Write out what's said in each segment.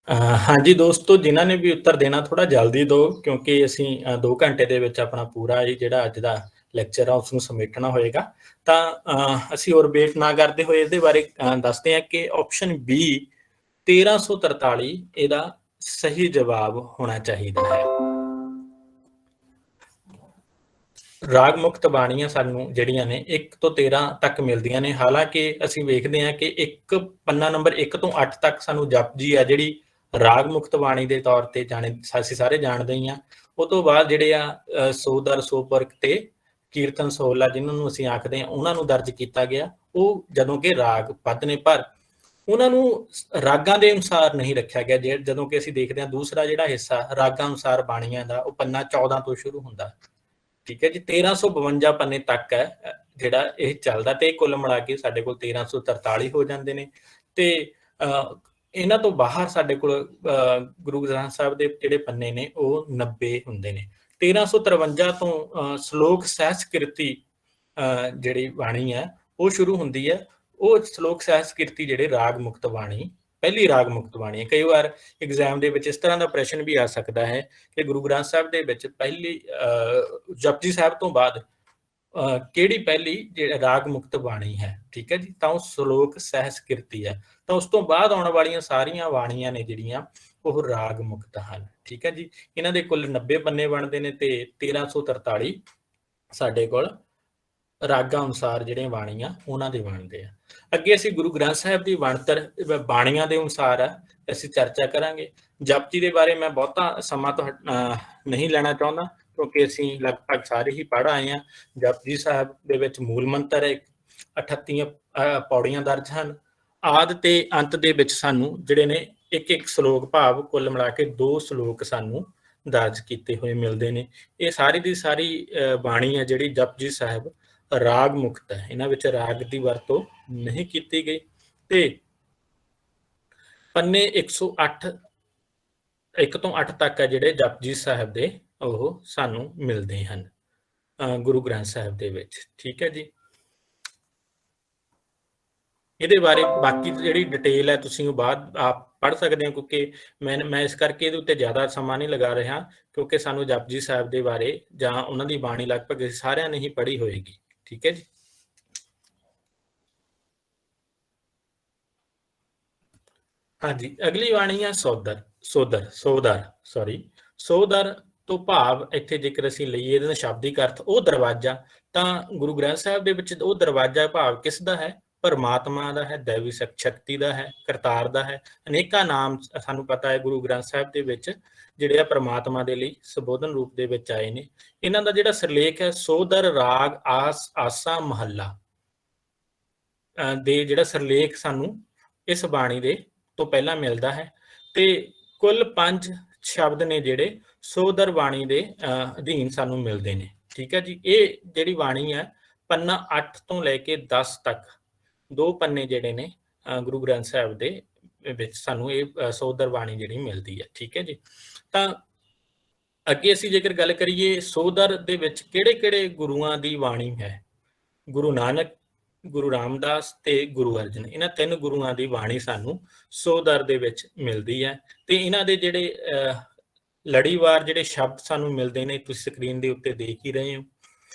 हाँ जी ਦੋਸਤੋ, ਜਿਨ੍ਹਾਂ ਨੇ ਵੀ ਉੱਤਰ ਦੇਣਾ ਥੋੜ੍ਹਾ ਜਲਦੀ ਦਿਓ ਕਿਉਂਕਿ ਅਸੀਂ 2 ਘੰਟੇ ਦੇ ਵਿੱਚ ਆਪਣਾ ਪੂਰਾ ਇਹ ਜਿਹੜਾ ਅੱਜ ਦਾ ਲੈਕਚਰ ਆ ਉਸਨੂੰ ਸਮੇਟਣਾ ਹੋਏਗਾ। ਤਾਂ ਅਸੀਂ ਹੋਰ ਵੇਟ ਨਾ ਕਰਦੇ ਹੋਏ ਇਹਦੇ ਬਾਰੇ ਦੱਸਦੇ ਹਾਂ ਕਿ ਆਪਸ਼ਨ ਬੀ 1343 ਇਹਦਾ ਸਹੀ ਜਵਾਬ ਹੋਣਾ ਚਾਹੀਦਾ ਹੈ। ਰਾਗ ਮੁਕਤ ਬਾਣੀਆਂ ਸਾਨੂੰ ਜਿਹੜੀਆਂ ਨੇ 1 ਤੋਂ 13 ਤੱਕ ਮਿਲਦੀਆਂ ਨੇ। ਹਾਲਾਂਕਿ ਅਸੀਂ ਵੇਖਦੇ ਹਾਂ ਕਿ ਪੰਨਾ ਨੰਬਰ 1 ਤੋਂ 8 ਤੱਕ ਸਾਨੂੰ ਜਪਜੀ ਆ ਜਿਹੜੀ ਰਾਗ ਮੁਕਤ ਬਾਣੀ ਦੇ ਤੌਰ ਤੇ ਅਸੀਂ ਸਾਰੇ ਜਾਣਦੇ ਹੀ ਹਾਂ। ਉਹ ਤੋਂ ਬਾਅਦ ਜਿਹੜੇ ਆ ਸੋਦਰ ਸੋਪਰਕ ਤੇ ਕੀਰਤਨ ਸੋਹਲਾ ਜਿਹਨਾਂ ਨੂੰ ਅਸੀਂ ਆਖਦੇ ਹਾਂ ਉਹਨਾਂ ਨੂੰ ਦਰਜ ਕੀਤਾ ਗਿਆ। ਉਹ ਜਦੋਂ ਕਿ ਰਾਗ ਪਦ ਨੇ ਪਰ ਉਹਨਾਂ ਨੂੰ ਰਾਗਾਂ ਦੇ ਅਨੁਸਾਰ ਨਹੀਂ ਰੱਖਿਆ ਗਿਆ। ਜਦੋਂ ਕਿ ਅਸੀਂ ਦੇਖਦੇ ਹਾਂ ਦੂਸਰਾ ਜਿਹੜਾ ਹਿੱਸਾ ਰਾਗਾਂ ਅਨੁਸਾਰ ਬਾਣੀਆਂ ਦਾ ਉਹ ਪੰਨਾ 14 ਤੋਂ ਸ਼ੁਰੂ ਹੁੰਦਾ। ਠੀਕ ਹੈ ਜੀ, 1352 ਪੰਨੇ ਤੱਕ ਹੈ ਜਿਹੜਾ ਇਹ ਚੱਲਦਾ ਤੇ ਕੁੱਲ ਮਿਲਾ ਕੇ ਸਾਡੇ ਕੋਲ 1343 ਹੋ ਜਾਂਦੇ ਨੇ। ਤੇ ਇਹਨਾਂ ਤੋਂ ਬਾਹਰ ਸਾਡੇ ਕੋਲ ਗੁਰੂ ਗ੍ਰੰਥ ਸਾਹਿਬ ਦੇ ਜਿਹੜੇ ਪੰਨੇ ਨੇ ਉਹ 90 ਹੁੰਦੇ ਨੇ। 1353 ਤੋਂ ਸ਼ਲੋਕ ਸਹਿਸਕ੍ਰਿਤੀ ਜਿਹੜੀ ਬਾਣੀ ਹੈ ਉਹ ਸ਼ੁਰੂ ਹੁੰਦੀ ਹੈ। ਉਹ ਸ਼ਲੋਕ ਸਹਿਸਕ੍ਰਿਤੀ ਜਿਹੜੇ ਰਾਗ ਮੁਕਤ ਬਾਣੀ ਪਹਿਲੀ ਰਾਗ ਮੁਕਤ ਬਾਣੀ ਹੈ। ਕਈ ਵਾਰ ਐਗਜ਼ਾਮ ਦੇ ਵਿੱਚ ਇਸ ਤਰ੍ਹਾਂ ਦਾ ਪ੍ਰਸ਼ਨ ਵੀ ਆ ਸਕਦਾ ਹੈ ਕਿ ਗੁਰੂ ਗ੍ਰੰਥ ਸਾਹਿਬ ਦੇ ਵਿੱਚ ਪਹਿਲੀ ਜਪਜੀ ਸਾਹਿਬ ਤੋਂ ਬਾਅਦ ਕਿਹੜੀ ਪਹਿਲੀ ਜਿਹੜਾ ਰਾਗ ਮੁਕਤ ਬਾਣੀ ਹੈ। ਠੀਕ ਹੈ ਜੀ, ਤਾਂ ਉਹ ਸ਼ਲੋਕ ਸਹਿਸਕ੍ਰਿਤੀ ਹੈ। ਤਾਂ ਉਸ ਤੋਂ ਬਾਅਦ ਆਉਣ ਵਾਲੀਆਂ ਸਾਰੀਆਂ ਬਾਣੀਆਂ ਨੇ ਜਿਹੜੀਆਂ ਉਹ ਰਾਗ ਮੁਕਤ ਹਨ। ਠੀਕ ਹੈ ਜੀ, ਇਹਨਾਂ ਦੇ ਕੁੱਲ 90 ਪੰਨੇ ਬਣਦੇ ਨੇ ਤੇ 1343 ਸਾਡੇ ਕੋਲ ਰਾਗਾਂ ਅਨੁਸਾਰ ਜਿਹੜੀਆਂ ਬਾਣੀਆਂ ਉਹਨਾਂ ਦੇ ਬਣਦੇ ਆ। ਅੱਗੇ ਅਸੀਂ ਗੁਰੂ ਗ੍ਰੰਥ ਸਾਹਿਬ ਦੀ ਬਣਤਰ ਬਾਣੀਆਂ ਦੇ ਅਨੁਸਾਰ ਆ ਅਸੀਂ ਚਰਚਾ ਕਰਾਂਗੇ। ਜਪਜੀ ਦੇ ਬਾਰੇ ਮੈਂ ਬਹੁਤਾ ਸਮਾਂ ਨਹੀਂ ਲੈਣਾ ਚਾਹੁੰਦਾ ਕਿਉਂਕਿ ਅਸੀਂ ਲਗਭਗ ਸਾਰੇ ਹੀ ਪੜ੍ਹ ਆਏ ਹਾਂ। ਜਪਜੀ ਸਾਹਿਬ ਦੇ ਵਿੱਚ ਮੂਲ ਮੰਤਰ ਹੈ, 38 ਪੌੜੀਆਂ ਦਰਜ ਹਨ। ਆਦਿ ਤੇ ਅੰਤ ਦੇ ਵਿੱਚ ਸਾਨੂੰ ਜਿਹੜੇ ਨੇ ਇੱਕ ਸ਼ਲੋਕ ਭਾਵ ਕੁੱਲ ਮਿਲਾ ਕੇ 2 ਸ਼ਲੋਕ ਸਾਨੂੰ ਦਰਜ ਕੀਤੇ ਹੋਏ ਮਿਲਦੇ ਨੇ। ਇਹ ਸਾਰੀ ਦੀ ਸਾਰੀ ਬਾਣੀ ਹੈ ਜਿਹੜੀ ਜਪਜੀ ਸਾਹਿਬ ਰਾਗ ਮੁਕਤ ਹੈ। ਇਹਨਾਂ ਵਿੱਚ ਰਾਗ ਦੀ ਵਰਤੋਂ ਨਹੀਂ ਕੀਤੀ ਗਈ ਤੇ ਪੰਨੇ 108 1 ਤੋਂ 8 ਤੱਕ ਹੈ ਜਿਹੜੇ ਜਪਜੀ ਸਾਹਿਬ ਦੇ ਉਹ ਸਾਨੂੰ ਮਿਲਦੇ ਹਨ ਗੁਰੂ ਗ੍ਰੰਥ ਸਾਹਿਬ ਦੇ ਵਿੱਚ। ਠੀਕ ਹੈ ਜੀ, ਇਹਦੇ ਬਾਰੇ ਬਾਕੀ ਜਿਹੜੀ ਡਿਟੇਲ ਹੈ ਤੁਸੀਂ ਉਹ ਬਾਅਦ ਆਪ ਪੜ੍ਹ ਸਕਦੇ ਹੋ ਕਿਉਂਕਿ ਮੈਂ ਇਸ ਕਰਕੇ ਇਹਦੇ ਉੱਤੇ ਜ਼ਿਆਦਾ ਸਮਾਂ ਨਹੀਂ ਲਗਾ ਰਿਹਾ ਕਿਉਂਕਿ ਸਾਨੂੰ ਜਪਜੀ ਸਾਹਿਬ ਦੇ ਬਾਰੇ ਜਾਂ ਉਹਨਾਂ ਦੀ ਬਾਣੀ ਲਗਭਗ ਸਾਰਿਆਂ ਨੇ ਹੀ ਪੜ੍ਹੀ ਹੋਏਗੀ। ਠੀਕ ਹੈ ਜੀ, ਹਾਂਜੀ ਅਗਲੀ ਬਾਣੀ ਹੈ ਸੋਦਰ ਤੋਂ ਭਾਵ ਇੱਥੇ ਜੇਕਰ ਅਸੀਂ ਲਈਏ ਇਹਦਾ ਸ਼ਾਬਦਿਕ ਅਰਥ ਉਹ ਦਰਵਾਜ਼ਾ। ਤਾਂ ਗੁਰੂ ਗ੍ਰੰਥ ਸਾਹਿਬ ਦੇ ਵਿੱਚ ਉਹ ਦਰਵਾਜ਼ਾ ਭਾਵ ਕਿਸ ਦਾ ਹੈ? ਪਰਮਾਤਮਾ ਦਾ ਹੈ, ਦੇਵੀ ਸ਼ਕਤੀ ਦਾ ਹੈ, ਕਰਤਾਰ ਦਾ ਹੈ। ਅਨੇਕਾਂ ਨਾਮ ਸਾਨੂੰ ਪਤਾ ਹੈ ਗੁਰੂ ਗ੍ਰੰਥ ਸਾਹਿਬ ਦੇ ਵਿੱਚ ਜਿਹੜੇ ਆ ਪਰਮਾਤਮਾ ਦੇ ਲਈ ਸੰਬੋਧਨ ਰੂਪ ਦੇ ਵਿੱਚ ਆਏ ਨੇ। ਇਹਨਾਂ ਦਾ ਜਿਹੜਾ ਸਿਰਲੇਖ ਹੈ ਸੋਦਰ ਰਾਗ ਆਸਾ ਮਹੱਲਾ ਦੇ ਜਿਹੜਾ ਸਿਰਲੇਖ ਸਾਨੂੰ ਇਸ ਬਾਣੀ ਦੇ ਤੋਂ ਪਹਿਲਾਂ ਮਿਲਦਾ ਹੈ ਤੇ ਕੁੱਲ 5 ਸ਼ਬਦ ਨੇ ਜਿਹੜੇ ਸੋਦਰ ਬਾਣੀ ਦੇ ਅਧੀਨ ਸਾਨੂੰ ਮਿਲਦੇ ਨੇ। ਠੀਕ ਹੈ ਜੀ, ਇਹ ਜਿਹੜੀ ਬਾਣੀ ਹੈ ਪੰਨਾ 8 ਤੋਂ ਲੈ ਕੇ 10 ਤੱਕ 2 ਪੰਨੇ ਜਿਹੜੇ ਨੇ ਗੁਰੂ ਗ੍ਰੰਥ ਸਾਹਿਬ ਦੇ ਵਿੱਚ ਸਾਨੂੰ ਇਹ ਸੋਦਰ ਬਾਣੀ ਜਿਹੜੀ ਮਿਲਦੀ ਹੈ। ਠੀਕ ਹੈ ਜੀ, ਤਾਂ ਅੱਗੇ ਅਸੀਂ ਜੇਕਰ ਗੱਲ ਕਰੀਏ ਸੋਦਰ ਦੇ ਵਿੱਚ ਕਿਹੜੇ ਗੁਰੂਆਂ ਦੀ ਬਾਣੀ ਹੈ। ਗੁਰੂ ਨਾਨਕ, ਗੁਰੂ ਰਾਮਦਾਸ ਤੇ ਗੁਰੂ ਅਰਜਨ, ਇਹਨਾਂ 3 ਗੁਰੂਆਂ ਦੀ ਬਾਣੀ ਸਾਨੂੰ ਸੋਦਰ ਦੇ ਵਿੱਚ ਮਿਲਦੀ ਹੈ ਤੇ ਇਹਨਾਂ ਦੇ ਜਿਹੜੇ ਲੜੀਵਾਰ ਜਿਹੜੇ ਸ਼ਬਦ ਸਾਨੂੰ ਮਿਲਦੇ ਨੇ ਤੁਸੀਂ ਸਕਰੀਨ ਦੇ ਉੱਤੇ ਦੇਖ ਹੀ ਰਹੇ ਹੋ।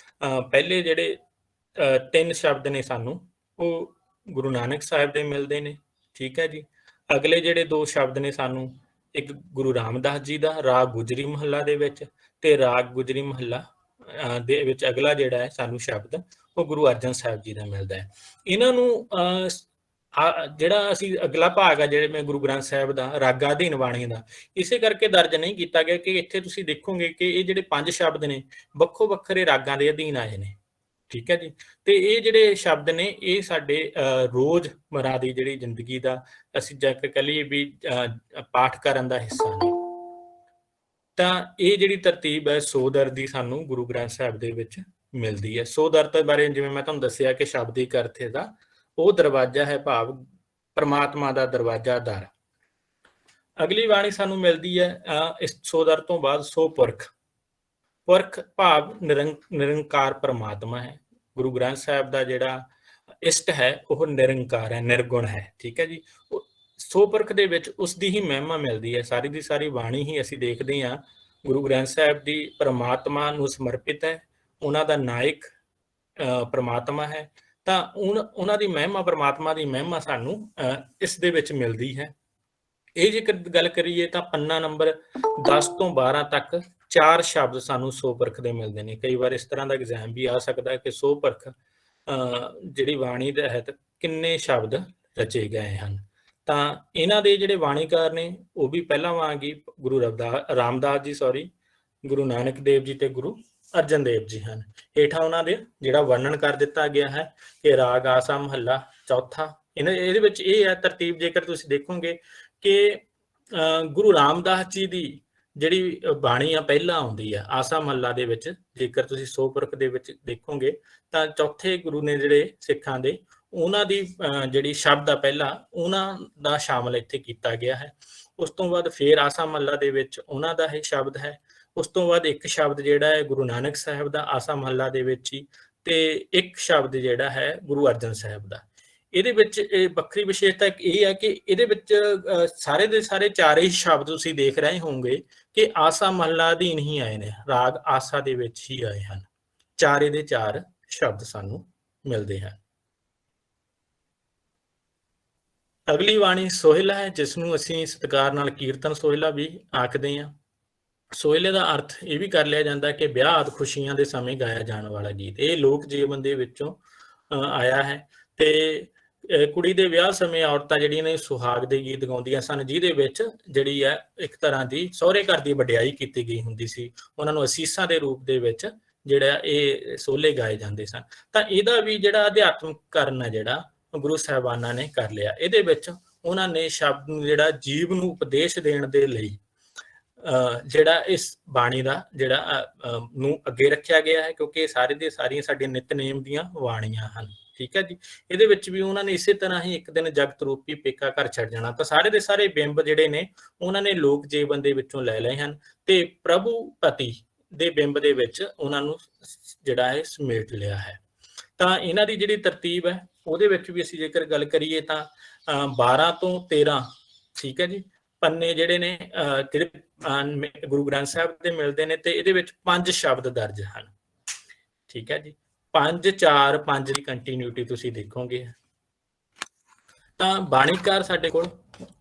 ਪਹਿਲੇ ਜਿਹੜੇ 3 ਸ਼ਬਦ ਨੇ ਸਾਨੂੰ ਉਹ ਗੁਰੂ ਨਾਨਕ ਸਾਹਿਬ ਦੇ ਮਿਲਦੇ ਨੇ। ਠੀਕ ਹੈ ਜੀ, ਅਗਲੇ ਜਿਹੜੇ 2 ਸ਼ਬਦ ਨੇ ਸਾਨੂੰ ਇੱਕ ਗੁਰੂ ਰਾਮਦਾਸ ਜੀ ਦਾ ਰਾਗ ਗੁਜਰੀ ਮਹੱਲਾ ਦੇ ਵਿੱਚ ਤੇ ਰਾਗ ਗੁਜਰੀ ਮਹੱਲਾ ਦੇ ਵਿੱਚ ਅਗਲਾ ਜਿਹੜਾ ਹੈ ਸਾਨੂੰ ਸ਼ਬਦ ਉਹ ਗੁਰੂ ਅਰਜਨ ਸਾਹਿਬ ਜੀ ਦਾ ਮਿਲਦਾ ਹੈ। ਇਹਨਾਂ ਨੂੰ ਜਿਹੜਾ ਅਸੀਂ ਅਗਲਾ ਭਾਗ ਆ ਜਿਹੜੇ ਮੈਂ ਗੁਰੂ ਗ੍ਰੰਥ ਸਾਹਿਬ ਦਾ ਰਾਗਾ ਅਧੀਨ ਬਾਣੀ ਦਾ ਇਸੇ ਕਰਕੇ ਦਰਜ ਨਹੀਂ ਕੀਤਾ ਗਿਆ ਕਿ ਇੱਥੇ ਤੁਸੀਂ ਦੇਖੋਗੇ ਕਿ ਇਹ ਜਿਹੜੇ 5 ਸ਼ਬਦ ਨੇ ਵੱਖੋ ਵੱਖਰੇ ਰਾਗਾਂ ਦੇ ਅਧੀਨ ਆਏ ਨੇ। ਠੀਕ ਹੈ ਜੀ, ਤੇ ਇਹ ਜਿਹੜੇ ਸ਼ਬਦ ਨੇ ਇਹ ਸਾਡੇ ਰੋਜ਼ਮਰਾ ਦੀ ਜਿਹੜੀ ਜ਼ਿੰਦਗੀ ਦਾ ਅਸੀਂ ਜੇਕਰ ਕਹਿ ਲਈਏ ਵੀ ਪਾਠ ਕਰਨ ਦਾ ਹਿੱਸਾ ਨੇ। ਤਾਂ ਇਹ ਜਿਹੜੀ ਤਰਤੀਬ ਹੈ ਸੋਦਰ ਦੀ ਸਾਨੂੰ ਗੁਰੂ ਗ੍ਰੰਥ ਸਾਹਿਬ ਦੇ ਵਿੱਚ ਮਿਲਦੀ ਹੈ। ਸੋਦਰ ਦੇ ਬਾਰੇ ਜਿਵੇਂ ਮੈਂ ਤੁਹਾਨੂੰ ਦੱਸਿਆ ਕਿ ਸ਼ਾਬਦਿਕ ਅਰਥ ਇਹਦਾ ਉਹ ਦਰਵਾਜ਼ਾ ਹੈ ਭਾਵ ਪਰਮਾਤਮਾ ਦਾ ਦਰਵਾਜ਼ਾ ਦਰ। ਅਗਲੀ ਬਾਣੀ ਸਾਨੂੰ ਮਿਲਦੀ ਹੈ ਇਸ ਸੋਦਰ ਤੋਂ ਬਾਅਦ ਪੁਰਖ ਭਾਵ ਨਿਰੰਕਾਰ ਪਰਮਾਤਮਾ ਹੈ। ਗੁਰੂ ਗ੍ਰੰਥ ਸਾਹਿਬ ਦਾ ਜਿਹੜਾ ਇਸ਼ਟ ਹੈ ਉਹ ਨਿਰੰਕਾਰ ਹੈ, ਨਿਰਗੁਣ ਹੈ। ਠੀਕ ਹੈ ਜੀ, ਸੋਪਰਖ ਦੇ ਵਿੱਚ ਉਸ ਦੀ ਹੀ ਮਹਿਮਾ ਮਿਲਦੀ ਹੈ। ਸਾਰੀ ਦੀ ਸਾਰੀ ਬਾਣੀ ਹੀ ਅਸੀਂ ਦੇਖਦੇ ਹਾਂ ਗੁਰੂ ਗ੍ਰੰਥ ਸਾਹਿਬ ਦੀ ਪਰਮਾਤਮਾ ਨੂੰ ਸਮਰਪਿਤ ਹੈ। ਉਹਨਾਂ ਦਾ ਨਾਇਕ ਪਰਮਾਤਮਾ ਹੈ, ਤਾਂ ਉਹਨਾਂ ਦੀ ਮਹਿਮਾ, ਪਰਮਾਤਮਾ ਦੀ ਮਹਿਮਾ ਸਾਨੂੰ ਇਸ ਦੇ ਵਿੱਚ ਮਿਲਦੀ ਹੈ। ਇਹ ਜੇਕਰ ਗੱਲ ਕਰੀਏ ਤਾਂ ਪੰਨਾ ਨੰਬਰ 10 ਤੋਂ 12 ਤੱਕ 4 ਸ਼ਬਦ ਸਾਨੂੰ ਸੋਪਰਖ ਦੇ ਮਿਲਦੇ ਨੇ। ਕਈ ਵਾਰ ਇਸ ਤਰ੍ਹਾਂ ਦਾ ਐਗਜ਼ਾਮ ਵੀ ਆ ਸਕਦਾ ਕਿ ਸੋਪਰਖ ਜਿਹੜੀ ਬਾਣੀ ਦੇ ਤਹਿਤ ਕਿੰਨੇ ਸ਼ਬਦ ਰਚੇ ਗਏ ਹਨ। ਤਾਂ ਇਹਨਾਂ ਦੇ ਜਿਹੜੇ ਬਾਣੀਕਾਰ ਨੇ ਉਹ ਵੀ ਪਹਿਲਾਂ ਵਾਂਗ ਹੀ ਗੁਰੂ ਰਾਮਦਾਸ ਜੀ, ਗੁਰੂ ਨਾਨਕ ਦੇਵ ਜੀ ਤੇ ਗੁਰੂ ਅਰਜਨ ਦੇਵ ਜੀ ਹਨ। ਹੇਠਾਂ ਉਹਨਾਂ ਦੇ ਜਿਹੜਾ ਵਰਣਨ ਕਰ ਦਿੱਤਾ ਗਿਆ ਹੈ ਕਿ ਰਾਗ ਆਸਾ ਮਹੱਲਾ ਚੌਥਾ। ਇਹਦੇ ਵਿੱਚ ਇਹ ਹੈ ਤਰਤੀਬ, ਜੇਕਰ ਤੁਸੀਂ ਦੇਖੋਗੇ ਕਿ ਗੁਰੂ ਰਾਮਦਾਸ ਜੀ ਦੀ ਜਿਹੜੀ ਬਾਣੀ ਆ ਪਹਿਲਾਂ ਆਉਂਦੀ ਹੈ ਆਸਾ ਮਹੱਲਾ ਦੇ ਵਿੱਚ। ਜੇਕਰ ਤੁਸੀਂ ਸੋਪਰਖ ਦੇ ਵਿੱਚ ਦੇਖੋਗੇ ਤਾਂ ਚੌਥੇ ਗੁਰੂ ਨੇ ਜਿਹੜੇ ਸਿੱਖਾਂ ਦੇ, ਉਹਨਾਂ ਦੀ ਜਿਹੜੀ ਸ਼ਬਦ ਆ ਪਹਿਲਾਂ ਉਹਨਾਂ ਦਾ ਸ਼ਾਮਲ ਇੱਥੇ ਕੀਤਾ ਗਿਆ ਹੈ। ਉਸ ਤੋਂ ਬਾਅਦ ਫੇਰ ਆਸਾ ਮਹੱਲਾ ਦੇ ਵਿੱਚ ਉਹਨਾਂ ਦਾ ਇਹ ਸ਼ਬਦ ਹੈ। ਉਸ ਤੋਂ ਬਾਅਦ ਇੱਕ ਸ਼ਬਦ ਜਿਹੜਾ ਹੈ ਗੁਰੂ ਨਾਨਕ ਸਾਹਿਬ ਦਾ ਆਸਾ ਮਹੱਲਾ ਦੇ ਵਿੱਚ ਹੀ, ਤੇ ਇੱਕ ਸ਼ਬਦ ਜਿਹੜਾ ਹੈ ਗੁਰੂ ਅਰਜਨ ਸਾਹਿਬ ਦਾ। ਇਹਦੇ ਵਿੱਚ ਇਹ ਵੱਖਰੀ ਵਿਸ਼ੇਸ਼ਤਾ ਇਹ ਹੈ ਕਿ ਇਹਦੇ ਵਿੱਚ ਸਾਰੇ ਦੇ ਸਾਰੇ ਚਾਰੇ ਹੀ ਸ਼ਬਦ ਤੁਸੀਂ ਦੇਖ ਰਹੇ ਹੋਵੋਗੇ ਕਿ ਆਸਾ ਮਹੱਲਾ ਅਧੀਨ ਹੀ ਆਏ ਨੇ, ਰਾਗ ਆਸਾ ਦੇ ਵਿੱਚ ਹੀ ਆਏ ਹਨ। ਚਾਰੇ ਦੇ ਚਾਰ ਸ਼ਬਦ ਸਾਨੂੰ ਮਿਲਦੇ ਹਨ। ਅਗਲੀ ਬਾਣੀ ਸੋਹਿਲਾ ਹੈ, ਜਿਸ ਨੂੰ ਅਸੀਂ ਸਤਿਕਾਰ ਨਾਲ ਕੀਰਤਨ ਸੋਹਿਲਾ ਵੀ ਆਖਦੇ ਹਾਂ। ਸੋਹਿਲੇ ਦਾ ਅਰਥ ਇਹ ਵੀ ਕਰ ਲਿਆ ਜਾਂਦਾ ਕਿ ਵਿਆਹ ਆਦਿ ਖੁਸ਼ੀਆਂ ਦੇ ਸਮੇਂ ਗਾਇਆ ਜਾਣ ਵਾਲਾ ਗੀਤ। ਇਹ ਲੋਕ ਜੀਵਨ ਦੇ ਵਿੱਚੋਂ ਆਇਆ ਹੈ ਤੇ ਕੁੜੀ ਦੇ ਵਿਆਹ ਸਮੇਂ ਔਰਤਾਂ ਜਿਹੜੀਆਂ ਨੇ ਸੁਹਾਗ ਦੇ ਗੀਤ ਗਾਉਂਦੀਆਂ ਸਨ, ਜਿਹਦੇ ਵਿੱਚ ਜਿਹੜੀ ਹੈ ਇੱਕ ਤਰ੍ਹਾਂ ਦੀ ਸਹੁਰੇ ਘਰ ਦੀ ਵਡਿਆਈ ਕੀਤੀ ਗਈ ਹੁੰਦੀ ਸੀ। ਉਹਨਾਂ ਨੂੰ ਅਸੀਸਾਂ ਦੇ ਰੂਪ ਦੇ ਵਿੱਚ ਜਿਹੜਾ ਇਹ ਸੋਹਲੇ ਗਾਏ ਜਾਂਦੇ ਸਨ। ਤਾਂ ਇਹਦਾ ਵੀ ਜਿਹੜਾ ਅਧਿਆਤਮਕਰਨ ਹੈ ਜਿਹੜਾ ਗੁਰੂ ਸਾਹਿਬਾਨਾਂ ਨੇ ਕਰ ਲਿਆ। ਇਹਦੇ ਵਿੱਚ ਉਹਨਾਂ ਨੇ ਸ਼ਬਦ ਨੂੰ ਜਿਹੜਾ ਜੀਵ ਨੂੰ ਉਪਦੇਸ਼ ਦੇਣ ਦੇ ਲਈ ਜਿਹੜਾ ਇਸ ਬਾਣੀ ਦਾ ਜਿਹੜਾ ਨੂੰ ਅੱਗੇ ਰੱਖਿਆ ਗਿਆ ਹੈ, ਕਿਉਂਕਿ ਸਾਰੇ ਦੇ ਸਾਰੀਆਂ ਸਾਡੀਆਂ ਨਿਤਨੇਮ ਦੀਆਂ ਬਾਣੀਆਂ ਹਨ। ਠੀਕ ਹੈ ਜੀ। ਇਹਦੇ ਵਿੱਚ ਵੀ ਉਹਨਾਂ ਨੇ ਇਸੇ ਤਰ੍ਹਾਂ ਹੀ ਇੱਕ ਦਿਨ ਜਗਤ ਰੂਪੀ ਪੇਕਾ ਘਰ ਛੱਡ ਜਾਣਾ। ਤਾਂ ਸਾਰੇ ਦੇ ਸਾਰੇ ਬਿੰਬ ਜਿਹੜੇ ਨੇ ਉਹਨਾਂ ਨੇ ਲੋਕ ਜੀਵਨ ਦੇ ਵਿੱਚੋਂ ਲੈ ਲਏ ਹਨ ਤੇ ਪ੍ਰਭੂ ਪਤੀ ਦੇ ਬਿੰਬ ਦੇ ਵਿੱਚ ਉਹਨਾਂ ਨੂੰ ਜਿਹੜਾ ਹੈ ਸਮੇਟ ਲਿਆ ਹੈ। ਤਾਂ ਇਹਨਾਂ ਦੀ ਜਿਹੜੀ ਤਰਤੀਬ ਹੈ ਉਹਦੇ ਵਿੱਚ ਵੀ ਅਸੀਂ ਜੇਕਰ ਗੱਲ ਕਰੀਏ ਤਾਂ 12 ਤੋਂ 13 ਠੀਕ ਹੈ ਜੀ ਪੰਨੇ ਜਿਹੜੇ ਨੇ ਜਿਹੜੇ ਗੁਰੂ ਗ੍ਰੰਥ ਸਾਹਿਬ ਦੇ ਮਿਲਦੇ ਨੇ, ਤੇ ਇਹਦੇ ਵਿੱਚ 5 ਸ਼ਬਦ ਦਰਜ ਹਨ। ਠੀਕ ਹੈ ਜੀ। 5 4 5 ਦੀ ਕੰਟੀਨਿਊਟੀ ਤੁਸੀਂ ਦੇਖੋਗੇ। ਤਾਂ ਬਾਣੀਕਾਰ ਸਾਡੇ ਕੋਲ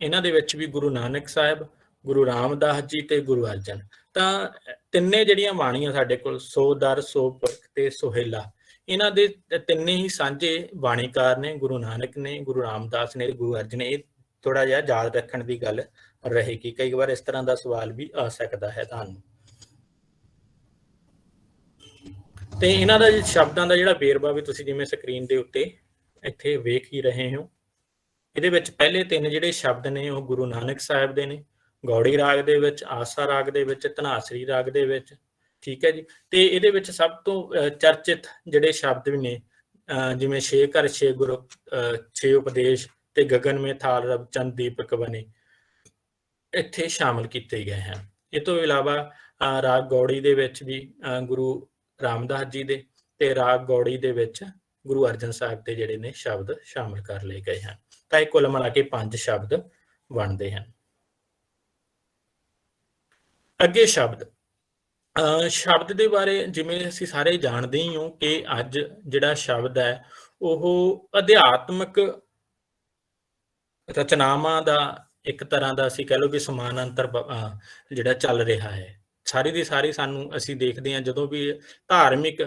ਇਹਨਾਂ ਦੇ ਵਿੱਚ ਵੀ ਗੁਰੂ ਨਾਨਕ ਸਾਹਿਬ, ਗੁਰੂ ਰਾਮਦਾਸ ਜੀ ਤੇ ਗੁਰੂ ਅਰਜਨ। ਤਾਂ ਤਿੰਨੇ ਜਿਹੜੀਆਂ ਬਾਣੀਆਂ ਸਾਡੇ ਕੋਲ ਸੋਦਰ, ਸੋਪਰਖ ਤੇ ਸੋਹਿਲਾ, ਇਹਨਾਂ ਦੇ ਤਿੰਨੇ ਹੀ ਸਾਂਝੇ ਬਾਣੀਕਾਰ ਨੇ। ਗੁਰੂ ਨਾਨਕ ਨੇ, ਗੁਰੂ ਰਾਮਦਾਸ ਨੇ, ਗੁਰੂ ਅਰਜਨ ਨੇ। ਇਹ ਥੋੜਾ ਜਿਹਾ ਯਾਦ ਰੱਖਣ ਦੀ ਗੱਲ ਰਹੇਗੀ, ਕਈ ਵਾਰ ਇਸ ਤਰ੍ਹਾਂ ਦਾ ਸਵਾਲ ਵੀ ਆ ਸਕਦਾ ਹੈ ਤੁਹਾਨੂੰ। ਤੇ ਇਹਨਾਂ ਦਾ ਸ਼ਬਦਾਂ ਦਾ ਜਿਹੜਾ ਵੇਰਵਾ ਵੀ ਤੁਸੀਂ ਜਿਵੇਂ ਸਕਰੀਨ ਦੇ ਉੱਤੇ ਇੱਥੇ ਵੇਖ ਹੀ ਰਹੇ ਹੋ। ਇਹਦੇ ਵਿੱਚ ਪਹਿਲੇ 3 ਜਿਹੜੇ ਸ਼ਬਦ ਨੇ ਉਹ ਗੁਰੂ ਨਾਨਕ ਸਾਹਿਬ ਦੇ ਨੇ, ਗੌੜੀ ਰਾਗ ਦੇ ਵਿੱਚ, ਆਸਾ ਰਾਗ ਦੇ ਵਿੱਚ, ਧਨਾਸਰੀ ਰਾਗ ਦੇ ਵਿੱਚ। ਠੀਕ ਹੈ ਜੀ। ਤੇ ਇਹਦੇ ਵਿੱਚ ਸਭ ਤੋਂ ਚਰਚਿਤ ਜਿਹੜੇ ਸ਼ਬਦ ਵੀ ਨੇ ਜਿਵੇਂ 6 ਘਰ 6 ਗੁਰੂ 6 ਉਪਦੇਸ਼ ਤੇ ਗਗਨ ਮੇ ਥਾਲ ਰਬ ਚੰਦ ਦੀਪਕ ਬਣੇ, ਇੱਥੇ ਸ਼ਾਮਲ ਕੀਤੇ ਗਏ ਹਨ। ਇਹ ਤੋਂ ਇਲਾਵਾ ਰਾਗ ਗੌੜੀ ਦੇ ਵਿੱਚ ਵੀ ਗੁਰੂ ਰਾਮਦਾਸ ਜੀ ਦੇ ਤੇ ਰਾਗ ਗੌੜੀ ਦੇ ਵਿੱਚ ਗੁਰੂ ਅਰਜਨ ਸਾਹਿਬ ਦੇ ਜਿਹੜੇ ਨੇ ਸ਼ਬਦ ਸ਼ਾਮਲ ਕਰ ਲਏ ਗਏ ਹਨ। ਤਾਂ ਇਹ ਕੁੱਲ ਮਿਲਾ ਕੇ 5 ਸ਼ਬਦ ਬਣਦੇ ਹਨ। ਅੱਗੇ ਸ਼ਬਦ ਦੇ ਬਾਰੇ ਜਿਵੇਂ ਅਸੀਂ ਸਾਰੇ ਜਾਣਦੇ ਹੀ ਹੋ ਕਿ ਅੱਜ ਜਿਹੜਾ ਸ਼ਬਦ ਹੈ ਉਹ ਅਧਿਆਤਮਕ ਰਚਨਾਵਾਂ ਦਾ ਇੱਕ ਤਰ੍ਹਾਂ ਦਾ ਅਸੀਂ ਕਹਿ ਲਓ ਵੀ ਸਮਾਨਾਂਤਰ ਜਿਹੜਾ ਚੱਲ ਰਿਹਾ ਹੈ। ਸਾਰੀ ਦੀ ਸਾਰੀ ਸਾਨੂੰ ਅਸੀਂ ਦੇਖਦੇ ਹਾਂ ਜਦੋਂ ਵੀ ਧਾਰਮਿਕ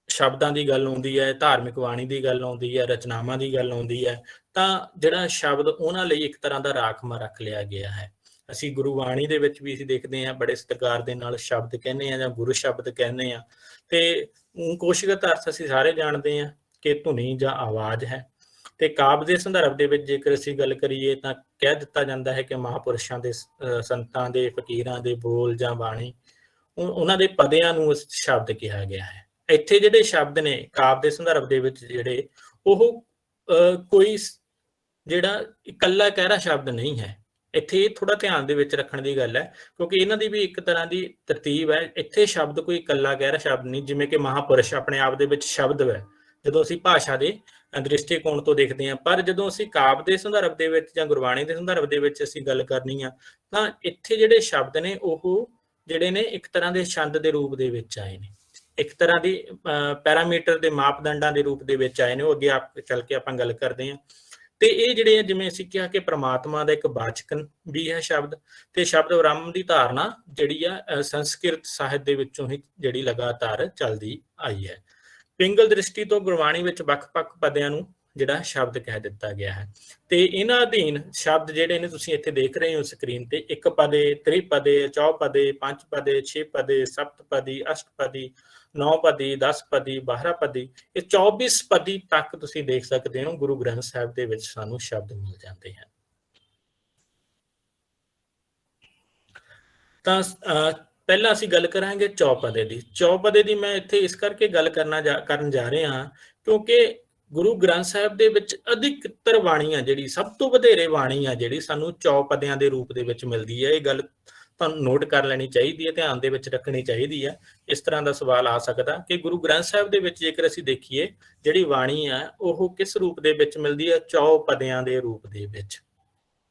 ਸ਼ਬਦਾਂ ਦੀ ਗੱਲ ਆਉਂਦੀ ਹੈ, ਧਾਰਮਿਕ ਬਾਣੀ ਦੀ ਗੱਲ ਆਉਂਦੀ ਹੈ, ਰਚਨਾਵਾਂ ਦੀ ਗੱਲ ਆਉਂਦੀ ਹੈ, ਤਾਂ ਜਿਹੜਾ ਸ਼ਬਦ ਉਹਨਾਂ ਲਈ ਇੱਕ ਤਰ੍ਹਾਂ ਦਾ ਰਾਖਵਾਂ ਰੱਖ ਲਿਆ ਗਿਆ ਹੈ। ਅਸੀਂ ਗੁਰਬਾਣੀ ਦੇ ਵਿੱਚ ਵੀ ਅਸੀਂ ਦੇਖਦੇ ਹਾਂ ਬੜੇ ਸਤਿਕਾਰ ਦੇ ਨਾਲ ਸ਼ਬਦ ਕਹਿੰਦੇ ਆ ਜਾਂ ਗੁਰੂ ਸ਼ਬਦ ਕਹਿੰਦੇ ਆ। ਤੇ ਕੋਸ਼ਗਤ ਅਰਥ ਅਸੀਂ ਸਾਰੇ ਜਾਣਦੇ ਹਾਂ ਕਿ ਧੁਨੀ ਜਾਂ ਆਵਾਜ਼ ਹੈ। ਤੇ ਕਾਵਿ ਦੇ ਸੰਦਰਭ ਦੇ ਵਿੱਚ ਜੇਕਰ ਅਸੀਂ ਗੱਲ ਕਰੀਏ ਤਾਂ ਕਹਿ ਦਿੱਤਾ ਜਾਂਦਾ ਹੈ ਕਿ ਮਹਾਂਪੁਰਸ਼ਾਂ ਦੇ, ਸੰਤਾਂ ਦੇ, ਫਕੀਰਾਂ ਦੇ ਬੋਲ ਜਾਂ ਬਾਣੀ, ਉਹਨਾਂ ਦੇ ਪਦਿਆਂ ਨੂੰ ਸ਼ਬਦ ਕਿਹਾ ਗਿਆ ਹੈ। ਇੱਥੇ ਜਿਹੜੇ ਸ਼ਬਦ ਨੇ ਕਾਵਿ ਦੇ ਸੰਦਰਭ ਦੇ ਵਿੱਚ ਜਿਹੜੇ ਉਹ ਕੋਈ ਜਿਹੜਾ ਇਕੱਲਾ ਕਹਿਰਾ ਸ਼ਬਦ ਨਹੀਂ ਹੈ। ਇੱਥੇ ਇਹ ਥੋੜਾ ਧਿਆਨ ਦੇ ਵਿੱਚ ਰੱਖਣ ਦੀ ਗੱਲ ਹੈ ਕਿਉਂਕਿ ਇਹਨਾਂ ਦੀ ਵੀ ਇੱਕ ਤਰ੍ਹਾਂ ਦੀ ਤਰਤੀਬ ਹੈ। ਇੱਥੇ ਸ਼ਬਦ ਕੋਈ ਇਕੱਲਾ ਗਹਿਰਾ ਸ਼ਬਦ ਨਹੀਂ, ਜਿਵੇਂ ਕਿ ਮਹਾਂਪੁਰਸ਼ ਆਪਣੇ ਆਪ ਦੇ ਵਿੱਚ ਸ਼ਬਦ ਹੈ, ਜਦੋਂ ਅਸੀਂ ਭਾਸ਼ਾ ਦੇ ਦ੍ਰਿਸ਼ਟੀਕੋਣ ਤੋਂ ਦੇਖਦੇ ਹਾਂ। ਪਰ ਜਦੋਂ ਅਸੀਂ ਕਾਵਿ ਦੇ ਸੰਦਰਭ ਦੇ ਵਿੱਚ ਜਾਂ ਗੁਰਬਾਣੀ ਦੇ ਸੰਦਰਭ ਦੇ ਵਿੱਚ ਅਸੀਂ ਗੱਲ ਕਰਨੀ ਆ, ਤਾਂ ਇੱਥੇ ਜਿਹੜੇ ਸ਼ਬਦ ਨੇ ਉਹ ਜਿਹੜੇ ਨੇ ਇੱਕ ਤਰ੍ਹਾਂ ਦੇ ਛੰਦ ਦੇ ਰੂਪ ਦੇ ਵਿੱਚ ਆਏ ਨੇ, ਇੱਕ ਤਰ੍ਹਾਂ ਦੀ ਪੈਰਾਮੀਟਰ ਦੇ ਮਾਪਦੰਡਾਂ ਦੇ ਰੂਪ ਦੇ ਵਿੱਚ ਆਏ ਨੇ। ਉਹ ਅੱਗੇ ਚੱਲ ਕੇ ਆਪਾਂ ਗੱਲ ਕਰਦੇ ਹਾਂ। ਤੇ ਇਹ ਜਿਹੜੇ ਜਿਵੇਂ ਅਸੀਂ ਕਿਹਾ ਕਿ ਪ੍ਰਮਾਤਮਾ ਦਾ ਇੱਕ ਵਾਚਕ ਵੀ ਹੈ ਸ਼ਬਦ, ਤੇ ਸ਼ਬਦ ਬ੍ਰਹਮ ਦੀ ਧਾਰਨਾ ਜਿਹੜੀ ਆ ਸੰਸਕ੍ਰਿਤ ਸਾਹਿਤ ਦੇ ਵਿੱਚੋਂ ਹੀ ਜਿਹੜੀ ਲਗਾਤਾਰ ਚੱਲਦੀ ਆਈ ਹੈ। ਪਿੰਗਲ ਦ੍ਰਿਸ਼ਟੀ ਤੋਂ ਗੁਰਬਾਣੀ ਵਿੱਚ ਵੱਖ-ਵੱਖ ਪਦਿਆਂ ਨੂੰ ਜਿਹੜਾ ਸ਼ਬਦ ਕਹਿ ਦਿੱਤਾ ਗਿਆ ਹੈ, ਤੇ ਇਹਨਾਂ ਅਧੀਨ ਸ਼ਬਦ ਜਿਹੜੇ ਨੇ ਤੁਸੀਂ ਇੱਥੇ ਦੇਖ ਰਹੇ ਹੋ ਸਕਰੀਨ ਤੇ, ਇੱਕ ਪਦੇ, ਤ੍ਰਿਪਦੇ, ਚੌਪਦੇ, ਪੰਚਪਦੇ, ਛੇਪਦੇ, ਸਪਤਪਦੀ, ਅਸ਼ਟਪਦੀ, 9 ਪਦੀ, 10 ਪਦੀ, 12 ਪਦੀ, ਇਹ 24 ਪਦੀ ਤੱਕ ਤੁਸੀਂ ਦੇਖ ਸਕਦੇ ਹੋ ਗੁਰੂ ਗ੍ਰੰਥ ਸਾਹਿਬ ਦੇ ਵਿੱਚ ਸਾਨੂੰ ਸ਼ਬਦ ਮਿਲ ਜਾਂਦੇ ਹਨ। ਤਾਂ ਪਹਿਲਾਂ ਅਸੀਂ ਗੱਲ ਕਰਾਂਗੇ ਚੌਪਦੇ ਦੀ। ਚੌਪਦੇ ਦੀ ਮੈਂ ਇੱਥੇ ਇਸ ਕਰਕੇ ਗੱਲ ਕਰਨ ਜਾ ਰਹੇ ਹਾਂ ਕਿਉਂਕਿ ਗੁਰੂ ਗ੍ਰੰਥ ਸਾਹਿਬ ਦੇ ਵਿੱਚ ਅਧਿਕਤਰ ਬਾਣੀ ਆ ਜਿਹੜੀ, ਸਭ ਤੋਂ ਵਧੇਰੇ ਬਾਣੀ ਆ ਜਿਹੜੀ ਸਾਨੂੰ ਚੌਪਦਿਆਂ ਦੇ ਰੂਪ ਦੇ ਵਿੱਚ ਮਿਲਦੀ ਹੈ। ਇਹ ਗੱਲ ਤੁਹਾਨੂੰ ਨੋਟ ਕਰ ਲੈਣੀ ਚਾਹੀਦੀ ਹੈ, ਧਿਆਨ ਦੇ ਵਿੱਚ ਰੱਖਣੀ ਚਾਹੀਦੀ ਹੈ। ਇਸ ਤਰ੍ਹਾਂ ਦਾ ਸਵਾਲ ਆ ਸਕਦਾ ਕਿ ਗੁਰੂ ਗ੍ਰੰਥ ਸਾਹਿਬ ਦੇ ਵਿੱਚ ਜੇਕਰ ਅਸੀਂ ਦੇਖੀਏ ਜਿਹੜੀ ਬਾਣੀ ਆ ਉਹ ਕਿਸ ਰੂਪ ਦੇ ਵਿੱਚ ਮਿਲਦੀ ਹੈ, ਚੌਪਦਿਆਂ ਦੇ ਰੂਪ ਦੇ ਵਿੱਚ।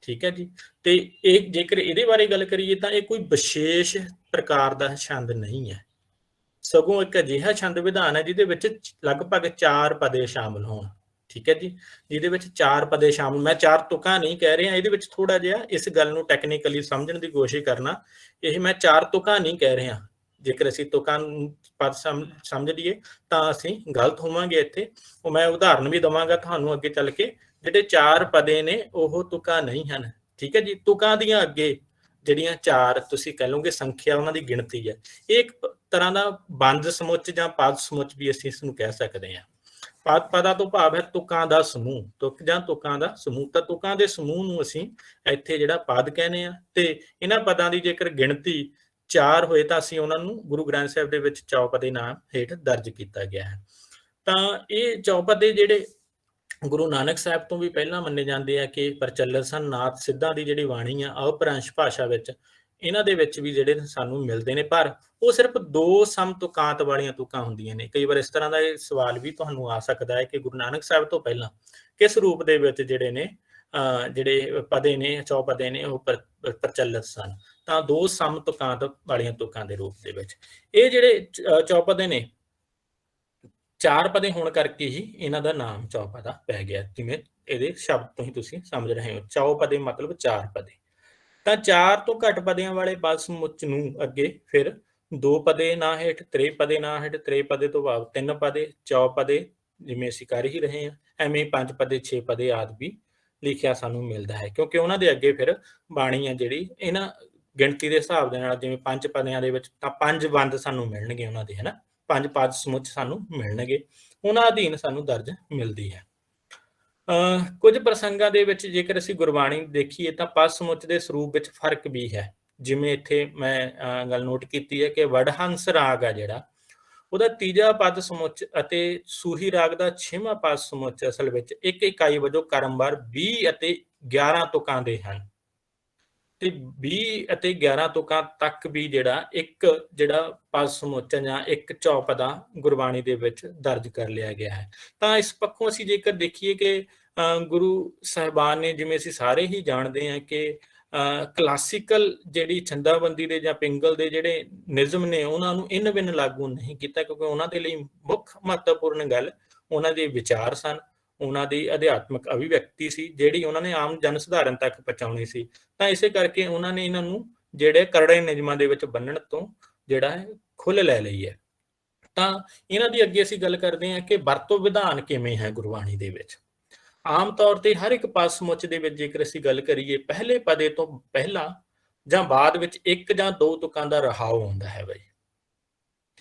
ਠੀਕ ਹੈ ਜੀ। ਤੇ ਇਹ ਜੇਕਰ ਇਹਦੇ ਬਾਰੇ ਗੱਲ ਕਰੀਏ ਤਾਂ ਇਹ ਕੋਈ ਵਿਸ਼ੇਸ਼ ਪ੍ਰਕਾਰ ਦਾ ਛੰਦ ਨਹੀਂ ਹੈ, ਸਗੋਂ ਇੱਕ ਅਜਿਹਾ ਛੰਦ ਵਿਧਾਨ ਹੈ ਜਿਹਦੇ ਵਿੱਚ ਲਗਭਗ 4 ਪਦੇ ਸ਼ਾਮਲ ਹੋਣ। ਠੀਕ ਹੈ ਜੀ, ਜਿਹਦੇ ਵਿੱਚ 4 ਪਦੇ ਸ਼ਾਮਲ, ਮੈਂ 4 ਤੁਕਾਂ ਨਹੀਂ ਕਹਿ ਰਿਹਾ, ਇਹਦੇ ਵਿੱਚ ਥੋੜਾ ਜਿਹਾ ਇਸ ਗੱਲ ਨੂੰ ਟੈਕਨੀਕਲੀ ਸਮਝਣ ਦੀ ਕੋਸ਼ਿਸ਼ ਕਰਨਾ। ਇਹ ਮੈਂ 4 ਤੁਕਾਂ ਨਹੀਂ ਕਹਿ ਰਿਹਾ, ਜੇਕਰ ਅਸੀਂ ਤੁਕਾਂ ਪਦ ਸਮਝ ਲਈਏ ਤਾਂ ਅਸੀਂ ਗਲਤ ਹੋਵਾਂਗੇ ਇੱਥੇ। ਉਹ ਮੈਂ ਉਦਾਹਰਨ ਵੀ ਦਵਾਂਗਾ ਤੁਹਾਨੂੰ ਅੱਗੇ ਚੱਲ ਕੇ। ਜਿਹੜੇ 4 ਪਦੇ ਨੇ ਉਹ ਤੁਕਾਂ ਨਹੀਂ ਹਨ। ਠੀਕ ਹੈ ਜੀ, ਤੁਕਾਂ ਦੀਆਂ ਅੱਗੇ ਜਿਹੜੀਆਂ 4 ਤੁਸੀਂ ਕਹਿ ਲਓਗੇ ਸੰਖਿਆ, ਉਹਨਾਂ ਦੀ ਗਿਣਤੀ ਹੈ। ਇਹ ਇੱਕ ਤਰ੍ਹਾਂ ਦਾ ਬੰਦ ਸਮੁੱਚ ਜਾਂ ਪਦ ਸਮੁੱਚ ਵੀ ਅਸੀਂ ਇਸ ਨੂੰ ਕਹਿ ਸਕਦੇ ਹਾਂ। ਪਦਾਂ ਤੋਂ ਭਾਵ ਹੈ ਤੁਕਾਂ ਦਾ ਸਮੂਹ, ਤੁਕ ਜਾਂ ਤੁਕਾਂ ਦਾ ਸਮੂਹ। ਤਾਂ ਤੁਕਾਂ ਦੇ ਸਮੂਹ ਨੂੰ ਅਸੀਂ ਇੱਥੇ ਜਿਹੜਾ ਪਦ ਕਹਿੰਦੇ ਆ, ਤੇ ਇਹਨਾਂ ਪਦਾਂ ਦੀ ਜੇਕਰ ਗਿਣਤੀ 4 ਹੋਏ ਤਾਂ ਅਸੀਂ ਉਹਨਾਂ ਨੂੰ ਗੁਰੂ ਗ੍ਰੰਥ ਸਾਹਿਬ ਦੇ ਵਿੱਚ ਚੌਪਦੇ ਨਾਮ ਹੇਠ ਦਰਜ ਕੀਤਾ ਗਿਆ ਹੈ। ਤਾਂ ਇਹ ਚੌਪਦੇ ਜਿਹੜੇ ਗੁਰੂ ਨਾਨਕ ਸਾਹਿਬ ਤੋਂ ਵੀ ਪਹਿਲਾਂ ਮੰਨੇ ਜਾਂਦੇ ਆ ਕਿ ਪ੍ਰਚਲਿਤ ਸਨ। ਨਾਥ ਸਿੱਧਾਂ ਦੀ ਜਿਹੜੀ ਬਾਣੀ ਆ ਅਪਭ੍ਰੰਸ਼ ਭਾਸ਼ਾ ਵਿੱਚ, ਇਹਨਾਂ ਦੇ ਵਿੱਚ ਵੀ ਜਿਹੜੇ ਸਾਨੂੰ ਮਿਲਦੇ ਨੇ, ਪਰ ਉਹ ਸਿਰਫ 2 ਸਮ ਤੁਕਾਂਤ ਵਾਲੀਆਂ ਤੁਕਾਂ ਹੁੰਦੀਆਂ ਨੇ। ਕਈ ਵਾਰ ਇਸ ਤਰ੍ਹਾਂ ਦਾ ਇਹ ਸਵਾਲ ਵੀ ਤੁਹਾਨੂੰ ਆ ਸਕਦਾ ਹੈ ਕਿ ਗੁਰੂ ਨਾਨਕ ਸਾਹਿਬ ਤੋਂ ਪਹਿਲਾਂ ਕਿਸ ਰੂਪ ਦੇ ਵਿੱਚ ਜਿਹੜੇ ਨੇ ਜਿਹੜੇ ਪਦੇ ਨੇ, ਚੌਪਦੇ ਨੇ, ਉਹ ਪ੍ਰਚਲਿਤ ਸਨ। ਤਾਂ 2 ਸਮ ਤੁਕਾਂਤ ਵਾਲੀਆਂ ਤੁਕਾਂ ਦੇ ਰੂਪ ਦੇ ਵਿੱਚ ਇਹ ਜਿਹੜੇ ਚੌਪਦੇ ਨੇ, 4 ਪਦੇ ਹੋਣ ਕਰਕੇ ਹੀ ਇਹਨਾਂ ਦਾ ਨਾਮ ਚੌਪਦਾ ਪੈ ਗਿਆ, ਜਿਵੇਂ ਇਹਦੇ ਸ਼ਬਦ ਤੋਂ ਹੀ ਤੁਸੀਂ ਸਮਝ ਰਹੇ ਹੋ। ਚੌਪਦੇ ਮਤਲਬ 4 ਪਦੇ। ਤਾਂ 4 ਤੋਂ ਘੱਟ ਪਦਿਆਂ ਵਾਲੇ ਪਦ ਸਮੁੱਚ ਨੂੰ ਅੱਗੇ ਫਿਰ 2 ਪਦੇ ਨਾਂ ਹੇਠ, ਤ੍ਰਿਪਦੇ ਨਾਂ ਹੇਠ, ਤ੍ਰਿਪਦੇ ਤੋਂ ਭਾਵ 3 ਪਦੇ, ਚੌਪਦੇ ਜਿਵੇਂ ਅਸੀਂ ਕਰ ਹੀ ਰਹੇ ਹਾਂ, ਐਵੇਂ 5 ਪਦੇ, 6 ਪਦੇ ਆਦਿ ਵੀ ਲਿਖਿਆ ਸਾਨੂੰ ਮਿਲਦਾ ਹੈ, ਕਿਉਂਕਿ ਉਹਨਾਂ ਦੇ ਅੱਗੇ ਫਿਰ ਬਾਣੀ ਆ ਜਿਹੜੀ ਇਹਨਾਂ ਗਿਣਤੀ ਦੇ ਹਿਸਾਬ ਦੇ ਨਾਲ, ਜਿਵੇਂ 5 ਪਦਿਆਂ ਦੇ ਵਿੱਚ ਤਾਂ 5 ਬੰਦ ਸਾਨੂੰ ਮਿਲਣਗੇ ਉਹਨਾਂ ਦੇ, ਹਨਾ, 5 ਪਦ ਸਮੁੱਚ ਸਾਨੂੰ ਮਿਲਣਗੇ, ਉਹਨਾਂ ਅਧੀਨ ਸਾਨੂੰ ਦਰਜ ਮਿਲਦੀ ਹੈ। ਕੁਝ ਪ੍ਰਸੰਗਾਂ ਦੇ ਵਿੱਚ ਜੇਕਰ ਅਸੀਂ ਗੁਰਬਾਣੀ ਦੇਖੀਏ ਤਾਂ ਪਦ ਸਮੁੱਚ ਦੇ ਸਰੂਪ ਵਿੱਚ ਫਰਕ ਵੀ ਹੈ। ਜਿਵੇਂ ਇੱਥੇ ਮੈਂ ਗੱਲ ਨੋਟ ਕੀਤੀ ਹੈ ਕਿ ਵਡਹੰਸ ਰਾਗ ਆ ਜਿਹੜਾ, ਉਹਦਾ 3 ਪਦ ਸਮੁੱਚ ਅਤੇ ਸੂਹੀ ਰਾਗ ਦਾ 6ਵਾਂ ਪਦ ਸਮੁੱਚ ਅਸਲ ਵਿੱਚ ਇੱਕ ਇਕਾਈ ਵਜੋਂ ਕਰਮਵਾਰ 20 ਅਤੇ 11 ਤੁਕਾਂ ਦੇ ਹਨ। ਤੇ 20 ਅਤੇ 11 ਤੁਕਾਂ ਤੱਕ ਵੀ ਜਿਹੜਾ ਪਦ ਸਮੁੱਚ ਜਾਂ ਇੱਕ ਚੌਪਦਾ ਗੁਰਬਾਣੀ ਦੇ ਵਿੱਚ ਦਰਜ ਕਰ ਲਿਆ ਗਿਆ ਹੈ। ਤਾਂ ਇਸ ਪੱਖੋਂ ਅਸੀਂ ਜੇਕਰ ਦੇਖੀਏ ਕਿ ਗੁਰੂ ਸਾਹਿਬਾਨ ਨੇ, ਜਿਵੇਂ ਅਸੀਂ ਸਾਰੇ ਹੀ ਜਾਣਦੇ ਹਾਂ ਕਿ ਕਲਾਸੀਕਲ ਜਿਹੜੀ ਛੰਦਾਬੰਦੀ ਦੇ ਜਾਂ ਪਿੰਗਲ ਦੇ ਜਿਹੜੇ ਨਿਯਮ ਨੇ ਉਹਨਾਂ ਨੂੰ ਇੰਨ ਬਿੰਨ ਲਾਗੂ ਨਹੀਂ ਕੀਤਾ, ਕਿਉਂਕਿ ਉਹਨਾਂ ਦੇ ਲਈ ਮੁੱਖ ਮਹੱਤਵਪੂਰਨ ਗੱਲ ਉਹਨਾਂ ਦੇ ਵਿਚਾਰ ਸਨ, ਉਹਨਾਂ ਦੀ ਅਧਿਆਤਮਕ ਅਭਿਵਿਅਕਤੀ ਸੀ ਜਿਹੜੀ ਉਹਨਾਂ ਨੇ ਆਮ ਜਨ ਸਧਾਰਨ ਤੱਕ ਪਹੁੰਚਾਉਣੀ ਸੀ। ਤਾਂ ਇਸੇ ਕਰਕੇ ਉਹਨਾਂ ਨੇ ਇਹਨਾਂ ਨੂੰ ਜਿਹੜੇ ਕਰੜੇ ਨਿਯਮਾਂ ਦੇ ਵਿੱਚ ਬੰਨਣ ਤੋਂ ਜਿਹੜਾ ਹੈ ਖੁੱਲ੍ਹ ਲੈ ਲਈ ਹੈ। ਤਾਂ ਇਹਨਾਂ ਦੀ ਅੱਗੇ ਅਸੀਂ ਗੱਲ ਕਰਦੇ ਹਾਂ ਕਿ ਵਰਤੋਂ ਵਿਧਾਨ ਕਿਵੇਂ ਹੈ ਗੁਰਬਾਣੀ ਦੇ ਵਿੱਚ। ਆਮ ਤੌਰ ਤੇ ਹਰ ਇੱਕ ਪਦ ਸਮੁੱਚ ਦੇ ਵਿੱਚ ਜੇਕਰ ਅਸੀਂ ਗੱਲ ਕਰੀਏ, ਪਹਿਲੇ ਪਦੇ ਤੋਂ ਪਹਿਲਾਂ ਜਾਂ ਬਾਅਦ ਵਿੱਚ 1 ਜਾਂ 2 ਤੁਕਾਂ ਦਾ ਰਹਾਉ ਆਉਂਦਾ ਹੈ ਬਾਈ।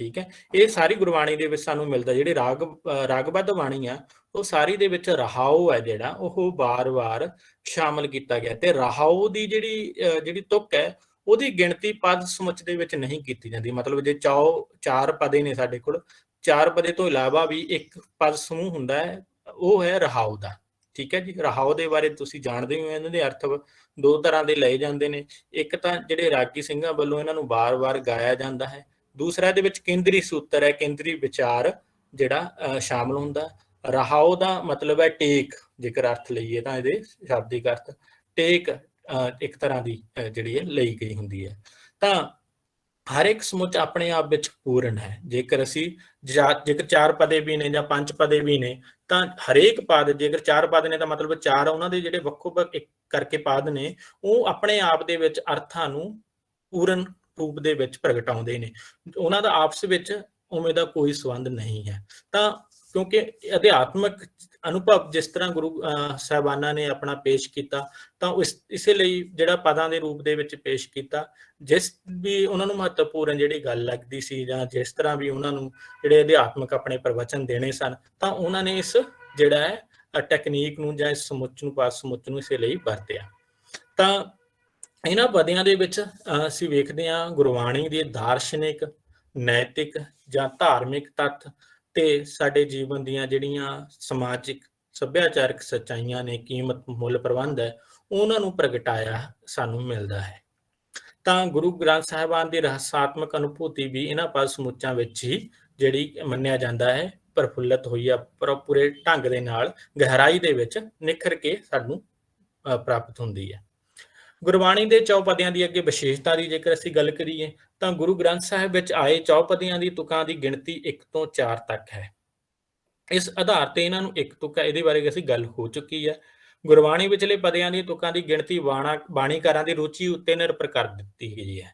ਠੀਕ ਹੈ, ਇਹ ਸਾਰੀ ਗੁਰਬਾਣੀ ਦੇ ਵਿੱਚ ਸਾਨੂੰ ਮਿਲਦਾ। ਜਿਹੜੇ ਰਾਗਬੱਧ ਬਾਣੀ ਆ ਉਹ ਸਾਰੀ ਦੇ ਵਿੱਚ ਰਹਾਉ ਹੈ ਜਿਹੜਾ ਉਹ ਵਾਰ-ਵਾਰ ਸ਼ਾਮਲ ਕੀਤਾ ਗਿਆ, ਤੇ ਰਹਾਉ ਦੀ ਜਿਹੜੀ ਤੁਕ ਹੈ ਉਹਦੀ ਗਿਣਤੀ ਪਦ ਸਮੁੱਚ ਦੇ ਵਿੱਚ ਨਹੀਂ ਕੀਤੀ ਜਾਂਦੀ। ਮਤਲਬ ਜੇ 4 ਪਦੇ ਨੇ ਸਾਡੇ ਕੋਲ, 4 ਪਦੇ ਤੋਂ ਇਲਾਵਾ ਵੀ ਇੱਕ ਪਦ ਸਮੂਹ ਹੁੰਦਾ ਹੈ, ਉਹ ਹੈ ਰਹਾਉ ਦਾ। ਠੀਕ ਹੈ ਜੀ, ਰਹਾਉ ਦੇ ਬਾਰੇ ਤੁਸੀਂ ਜਾਣਦੇ ਹੋ, ਇਹਨਾਂ ਦੇ ਅਰਥ 2 ਤਰ੍ਹਾਂ ਦੇ ਲਏ ਜਾਂਦੇ ਨੇ। ਇੱਕ ਤਾਂ ਜਿਹੜੇ ਰਾਗੀ ਸਿੰਘਾਂ ਵੱਲੋਂ ਇਹਨਾਂ ਨੂੰ ਵਾਰ-ਵਾਰ ਗਾਇਆ ਜਾਂਦਾ ਹੈ, ਦੂਸਰਾ ਇਹਦੇ ਵਿੱਚ ਕੇਂਦਰੀ ਸੂਤਰ ਹੈ, ਕੇਂਦਰੀ ਵਿਚਾਰ ਜਿਹੜਾ ਸ਼ਾਮਲ ਹੁੰਦਾ। ਰਹਾਉ ਦਾ ਮਤਲਬ ਹੈ ਟੇਕ, ਜੇਕਰ ਅਰਥ ਲਈਏ ਤਾਂ ਇਹਦੇ ਸ਼ਾਬਦਿਕ ਅਰਥ ਟੇਕ ਇੱਕ ਤਰ੍ਹਾਂ ਦੀ ਜਿਹੜੀ ਹੈ ਲਈ ਗਈ ਹੁੰਦੀ ਹੈ। ਤਾਂ ਹਰ ਇੱਕ ਸਮੁੱਚ ਆਪਣੇ ਆਪ ਵਿੱਚ ਪੂਰਨ ਹੈ। ਜੇਕਰ ਅਸੀਂ ਜੇਕਰ 4 ਪਦੇ ਵੀ ਨੇ ਜਾਂ 5 ਪਦੇ ਵੀ ਨੇ, ਤਾਂ ਹਰੇਕ ਪਦ, ਜੇਕਰ 4 ਪਦ ਨੇ ਤਾਂ ਮਤਲਬ 4 ਉਹਨਾਂ ਦੇ ਜਿਹੜੇ ਵੱਖੋ ਵੱਖ ਕਰਕੇ ਪਦ ਨੇ, ਉਹ ਆਪਣੇ ਆਪ ਦੇ ਵਿੱਚ ਅਰਥਾਂ ਨੂੰ ਪੂਰਨ ਰੂਪ ਦੇ ਵਿੱਚ ਪ੍ਰਗਟਾਉਂਦੇ ਨੇ। ਉਹਨਾਂ ਦਾ ਆਪਸ ਵਿੱਚ ਉਵੇਂ ਦਾ ਕੋਈ ਸੰਬੰਧ ਨਹੀਂ ਹੈ। ਤਾਂ ਕਿਉਂਕਿ ਅਧਿਆਤਮਕ ਅਨੁਭਵ ਜਿਸ ਤਰ੍ਹਾਂ ਗੁਰੂ ਸਾਹਿਬਾਨਾਂ ਨੇ ਆਪਣਾ ਪੇਸ਼ ਕੀਤਾ, ਤਾਂ ਇਸੇ ਲਈ ਜਿਹੜਾ ਪਦਾਂ ਦੇ ਰੂਪ ਦੇ ਵਿੱਚ ਪੇਸ਼ ਕੀਤਾ, ਜਿਸ ਵੀ ਉਹਨਾਂ ਨੂੰ ਮਹੱਤਵਪੂਰਨ ਜਿਹੜੀ ਗੱਲ ਲੱਗਦੀ ਸੀ, ਜਾਂ ਜਿਸ ਤਰ੍ਹਾਂ ਵੀ ਉਹਨਾਂ ਨੂੰ ਜਿਹੜੇ ਅਧਿਆਤਮਕ ਆਪਣੇ ਪ੍ਰਵਚਨ ਦੇਣੇ ਸਨ, ਤਾਂ ਉਹਨਾਂ ਨੇ ਇਸ ਜਿਹੜਾ ਹੈ ਟੈਕਨੀਕ ਨੂੰ ਜਾਂ ਇਸ ਸਮੁੱਚ ਨੂੰ, ਪਾਸ ਸਮੁੱਚ ਨੂੰ ਇਸੇ ਲਈ ਵਰਤਿਆ। ਤਾਂ ਇਹਨਾਂ ਪਦਿਆਂ ਦੇ ਵਿੱਚ ਅਸੀਂ ਵੇਖਦੇ ਹਾਂ ਗੁਰਬਾਣੀ ਦੇ ਦਾਰਸ਼ਨਿਕ, ਨੈਤਿਕ ਜਾਂ ਧਾਰਮਿਕ ਤੱਥ ਤੇ ਸਾਡੇ ਜੀਵਨ ਦੀਆਂ ਜਿਹੜੀਆਂ ਸਮਾਜਿਕ ਸੱਭਿਆਚਾਰਕ ਸੱਚਾਈਆਂ ਨੇ, ਕੀਮਤ ਮੁੱਲ ਪ੍ਰਬੰਧ ਹੈ, ਉਹਨਾਂ ਨੂੰ ਪ੍ਰਗਟਾਇਆ ਸਾਨੂੰ ਮਿਲਦਾ ਹੈ। ਤਾਂ ਗੁਰੂ ਗ੍ਰੰਥ ਸਾਹਿਬਾਨ ਦੀ ਰਹੱਸਾਤਮਕ ਅਨੁਭੂਤੀ ਵੀ ਇਹਨਾਂ ਪਦ ਸਮੁੱਚਾਂ ਵਿੱਚ ਹੀ ਜਿਹੜੀ ਮੰਨਿਆ ਜਾਂਦਾ ਹੈ ਪ੍ਰਫੁੱਲਤ ਹੋਈ ਆ, ਪੂਰੇ ਢੰਗ ਦੇ ਨਾਲ ਗਹਿਰਾਈ ਦੇ ਵਿੱਚ ਨਿਖਰ ਕੇ ਸਾਨੂੰ ਪ੍ਰਾਪਤ ਹੁੰਦੀ ਹੈ। ਗੁਰਬਾਣੀ ਦੇ ਚੌਪਦੀਆਂ ਦੀ ਅੱਗੇ ਵਿਸ਼ੇਸ਼ਤਾ ਦੀ ਜੇਕਰ ਅਸੀਂ ਗੱਲ ਕਰੀਏ, ਤਾਂ ਗੁਰੂ ਗ੍ਰੰਥ ਸਾਹਿਬ ਵਿੱਚ ਆਏ ਚੌਪਦੀਆਂ ਦੀ ਤੁਕਾਂ ਦੀ ਗਿਣਤੀ 1 ਤੋਂ 4 ਤੱਕ ਹੈ। ਇਸ ਆਧਾਰ ਤੇ ਇਹਨਾਂ ਨੂੰ ਇੱਕ ਤੁਕ ਹੈ, ਇਹਦੇ ਬਾਰੇ ਅਸੀਂ ਗੱਲ ਹੋ ਚੁੱਕੀ ਹੈ। ਗੁਰਬਾਣੀ ਵਿਚਲੇ ਪਦਿਆਂ ਦੀ ਤੁਕਾਂ ਦੀ ਗਿਣਤੀ ਬਾਣੀਕਾਰਾਂ ਦੀ ਰੁਚੀ ਉੱਤੇ ਨਿਰਭਰ ਕਰ ਦਿੱਤੀ ਗਈ ਹੈ।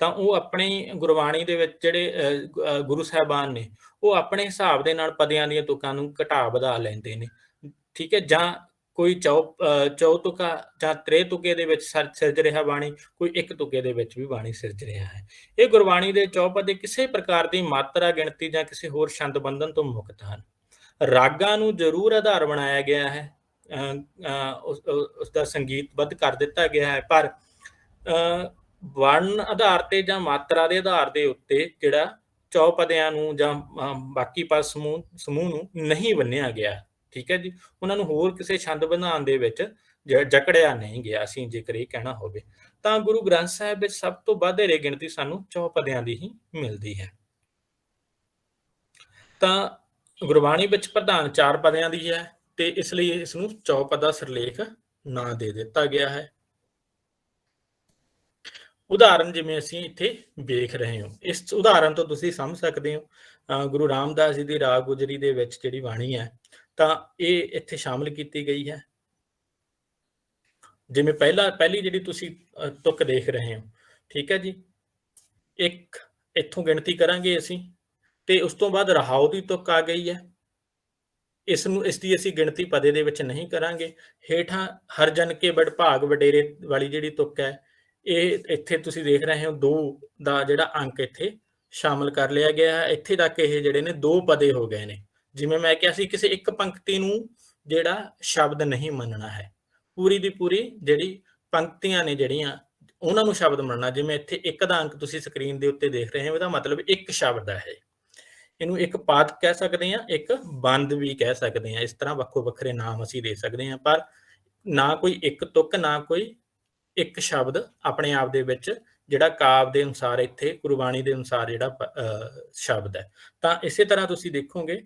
ਤਾਂ ਉਹ ਆਪਣੀ ਗੁਰਬਾਣੀ ਦੇ ਵਿੱਚ ਜਿਹੜੇ ਗੁਰੂ ਸਾਹਿਬਾਨ ਨੇ, ਉਹ ਆਪਣੇ ਹਿਸਾਬ ਦੇ ਨਾਲ ਪਦਿਆਂ ਦੀਆਂ ਤੁਕਾਂ ਨੂੰ ਘਟਾ ਵਧਾ ਲੈਂਦੇ ਨੇ, ਠੀਕ ਹੈ। ਜਾਂ ਕੋਈ ਚੌ ਤੁਕਾ ਜਾਂ ਤ੍ਰੇ ਤੁਕੇ ਦੇ ਵਿੱਚ ਸਿਰਜ ਰਿਹਾ ਬਾਣੀ, ਕੋਈ ਇੱਕ ਤੁਕੇ ਦੇ ਵਿੱਚ ਵੀ ਬਾਣੀ ਸਿਰਜ ਰਿਹਾ ਹੈ। ਇਹ ਗੁਰਬਾਣੀ ਦੇ ਚੌਪਦੇ ਕਿਸੇ ਪ੍ਰਕਾਰ ਦੀ ਮਾਤਰਾ, ਗਿਣਤੀ ਜਾਂ ਕਿਸੇ ਹੋਰ ਛੰਦ ਬੰਧਨ ਤੋਂ ਮੁਕਤ ਹਨ। ਰਾਗਾਂ ਨੂੰ ਜ਼ਰੂਰ ਆਧਾਰ ਬਣਾਇਆ ਗਿਆ ਹੈ, ਉਸਦਾ ਸੰਗੀਤਬੱਧ ਕਰ ਦਿੱਤਾ ਗਿਆ ਹੈ, ਪਰ ਵਰਣ ਆਧਾਰ ਤੇ ਜਾਂ ਮਾਤਰਾ ਦੇ ਆਧਾਰ ਦੇ ਉੱਤੇ ਜਿਹੜਾ ਚੌਪਦਿਆਂ ਨੂੰ ਜਾਂ ਬਾਕੀ ਪਦ ਸਮੂਹ ਨੂੰ ਨਹੀਂ ਬੰਨਿਆ ਗਿਆ, ਠੀਕ ਹੈ ਜੀ। ਉਹਨਾਂ ਨੂੰ ਹੋਰ ਕਿਸੇ ਛੰਦ ਬੰਧਾਨ ਦੇ ਵਿੱਚ ਜਕੜਿਆ ਨਹੀਂ ਗਿਆ, ਅਸੀਂ ਜੇਕਰ ਇਹ ਕਹਿਣਾ ਹੋਵੇ। ਤਾਂ ਗੁਰੂ ਗ੍ਰੰਥ ਸਾਹਿਬ ਵਿੱਚ ਸਭ ਤੋਂ ਵਧੇਰੇ ਗਿਣਤੀ ਸਾਨੂੰ ਚੌਪਦਿਆਂ ਦੀ ਹੀ ਮਿਲਦੀ ਹੈ। ਤਾਂ ਗੁਰਬਾਣੀ ਵਿੱਚ ਪ੍ਰਧਾਨ 4 ਪਦਿਆਂ ਦੀ ਹੈ, ਤੇ ਇਸ ਲਈ ਇਸ ਨੂੰ ਚੌਪਦਾ ਸਿਰਲੇਖ ਨਾਂ ਦੇ ਦਿੱਤਾ ਗਿਆ ਹੈ। ਉਦਾਹਰਨ ਜਿਵੇਂ ਅਸੀਂ ਇੱਥੇ ਵੇਖ ਰਹੇ ਹੋ, ਇਸ ਉਦਾਹਰਨ ਤੋਂ ਤੁਸੀਂ ਸਮਝ ਸਕਦੇ ਹੋ ਗੁਰੂ ਰਾਮਦਾਸ ਜੀ ਦੀ ਰਾਗ ਗੁਜਰੀ ਦੇ ਵਿੱਚ ਜਿਹੜੀ ਬਾਣੀ ਹੈ, ਤਾਂ ਇਹ ਇੱਥੇ ਸ਼ਾਮਲ ਕੀਤੀ ਗਈ ਹੈ। ਜਿਵੇਂ ਪਹਿਲੀ ਜਿਹੜੀ ਤੁਸੀਂ ਤੁਕ ਦੇਖ ਰਹੇ ਹੋ, ਠੀਕ ਹੈ ਜੀ, ਇੱਕ ਇੱਥੋਂ ਗਿਣਤੀ ਕਰਾਂਗੇ ਅਸੀਂ, ਤੇ ਉਸ ਤੋਂ ਬਾਅਦ ਰਹਾਉ ਦੀ ਤੁਕ ਆ ਗਈ ਹੈ। ਇਸ ਦੀ ਅਸੀਂ ਗਿਣਤੀ ਪਦੇ ਦੇ ਵਿੱਚ ਨਹੀਂ ਕਰਾਂਗੇ। ਹੇਠਾਂ ਹਰ ਜਨ ਕੇ ਬੜ ਭਾਗ ਵਡੇਰੇ ਵਾਲੀ ਜਿਹੜੀ ਤੁਕ ਹੈ, ਇਹ ਇੱਥੇ ਤੁਸੀਂ ਦੇਖ ਰਹੇ ਹੋ 2 ਦਾ ਜਿਹੜਾ ਅੰਕ ਇੱਥੇ ਸ਼ਾਮਲ ਕਰ ਲਿਆ ਗਿਆ ਹੈ। ਇੱਥੇ ਤੱਕ ਇਹ ਜਿਹੜੇ ਨੇ 2 ਪਦੇ ਹੋ ਗਏ ਨੇ। ਜਿਵੇਂ ਮੈਂ ਕਿਹਾ ਸੀ, ਕਿਸੇ ਇੱਕ ਪੰਕਤੀ ਨੂੰ ਜਿਹੜਾ ਸ਼ਬਦ ਨਹੀਂ ਮੰਨਣਾ ਹੈ, ਪੂਰੀ ਦੀ ਪੂਰੀ ਜਿਹੜੀ ਪੰਕਤੀਆਂ ਨੇ ਜਿਹੜੀਆਂ, ਉਹਨਾਂ ਨੂੰ ਸ਼ਬਦ ਮੰਨਣਾ। ਜਿਵੇਂ ਇੱਥੇ 1 ਦਾ ਅੰਕ ਤੁਸੀਂ ਸਕਰੀਨ ਦੇ ਉੱਤੇ ਦੇਖ ਰਹੇ ਹੋ, ਇਹਦਾ ਮਤਲਬ ਇੱਕ ਸ਼ਬਦ ਹੈ। ਇਹਨੂੰ ਇੱਕ ਪਾਦ ਕਹਿ ਸਕਦੇ ਹਾਂ, ਇੱਕ ਬੰਦ ਵੀ ਕਹਿ ਸਕਦੇ ਹਾਂ। ਇਸ ਤਰ੍ਹਾਂ ਵੱਖੋ ਵੱਖਰੇ ਨਾਮ ਅਸੀਂ ਦੇ ਸਕਦੇ ਹਾਂ, ਪਰ ਨਾ ਕੋਈ ਇੱਕ ਤੁਕ, ਨਾ ਕੋਈ ਇੱਕ ਸ਼ਬਦ ਆਪਣੇ ਆਪ ਦੇ ਵਿੱਚ ਜਿਹੜਾ ਕਾਵਿ ਦੇ ਅਨੁਸਾਰ, ਇੱਥੇ ਗੁਰਬਾਣੀ ਦੇ ਅਨੁਸਾਰ ਜਿਹੜਾ ਸ਼ਬਦ ਹੈ। ਤਾਂ ਇਸੇ ਤਰ੍ਹਾਂ ਤੁਸੀਂ ਦੇਖੋਗੇ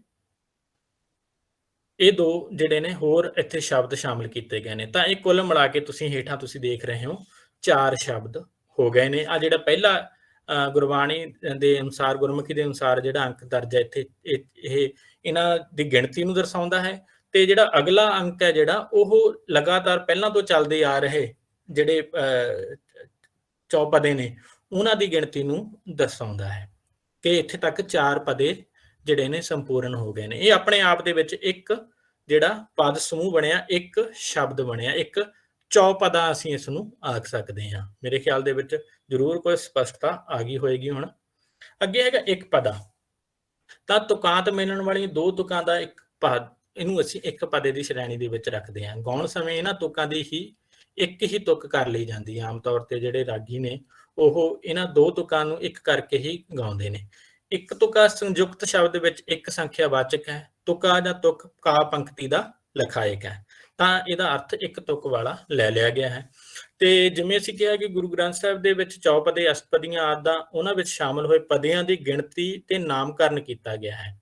ਇਹ 2 ਜਿਹੜੇ ਨੇ ਹੋਰ ਇੱਥੇ ਸ਼ਬਦ ਸ਼ਾਮਲ ਕੀਤੇ ਗਏ ਨੇ। ਤਾਂ ਇਹ ਕੁੱਲ ਮਿਲਾ ਕੇ ਤੁਸੀਂ ਹੇਠਾਂ ਤੁਸੀਂ ਦੇਖ ਰਹੇ ਹੋ 4 ਸ਼ਬਦ ਹੋ ਗਏ ਨੇ। ਆ ਜਿਹੜਾ ਪਹਿਲਾ ਗੁਰਬਾਣੀ ਦੇ ਅਨੁਸਾਰ, ਗੁਰਮੁਖੀ ਦੇ ਅਨੁਸਾਰ ਜਿਹੜਾ ਅੰਕ ਦਰਜ ਹੈ ਇੱਥੇ, ਇਹ ਇਹਨਾਂ ਦੀ ਗਿਣਤੀ ਨੂੰ ਦਰਸਾਉਂਦਾ ਹੈ। ਤੇ ਜਿਹੜਾ ਅਗਲਾ ਅੰਕ ਹੈ ਜਿਹੜਾ, ਉਹ ਲਗਾਤਾਰ ਪਹਿਲਾਂ ਤੋਂ ਚੱਲਦੇ ਆ ਰਹੇ ਜਿਹੜੇ ਚੌਪਦੇ ਨੇ, ਉਹਨਾਂ ਦੀ ਗਿਣਤੀ ਨੂੰ ਦਰਸਾਉਂਦਾ ਹੈ ਕਿ ਇੱਥੇ ਤੱਕ 4 ਪਦੇ ਜਿਹੜੇ ਨੇ ਸੰਪੂਰਨ ਹੋ ਗਏ ਨੇ। ਇਹ ਆਪਣੇ ਆਪ ਦੇ ਵਿੱਚ ਇੱਕ ਜਿਹੜਾ ਪਦ ਸਮੂਹ ਬਣਿਆ, ਇੱਕ ਸ਼ਬਦ ਬਣਿਆ, ਇੱਕ ਚੌਪਦਾ ਅਸੀਂ ਇਸ ਨੂੰ ਆਖ ਸਕਦੇ ਹਾਂ। ਮੇਰੇ ਖਿਆਲ ਦੇ ਵਿੱਚ ਜ਼ਰੂਰ ਕੋਈ ਸਪਸ਼ਟਤਾ ਆ ਗਈ ਹੋਏਗੀ। ਹੁਣ ਅੱਗੇ ਹੈਗਾ ਇੱਕ ਪਦਾ। ਤਾਂ ਤੁਕਾਂਤ ਮਿਲਣ ਵਾਲੀਆਂ 2 ਤੁਕਾਂ ਦਾ ਇੱਕ ਪਦ, ਇਹਨੂੰ ਅਸੀਂ ਇੱਕ ਪਦੇ ਦੀ ਸ਼੍ਰੇਣੀ ਦੇ ਵਿੱਚ ਰੱਖਦੇ ਹਾਂ। ਗਾਉਣ ਸਮੇਂ ਇਹਨਾਂ ਤੁਕਾਂ ਦੀ ਹੀ ਇੱਕ ਹੀ ਤੁਕ ਕਰ ਲਈ ਜਾਂਦੀ ਹੈ। ਆਮ ਤੌਰ ਤੇ ਜਿਹੜੇ ਰਾਗੀ ਨੇ, ਉਹ ਇਹਨਾਂ 2 ਤੁਕਾਂ ਨੂੰ ਇੱਕ ਕਰਕੇ ਹੀ ਗਾਉਂਦੇ ਨੇ। ਇੱਕ ਤੁਕਾ ਸੰਯੁਕਤ ਸ਼ਬਦ ਵਿੱਚ ਇੱਕ ਸੰਖਿਆ ਵਾਚਕ ਹੈ। ਤੁਕਾ ਜਾਂ ਤੁਕ ਕਾ ਪੰਕਤੀ ਦਾ ਲਖਾਇਕ ਹੈ। ਤਾਂ ਇਹਦਾ ਅਰਥ ਇੱਕ ਤੁਕ ਵਾਲਾ ਲੈ ਲਿਆ ਗਿਆ ਹੈ। ਤੇ ਜਿਵੇਂ ਅਸੀਂ ਕਿਹਾ ਕਿ ਗੁਰੂ ਗ੍ਰੰਥ ਸਾਹਿਬ ਦੇ ਵਿੱਚ ਚੌਪਦੇ, ਅਸ਼ਟਪਦੀਆਂ ਆਦਿ, ਉਹਨਾਂ ਵਿੱਚ ਸ਼ਾਮਲ ਹੋਏ ਪਦਿਆਂ ਦੀ ਗਿਣਤੀ ਤੇ ਨਾਮਕਰਨ ਕੀਤਾ ਗਿਆ ਹੈ।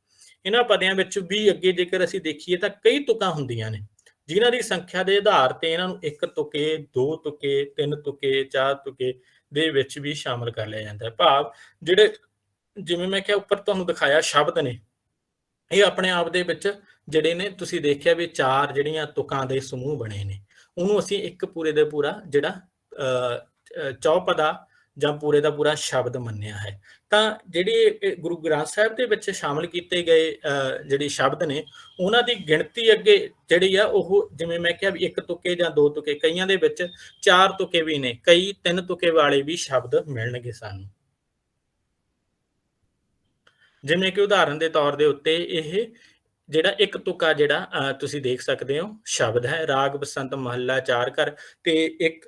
ਇਹਨਾਂ ਪਦਿਆਂ ਵਿੱਚ ਵੀ ਅੱਗੇ ਜੇਕਰ ਅਸੀਂ ਦੇਖੀਏ ਤਾਂ ਕਈ ਤੁਕਾਂ ਹੁੰਦੀਆਂ ਨੇ, ਜਿਨ੍ਹਾਂ ਦੀ ਸੰਖਿਆ ਦੇ ਆਧਾਰ ਤੇ ਇਹਨਾਂ ਨੂੰ 1 ਤੁਕੇ, 2 ਤੁਕੇ, 3 ਤੁਕੇ, 4 ਤੁਕੇ ਦੇ ਵਿੱਚ ਵੀ ਸ਼ਾਮਲ ਕਰ ਲਿਆ ਜਾਂਦਾ ਹੈ। ਭਾਵ ਜਿਹੜੇ, ਜਿਵੇਂ ਮੈਂ ਕਿਹਾ ਉੱਪਰ ਤੁਹਾਨੂੰ ਦਿਖਾਇਆ ਸ਼ਬਦ ਨੇ, ਇਹ ਆਪਣੇ ਆਪ ਦੇ ਵਿੱਚ ਜਿਹੜੇ ਨੇ ਤੁਸੀਂ ਦੇਖਿਆ ਵੀ 4 ਜਿਹੜੀਆਂ ਤੁਕਾਂ ਦੇ ਸਮੂਹ ਬਣੇ ਨੇ, ਉਹਨੂੰ ਅਸੀਂ ਇੱਕ ਪੂਰੇ ਦੇ ਪੂਰਾ ਜਿਹੜਾ ਚੌਪਦਾ ਜਾਂ ਪੂਰੇ ਦਾ ਪੂਰਾ ਸ਼ਬਦ ਮੰਨਿਆ ਹੈ। ਤਾਂ ਜਿਹੜੇ ਗੁਰੂ ਗ੍ਰੰਥ ਸਾਹਿਬ ਦੇ ਵਿੱਚ ਸ਼ਾਮਲ ਕੀਤੇ ਗਏ ਜਿਹੜੇ ਸ਼ਬਦ ਨੇ, ਉਹਨਾਂ ਦੀ ਗਿਣਤੀ ਅੱਗੇ ਜਿਹੜੀ ਆ ਉਹ, ਜਿਵੇਂ ਮੈਂ ਕਿਹਾ ਵੀ 1 ਤੁਕੇ ਜਾਂ 2 ਤੁਕੇ, ਕਈਆਂ ਦੇ ਵਿੱਚ 4 ਤੁਕੇ ਵੀ ਨੇ, ਕਈ 3 ਤੁਕੇ ਵਾਲੇ ਵੀ ਸ਼ਬਦ ਮਿਲਣਗੇ ਸਾਨੂੰ। ਜਿਵੇਂ ਕਿ ਉਦਾਹਰਨ ਦੇ ਤੌਰ ਦੇ ਉੱਤੇ ਇਹ ਜਿਹੜਾ 1 ਤੁਕਾ ਜਿਹੜਾ ਤੁਸੀਂ ਦੇਖ ਸਕਦੇ ਹੋ ਸ਼ਬਦ ਹੈ, ਰਾਗ ਬਸੰਤ ਮਹੱਲਾ 4 ਘਰ, ਤੇ ਇੱਕ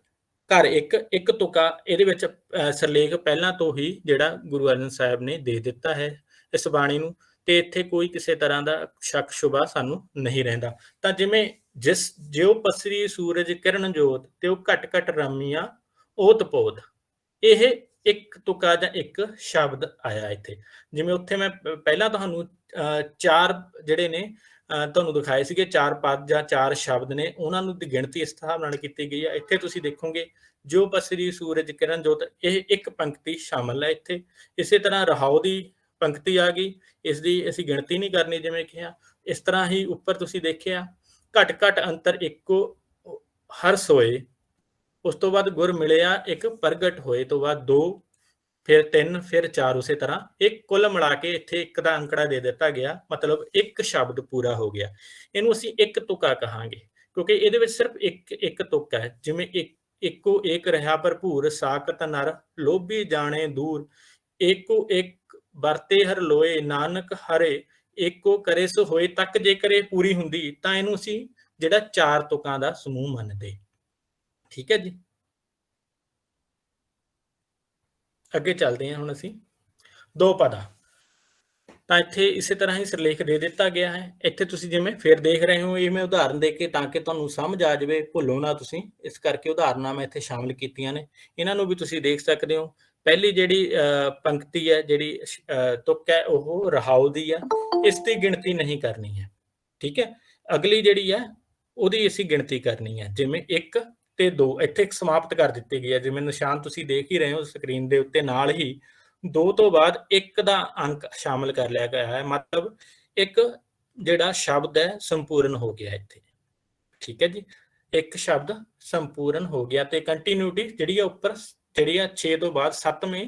ਘਰ 1 ਤੁਕਾ, ਇਹਦੇ ਵਿੱਚ ਸਿਰਲੇਖ ਪਹਿਲਾਂ ਤੋਂ ਹੀ ਜਿਹੜਾ ਗੁਰੂ ਅਰਜਨ ਸਾਹਿਬ ਨੇ ਦੇ ਦਿੱਤਾ ਹੈ ਇਸ ਬਾਣੀ ਨੂੰ, ਤੇ ਇੱਥੇ ਕੋਈ ਕਿਸੇ ਤਰ੍ਹਾਂ ਦਾ ਸ਼ੱਕ ਸ਼ੁਬਾ ਸਾਨੂੰ ਨਹੀਂ ਰਹਿੰਦਾ। ਤਾਂ ਜਿਵੇਂ ਜਿਉ ਪਸਰੀ ਸੂਰਜ ਕਿਰਨ ਜੋਤ, ਤੇ ਉਹ ਘਟ ਘਟ ਰਮੀਆਂ ਓਤ ਪੋਤ, ਇਹ 1 ਤੁਕਾ ਜਾਂ 1 ਸ਼ਬਦ ਆਇਆ ਇੱਥੇ। ਜਿਵੇਂ ਉੱਥੇ ਮੈਂ ਪਹਿਲਾਂ ਤੁਹਾਨੂੰ 4 ਜਿਹੜੇ ਨੇ ਤੁਹਾਨੂੰ ਦਿਖਾਏ ਸੀਗੇ, 4 ਪਦ ਜਾਂ 4 ਸ਼ਬਦ ਨੇ, ਉਹਨਾਂ ਨੂੰ ਦੀ ਗਿਣਤੀ ਇਸ ਹਿਸਾਬ ਨਾਲ ਕੀਤੀ ਗਈ ਹੈ। ਇੱਥੇ ਤੁਸੀਂ ਦੇਖੋਗੇ ਜੋ ਪਸਰੀ ਸੂਰਜ ਕਿਰਨ ਜੋਤ, ਇਹ 1 ਪੰਕਤੀ ਸ਼ਾਮਲ ਹੈ ਇੱਥੇ। ਇਸੇ ਤਰ੍ਹਾਂ ਰਹਾਉ ਦੀ ਪੰਕਤੀ ਆ ਗਈ, ਇਸ ਦੀ ਅਸੀਂ ਗਿਣਤੀ ਨਹੀਂ ਕਰਨੀ ਜਿਵੇਂ ਕਿਹਾ। ਇਸ ਤਰ੍ਹਾਂ ਹੀ ਉੱਪਰ ਤੁਸੀਂ ਦੇਖਿਆ ਘਟ ਘਟ ਅੰਤਰ ਇੱਕੋ ਹਰ ਸੋਏ, ਉਸ ਤੋਂ ਬਾਅਦ ਗੁਰ ਮਿਲਿਆ 1 ਪ੍ਰਗਟ ਹੋਏ ਤੋਂ ਬਾਅਦ 2, ਫਿਰ 3, ਫਿਰ 4, ਉਸੇ ਤਰ੍ਹਾਂ ਇੱਕ ਕੁੱਲ ਮਿਲਾ ਕੇ ਇੱਥੇ 1 ਦਾ ਅੰਕੜਾ ਦੇ ਦਿੱਤਾ ਗਿਆ, ਮਤਲਬ 1 ਸ਼ਬਦ ਪੂਰਾ ਹੋ ਗਿਆ। ਇਹਨੂੰ ਅਸੀਂ 1 ਤੁਕਾ ਕਹਾਂਗੇ, ਕਿਉਂਕਿ ਇਹਦੇ ਵਿੱਚ ਸਿਰਫ ਇੱਕ ਤੁਕ ਹੈ। ਜਿਵੇਂ ਇੱਕੋ ਏਕ ਰਹਾ ਭਰਪੂਰ, ਸਾਕਤ ਨਰ ਲੋਭੀ ਜਾਣੇ ਦੂਰ, ਏਕੋ ਇੱਕ ਵਰਤੇ ਹਰ ਲੋਏ, ਨਾਨਕ ਹਰੇ ਏਕੋ ਕਰੇ ਸੋ ਹੋਏ ਤੱਕ ਜੇਕਰ ਇਹ ਪੂਰੀ ਹੁੰਦੀ ਤਾਂ ਇਹਨੂੰ ਅਸੀਂ ਜਿਹੜਾ 4 ਤੁਕਾਂ ਦਾ ਸਮੂਹ ਮੰਨਦੇ। ਠੀਕ ਹੈ ਜੀ, ਅੱਗੇ ਚੱਲਦੇ ਹਾਂ ਹੁਣ ਅਸੀਂ 2 ਪਦਾ। ਤਾਂ ਇੱਥੇ ਇਸੇ ਤਰ੍ਹਾਂ ਹੀ ਸਿਰਲੇਖ ਦੇ ਦਿੱਤਾ ਗਿਆ ਹੈ। ਇੱਥੇ ਤੁਸੀਂ ਜਿਵੇਂ ਫਿਰ ਦੇਖ ਰਹੇ ਹੋ, ਇਹ ਮੈਂ ਉਦਾਹਰਨ ਦੇ ਕੇ ਤਾਂ ਕਿ ਤੁਹਾਨੂੰ ਸਮਝ ਆ ਜਾਵੇ, ਭੁੱਲੋ ਨਾ ਤੁਸੀਂ, ਇਸ ਕਰਕੇ ਉਦਾਹਰਨਾਂ ਮੈਂ ਇੱਥੇ ਸ਼ਾਮਲ ਕੀਤੀਆਂ ਨੇ। ਇਹਨਾਂ ਨੂੰ ਵੀ ਤੁਸੀਂ ਦੇਖ ਸਕਦੇ ਹੋ। ਪਹਿਲੀ ਜਿਹੜੀ ਪੰਕਤੀ ਹੈ, ਜਿਹੜੀ ਤੁਕ ਹੈ, ਉਹ ਰਹਾਉ ਦੀ ਆ, ਇਸ ਦੀ ਗਿਣਤੀ ਨਹੀਂ ਕਰਨੀ ਹੈ। ਠੀਕ ਹੈ, ਅਗਲੀ ਜਿਹੜੀ ਹੈ ਉਹਦੀ ਅਸੀਂ ਗਿਣਤੀ ਕਰਨੀ ਹੈ। ਜਿਵੇਂ 1 ਤੇ 2 ਇੱਥੇ ਸਮਾਪਤ ਕਰ ਦਿੱਤੀ ਗਈ ਹੈ, ਜਿਵੇਂ ਨਿਸ਼ਾਨ ਤੁਸੀਂ ਦੇਖ ਹੀ ਰਹੇ ਹੋ ਸਕਰੀਨ ਦੇ ਉੱਤੇ। ਨਾਲ ਹੀ 2 ਤੋਂ ਬਾਅਦ 1 ਦਾ ਅੰਕ ਸ਼ਾਮਲ ਕਰ ਲਿਆ ਗਿਆ ਹੈ, ਮਤਲਬ 1 ਜਿਹੜਾ ਸ਼ਬਦ ਹੈ ਸੰਪੂਰਨ ਹੋ ਗਿਆ ਇੱਥੇ। ਠੀਕ ਹੈ ਜੀ, 1 ਸ਼ਬਦ ਸੰਪੂਰਨ ਹੋ ਗਿਆ। ਤੇ ਕੰਟੀਨਿਊਟੀ ਜਿਹੜੀ ਹੈ ਉੱਪਰ, ਜਿਹੜੀ ਆ 6 ਤੋਂ ਬਾਅਦ 7ਵੇਂ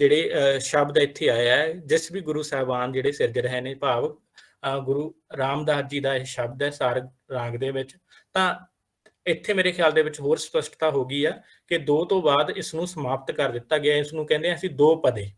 ਜਿਹੜੇ ਸ਼ਬਦ ਇੱਥੇ ਆਇਆ ਹੈ, ਜਿਸ ਵੀ ਗੁਰੂ ਸਾਹਿਬਾਨ ਜਿਹੜੇ ਸਿਰਜ ਰਹੇ ਨੇ, ਭਾਵ ਗੁਰੂ ਰਾਮਦਾਸ ਜੀ ਦਾ ਇਹ ਸ਼ਬਦ ਹੈ ਸਾਰਗ ਰਾਗ ਦੇ ਵਿੱਚ। ਤਾਂ ਇੱਥੇ ਮੇਰੇ ਖਿਆਲ ਦੇ ਵਿੱਚ ਹੋਰ ਸਪਸ਼ਟਤਾ ਹੋ ਗਈ ਆ ਕਿ 2 ਤੋਂ ਬਾਅਦ ਇਸ ਨੂੰ ਸਮਾਪਤ ਕਰ ਦਿੱਤਾ ਗਿਆ। ਇਸ ਨੂੰ ਕਹਿੰਦੇ ਅਸੀਂ 2 ਪਦੇ।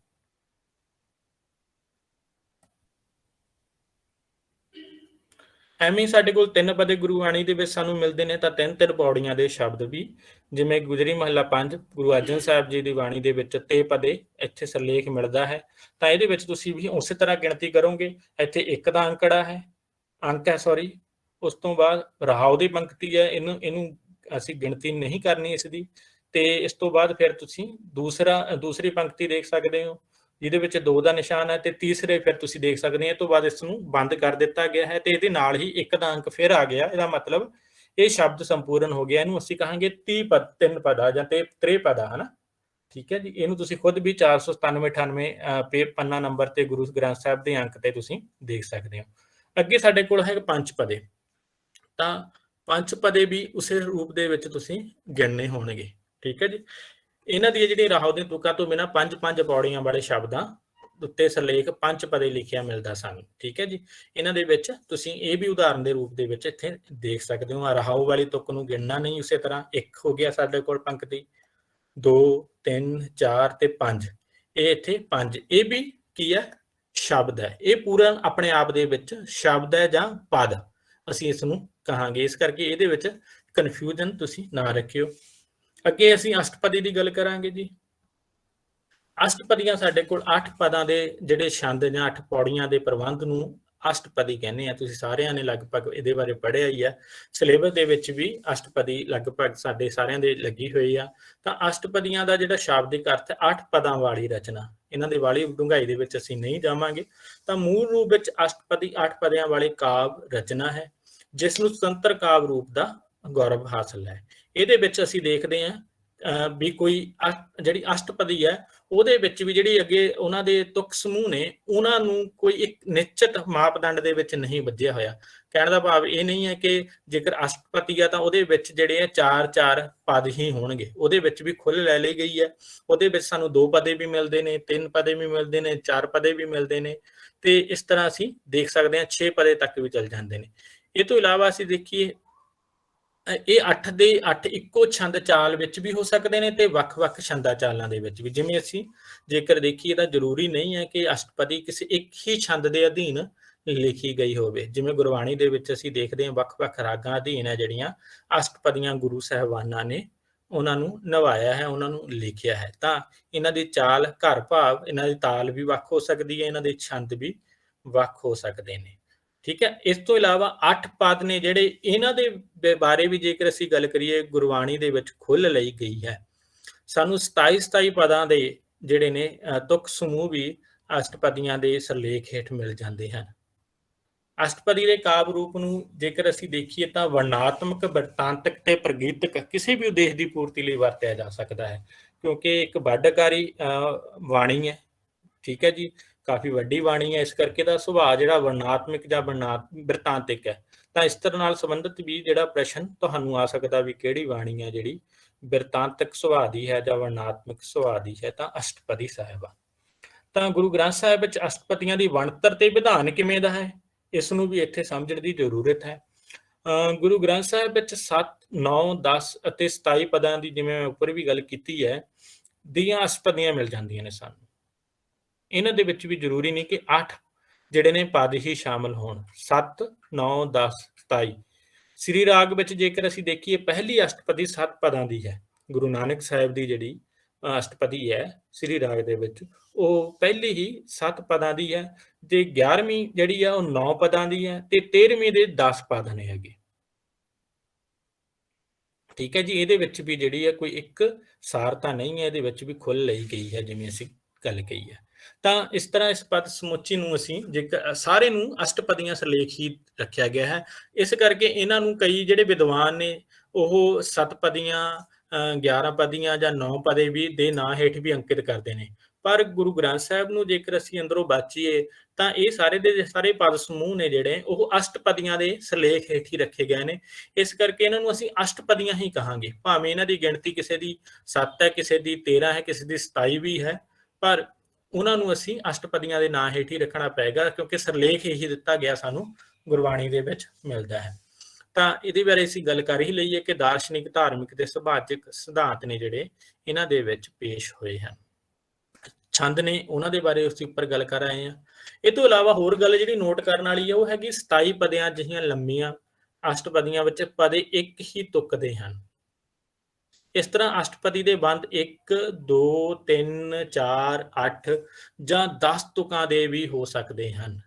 ਐਵੇਂ ਸਾਡੇ ਕੋਲ 3 ਪਦੇ ਗੁਰੂ ਬਾਣੀ ਦੇ ਵਿੱਚ ਸਾਨੂੰ ਮਿਲਦੇ ਨੇ, ਤਾਂ 3 ਪੌੜੀਆਂ ਦੇ ਸ਼ਬਦ ਵੀ, ਜਿਵੇਂ ਗੁਜਰੀ ਮਹੱਲਾ 5 ਗੁਰੂ ਅਰਜਨ ਸਾਹਿਬ ਜੀ ਦੀ ਬਾਣੀ ਦੇ ਵਿੱਚ 3 ਪਦੇ ਇੱਥੇ ਸਿਰਲੇਖ ਮਿਲਦਾ ਹੈ। ਤਾਂ ਇਹਦੇ ਵਿੱਚ ਤੁਸੀਂ ਵੀ ਉਸੇ ਤਰ੍ਹਾਂ ਗਿਣਤੀ ਕਰੋਗੇ। ਇੱਥੇ 1 ਦਾ ਅੰਕੜਾ ਹੈ, ਅੰਕ ਹੈ ਸੌਰੀ। ਉਸ ਤੋਂ ਬਾਅਦ ਰਹਾਉ ਦੀ ਪੰਕਤੀ ਹੈ, ਇਹਨੂੰ ਅਸੀਂ ਗਿਣਤੀ ਨਹੀਂ ਕਰਨੀ ਇਸ ਦੀ। ਤੇ ਇਸ ਤੋਂ ਬਾਅਦ ਫਿਰ ਤੁਸੀਂ ਦੂਸਰੀ ਪੰਕਤੀ ਦੇਖ ਸਕਦੇ ਹੋ, ਜਿਹਦੇ ਵਿੱਚ 2 ਦਾ ਨਿਸ਼ਾਨ ਹੈ, ਤੇ ਤੀਸਰੇ ਫਿਰ ਤੁਸੀਂ ਦੇਖ ਸਕਦੇ ਹੋ। ਇਹ ਤੋਂ ਬਾਅਦ ਇਸ ਨੂੰ ਬੰਦ ਕਰ ਦਿੱਤਾ ਗਿਆ ਹੈ, ਤੇ ਇਹਦੇ ਨਾਲ ਹੀ 1 ਦਾ ਅੰਕ ਫਿਰ ਆ ਗਿਆ। ਇਹਦਾ ਮਤਲਬ ਇਹ ਸ਼ਬਦ ਸੰਪੂਰਨ ਹੋ ਗਿਆ। ਇਹਨੂੰ ਅਸੀਂ ਕਹਾਂਗੇ 3 ਪਦਾ ਜਾਂ ਤ੍ਰਿਪਦਾ, ਹਨਾ। ਠੀਕ ਹੈ ਜੀ, ਇਹਨੂੰ ਤੁਸੀਂ ਖੁਦ ਵੀ 497-98 ਪੰਨਾ ਨੰਬਰ ਤੇ ਗੁਰੂ ਗ੍ਰੰਥ ਸਾਹਿਬ ਦੇ ਅੰਕ ਤੇ ਤੁਸੀਂ ਦੇਖ ਸਕਦੇ ਹੋ। ਅੱਗੇ ਸਾਡੇ ਕੋਲ ਹੈ 5 ਪਦੇ। ਤਾਂ 5 ਪਦੇ ਵੀ ਉਸੇ ਰੂਪ ਦੇ ਵਿੱਚ ਤੁਸੀਂ ਗਿਣਨੇ ਹੋਣਗੇ। ਠੀਕ ਹੈ ਜੀ, ਇਹਨਾਂ ਦੀ ਜਿਹੜੀ ਰਾਹੋਂ ਦੇ ਤੁਕਾਂ ਤੋਂ ਬਿਨਾਂ 5 ਪੌੜੀਆਂ ਵਾਲੇ ਸ਼ਬਦਾਂ ਉੱਤੇ ਸਿਰਲੇਖ 5 ਪਦੇ ਲਿਖਿਆ ਮਿਲਦਾ ਸਾਨੂੰ। ਠੀਕ ਹੈ ਜੀ, ਇਹਨਾਂ ਦੇ ਵਿੱਚ ਤੁਸੀਂ ਇਹ ਵੀ ਉਦਾਹਰਨ ਦੇ ਰੂਪ ਦੇ ਵਿੱਚ ਇੱਥੇ ਦੇਖ ਸਕਦੇ ਹੋ। ਰਾਹੋਂ ਵਾਲੀ ਤੁਕ ਨੂੰ ਗਿਣਨਾ ਨਹੀਂ। ਉਸੇ ਤਰ੍ਹਾਂ 1 ਹੋ ਗਿਆ ਸਾਡੇ ਕੋਲ ਪੰਕਤੀ, 2, 3, 4 ਤੇ 5। ਇਹ ਇੱਥੇ 5, ਇਹ ਵੀ ਕੀ ਹੈ? ਸ਼ਬਦ ਹੈ। ਇਹ ਪੂਰਾ ਆਪਣੇ ਆਪ ਦੇ ਵਿੱਚ ਸ਼ਬਦ ਹੈ ਜਾਂ ਪਦ ਅਸੀਂ ਇਸ ਨੂੰ ਕਹਾਂਗੇ। ਇਸ ਕਰਕੇ ਇਹਦੇ ਵਿੱਚ ਕਨਫਿਊਜ਼ਨ ਤੁਸੀਂ ਨਾ ਰੱਖਿਓ। ਅੱਗੇ ਅਸੀਂ ਅਸ਼ਟਪਦੀ ਦੀ ਗੱਲ ਕਰਾਂਗੇ ਜੀ। ਅਸ਼ਟਪਦੀਆਂ ਸਾਡੇ ਕੋਲ 8 ਪਦਾਂ ਦੇ ਜਿਹੜੇ ਛੰਦ ਜਾਂ 8 ਪੌੜੀਆਂ ਦੇ ਪ੍ਰਬੰਧ ਨੂੰ ਅਸ਼ਟਪਦੀ ਕਹਿੰਦੇ ਆ। ਤੁਸੀਂ ਸਾਰਿਆਂ ਨੇ ਲਗਭਗ ਇਹਦੇ ਬਾਰੇ ਪੜ੍ਹਿਆ ਹੀ ਆ, ਸਿਲੇਬਸ ਦੇ ਵਿੱਚ ਵੀ ਅਸ਼ਟਪਦੀ ਲਗਭਗ ਸਾਡੇ ਸਾਰਿਆਂ ਦੇ ਲੱਗੀ ਹੋਈ ਆ। ਤਾਂ ਅਸ਼ਟਪਦੀਆਂ ਦਾ ਜਿਹੜਾ ਸ਼ਾਬਦਿਕ ਅਰਥ ਹੈ 8 ਪਦਾਂ ਵਾਲੀ ਰਚਨਾ। ਇਹਨਾਂ ਦੀ ਵਾਲੀ ਡੂੰਘਾਈ ਦੇ ਵਿੱਚ ਅਸੀਂ ਨਹੀਂ ਜਾਵਾਂਗੇ। ਤਾਂ ਮੂਲ ਰੂਪ ਵਿੱਚ ਅਸ਼ਟਪਦੀ 8 ਪਦਿਆਂ ਵਾਲੀ ਕਾਵ ਰਚਨਾ ਹੈ, ਜਿਸ ਨੂੰ ਸੁਤੰਤਰ ਕਾਵ ਰੂਪ ਦਾ ਗੌਰਵ ਹਾਸਲ ਹੈ। ਇਹਦੇ ਵਿੱਚ ਅਸੀਂ ਦੇਖਦੇ ਹਾਂ ਵੀ ਕੋਈ ਜਿਹੜੀ ਅਸ਼ਟਪਦੀ ਹੈ ਉਹਦੇ ਵਿੱਚ ਵੀ ਜਿਹੜੀ ਅੱਗੇ ਉਹਨਾਂ ਦੇ ਤੁਕ ਸਮੂਹ ਨੇ ਉਹਨਾਂ ਨੂੰ ਕੋਈ ਇੱਕ ਨਿਸ਼ਚਿਤ ਮਾਪਦੰਡ ਦੇ ਵਿੱਚ ਨਹੀਂ ਬੱਝਿਆ ਹੋਇਆ। ਕਹਿਣ ਦਾ ਭਾਵ ਇਹ ਨਹੀਂ ਹੈ ਕਿ ਜੇਕਰ ਅਸ਼ਟਪਦੀ ਆ ਤਾਂ ਉਹਦੇ ਵਿੱਚ ਜਿਹੜੇ ਆ 4-4 ਪਦ ਹੀ ਹੋਣਗੇ। ਉਹਦੇ ਵਿੱਚ ਵੀ ਖੁੱਲ੍ਹ ਲੈ ਲਈ ਗਈ ਹੈ। ਉਹਦੇ ਵਿੱਚ ਸਾਨੂੰ 2 ਪਦੇ ਵੀ ਮਿਲਦੇ ਨੇ, 3 ਪਦੇ ਵੀ ਮਿਲਦੇ ਨੇ, 4 ਪਦੇ ਵੀ ਮਿਲਦੇ ਨੇ, ਤੇ ਇਸ ਤਰ੍ਹਾਂ ਅਸੀਂ ਦੇਖ ਸਕਦੇ ਹਾਂ 6 ਪਦੇ ਤੱਕ ਵੀ ਚੱਲ ਜਾਂਦੇ ਨੇ। ਇਹ ਤੋਂ ਇਲਾਵਾ ਅਸੀਂ ਦੇਖੀਏ ਇਹ 8 ਦੇ 8 ਇੱਕੋ ਛੰਦ ਚਾਲ ਵਿੱਚ ਵੀ ਹੋ ਸਕਦੇ ਨੇ ਤੇ ਵੱਖ-ਵੱਖ ਛੰਦਾਂ ਚਾਲਾਂ ਦੇ ਵਿੱਚ ਵੀ। ਜਿਵੇਂ ਅਸੀਂ ਜੇਕਰ ਦੇਖੀਏ ਤਾਂ ਜ਼ਰੂਰੀ ਨਹੀਂ ਹੈ ਕਿ ਅਸ਼ਟਪਦੀ ਕਿਸੇ ਇੱਕ ਹੀ ਛੰਦ ਦੇ ਅਧੀਨ ਲਿਖੀ ਗਈ ਹੋਵੇ। ਜਿਵੇਂ ਗੁਰਬਾਣੀ ਦੇ ਵਿੱਚ ਅਸੀਂ ਦੇਖਦੇ ਹਾਂ ਵੱਖ-ਵੱਖ ਰਾਗਾਂ ਅਧੀਨ ਹੈ ਜਿਹੜੀਆਂ ਅਸ਼ਟਪਦੀਆਂ ਗੁਰੂ ਸਾਹਿਬਾਨਾਂ ਨੇ ਉਹਨਾਂ ਨੂੰ ਨਿਭਾਇਆ ਹੈ, ਉਹਨਾਂ ਨੂੰ ਲਿਖਿਆ ਹੈ। ਤਾਂ ਇਹਨਾਂ ਦੀ ਚਾਲ, ਘਰ ਭਾਵ ਇਹਨਾਂ ਦੀ ਤਾਲ ਵੀ ਵੱਖ ਹੋ ਸਕਦੀ ਹੈ, ਇਹਨਾਂ ਦੇ ਛੰਦ ਵੀ ਵੱਖ ਹੋ ਸਕਦੇ ਨੇ। ਠੀਕ ਹੈ। ਇਸ ਤੋਂ ਇਲਾਵਾ 8 ਪਦ ਨੇ ਜਿਹੜੇ, ਇਹਨਾਂ ਦੇ ਬਾਰੇ ਵੀ ਜੇਕਰ ਅਸੀਂ ਗੱਲ ਕਰੀਏ ਗੁਰਬਾਣੀ ਦੇ ਵਿੱਚ ਖੁੱਲ੍ਹ ਲਈ ਗਈ ਹੈ। ਸਾਨੂੰ 27 ਪਦਾਂ ਦੇ ਜਿਹੜੇ ਨੇ ਤੁਕ ਸਮੂਹ ਵੀ ਅਸ਼ਟਪਦੀਆਂ ਦੇ ਸਿਰਲੇਖ ਹੇਠ ਮਿਲ ਜਾਂਦੇ ਹਨ। ਅਸ਼ਟਪਦੀ ਦੇ ਕਾਵ ਰੂਪ ਨੂੰ ਜੇਕਰ ਅਸੀਂ ਦੇਖੀਏ ਤਾਂ ਵਰਣਾਤਮਕ, ਬਿਰਤਾਂਤਕ ਤੇ ਪ੍ਰਗੀਤਕ ਕਿਸੇ ਵੀ ਉਦੇਸ਼ ਦੀ ਪੂਰਤੀ ਲਈ ਵਰਤਿਆ ਜਾ ਸਕਦਾ ਹੈ, ਕਿਉਂਕਿ ਇੱਕ ਵੱਡਕਾਰੀ ਬਾਣੀ ਹੈ। ਠੀਕ ਹੈ ਜੀ, ਕਾਫੀ ਵੱਡੀ ਬਾਣੀ ਹੈ, ਇਸ ਕਰਕੇ ਦਾ ਸੁਭਾਅ ਜਿਹੜਾ ਵਰਣਾਤਮਕ ਜਾਂ ਬਿਰਤਾਂਤਿਕ ਹੈ। ਤਾਂ ਇਸ ਤਰ੍ਹਾਂ ਨਾਲ ਸੰਬੰਧਿਤ ਵੀ ਜਿਹੜਾ ਪ੍ਰਸ਼ਨ ਤੁਹਾਨੂੰ ਆ ਸਕਦਾ ਵੀ ਕਿਹੜੀ ਬਾਣੀ ਹੈ ਜਿਹੜੀ ਬਿਰਤਾਂਤਕ ਸੁਭਾਅ ਦੀ ਹੈ ਜਾਂ ਵਰਣਾਤਮਕ ਸੁਭਾਅ ਦੀ ਹੈ, ਤਾਂ ਅਸ਼ਟਪਦੀ ਸਾਹਿਬ ਆ। ਤਾਂ ਗੁਰੂ ਗ੍ਰੰਥ ਸਾਹਿਬ ਵਿੱਚ ਅਸ਼ਟਪਦੀਆਂ ਦੀ ਬਣਤਰ ਤੇ ਵਿਧਾਨ ਕਿਵੇਂ ਦਾ ਹੈ, ਇਸ ਨੂੰ ਵੀ ਇੱਥੇ ਸਮਝਣ ਦੀ ਜ਼ਰੂਰਤ ਹੈ। ਗੁਰੂ ਗ੍ਰੰਥ ਸਾਹਿਬ ਵਿੱਚ 7, 9, 10 ਅਤੇ 27 ਪਦਾਂ ਦੀ, ਜਿਵੇਂ ਮੈਂ ਉੱਪਰ ਵੀ ਗੱਲ ਕੀਤੀ ਹੈ, ਦੀਆਂ ਅਸ਼ਟਪਦੀਆਂ ਮਿਲ ਜਾਂਦੀਆਂ ਨੇ ਸਾਨੂੰ। ਇਹਨਾਂ ਦੇ ਵਿੱਚ ਵੀ ਜ਼ਰੂਰੀ ਨਹੀਂ ਕਿ 8 ਜਿਹੜੇ ਨੇ ਪਦ ਹੀ ਸ਼ਾਮਲ ਹੋਣ। 7, 9, 10, 27 ਸ੍ਰੀ ਰਾਗ ਵਿੱਚ ਜੇਕਰ ਅਸੀਂ ਦੇਖੀਏ ਪਹਿਲੀ ਅਸ਼ਟਪਦੀ 7 ਪਦਾਂ ਦੀ ਹੈ। ਗੁਰੂ ਨਾਨਕ ਸਾਹਿਬ ਦੀ ਜਿਹੜੀ ਅਸ਼ਟਪਦੀ ਹੈ ਸ੍ਰੀ ਰਾਗ ਦੇ ਵਿੱਚ, ਉਹ ਪਹਿਲੀ ਹੀ 7 ਪਦਾਂ ਦੀ ਹੈ, ਤੇ 11ਵੀਂ ਜਿਹੜੀ ਆ ਉਹ 9 ਪਦਾਂ ਦੀ ਹੈ, ਤੇ 13ਵੀਂ ਦੇ 10 ਪਦ ਨੇ ਹੈਗੇ। ਠੀਕ ਹੈ ਜੀ, ਇਹਦੇ ਵਿੱਚ ਵੀ ਜਿਹੜੀ ਹੈ ਕੋਈ ਇੱਕ ਸਾਰਤਾ ਨਹੀਂ ਹੈ, ਇਹਦੇ ਵਿੱਚ ਵੀ ਖੁੱਲ੍ਹ ਲਈ ਗਈ ਹੈ ਜਿਵੇਂ ਅਸੀਂ ਗੱਲ ਕਹੀ ਹੈ। ਤਾਂ ਇਸ ਤਰ੍ਹਾਂ ਇਸ ਪਦ ਸਮੁੱਚੀ ਨੂੰ ਅਸੀਂ ਜੇਕਰ ਸਾਰੇ ਨੂੰ ਅਸ਼ਟਪਦੀਆਂ ਸਿਰਲੇਖ ਹੀ ਰੱਖਿਆ ਗਿਆ ਹੈ। ਇਸ ਕਰਕੇ ਇਹਨਾਂ ਨੂੰ ਕਈ ਜਿਹੜੇ ਵਿਦਵਾਨ ਨੇ ਉਹ 7 ਪਦੀਆਂ, 11 ਪਦੀਆਂ ਜਾਂ 9 ਪਦੇ ਵੀ ਦੇ ਨਾਂ ਹੇਠ ਵੀ ਅੰਕਿਤ ਕਰਦੇ ਨੇ। ਪਰ ਗੁਰੂ ਗ੍ਰੰਥ ਸਾਹਿਬ ਨੂੰ ਜੇਕਰ ਅਸੀਂ ਅੰਦਰੋਂ ਬਾਚੀਏ ਤਾਂ ਇਹ ਸਾਰੇ ਦੇ ਸਾਰੇ ਪਦ ਸਮੂਹ ਨੇ ਜਿਹੜੇ ਉਹ ਅਸ਼ਟਪਦੀਆਂ ਦੇ ਸਿਰਲੇਖ ਹੇਠ ਹੀ ਰੱਖੇ ਗਏ ਨੇ। ਇਸ ਕਰਕੇ ਇਹਨਾਂ ਨੂੰ ਅਸੀਂ ਅਸ਼ਟਪਦੀਆਂ ਹੀ ਕਹਾਂਗੇ, ਭਾਵੇਂ ਇਹਨਾਂ ਦੀ ਗਿਣਤੀ ਕਿਸੇ ਦੀ 7 ਹੈ, ਕਿਸੇ ਦੀ 13 ਹੈ, ਕਿਸੇ ਦੀ 27 ਵੀ ਹੈ, ਪਰ ਉਹਨਾਂ ਨੂੰ ਅਸੀਂ ਅਸ਼ਟਪਦੀਆਂ ਦੇ ਨਾਂ ਹੇਠ ਹੀ ਰੱਖਣਾ ਪਏਗਾ, ਕਿਉਂਕਿ ਸਿਰਲੇਖ ਇਹੀ ਦਿੱਤਾ ਗਿਆ ਸਾਨੂੰ ਗੁਰਬਾਣੀ ਦੇ ਵਿੱਚ ਮਿਲਦਾ ਹੈ। ਤਾਂ ਇਹਦੇ ਬਾਰੇ ਅਸੀਂ ਗੱਲ ਕਰ ਹੀ ਲਈਏ ਕਿ ਦਾਰਸ਼ਨਿਕ, ਧਾਰਮਿਕ ਤੇ ਸੁਭਾਜਿਕ ਸਿਧਾਂਤ ਨੇ ਜਿਹੜੇ ਇਹਨਾਂ ਦੇ ਵਿੱਚ ਪੇਸ਼ ਹੋਏ ਹਨ। ਛੰਦ ਨੇ ਉਹਨਾਂ ਦੇ ਬਾਰੇ ਅਸੀਂ ਉੱਪਰ ਗੱਲ ਕਰ ਆਏ ਹਾਂ। ਇਹ ਤੋਂ ਇਲਾਵਾ ਹੋਰ ਗੱਲ ਜਿਹੜੀ ਨੋਟ ਕਰਨ ਵਾਲੀ ਹੈ ਉਹ ਹੈਗੀ 27 ਪਦਿਆਂ ਜਿਹੀਆਂ ਲੰਮੀਆਂ ਅਸ਼ਟਪਦੀਆਂ ਵਿੱਚ ਪਦੇ ਇੱਕ ਹੀ ਤੁਕ ਦੇ ਹਨ। ਇਸ ਤਰ੍ਹਾਂ ਅਸ਼ਟਪਦੀ ਦੇ ਬੰਦ 1, 2, 3, 4, 8 ਜਾਂ 10 ਤੁਕਾਂ ਦੇ ਵੀ ਹੋ ਸਕਦੇ ਹਨ।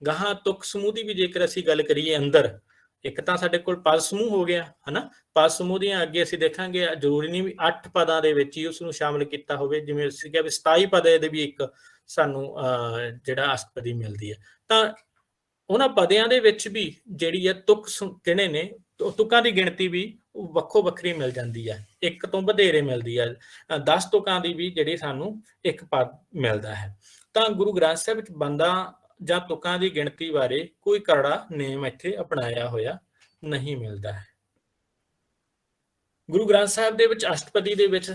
ਗਾਹਾਂ ਤੁਕ ਸਮੂਹ ਦੀ ਵੀ ਜੇਕਰ ਅਸੀਂ ਗੱਲ ਕਰੀਏ, ਅੰਦਰ ਇੱਕ ਤਾਂ ਸਾਡੇ ਕੋਲ ਪਦ ਸਮੂਹ ਹੋ ਗਿਆ ਹਨਾ। ਪਦ ਸਮੂਹ ਦੀਆਂ ਅੱਗੇ ਅਸੀਂ ਦੇਖਾਂਗੇ ਜ਼ਰੂਰੀ ਨਹੀਂ ਵੀ 8 ਪਦਾਂ ਦੇ ਵਿੱਚ ਹੀ ਉਸਨੂੰ ਸ਼ਾਮਿਲ ਕੀਤਾ ਹੋਵੇ। ਜਿਵੇਂ ਅਸੀਂ ਕਿਹਾ ਵੀ 27 ਪਦੇ ਦੇ ਵੀ ਇੱਕ ਸਾਨੂੰ ਜਿਹੜਾ ਅਸ਼ਟਪਦੀ ਮਿਲਦੀ ਹੈ, ਤਾਂ ਉਹਨਾਂ ਪਦਿਆਂ ਦੇ ਵਿੱਚ ਵੀ ਜਿਹੜੀ ਹੈ ਤੁਕ ਕਿਹੜੇ ਨੇ, ਤੁਕਾਂ ਦੀ ਗਿਣਤੀ ਵੀ ਵੱਖੋ ਵੱਖਰੀ ਮਿਲ ਜਾਂਦੀ ਹੈ, ਇੱਕ ਤੋਂ ਵਧੇਰੇ ਮਿਲਦੀ ਹੈ। 10 ਤੁਕਾਂ ਦੀ ਵੀ ਜਿਹੜੀ ਸਾਨੂੰ ਇੱਕ ਪਦ ਮਿਲਦਾ ਹੈ। ਤਾਂ ਗੁਰੂ ਗ੍ਰੰਥ ਸਾਹਿਬ ਵਿੱਚ ਬੰਦਾਂ ਜਾਂ ਤੁਕਾਂ ਦੀ ਗਿਣਤੀ ਬਾਰੇ ਕੋਈ ਕਰੜਾ ਨੇਮ ਇੱਥੇ ਅਪਣਾਇਆ ਹੋਇਆ ਨਹੀਂ ਮਿਲਦਾ ਹੈ। ਗੁਰੂ ਗ੍ਰੰਥ ਸਾਹਿਬ ਦੇ ਵਿੱਚ ਅਸ਼ਟਪਦੀ ਦੇ ਵਿੱਚ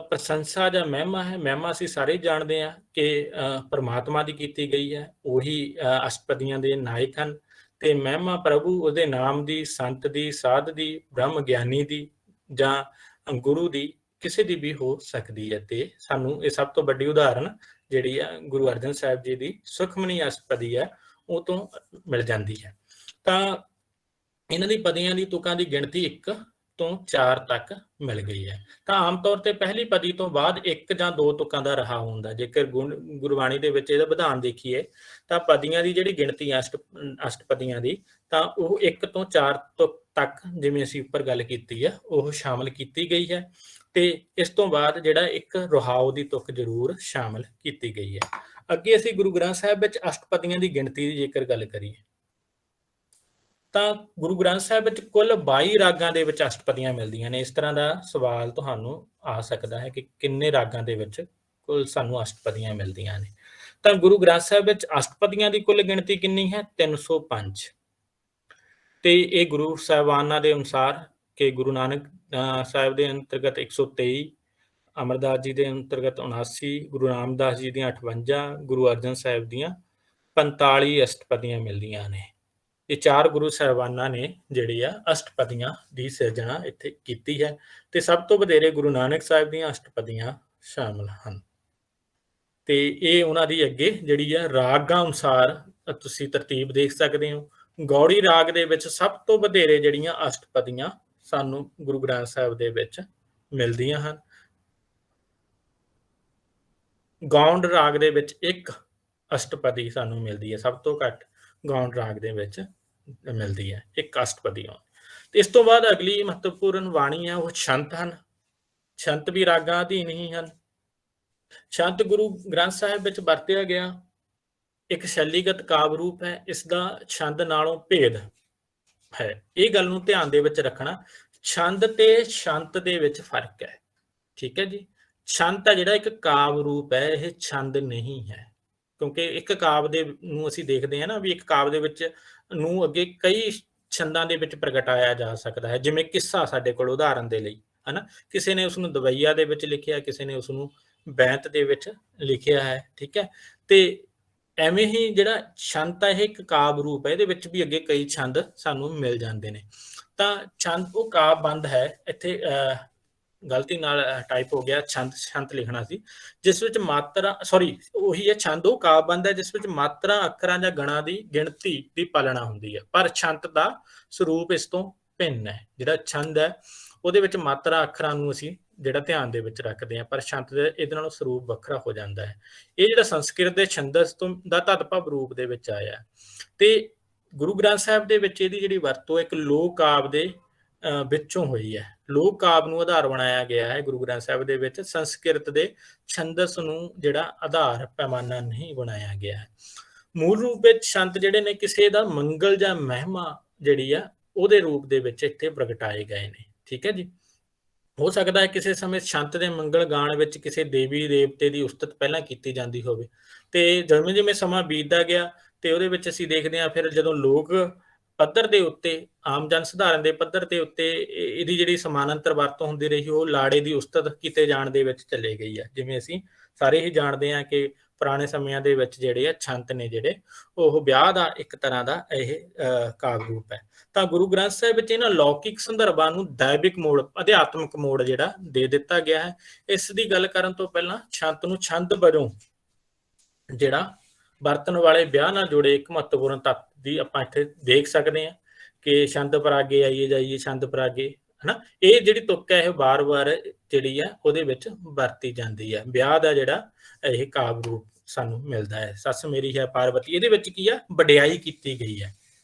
ਪ੍ਰਸ਼ੰਸਾ ਜਾਂ ਮਹਿਮਾ ਹੈ। ਮਹਿਮਾ ਅਸੀਂ ਸਾਰੇ ਜਾਣਦੇ ਹਾਂ ਕਿ ਪਰਮਾਤਮਾ ਦੀ ਕੀਤੀ ਗਈ ਹੈ, ਉਹੀ ਅਸ਼ਟਪਦੀਆਂ ਦੇ ਨਾਇਕ ਹਨ, ਤੇ ਮਹਿਮਾ ਪ੍ਰਭੂ ਉਹਦੇ ਨਾਮ ਦੀ, ਸੰਤ ਦੀ, ਸਾਧ ਦੀ, ਬ੍ਰਹਮ ਗਿਆਨੀ ਦੀ ਜਾਂ ਗੁਰੂ ਦੀ, ਕਿਸੇ ਦੀ ਵੀ ਹੋ ਸਕਦੀ ਹੈ। ਤੇ ਸਾਨੂੰ ਇਹ ਸਭ ਤੋਂ ਵੱਡੀ ਉਦਾਹਰਨ ਜਿਹੜੀ ਆ ਗੁਰੂ ਅਰਜਨ ਸਾਹਿਬ ਜੀ ਦੀ ਸੁਖਮਨੀ ਅਸ਼ਟਪਦੀ ਹੈ ਉਹ ਤੋਂ ਮਿਲ ਜਾਂਦੀ ਹੈ। ਤਾਂ ਇਹਨਾਂ ਦੀ ਪਦੀਆਂ ਦੀ ਤੁਕਾਂ ਦੀ ਗਿਣਤੀ ਇੱਕ ਤੋਂ 4 ਤੱਕ ਮਿਲ ਗਈ ਹੈ। ਤਾਂ ਆਮ ਤੌਰ ਤੇ ਪਹਿਲੀ ਪਦੀ ਤੋਂ ਬਾਅਦ 1 ਜਾਂ 2 ਤੁਕਾਂ ਦਾ ਰਹਾ ਹੁੰਦਾ। ਜੇਕਰ ਗੁਰਬਾਣੀ ਦੇ ਵਿੱਚ ਇਹਦਾ ਵਿਧਾਨ ਦੇਖੀਏ ਤਾਂ ਪਦੀਆਂ ਦੀ ਜਿਹੜੀ ਗਿਣਤੀ ਹੈ ਅਸ਼ਟਪਦੀਆਂ ਦੀ, ਤਾਂ ਉਹ 1 ਤੋਂ 4 ਤੁਕ ਤੱਕ, ਜਿਵੇਂ ਅਸੀਂ ਉੱਪਰ ਗੱਲ ਕੀਤੀ ਹੈ, ਉਹ ਸ਼ਾਮਲ ਕੀਤੀ ਗਈ ਹੈ। ਤੇ ਇਸ ਤੋਂ ਬਾਅਦ ਜਿਹੜਾ ਇੱਕ ਰੁਹਾਓ ਦੀ ਤੁਕ ਜ਼ਰੂਰ ਸ਼ਾਮਲ ਕੀਤੀ ਗਈ ਹੈ। ਅੱਗੇ ਅਸੀਂ ਗੁਰੂ ਗ੍ਰੰਥ ਸਾਹਿਬ ਵਿੱਚ ਅਸ਼ਟਪਦੀਆਂ ਦੀ ਗਿਣਤੀ ਦੀ ਜੇਕਰ ਗੱਲ ਕਰੀਏ ਤਾਂ ਗੁਰੂ ਗ੍ਰੰਥ ਸਾਹਿਬ ਵਿੱਚ ਕੁੱਲ 22 ਰਾਗਾਂ ਦੇ ਵਿੱਚ ਅਸ਼ਟਪਦੀਆਂ ਮਿਲਦੀਆਂ ਨੇ। ਇਸ ਤਰ੍ਹਾਂ ਦਾ ਸਵਾਲ ਤੁਹਾਨੂੰ ਆ ਸਕਦਾ ਹੈ ਕਿ ਕਿੰਨੇ ਰਾਗਾਂ ਦੇ ਵਿੱਚ ਕੁੱਲ ਸਾਨੂੰ ਅਸ਼ਟਪਦੀਆਂ ਮਿਲਦੀਆਂ ਨੇ। ਤਾਂ ਗੁਰੂ ਗ੍ਰੰਥ ਸਾਹਿਬ ਵਿੱਚ ਅਸ਼ਟਪਦੀਆਂ ਦੀ ਕੁੱਲ ਗਿਣਤੀ ਕਿੰਨੀ ਹੈ? 305। ਤੇ ਇਹ ਗੁਰੂ ਸਾਹਿਬਾਨਾਂ ਦੇ ਅਨੁਸਾਰ ਕਿ ਗੁਰੂ ਨਾਨਕ ਸਾਹਿਬ ਦੇ ਅੰਤਰਗਤ 123, ਅਮਰਦਾਸ ਜੀ ਦੇ ਅੰਤਰਗਤ 79, ਗੁਰੂ ਰਾਮਦਾਸ ਜੀ ਦੀਆਂ 58, ਗੁਰੂ ਅਰਜਨ ਸਾਹਿਬ ਦੀਆਂ 45 ਅਸ਼ਟਪਦੀਆਂ ਮਿਲਦੀਆਂ ਨੇ। ਇਹ 4 ਗੁਰੂ ਸਾਹਿਬਾਨਾਂ ਨੇ ਜਿਹੜੀ ਆ ਅਸ਼ਟਪਦੀਆਂ ਦੀ ਸਿਰਜਣਾ ਇੱਥੇ ਕੀਤੀ ਹੈ ਤੇ ਸਭ ਤੋਂ ਵਧੇਰੇ ਗੁਰੂ ਨਾਨਕ ਸਾਹਿਬ ਦੀਆਂ ਅਸ਼ਟਪਦੀਆਂ ਸ਼ਾਮਲ ਹਨ। ਤੇ ਇਹ ਉਹਨਾਂ ਦੀ ਅੱਗੇ ਜਿਹੜੀ ਆ ਰਾਗਾਂ ਅਨੁਸਾਰ ਤੁਸੀਂ ਤਰਤੀਬ ਦੇਖ ਸਕਦੇ ਹੋ। ਗੌੜੀ ਰਾਗ ਦੇ ਵਿੱਚ ਸਭ ਤੋਂ ਵਧੇਰੇ ਜਿਹੜੀਆਂ ਅਸ਼ਟਪਦੀਆਂ ਸਾਨੂੰ ਗੁਰੂ ਗ੍ਰੰਥ ਸਾਹਿਬ ਦੇ ਵਿੱਚ ਮਿਲਦੀਆਂ ਹਨ। ਗੌਂਡ ਰਾਗ ਦੇ ਵਿੱਚ 1 ਅਸ਼ਟਪਦੀ ਸਾਨੂੰ ਮਿਲਦੀ ਹੈ, ਸਭ ਤੋਂ ਘੱਟ ਗੌਂਡ ਰਾਗ ਦੇ ਵਿੱਚ ਮਿਲਦੀ ਹੈ 1 ਅਸ਼ਟਪਦੀ। ਤੇ ਇਸ ਤੋਂ ਬਾਅਦ ਅਗਲੀ ਮਹੱਤਵਪੂਰਨ ਬਾਣੀ ਹੈ ਉਹ ਛੰਤ ਹਨ। ਛੰਤ ਵੀ ਰਾਗਾਂ ਅਧੀਨ ਹੀ ਹਨ। ਛੰਤ ਗੁਰੂ ਗ੍ਰੰਥ ਸਾਹਿਬ ਵਿੱਚ ਵਰਤਿਆ ਗਿਆ ਇੱਕ ਸ਼ੈਲੀਗਤ ਕਾਵਿ ਰੂਪ ਹੈ। ਇਸ ਦਾ ਛੰਦ ਨਾਲੋਂ ਭੇਦ ਹੈ। ਇਹ ਗੱਲ ਨੂੰ ਧਿਆਨ ਦੇ ਵਿੱਚ ਰੱਖਣਾ, ਛੰਦ ਤੇ ਛੰਤ ਦੇ ਵਿੱਚ ਫਰਕ ਹੈ। ਠੀਕ ਹੈ ਜੀ। ਛੰਤ ਹੈ ਜਿਹੜਾ ਇੱਕ ਕਾਵਿ ਰੂਪ ਹੈ, ਇਹ ਛੰਦ ਨਹੀਂ ਹੈ। ਕਿਉਂਕਿ ਇੱਕ ਕਾਵਿ ਦੇ ਨੂੰ ਅਸੀਂ ਦੇਖਦੇ ਹਾਂ ਨਾ ਵੀ ਇੱਕ ਕਾਵਿ ਦੇ ਵਿੱਚ ਨੂੰ ਅੱਗੇ ਕਈ ਛੰਦਾਂ ਦੇ ਵਿੱਚ ਪ੍ਰਗਟਾਇਆ ਜਾ ਸਕਦਾ ਹੈ। ਜਿਵੇਂ ਕਿੱਸਾ ਸਾਡੇ ਕੋਲ ਉਦਾਹਰਨ ਦੇ ਲਈ ਹਨਾ, ਕਿਸੇ ਨੇ ਉਸਨੂੰ ਦਵਈਆ ਦੇ ਵਿੱਚ ਲਿਖਿਆ, ਕਿਸੇ ਨੇ ਉਸਨੂੰ ਬੈਂਤ ਦੇ ਵਿੱਚ ਲਿਖਿਆ ਹੈ। ਠੀਕ ਹੈ। ਤੇ ਐਵੇਂ ਹੀ ਜਿਹੜਾ ਛੰਦ ਹੈ ਇਹ ਇੱਕ ਕਾਵਿ ਰੂਪ ਹੈ, ਇਹਦੇ ਵਿੱਚ ਵੀ ਅੱਗੇ ਕਈ ਛੰਦ ਸਾਨੂੰ ਮਿਲ ਜਾਂਦੇ ਨੇ। ਤਾਂ ਛੰਦ ਉਹ ਕਾਵਿ ਬੰਦ ਹੈ। ਇੱਥੇ ਗਲਤੀ ਨਾਲ ਟਾਈਪ ਹੋ ਗਿਆ, ਛੰਤ ਲਿਖਣਾ ਸੀ, ਜਿਸ ਵਿੱਚ ਮਾਤਰਾ ਉਹੀ ਹੈ ਛੰਦ ਉਹ ਕਾਵਿ ਬੰਦ ਹੈ ਜਿਸ ਵਿੱਚ ਮਾਤਰਾ, ਅੱਖਰਾਂ ਜਾਂ ਗਣਾਂ ਦੀ ਗਿਣਤੀ ਦੀ ਪਾਲਣਾ ਹੁੰਦੀ ਹੈ। ਪਰ ਛੰਤ ਦਾ ਸਰੂਪ ਇਸ ਤੋਂ ਭਿੰਨ ਹੈ। ਜਿਹੜਾ ਛੰਦ ਹੈ ਉਹਦੇ ਵਿੱਚ ਮਾਤਰਾ, ਅੱਖਰਾਂ ਨੂੰ ਅਸੀਂ ਜਿਹੜਾ ਧਿਆਨ ਦੇ ਵਿੱਚ ਰੱਖਦੇ ਹਾਂ, ਪਰ ਛੰਤ ਦੇ ਇਹਦੇ ਨਾਲੋਂ ਸਰੂਪ ਵੱਖਰਾ ਹੋ ਜਾਂਦਾ ਹੈ। ਇਹ ਜਿਹੜਾ ਸੰਸਕ੍ਰਿਤ ਦੇ ਛੰਦਸ ਤੋਂ ਦਾ ਤਦਭਵ ਰੂਪ ਦੇ ਵਿੱਚ ਆਇਆ ਤੇ ਗੁਰੂ ਗ੍ਰੰਥ ਸਾਹਿਬ ਦੇ ਵਿੱਚ ਇਹਦੀ ਜਿਹੜੀ ਵਰਤੋਂ ਇੱਕ ਲੋਕ ਕਾਵਿ ਦੇ ਵਿੱਚੋਂ ਹੋਈ ਹੈ। ਲੋਕ ਕਾਵਿ ਨੂੰ ਆਧਾਰ ਬਣਾਇਆ ਗਿਆ ਹੈ ਗੁਰੂ ਗ੍ਰੰਥ ਸਾਹਿਬ ਦੇ ਵਿੱਚ। ਸੰਸਕ੍ਰਿਤ ਦੇ ਛੰਦਸ ਨੂੰ ਜਿਹੜਾ ਆਧਾਰ ਪੈਮਾਨਾ ਨਹੀਂ ਬਣਾਇਆ ਗਿਆ ਹੈ। ਮੂਲ ਰੂਪ ਵਿੱਚ ਛੰਦ ਜਿਹੜੇ ਨੇ ਕਿਸੇ ਦਾ ਮੰਗਲ ਜਾਂ ਮਹਿਮਾ ਜਿਹੜੀ ਆ ਉਹਦੇ ਰੂਪ ਦੇ ਵਿੱਚ ਇੱਥੇ ਪ੍ਰਗਟਾਏ ਗਏ ਨੇ। ਠੀਕ ਹੈ ਜੀ। ਹੋ ਸਕਦਾ ਹੈ ਕਿਸੇ ਸਮੇਂ ਛੰਤ ਦੇ ਮੰਗਲ ਗਾਣ ਵਿੱਚ ਕਿਸੇ ਦੇਵੀ ਦੇਵਤੇ ਦੀ ਉਸਤਤ ਪਹਿਲਾਂ ਕੀਤੀ ਜਾਂਦੀ ਹੋਵੇ ਤੇ ਜਿਵੇਂ ਜਿਵੇਂ ਸਮਾਂ ਬੀਤਦਾ ਗਿਆ ਤੇ ਉਹਦੇ ਵਿੱਚ ਅਸੀਂ ਦੇਖਦੇ ਹਾਂ ਫਿਰ ਜਦੋਂ ਲੋਕ ਪੱਧਰ ਦੇ ਉੱਤੇ, ਆਮ ਜਨ ਸਧਾਰਨ ਦੇ ਪੱਧਰ ਦੇ ਉੱਤੇ ਇਹਦੀ ਜਿਹੜੀ ਸਮਾਨਾਂਤਰ ਵਰਤੋਂ ਹੁੰਦੀ ਰਹੀ ਉਹ ਲਾੜੇ ਦੀ ਉਸਤਤ ਕੀਤੇ ਜਾਣ ਦੇ ਵਿੱਚ ਚਲੇ ਗਈ ਹੈ। ਜਿਵੇਂ ਅਸੀਂ ਸਾਰੇ ਹੀ ਜਾਣਦੇ ਹਾਂ ਕਿ ਪੁਰਾਣੇ ਸਮਿਆਂ ਦੇ ਵਿੱਚ ਜਿਹੜੇ ਆ ਛੰਤ ਨੇ ਜਿਹੜੇ ਉਹ ਵਿਆਹ ਦਾ ਇੱਕ ਤਰ੍ਹਾਂ ਦਾ ਇਹ ਕਾਵਿ ਰੂਪ ਹੈ। ਤਾਂ ਗੁਰੂ ਗ੍ਰੰਥ ਸਾਹਿਬ ਵਿੱਚ ਇਹਨਾਂ ਲੌਕਿਕ ਸੰਦਰਭਾਂ ਨੂੰ ਦੈਵਿਕ ਮੋੜ, ਅਧਿਆਤਮਿਕ ਮੋੜ ਜਿਹੜਾ ਦੇ ਦਿੱਤਾ ਗਿਆ ਹੈ। ਇਸ ਦੀ ਗੱਲ ਕਰਨ ਤੋਂ ਪਹਿਲਾਂ ਛੰਤ ਨੂੰ ਛੰਦ ਵਜੋਂ ਜਿਹੜਾ ਵਰਤਣ ਵਾਲੇ ਵਿਆਹ ਨਾਲ ਜੁੜੇ ਇੱਕ ਮਹੱਤਵਪੂਰਨ ਤੱਤ ਦੀ ਆਪਾਂ ਇੱਥੇ ਦੇਖ ਸਕਦੇ ਹਾਂ ਕਿ ਛੰਦ ਪਰਾਗੇ ਆਈਏ ਜਾਈਏ, ਛੰਦ ਪਰਾਗੇ ਹਨਾ, ਇਹ ਜਿਹੜੀ ਤੁਕ ਹੈ ਇਹ ਵਾਰ-ਵਾਰ ਜਿਹੜੀ ਹੈ ਉਹਦੇ ਵਿੱਚ ਵਰਤੀ ਜਾਂਦੀ ਹੈ। ਵਿਆਹ ਦਾ ਜਿਹੜਾ ਇਹ ਕਾਵਿ ਰੂਪ ਸਾਨੂੰ ਮਿਲਦਾ ਹੈ। ਸੱਸ ਮੇਰੀ ਹੈ ਪਾਰਵਤੀ, ਇਹਦੇ ਵਿੱਚ ਕੀ ਆ, ਵਡਿਆਈ ਕੀਤੀ ਗਈ ਹੈ।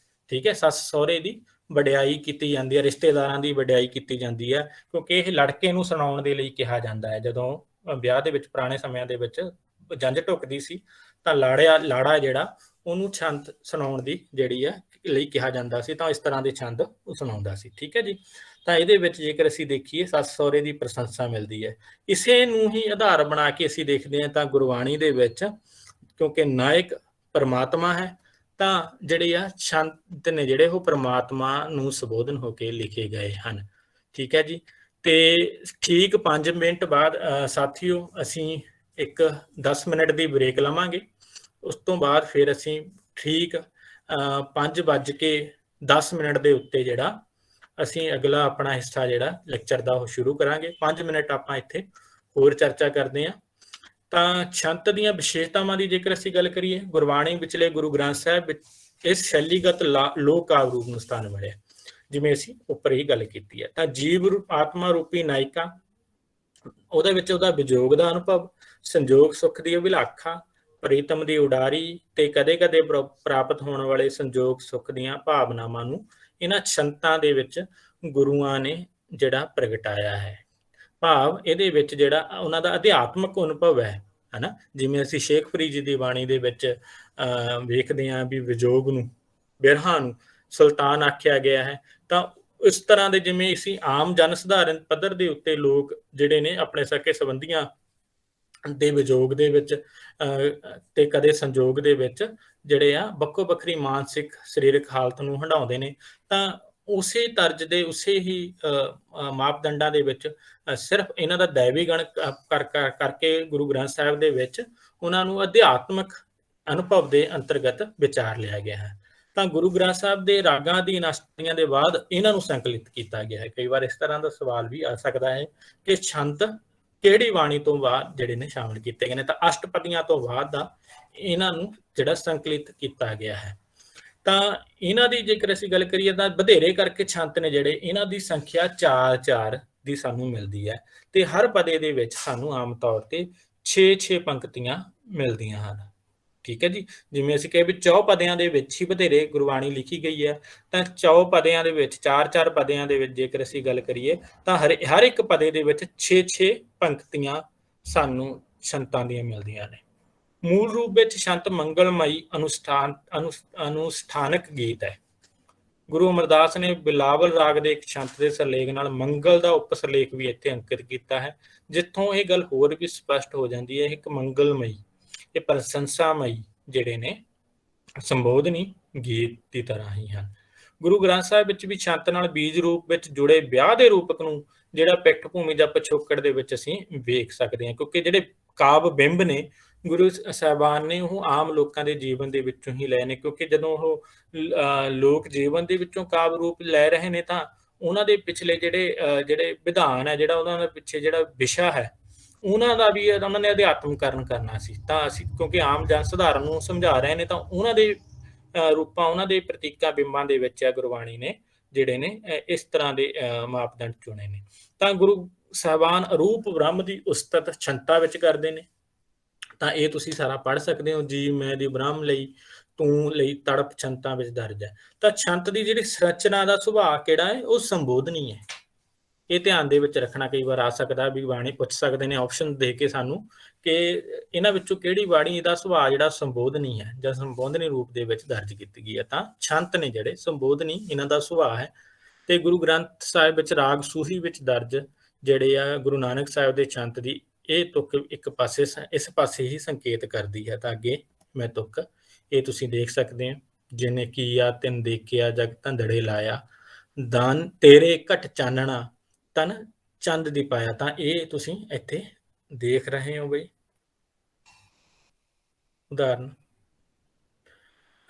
ਠੀਕ ਹੈ। ਸੱਸ ਸਹੁਰੇ ਦੀ ਵਡਿਆਈ ਕੀਤੀ ਜਾਂਦੀ ਹੈ, ਰਿਸ਼ਤੇਦਾਰਾਂ ਦੀ ਵਡਿਆਈ ਕੀਤੀ ਜਾਂਦੀ ਹੈ, ਕਿਉਂਕਿ ਇਹ ਲੜਕੇ ਨੂੰ ਸੁਣਾਉਣ ਦੇ ਲਈ ਕਿਹਾ ਜਾਂਦਾ ਹੈ। ਜਦੋਂ ਵਿਆਹ ਦੇ ਵਿੱਚ ਪੁਰਾਣੇ ਸਮਿਆਂ ਦੇ ਵਿੱਚ ਜੰਝ ਢੁੱਕਦੀ ਸੀ ਤਾਂ ਲਾੜਾ ਜਿਹੜਾ ਉਹਨੂੰ ਛੰਦ ਸੁਣਾਉਣ ਦੀ ਜਿਹੜੀ ਹੈ ਲਈ ਕਿਹਾ ਜਾਂਦਾ ਸੀ, ਤਾਂ ਇਸ ਤਰ੍ਹਾਂ ਦੇ ਛੰਦ ਉਹ ਸੁਣਾਉਂਦਾ ਸੀ। ਠੀਕ ਹੈ ਜੀ। ਤਾਂ ਇਹਦੇ ਵਿੱਚ ਜੇਕਰ ਅਸੀਂ ਦੇਖੀਏ ਸੱਸ ਸਹੁਰੇ ਦੀ ਪ੍ਰਸ਼ੰਸਾ ਮਿਲਦੀ ਹੈ। ਇਸੇ ਨੂੰ ਹੀ ਆਧਾਰ ਬਣਾ ਕੇ ਅਸੀਂ ਦੇਖਦੇ ਹਾਂ ਤਾਂ ਗੁਰਬਾਣੀ ਦੇ ਵਿੱਚ ਕਿਉਂਕਿ ਨਾਇਕ ਪਰਮਾਤਮਾ ਹੈ ਤਾਂ ਜਿਹੜੇ ਆ ਛੰਦ ਨੇ ਜਿਹੜੇ ਉਹ ਪਰਮਾਤਮਾ ਨੂੰ ਸੰਬੋਧਨ ਹੋ ਕੇ ਲਿਖੇ ਗਏ ਹਨ। ਠੀਕ ਹੈ ਜੀ। ਤੇ ਠੀਕ 5 ਮਿੰਟ ਬਾਅਦ ਸਾਥੀਓ ਅਸੀਂ ਇੱਕ 10 ਮਿੰਟ ਦੀ ਬ੍ਰੇਕ ਲਵਾਂਗੇ। ਉਸ ਤੋਂ ਬਾਅਦ ਫਿਰ ਅਸੀਂ ਠੀਕ 5:10 ਦੇ ਉੱਤੇ ਜਿਹੜਾ ਅਸੀਂ ਅਗਲਾ ਆਪਣਾ ਹਿੱਸਾ ਜਿਹੜਾ ਲੈਕਚਰ ਦਾ ਉਹ ਸ਼ੁਰੂ ਕਰਾਂਗੇ। 5 ਮਿੰਟ ਆਪਾਂ ਇੱਥੇ ਹੋਰ ਚਰਚਾ ਕਰਦੇ ਹਾਂ। ਤਾਂ ਛੰਤ ਦੀਆਂ ਵਿਸ਼ੇਸ਼ਤਾਵਾਂ ਦੀ ਜੇਕਰ ਅਸੀਂ ਗੱਲ ਕਰੀਏ, ਗੁਰਬਾਣੀ ਵਿਚਲੇ ਗੁਰੂ ਗ੍ਰੰਥ ਸਾਹਿਬ ਵਿੱਚ ਇਸ ਸ਼ੈਲੀਗਤ ਲੋਕ ਕਾਵਿ ਰੂਪ ਨੂੰ ਸਥਾਨ ਮਿਲਿਆ। ਜਿਵੇਂ ਅਸੀਂ ਉੱਪਰ ਹੀ ਗੱਲ ਕੀਤੀ ਹੈ। ਤਾਂ ਜੀਵ ਆਤਮਾ ਰੂਪੀ ਨਾਇਕਾ, ਉਹਦੇ ਵਿੱਚ ਉਹਦਾ ਵਿਜੋਗ ਦਾ ਅਨੁਭਵ, ਸੰਜੋਗ ਸੁੱਖ ਦੀ ਅਭਿਲਾਖਾ, ਪ੍ਰੀਤਮ ਦੀ ਉਡਾਰੀ ਤੇ ਕਦੇ-ਕਦੇ ਪ੍ਰਾਪਤ ਹੋਣ ਵਾਲੇ ਸੰਜੋਗ ਸੁੱਖ ਦੀਆਂ ਭਾਵਨਾਵਾਂ ਨੂੰ ਇਹਨਾਂ ਛੰਤਾਂ ਦੇ ਵਿੱਚ ਗੁਰੂਆਂ ਨੇ ਜਿਹੜਾ ਪ੍ਰਗਟਾਇਆ ਹੈ। ਭਾਵ ਇਹਦੇ ਵਿੱਚ ਜਿਹੜਾ ਉਹਨਾਂ ਦਾ ਅਧਿਆਤਮਕ ਅਨੁਭਵ ਹੈ, ਹਨਾ। ਜਿਵੇਂ ਅਸੀਂ ਸ਼ੇਖ ਫਰੀਦ ਜੀ ਦੀ ਬਾਣੀ ਦੇ ਵਿੱਚ ਵੇਖਦੇ ਹਾਂ ਵੀ ਵਿਜੋਗ ਨੂੰ, ਬਿਰਹਾ ਨੂੰ ਸੁਲਤਾਨ ਆਖਿਆ ਗਿਆ ਹੈ। ਤਾਂ ਇਸ ਤਰ੍ਹਾਂ ਦੇ ਜਿਵੇਂ ਅਸੀਂ ਆਮ ਜਨ ਸਧਾਰਨ ਪੱਧਰ ਦੇ ਉੱਤੇ ਲੋਕ ਜਿਹੜੇ ਨੇ ਆਪਣੇ ਸਕੇ ਸੰਬੰਧੀਆਂ ਦੇ ਵਿਜੋਗ ਦੇ ਵਿੱਚ ਤੇ ਕਦੇ ਸੰਜੋਗ ਦੇ ਵਿੱਚ ਜਿਹੜੇ ਆ ਵੱਖੋ ਵੱਖਰੀ ਮਾਨਸਿਕ ਸਰੀਰਕ ਹਾਲਤ ਨੂੰ ਹੰਢਾਉਂਦੇ ਨੇ। ਤਾਂ ਉਸੇ ਤਰਜ ਦੇ ਉਸੇ ਹੀ ਮਾਪਦੰਡਾਂ ਦੇ ਵਿੱਚ ਸਿਰਫ ਇਹਨਾਂ ਦਾ ਦੈਵੀ ਗਣ ਕਰਕੇ ਗੁਰੂ ਗ੍ਰੰਥ ਸਾਹਿਬ ਦੇ ਵਿੱਚ ਉਹਨਾਂ ਨੂੰ ਅਧਿਆਤਮਕ ਅਨੁਭਵ ਦੇ ਅੰਤਰਗਤ ਵਿਚਾਰ ਲਿਆ ਗਿਆ ਹੈ। ਤਾਂ ਗੁਰੂ ਗ੍ਰੰਥ ਸਾਹਿਬ ਦੇ ਰਾਗਾਂ ਦੀ ਅਸ਼ਟਪਦੀਆਂ ਦੇ ਬਾਅਦ ਇਹਨਾਂ ਨੂੰ ਸੰਕਲਿਤ ਕੀਤਾ ਗਿਆ ਹੈ। ਕਈ ਵਾਰ ਇਸ ਤਰ੍ਹਾਂ ਦਾ ਸਵਾਲ ਵੀ ਆ ਸਕਦਾ ਹੈ ਕਿ ਛੰਦ ਕਿਹੜੀ ਬਾਣੀ ਤੋਂ ਬਾਅਦ ਜਿਹੜੇ ਨੇ ਸ਼ਾਮਿਲ ਕੀਤੇ ਗਏ ਨੇ। ਤਾਂ ਅਸ਼ਟਪਦੀਆਂ ਤੋਂ ਬਾਅਦ ਦਾ ਇਹਨਾਂ ਨੂੰ ਜਿਹੜਾ ਸੰਕਲਿਤ ਕੀਤਾ ਗਿਆ ਹੈ। ਤਾਂ ਇਹਨਾਂ ਦੀ ਜੇਕਰ ਅਸੀਂ ਗੱਲ ਕਰੀਏ ਤਾਂ ਵਧੇਰੇ ਕਰਕੇ ਛੰਤ ਨੇ ਜਿਹੜੇ, ਇਹਨਾਂ ਦੀ ਸੰਖਿਆ 4 ਦੀ ਸਾਨੂੰ ਮਿਲਦੀ ਹੈ ਤੇ ਹਰ ਪਦੇ ਦੇ ਵਿੱਚ ਸਾਨੂੰ ਆਮ ਤੌਰ ਤੇ 6 ਪੰਕਤੀਆਂ ਮਿਲਦੀਆਂ ਹਨ। ਠੀਕ ਹੈ ਜੀ। ਜਿਵੇਂ ਅਸੀਂ ਕਹੇ ਵੀ 4 ਪਦਿਆਂ ਦੇ ਵਿੱਚ ਹੀ ਵਧੇਰੇ ਗੁਰਬਾਣੀ ਲਿਖੀ ਗਈ ਹੈ, ਤਾਂ 4 ਪਦਿਆਂ ਦੇ ਵਿੱਚ 4 ਪਦਿਆਂ ਦੇ ਵਿੱਚ ਜੇਕਰ ਅਸੀਂ ਗੱਲ ਕਰੀਏ ਤਾਂ ਹਰ ਇੱਕ ਪਦੇ ਦੇ ਵਿੱਚ 6 ਪੰਕਤੀਆਂ ਸਾਨੂੰ ਛੰਤਾਂ ਦੀਆਂ ਮਿਲਦੀਆਂ ਨੇ। ਮੂਲ ਰੂਪ ਵਿੱਚ ਛੰਤ ਮੰਗਲਮਈ ਅਨੁਸ਼ਠਾਨਕ ਗੀਤ ਹੈ। ਗੁਰੂ ਅਮਰਦਾਸ ਨੇ ਬਿਲਾਵਲ ਰਾਗ ਦੇ ਇੱਕ ਛੰਤ ਦੇ ਸਰਲੇਖ ਨਾਲ ਮੰਗਲ ਦਾ ਉਪ ਸਰਲੇਖ ਵੀ ਇੱਥੇ ਅੰਕਿਤ ਕੀਤਾ ਹੈ, ਜਿੱਥੋਂ ਇਹ ਗੱਲ ਹੋਰ ਵੀ ਸਪਸ਼ਟ ਹੋ ਜਾਂਦੀ ਹੈ। ਇੱਕ ਮੰਗਲਮਈ, ਇਹ ਪ੍ਰਸ਼ੰਸਾਮਈ ਜਿਹੜੇ ਨੇ ਸੰਬੋਧਨੀ ਗੀਤ ਦੀ ਤਰ੍ਹਾਂ ਹੀ ਹਨ। ਗੁਰੂ ਗ੍ਰੰਥ ਸਾਹਿਬ ਵਿੱਚ ਵੀ ਛੰਤ ਨਾਲ ਬੀਜ ਰੂਪ ਵਿੱਚ ਜੁੜੇ ਵਿਆਹ ਦੇ ਰੂਪਕ ਨੂੰ ਜਿਹੜਾ ਪਿੱਠ ਭੂਮੀ ਜਾਂ ਪਿਛੋਕੜ ਦੇ ਵਿੱਚ ਅਸੀਂ ਵੇਖ ਸਕਦੇ ਹਾਂ, ਕਿਉਂਕਿ ਜਿਹੜੇ ਕਾਵ ਬਿੰਬ ਨੇ ਗੁਰੂ ਸਾਹਿਬਾਨ ਨੇ ਉਹ ਆਮ ਲੋਕਾਂ ਦੇ ਜੀਵਨ ਦੇ ਵਿੱਚੋਂ ਹੀ ਲਏ ਨੇ। ਕਿਉਂਕਿ ਜਦੋਂ ਉਹ ਲੋਕ ਜੀਵਨ ਦੇ ਵਿੱਚੋਂ ਕਾਵ ਰੂਪ ਲੈ ਰਹੇ ਨੇ ਤਾਂ ਉਹਨਾਂ ਦੇ ਪਿਛਲੇ ਜਿਹੜੇ ਵਿਧਾਨ ਹੈ, ਜਿਹੜਾ ਉਹਨਾਂ ਦੇ ਪਿੱਛੇ ਜਿਹੜਾ ਵਿਸ਼ਾ ਹੈ, ਉਹਨਾਂ ਦਾ ਵੀ ਉਹਨਾਂ ਨੇ ਅਧਿਆਤਮਕਰਨ ਕਰਨਾ ਸੀ। ਤਾਂ ਅਸੀਂ ਕਿਉਂਕਿ ਆਮ ਜਨ ਸਧਾਰਨ ਨੂੰ ਸਮਝਾ ਰਹੇ ਨੇ ਤਾਂ ਉਹਨਾਂ ਦੇ ਰੂਪਾਂ, ਉਹਨਾਂ ਦੇ ਪ੍ਰਤੀਕਾਂ ਬਿੰਬਾਂ ਦੇ ਵਿੱਚ ਗੁਰਬਾਣੀ ਨੇ ਜਿਹੜੇ ਨੇ ਇਸ ਤਰ੍ਹਾਂ ਦੇ ਮਾਪਦੰਡ ਚੁਣੇ ਨੇ। ਤਾਂ ਗੁਰੂ ਸਾਹਿਬਾਨ ਅਰੂਪ ਬ੍ਰਹਮ ਦੀ ਉਸਤਤ ਛੰਤਾ ਵਿੱਚ ਕਰਦੇ ਨੇ। ਤਾਂ ਇਹ ਤੁਸੀਂ ਸਾਰਾ ਪੜ੍ਹ ਸਕਦੇ ਹੋ। ਜੀ ਮੈਂ ਦੀ ਬ੍ਰਹਮ ਲਈ ਤੂੰ ਲਈ ਤੜਪ ਛੰਤਾਂ ਵਿੱਚ ਦਰਜ ਹੈ। ਤਾਂ ਛੰਤ ਦੀ ਜਿਹੜੀ ਸੰਰਚਨਾ ਦਾ ਸੁਭਾਅ ਕਿਹੜਾ ਹੈ, ਉਹ ਸੰਬੋਧਨੀ ਹੈ। ਇਹ ਧਿਆਨ ਦੇ ਵਿੱਚ ਰੱਖਣਾ। ਕਈ ਵਾਰ ਆ ਸਕਦਾ ਵੀ ਬਾਣੀ ਪੁੱਛ ਸਕਦੇ ਨੇ ਆਪਸ਼ਨ ਦੇ ਕੇ ਸਾਨੂੰ ਕਿ ਇਹਨਾਂ ਵਿੱਚੋਂ ਕਿਹੜੀ ਬਾਣੀ ਦਾ ਸੁਭਾਅ ਜਿਹੜਾ ਸੰਬੋਧਨੀ ਹੈ ਜਾਂ ਸੰਬੋਧਨੀ ਰੂਪ ਦੇ ਵਿੱਚ ਦਰਜ ਕੀਤੀ ਗਈ ਹੈ। ਤਾਂ ਛੰਤ ਨੇ ਜਿਹੜੇ ਸੰਬੋਧਨੀ, ਇਹਨਾਂ ਦਾ ਸੁਭਾਅ ਹੈ। ਤੇ ਗੁਰੂ ਗ੍ਰੰਥ ਸਾਹਿਬ ਵਿੱਚ ਰਾਗ ਸੂਹੀ ਵਿੱਚ ਦਰਜ ਜਿਹੜੇ ਆ ਗੁਰੂ ਨਾਨਕ ਸਾਹਿਬ ਦੇ ਛੰਤ ਦੀ ਇਹ ਤੁਕ ਇੱਕ ਪਾਸੇ ਇਸ ਪਾਸੇ ਹੀ ਸੰਕੇਤ ਕਰਦੀ ਹੈ। ਤਾਂ ਅੱਗੇ ਮੈਂ ਤੁਕ ਇਹ ਤੁਸੀਂ ਦੇਖ ਸਕਦੇ ਹੋ। ਜਿਹਨੇ ਕੀਆ ਤਿਨ ਦੇਖਿਆ ਜਗ ਧੰਦੜੇ ਲਾਇਆ, ਦਾਨ ਤੇਰੇ ਘਟ ਚਾਨਣਾ ਤਨ ਚੰਦ ਦੀ ਪਾਇਆ। ਤਾਂ ਇਹ ਤੁਸੀਂ ਇੱਥੇ ਦੇਖ ਰਹੇ ਹੋ ਬਈ ਉਦਾਹਰਨ।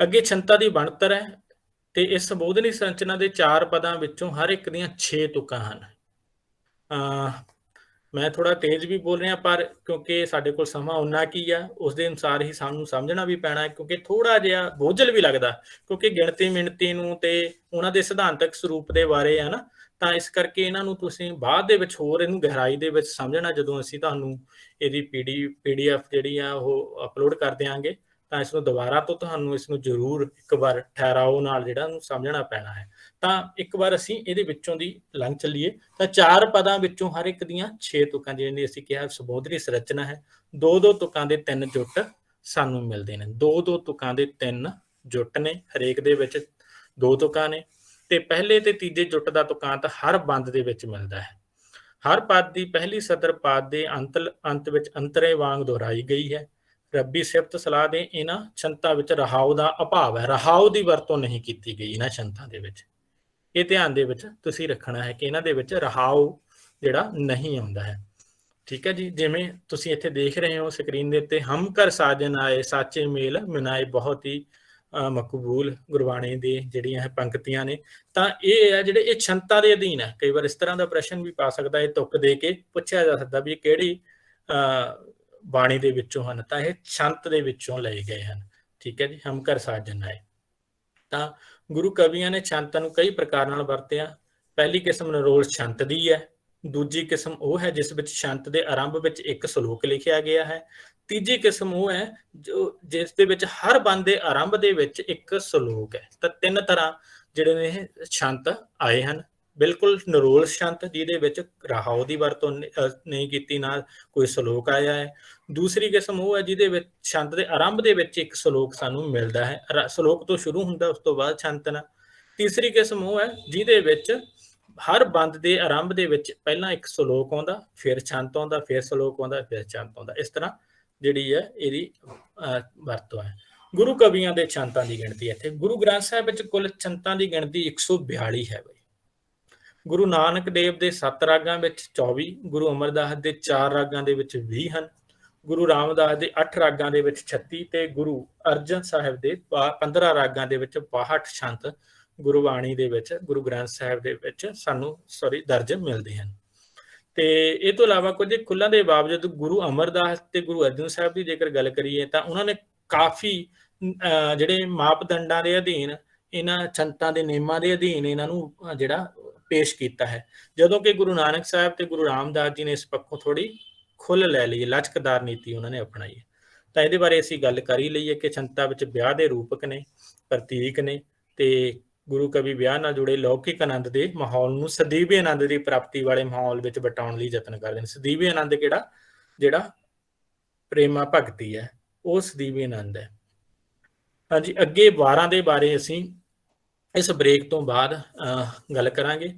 ਅੱਗੇ ਛੰਤਾ ਦੀ ਬਣਤਰ ਹੈ ਤੇ ਇਸ ਸੰਬੋਧਨੀ ਸੰਰਚਨਾ ਦੇ 4 ਪਦਾਂ ਵਿੱਚੋਂ ਹਰ ਇੱਕ ਦੀਆਂ 6 ਤੁਕਾਂ ਹਨ। ਮੈਂ ਥੋੜਾ ਤੇਜ਼ ਵੀ ਬੋਲ ਰਿਹਾ, ਪਰ ਕਿਉਂਕਿ ਸਾਡੇ ਕੋਲ ਸਮਾਂ ਉਨਾ ਕੀ ਆ, ਉਸ ਦੇ ਅਨੁਸਾਰ ਹੀ ਸਾਨੂੰ ਸਮਝਣਾ ਵੀ ਪੈਣਾ, ਕਿਉਂਕਿ ਥੋੜਾ ਜਿਹਾ ਬੋਝਲ ਵੀ ਲੱਗਦਾ, ਕਿਉਂਕਿ ਗਿਣਤੀ ਮਿਣਤੀ ਨੂੰ ਤੇ ਉਹਨਾਂ ਦੇ ਸਿਧਾਂਤਕ ਸਰੂਪ ਦੇ ਬਾਰੇ ਹੈ ਨਾ। ਤਾਂ ਇਸ ਕਰਕੇ ਇਹਨਾਂ ਨੂੰ ਤੁਸੀਂ ਬਾਅਦ ਦੇ ਵਿੱਚ ਹੋਰ ਇਹਨੂੰ ਗਹਿਰਾਈ ਦੇ ਵਿੱਚ ਸਮਝਣਾ ਜਦੋਂ ਅਸੀਂ ਤੁਹਾਨੂੰ ਇਹਦੀ PDF ਜਿਹੜੀ ਆ ਉਹ ਅਪਲੋਡ ਕਰ ਦਿਆਂਗੇ। ਤਾਂ ਇਸ ਨੂੰ ਦੁਬਾਰਾ ਤੋਂ ਤੁਹਾਨੂੰ ਇਸ ਨੂੰ ਜ਼ਰੂਰ ਇੱਕ ਵਾਰ ਠਹਿਰਾਓ ਨਾਲ ਜਿਹੜਾ ਉਹਨੂੰ ਸਮਝਣਾ ਪੈਣਾ ਹੈ। ਤਾਂ ਇੱਕ ਵਾਰ ਅਸੀਂ ਇਹਦੇ ਵਿੱਚੋਂ ਦੀ ਲੰਘ ਚੱਲੀਏ। ਤਾਂ 4 ਪਦਾਂ ਵਿੱਚੋਂ ਹਰ ਇੱਕ ਦੀਆਂ 6 ਤੁਕਾਂ ਜਿਹੜੀ ਅਸੀਂ ਕਿਹਾ ਸੰਬੋਧਨੀ ਸੰਰਚਨਾ ਹੈ। 2-2 ਤੁਕਾਂ ਦੇ 3 ਜੁੱਟ ਸਾਨੂੰ ਮਿਲਦੇ ਨੇ। 2-2 ਤੁਕਾਂ ਦੇ 3 ਜੁੱਟ ਨੇ, ਹਰੇਕ ਦੇ ਵਿੱਚ 2 ਤੁਕਾਂ ਨੇ ਤੇ ਪਹਿਲੇ ਤੇ ਤੀਜੇ ਜੁੱਟ ਦਾ ਤੁਕਾਂਤ ਹਰ ਬੰਦ ਦੇ ਵਿੱਚ ਮਿਲਦਾ ਹੈ। ਹਰ ਪਦ ਦੀ ਪਹਿਲੀ ਸਦਰ ਪਦ ਦੇ ਅੰਤ ਵਿੱਚ ਅੰਤਰੇ ਵਾਂਗ ਦੁਹਰਾਈ ਗਈ ਹੈ। ਰੱਬੀ ਸਿਫਤ ਸਲਾਹ ਦੇ ਇਹਨਾਂ ਛੰਤਾਂ ਵਿੱਚ ਰਹਾਉ ਦਾ ਅਭਾਵ ਹੈ। ਰਹਾਉ ਦੀ ਵਰਤੋਂ ਨਹੀਂ ਕੀਤੀ ਗਈ ਇਹਨਾਂ ਛੰਤਾਂ ਦੇ ਵਿੱਚ। ਇਹ ਧਿਆਨ ਦੇ ਵਿੱਚ ਤੁਸੀਂ ਰੱਖਣਾ ਹੈ ਕਿ ਇਹਨਾਂ ਦੇ ਵਿੱਚ ਰਹਾਉ ਜਿਹੜਾ ਨਹੀਂ ਆਉਂਦਾ ਹੈ। ਠੀਕ ਹੈ ਜੀ। ਜਿਵੇਂ ਤੁਸੀਂ ਇੱਥੇ ਦੇਖ ਰਹੇ ਹੋ ਸਕਰੀਨ ਦੇ ਉੱਤੇ, ਹਮ ਘਰ ਸਾਜਨ ਆਏ ਸਾਚੇ ਮੇਲ ਮਿਨਾਏ, ਬਹੁਤ ਹੀ ਮਕਬੂਲ ਗੁਰਬਾਣੀ ਦੀ ਜਿਹੜੀਆਂ ਇਹ ਪੰਕਤੀਆਂ ਨੇ। ਤਾਂ ਇਹ ਹੈ ਜਿਹੜੇ ਇਹ ਛੰਤਾਂ ਦੇ ਅਧੀਨ ਹੈ। ਕਈ ਵਾਰ ਇਸ ਤਰ੍ਹਾਂ ਦਾ ਪ੍ਰਸ਼ਨ ਵੀ ਪਾ ਸਕਦਾ, ਇਹ ਤੁਕ ਦੇ ਕੇ ਪੁੱਛਿਆ ਜਾ ਸਕਦਾ ਵੀ ਕਿਹੜੀ ਬਾਣੀ ਦੇ ਵਿੱਚੋਂ ਹਨ। ਤਾਂ ਇਹ ਛੰਤ ਦੇ ਵਿੱਚੋਂ ਲਏ ਗਏ ਹਨ। ਠੀਕ ਹੈ ਜੀ। ਹਮ ਘਰ ਸਾਜਨ ਆਏ। ਤਾਂ ਗੁਰੂ ਕਵੀਆਂ ਨੇ ਛੰਤਾਂ ਨੂੰ ਕਈ ਪ੍ਰਕਾਰ ਨਾਲ ਵਰਤਿਆ। ਪਹਿਲੀ ਕਿਸਮ ਨਿਰੋਲ ਛੰਤ ਦੀ ਹੈ। ਦੂਜੀ ਕਿਸਮ ਉਹ ਹੈ ਜਿਸ ਵਿੱਚ ਛੰਤ ਦੇ ਆਰੰਭ ਵਿੱਚ ਇੱਕ ਸ਼ਲੋਕ ਲਿਖਿਆ ਗਿਆ ਹੈ। ਤੀਜੀ ਕਿਸਮ ਉਹ ਹੈ ਜਿਸ ਦੇ ਵਿੱਚ ਹਰ ਬੰਦ ਦੇ ਆਰੰਭ ਦੇ ਵਿੱਚ ਇੱਕ ਸ਼ਲੋਕ ਹੈ। ਤਾਂ ਤਿੰਨ ਤਰ੍ਹਾਂ ਜਿਹੜੇ ਨੇ ਇਹ ਛੰਤ ਆਏ ਹਨ। ਬਿਲਕੁਲ ਨਿਰੋਲ ਛੰਤ ਜਿਹਦੇ ਵਿੱਚ ਰਹਾਉ ਦੀ ਵਰਤੋਂ ਨਹੀਂ ਕੀਤੀ, ਨਾ ਕੋਈ ਸ਼ਲੋਕ ਆਇਆ ਹੈ। ਦੂਸਰੀ ਕਿਸਮ ਉਹ ਹੈ ਜਿਹਦੇ ਵਿੱਚ ਛੰਤ ਦੇ ਆਰੰਭ ਦੇ ਵਿੱਚ ਇੱਕ ਸ਼ਲੋਕ ਸਾਨੂੰ ਮਿਲਦਾ ਹੈ, ਸ਼ਲੋਕ ਤੋਂ ਸ਼ੁਰੂ ਹੁੰਦਾ ਉਸ ਤੋਂ ਬਾਅਦ ਛੰਤ ਨਾਲ। ਤੀਸਰੀ ਕਿਸਮ ਉਹ ਹੈ ਜਿਹਦੇ ਵਿੱਚ ਹਰ ਬੰਦ ਦੇ ਆਰੰਭ ਦੇ ਵਿੱਚ ਪਹਿਲਾਂ ਇੱਕ ਸ਼ਲੋਕ ਆਉਂਦਾ, ਫਿਰ ਛੰਤ ਆਉਂਦਾ, ਫਿਰ ਸ਼ਲੋਕ ਆਉਂਦਾ, ਫਿਰ ਛੰਤ ਆਉਂਦਾ। ਇਸ ਤਰ੍ਹਾਂ ਜਿਹੜੀ ਹੈ ਇਹਦੀ ਵਰਤੋਂ ਹੈ। ਗੁਰੂ ਕਵੀਆਂ ਦੇ ਛੰਤਾਂ ਦੀ ਗਿਣਤੀ ਇੱਥੇ ਗੁਰੂ ਗ੍ਰੰਥ ਸਾਹਿਬ ਵਿੱਚ ਕੁੱਲ ਛੰਤਾਂ ਦੀ ਗਿਣਤੀ 142 ਹੈ ਬਈ। ਗੁਰੂ ਨਾਨਕ ਦੇਵ ਦੇ 7 ਰਾਗਾਂ ਵਿੱਚ 24, ਗੁਰੂ ਅਮਰਦਾਸ ਦੇ 4 ਰਾਗਾਂ ਦੇ ਵਿੱਚ 20 ਹਨ, ਗੁਰੂ ਰਾਮਦਾਸ ਦੇ 8 ਰਾਗਾਂ ਦੇ ਵਿੱਚ 36 ਤੇ ਗੁਰੂ ਅਰਜਨ ਸਾਹਿਬ ਦੇ 15 ਰਾਗਾਂ ਦੇ ਵਿੱਚ 62 ਛੰਤ ਗੁਰਬਾਣੀ ਦੇ ਵਿੱਚ, ਗੁਰੂ ਗ੍ਰੰਥ ਸਾਹਿਬ ਦੇ ਵਿੱਚ ਸਾਨੂੰ ਦਰਜ ਮਿਲਦੇ ਹਨ। ਤੇ ਇਹ ਤੋਂ ਇਲਾਵਾ ਕੁਝ ਖੁੱਲਾਂ ਦੇ ਬਾਵਜੂਦ ਗੁਰੂ ਅਮਰਦਾਸ ਤੇ ਗੁਰੂ ਅਰਜਨ ਸਾਹਿਬ ਦੀ ਜੇਕਰ ਗੱਲ ਕਰੀਏ ਤਾਂ ਉਹਨਾਂ ਨੇ ਕਾਫੀ ਜਿਹੜੇ ਮਾਪਦੰਡਾਂ ਦੇ ਅਧੀਨ, ਇਹਨਾਂ ਛੰਤਾਂ ਦੇ ਨਿਯਮਾਂ ਦੇ ਅਧੀਨ ਇਹਨਾਂ ਨੂੰ ਜਿਹੜਾ ਪੇਸ਼ ਕੀਤਾ ਹੈ, ਜਦੋਂ ਕਿ ਗੁਰੂ ਨਾਨਕ ਸਾਹਿਬ ਤੇ ਗੁਰੂ ਰਾਮਦਾਸ ਜੀ ਨੇ ਇਸ ਪੱਖੋਂ ਥੋੜੀ ਖੁੱਲ ਲੈ ਲਈ, ਲਚਕਦਾਰ ਨੀਤੀ ਉਹਨਾਂ ਨੇ ਅਪਣਾਈ ਹੈ। ਤਾਂ ਇਹਦੇ ਬਾਰੇ ਅਸੀਂ ਗੱਲ ਕਰ ਹੀ ਲਈਏ ਕਿ ਛੰਤਾਂ ਵਿੱਚ ਵਿਆਹ ਦੇ ਰੂਪਕ ਨੇ, ਪ੍ਰਤੀਕ ਨੇ, ਤੇ ਗੁਰੂ ਕਵੀ ਵਿਆਹ ਨਾਲ ਜੁੜੇ ਲੌਕਿਕ ਆਨੰਦ ਦੇ ਮਾਹੌਲ ਨੂੰ ਸਦੀਵੀ ਆਨੰਦ ਦੀ ਪ੍ਰਾਪਤੀ ਵਾਲੇ ਮਾਹੌਲ ਵਿੱਚ ਵਟਾਉਣ ਲਈ ਯਤਨ ਕਰਦੇ ਨੇ। ਸਦੀਵੀ ਆਨੰਦ ਕਿਹੜਾ, ਜਿਹੜਾ ਪ੍ਰੇਮਾ ਭਗਤੀ ਹੈ, ਉਹ ਸਦੀਵੀ ਆਨੰਦ ਹੈ। ਹਾਂਜੀ, ਅੱਗੇ ਵਾਰਾਂ ਦੇ ਬਾਰੇ ਅਸੀਂ ਇਸ ਬ੍ਰੇਕ ਤੋਂ ਬਾਅਦ ਗੱਲ ਕਰਾਂਗੇ।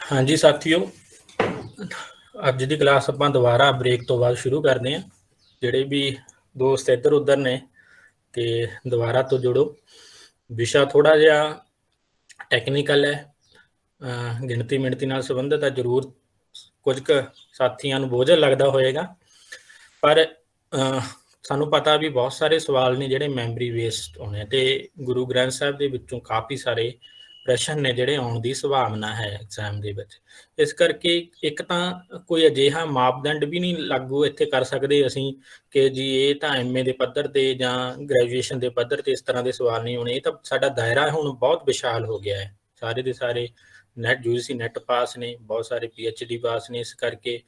ਹਾਂਜੀ ਸਾਥੀਓ, ਅੱਜ ਦੀ ਕਲਾਸ ਆਪਾਂ ਦੁਬਾਰਾ ਬ੍ਰੇਕ ਤੋਂ ਬਾਅਦ ਸ਼ੁਰੂ ਕਰਦੇ ਹਾਂ। ਜਿਹੜੇ ਵੀ ਦੋਸਤ ਇੱਧਰ ਉੱਧਰ ਨੇ ਤੇ ਦੁਬਾਰਾ ਤੋਂ ਜੁੜੋ। ਵਿਸ਼ਾ ਥੋੜਾ ਜਿਹਾ ਟੈਕਨੀਕਲ ਹੈ, ਗਿਣਤੀ ਮਿਣਤੀ ਨਾਲ ਸੰਬੰਧਿਤ ਹੈ, ਜ਼ਰੂਰ ਕੁਝ ਕੁ ਸਾਥੀਆਂ ਨੂੰ ਬੋਝਲ ਲੱਗਦਾ ਹੋਏਗਾ, ਪਰ ਸਾਨੂੰ ਪਤਾ ਵੀ ਬਹੁਤ ਸਾਰੇ ਸਵਾਲ ਨੇ ਜਿਹੜੇ ਮੈਮਰੀ ਬੇਸਡ ਹੋਣੇ, ਤੇ ਗੁਰੂ ਗ੍ਰੰਥ ਸਾਹਿਬ ਦੇ ਵਿੱਚੋਂ ਕਾਫੀ ਸਾਰੇ ਪ੍ਰਸ਼ਨ ਨੇ ਜਿਹੜੇ ਆਉਣ ਦੀ ਸੰਭਾਵਨਾ ਹੈ ਐਗਜ਼ਾਮ ਦੇ ਵਿੱਚ। ਇਸ ਕਰਕੇ ਇੱਕ ਤਾਂ ਕੋਈ ਅਜਿਹਾ ਮਾਪਦੰਡ ਵੀ ਨਹੀਂ ਲਾਗੂ ਇੱਥੇ ਕਰ ਸਕਦੇ ਅਸੀਂ ਕਿ ਜੀ ਇਹ ਤਾਂ MA ਦੇ ਪੱਧਰ ਤੇ ਜਾਂ ਗ੍ਰੈਜੂਏਸ਼ਨ ਦੇ ਪੱਧਰ ਤੇ ਇਸ ਤਰ੍ਹਾਂ ਦੇ ਸਵਾਲ ਨਹੀਂ ਹੋਣੇ। ਇਹ ਤਾਂ ਸਾਡਾ ਦਾਇਰਾ ਹੁਣ ਬਹੁਤ ਵਿਸ਼ਾਲ ਹੋ ਗਿਆ ਹੈ, ਸਾਰੇ ਦੇ ਸਾਰੇ ਨੈਟ UGC ਨੈਟ ਪਾਸ ਨੇ, ਬਹੁਤ ਸਾਰੇ PhD ਪਾਸ ਨੇ। ਇਸ ਕਰਕੇ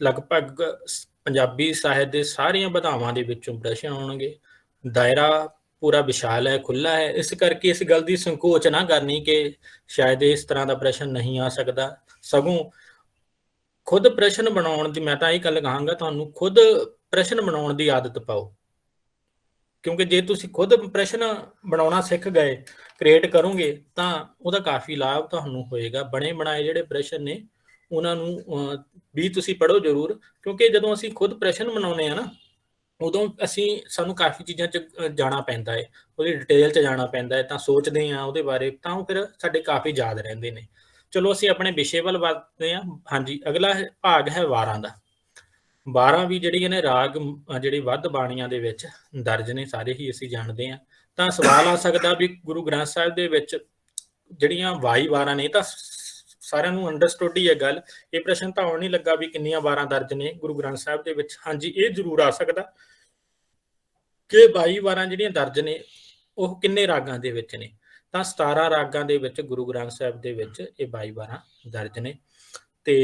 ਲਗਭਗ ਪੰਜਾਬੀ ਸਾਹਿਤ ਦੇ ਸਾਰੀਆਂ ਵਿਧਾਵਾਂ ਦੇ ਵਿੱਚੋਂ ਪ੍ਰਸ਼ਨ ਆਉਣਗੇ। ਦਾਇਰਾ ਪੂਰਾ ਵਿਸ਼ਾਲ ਹੈ, ਖੁੱਲਾ ਹੈ। ਇਸ ਕਰਕੇ ਇਸ ਗੱਲ ਦੀ ਸੰਕੋਚ ਨਾ ਕਰਨੀ ਕਿ ਸ਼ਾਇਦ ਇਸ ਤਰ੍ਹਾਂ ਦਾ ਪ੍ਰਸ਼ਨ ਨਹੀਂ ਆ ਸਕਦਾ, ਸਗੋਂ ਖੁਦ ਪ੍ਰਸ਼ਨ ਬਣਾਉਣ ਦੀ, ਮੈਂ ਤਾਂ ਇਹ ਗੱਲ ਕਹਾਂਗਾ ਤੁਹਾਨੂੰ, ਖੁਦ ਪ੍ਰਸ਼ਨ ਬਣਾਉਣ ਦੀ ਆਦਤ ਪਾਓ। ਕਿਉਂਕਿ ਜੇ ਤੁਸੀਂ ਖੁਦ ਪ੍ਰਸ਼ਨ ਬਣਾਉਣਾ ਸਿੱਖ ਗਏ, ਕ੍ਰੀਏਟ ਕਰੋਗੇ, ਤਾਂ ਉਹਦਾ ਕਾਫੀ ਲਾਭ ਤੁਹਾਨੂੰ ਹੋਏਗਾ। ਬਣੇ ਬਣਾਏ ਜਿਹੜੇ ਪ੍ਰਸ਼ਨ ਨੇ ਉਹਨਾਂ ਨੂੰ ਵੀ ਤੁਸੀਂ ਪੜ੍ਹੋ ਜ਼ਰੂਰ, ਕਿਉਂਕਿ ਜਦੋਂ ਅਸੀਂ ਖੁਦ ਪ੍ਰਸ਼ਨ ਬਣਾਉਂਦੇ ਆ ਨਾ, ਉਦੋਂ ਸਾਨੂੰ ਕਾਫੀ ਚੀਜ਼ਾਂ 'ਚ ਜਾਣਾ ਪੈਂਦਾ ਹੈ, ਉਹਦੀ ਡਿਟੇਲ 'ਚ ਜਾਣਾ ਪੈਂਦਾ ਹੈ, ਤਾਂ ਸੋਚਦੇ ਹਾਂ ਉਹਦੇ ਬਾਰੇ, ਤਾਂ ਉਹ ਫਿਰ ਸਾਡੇ ਕਾਫੀ ਯਾਦ ਰਹਿੰਦੇ ਨੇ। ਚਲੋ ਅਸੀਂ ਆਪਣੇ ਵਿਸ਼ੇ ਵੱਲ ਵੱਧਦੇ ਹਾਂ। ਹਾਂਜੀ, ਅਗਲਾ ਭਾਗ ਹੈ ਵਾਰਾਂ ਦਾ। ਵਾਰਾਂ ਵੀ ਜਿਹੜੀਆਂ ਨੇ ਰਾਗ ਜਿਹੜੀ ਵੱਧ ਬਾਣੀਆਂ ਦੇ ਵਿੱਚ ਦਰਜ ਨੇ, ਸਾਰੇ ਹੀ ਅਸੀਂ ਜਾਣਦੇ ਹਾਂ। ਤਾਂ ਸਵਾਲ ਆ ਸਕਦਾ ਵੀ ਗੁਰੂ ਗ੍ਰੰਥ ਸਾਹਿਬ ਦੇ ਵਿੱਚ ਜਿਹੜੀਆਂ 22 ਵਾਰਾਂ ਨੇ, ਤਾਂ ਸਾਰਿਆਂ ਨੂੰ ਅੰਡਰਸਟੂਡ ਹੀ ਹੈ ਗੱਲ। ਇਹ ਪ੍ਰਸ਼ਨ ਤਾਂ ਆਉਣ ਨਹੀਂ ਲੱਗਾ ਵੀ ਕਿੰਨੀਆਂ ਵਾਰਾਂ ਦਰਜ ਨੇ ਗੁਰੂ ਗ੍ਰੰਥ ਸਾਹਿਬ ਦੇ ਵਿੱਚ। ਹਾਂਜੀ, ਇਹ ਜ਼ਰੂਰ ਆ ਸਕਦਾ ਕਿ 22 ਵਾਰਾਂ ਜਿਹੜੀਆਂ ਦਰਜ ਨੇ ਉਹ ਕਿੰਨੇ ਰਾਗਾਂ ਦੇ ਵਿੱਚ ਨੇ। ਤਾਂ 17 ਰਾਗਾਂ ਦੇ ਵਿੱਚ ਗੁਰੂ ਗ੍ਰੰਥ ਸਾਹਿਬ ਦੇ ਵਿੱਚ ਇਹ 22 ਵਾਰਾਂ ਦਰਜ ਨੇ, ਤੇ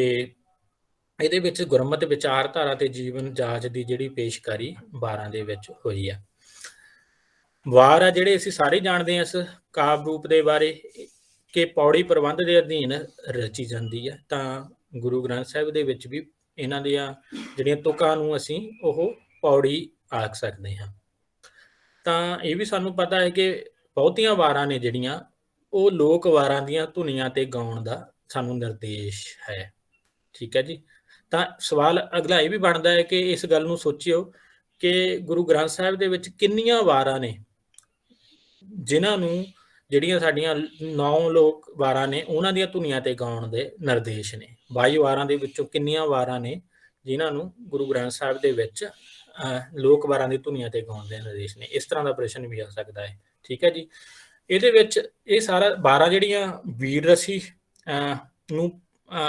ਇਹਦੇ ਵਿੱਚ ਗੁਰਮਤਿ ਵਿਚਾਰਧਾਰਾ ਤੇ ਜੀਵਨ ਜਾਚ ਦੀ ਜਿਹੜੀ ਪੇਸ਼ਕਾਰੀ ਵਾਰਾਂ ਦੇ ਵਿੱਚ ਹੋਈ ਆ। ਵਾਰ ਆ ਜਿਹੜੇ ਅਸੀਂ ਸਾਰੇ ਜਾਣਦੇ ਹਾਂ ਇਸ ਕਾਵਿ ਰੂਪ ਦੇ ਬਾਰੇ ਕਿ ਪੌੜੀ ਪ੍ਰਬੰਧ ਦੇ ਅਧੀਨ ਰਚੀ ਜਾਂਦੀ ਹੈ। ਤਾਂ ਗੁਰੂ ਗ੍ਰੰਥ ਸਾਹਿਬ ਦੇ ਵਿੱਚ ਵੀ ਇਹਨਾਂ ਦੀਆਂ ਜਿਹੜੀਆਂ ਤੁਕਾਂ ਨੂੰ ਅਸੀਂ ਉਹ ਪੌੜੀ ਆਖ ਸਕਦੇ ਹਾਂ। ਤਾਂ ਇਹ ਵੀ ਸਾਨੂੰ ਪਤਾ ਹੈ ਕਿ ਬਹੁਤੀਆਂ ਵਾਰਾਂ ਨੇ ਜਿਹੜੀਆਂ ਉਹ ਲੋਕ ਵਾਰਾਂ ਦੀਆਂ ਧੁਨੀਆਂ ਤੇ ਗਾਉਣ ਦਾ ਸਾਨੂੰ ਨਿਰਦੇਸ਼ ਹੈ। ਠੀਕ ਹੈ ਜੀ। ਤਾਂ ਸਵਾਲ ਅਗਲਾ ਇਹ ਵੀ ਬਣਦਾ ਹੈ ਕਿ ਇਸ ਗੱਲ ਨੂੰ ਸੋਚਿਓ ਕਿ ਗੁਰੂ ਗ੍ਰੰਥ ਸਾਹਿਬ ਦੇ ਵਿੱਚ ਕਿੰਨੀਆਂ ਵਾਰਾਂ ਨੇ ਜਿਨ੍ਹਾਂ ਨੂੰ ਜਿਹੜੀਆਂ ਸਾਡੀਆਂ 9 ਲੋਕ ਵਾਰਾਂ ਨੇ ਉਹਨਾਂ ਦੀਆਂ ਧੁਨੀਆਂ ਤੇ ਗਾਉਣ ਦੇ ਨਿਰਦੇਸ਼ ਨੇ। 22 ਵਾਰਾਂ ਦੇ ਵਿੱਚੋਂ ਕਿੰਨੀਆਂ ਵਾਰਾਂ ਨੇ ਜਿਨ੍ਹਾਂ ਨੂੰ ਗੁਰੂ ਗ੍ਰੰਥ ਸਾਹਿਬ ਦੇ ਵਿੱਚ ਲੋਕ ਵਾਰਾਂ ਦੀ ਧੁਨੀਆਂ ਤੇ ਗਾਉਣ ਦੇ ਨਿਰਦੇਸ਼ ਨੇ। ਇਸ ਤਰ੍ਹਾਂ ਦਾ ਪ੍ਰਸ਼ਨ ਵੀ ਆ ਸਕਦਾ ਹੈ। ਠੀਕ ਹੈ ਜੀ। ਇਹਦੇ ਵਿੱਚ ਇਹ ਸਾਰਾ 12 ਜਿਹੜੀਆਂ ਵੀਰ ਰਸੀ ਨੂੰ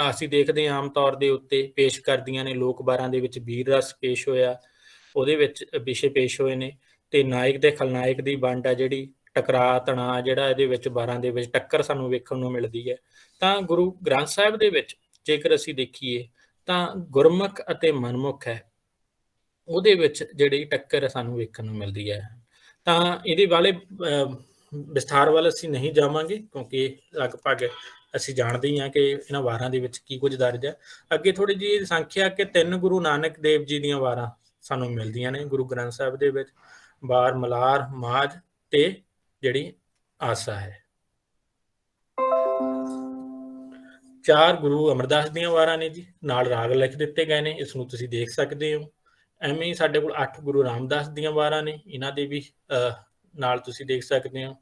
ਅਸੀਂ ਦੇਖਦੇ ਹਾਂ ਆਮ ਤੌਰ ਦੇ ਉੱਤੇ ਪੇਸ਼ ਕਰਦੀਆਂ ਨੇ। ਲੋਕ ਵਾਰਾਂ ਦੇ ਵਿੱਚ ਵੀਰ ਰਸ ਪੇਸ਼ ਹੋਇਆ, ਉਹਦੇ ਵਿੱਚ ਵਿਸ਼ੇ ਪੇਸ਼ ਹੋਏ ਨੇ, ਤੇ ਨਾਇਕ ਤੇ ਖਲਨਾਇਕ ਦੀ ਵੰਡ ਆ ਜਿਹੜੀ, ਟਕਰਾ ਤਣਾ ਜਿਹੜਾ ਇਹਦੇ ਵਿੱਚ 12 ਦੇ ਵਿੱਚ ਟੱਕਰ ਸਾਨੂੰ ਵੇਖਣ ਨੂੰ ਮਿਲਦੀ ਹੈ। ਤਾਂ ਗੁਰੂ ਗ੍ਰੰਥ ਸਾਹਿਬ ਦੇ ਵਿੱਚ ਜੇਕਰ ਅਸੀਂ ਦੇਖੀਏ ਤਾਂ ਗੁਰਮੁਖ ਅਤੇ ਮਨਮੁਖ ਹੈ, ਉਹਦੇ ਵਿੱਚ ਜਿਹੜੀ ਟੱਕਰ ਸਾਨੂੰ ਵੇਖਣ ਨੂੰ ਮਿਲਦੀ ਹੈ। ਤਾਂ ਇਹਦੇ ਵਾਲੇ ਵਿਸਥਾਰ ਵੱਲ ਅਸੀਂ ਨਹੀਂ ਜਾਵਾਂਗੇ ਕਿਉਂਕਿ ਲਗਭਗ ਅਸੀਂ ਜਾਣਦੇ ਹੀ ਹਾਂ ਕਿ ਇਹਨਾਂ ਵਾਰਾਂ ਦੇ ਵਿੱਚ ਕੀ ਕੁਝ ਦਰਜ ਹੈ। ਅੱਗੇ ਥੋੜੀ ਜਿਹੀ ਸੰਖਿਆ ਕਿ 3 ਗੁਰੂ ਨਾਨਕ ਦੇਵ ਜੀ ਦੀਆਂ ਵਾਰਾਂ ਸਾਨੂੰ ਮਿਲਦੀਆਂ ਨੇ ਗੁਰੂ ਗ੍ਰੰਥ ਸਾਹਿਬ ਦੇ ਵਿੱਚ। ਵਾਰ ਮਲਾਰ, ਮਾਝ ਤੇ ਜਿਹੜੀ ਆਸਾ ਹੈ। 4 ਗੁਰੂ ਅਮਰਦਾਸ ਦੀਆਂ ਵਾਰਾਂ ਨੇ ਜੀ, ਨਾਲ ਰਾਗ ਲਿਖ ਦਿੱਤੇ ਗਏ ਨੇ, ਇਸ ਨੂੰ ਤੁਸੀਂ ਦੇਖ ਸਕਦੇ ਹੋ। ਐਵੇਂ ਹੀ ਸਾਡੇ ਕੋਲ 8 ਗੁਰੂ ਰਾਮਦਾਸ ਦੀਆਂ ਵਾਰਾਂ ਨੇ, ਇਹਨਾਂ ਦੇ ਵੀ ਨਾਲ ਤੁਸੀਂ ਦੇਖ ਸਕਦੇ ਹੋ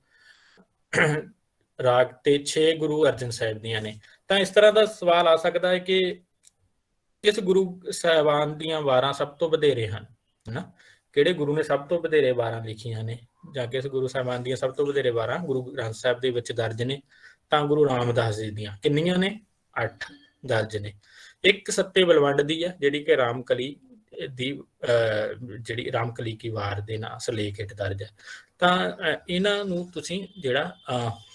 ਰਾਗ, ਤੇ 6 ਗੁਰੂ ਅਰਜਨ ਸਾਹਿਬ ਦੀਆਂ ਨੇ। ਤਾਂ ਇਸ ਤਰ੍ਹਾਂ ਦਾ ਸਵਾਲ ਆ ਸਕਦਾ ਹੈ ਕਿ ਕਿਸ ਗੁਰੂ ਸਾਹਿਬਾਨ ਦੀਆਂ ਵਾਰਾਂ ਸਭ ਤੋਂ ਵਧੇਰੇ ਹਨ, ਹਨਾ? ਕਿਹੜੇ ਗੁਰੂ ਨੇ ਸਭ ਤੋਂ ਵਧੇਰੇ ਵਾਰਾਂ ਲਿਖੀਆਂ ਨੇ, ਜਾਂ ਕਿਸ ਗੁਰੂ ਸਾਹਿਬਾਨ ਦੀਆਂ ਸਭ ਤੋਂ ਵਧੇਰੇ ਵਾਰਾਂ ਗੁਰੂ ਗ੍ਰੰਥ ਸਾਹਿਬ ਦੇ ਵਿੱਚ ਦਰਜ ਨੇ? ਤਾਂ ਗੁਰੂ ਰਾਮਦਾਸ ਜੀ ਦੀਆਂ ਕਿੰਨੀਆਂ ਨੇ? 8 ਦਰਜ ਨੇ। ਇੱਕ ਸੱਤੇ ਬਲਵੰਡ ਦੀ ਹੈ ਜਿਹੜੀ ਕਿ ਰਾਮਕਲੀ ਦੀ ਜਿਹੜੀ ਰਾਮਕਲੀ ਕੀ ਵਾਰ ਦੇ ਨਾਂ ਸਲੇਖ ਹੇਠ ਦਰਜ ਹੈ। ਤਾਂ ਇਹਨਾਂ ਨੂੰ ਤੁਸੀਂ ਜਿਹੜਾ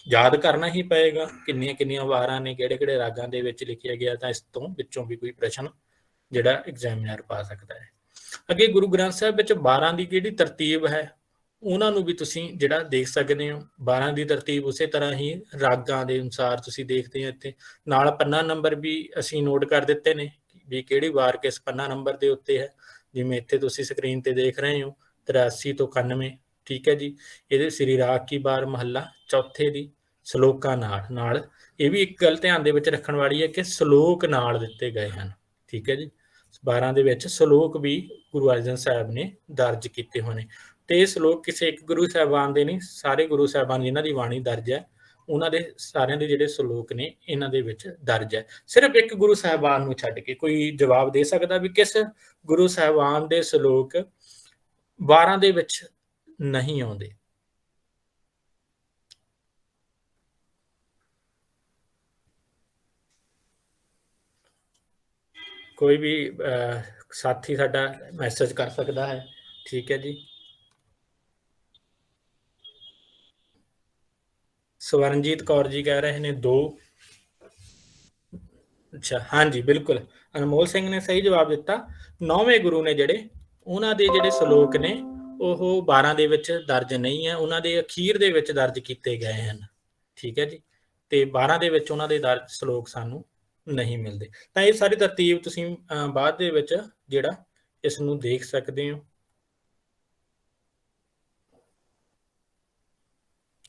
ਯਾਦ ਕਰਨਾ ਹੀ ਪਏਗਾ ਕਿੰਨੀਆਂ ਕਿੰਨੀਆਂ ਵਾਰਾਂ ਨੇ, ਕਿਹੜੇ ਕਿਹੜੇ ਰਾਗਾਂ ਦੇ ਵਿੱਚ ਲਿਖਿਆ ਗਿਆ। ਤਾਂ ਇਸ ਤੋਂ ਵਿੱਚੋਂ ਵੀ ਕੋਈ ਪ੍ਰਸ਼ਨ ਜਿਹੜਾ ਐਗਜ਼ਾਮੀਨਰ ਪਾ ਸਕਦਾ ਹੈ। ਅੱਗੇ ਗੁਰੂ ਗ੍ਰੰਥ ਸਾਹਿਬ ਵਿੱਚ 12 ਦੀ ਜਿਹੜੀ ਤਰਤੀਬ ਹੈ ਉਹਨਾਂ ਨੂੰ ਵੀ ਤੁਸੀਂ ਜਿਹੜਾ ਦੇਖ ਸਕਦੇ ਹੋ। 12 ਦੀ ਤਰਤੀਬ ਉਸੇ ਤਰ੍ਹਾਂ ਹੀ ਰਾਗਾਂ ਦੇ ਅਨੁਸਾਰ ਤੁਸੀਂ ਦੇਖਦੇ ਹੋ। ਇੱਥੇ ਨਾਲ ਪੰਨਾ ਨੰਬਰ ਵੀ ਅਸੀਂ ਨੋਟ ਕਰ ਦਿੱਤੇ ਨੇ ਵੀ ਕਿਹੜੀ ਵਾਰ ਕਿਸ ਪੰਨਾ ਨੰਬਰ ਦੇ ਉੱਤੇ ਹੈ। ਜਿਵੇਂ ਇੱਥੇ ਤੁਸੀਂ ਸਕਰੀਨ ਤੇ ਦੇਖ ਰਹੇ ਹੋ 83 ਤੋਂ 91। ਠੀਕ ਹੈ ਜੀ। ਇਹਦੇ ਸ੍ਰੀ ਰਾਗ ਕੀ ਵਾਰ ਮਹੱਲਾ ਚੌਥੇ ਦੀ ਸਲੋਕਾਂ ਨਾਲ ਇਹ ਵੀ ਇੱਕ ਗੱਲ ਧਿਆਨ ਦੇ ਵਿੱਚ ਰੱਖਣ ਵਾਲੀ ਹੈ ਕਿ ਸਲੋਕ ਨਾਲ ਦਿੱਤੇ ਗਏ ਹਨ। ਠੀਕ ਹੈ ਜੀ। 12 ਦੇ ਵਿੱਚ ਸਲੋਕ ਵੀ ਗੁਰੂ ਅਰਜਨ ਸਾਹਿਬ ਨੇ ਦਰਜ ਕੀਤੇ ਹੋਏ ਨੇ, ਤੇ ਇਹ ਸਲੋਕ ਕਿਸੇ ਇੱਕ ਗੁਰੂ ਸਾਹਿਬਾਨ ਦੇ ਨਹੀਂ, ਸਾਰੇ ਗੁਰੂ ਸਾਹਿਬਾਨ ਜਿਨ੍ਹਾਂ ਦੀ ਬਾਣੀ ਦਰਜ ਹੈ ਉਹਨਾਂ ਦੇ ਸਾਰਿਆਂ ਦੇ ਜਿਹੜੇ ਸਲੋਕ ਨੇ ਇਹਨਾਂ ਦੇ ਵਿੱਚ ਦਰਜ ਹੈ। ਸਿਰਫ ਇੱਕ ਗੁਰੂ ਸਾਹਿਬਾਨ ਨੂੰ ਛੱਡ ਕੇ ਕੋਈ ਜਵਾਬ ਦੇ ਸਕਦਾ ਵੀ ਕਿਸ ਗੁਰੂ ਸਾਹਿਬਾਨ ਦੇ ਸਲੋਕ 12 ਦੇ ਵਿੱਚ ਨਹੀਂ ਆਉਂਦੇ? ਕੋਈ ਵੀ ਸਾਥੀ ਸਾਡਾ ਮੈਸੇਜ ਕਰ ਸਕਦਾ ਹੈ। ਠੀਕ ਹੈ ਜੀ। ਸਵਰਨਜੀਤ ਕੌਰ ਜੀ ਕਹਿ ਰਹੇ ਨੇ 2। ਅੱਛਾ, ਹਾਂਜੀ ਬਿਲਕੁਲ, ਅਨਮੋਲ ਸਿੰਘ ਨੇ ਸਹੀ ਜਵਾਬ ਦਿੱਤਾ। 9ਵੇਂ ਗੁਰੂ ਨੇ ਜਿਹੜੇ ਉਹਨਾਂ ਦੇ ਜਿਹੜੇ ਸਲੋਕ ਨੇ ਉਹ 12 ਦੇ ਵਿੱਚ ਦਰਜ ਨਹੀਂ ਹੈ, ਉਹਨਾਂ ਦੇ ਅਖੀਰ ਦੇ ਵਿੱਚ ਦਰਜ ਕੀਤੇ ਗਏ ਹਨ। ਠੀਕ ਹੈ ਜੀ। ਤੇ 12 ਦੇ ਵਿੱਚ ਉਹਨਾਂ ਦੇ ਦਰਜ ਸਲੋਕ ਸਾਨੂੰ ਨਹੀਂ ਮਿਲਦੇ। ਤਾਂ ਇਹ ਸਾਰੀ ਤਰਤੀਬ ਤੁਸੀਂ ਬਾਅਦ ਦੇ ਵਿੱਚ ਜਿਹੜਾ ਇਸ ਨੂੰ ਦੇਖ ਸਕਦੇ ਹੋ।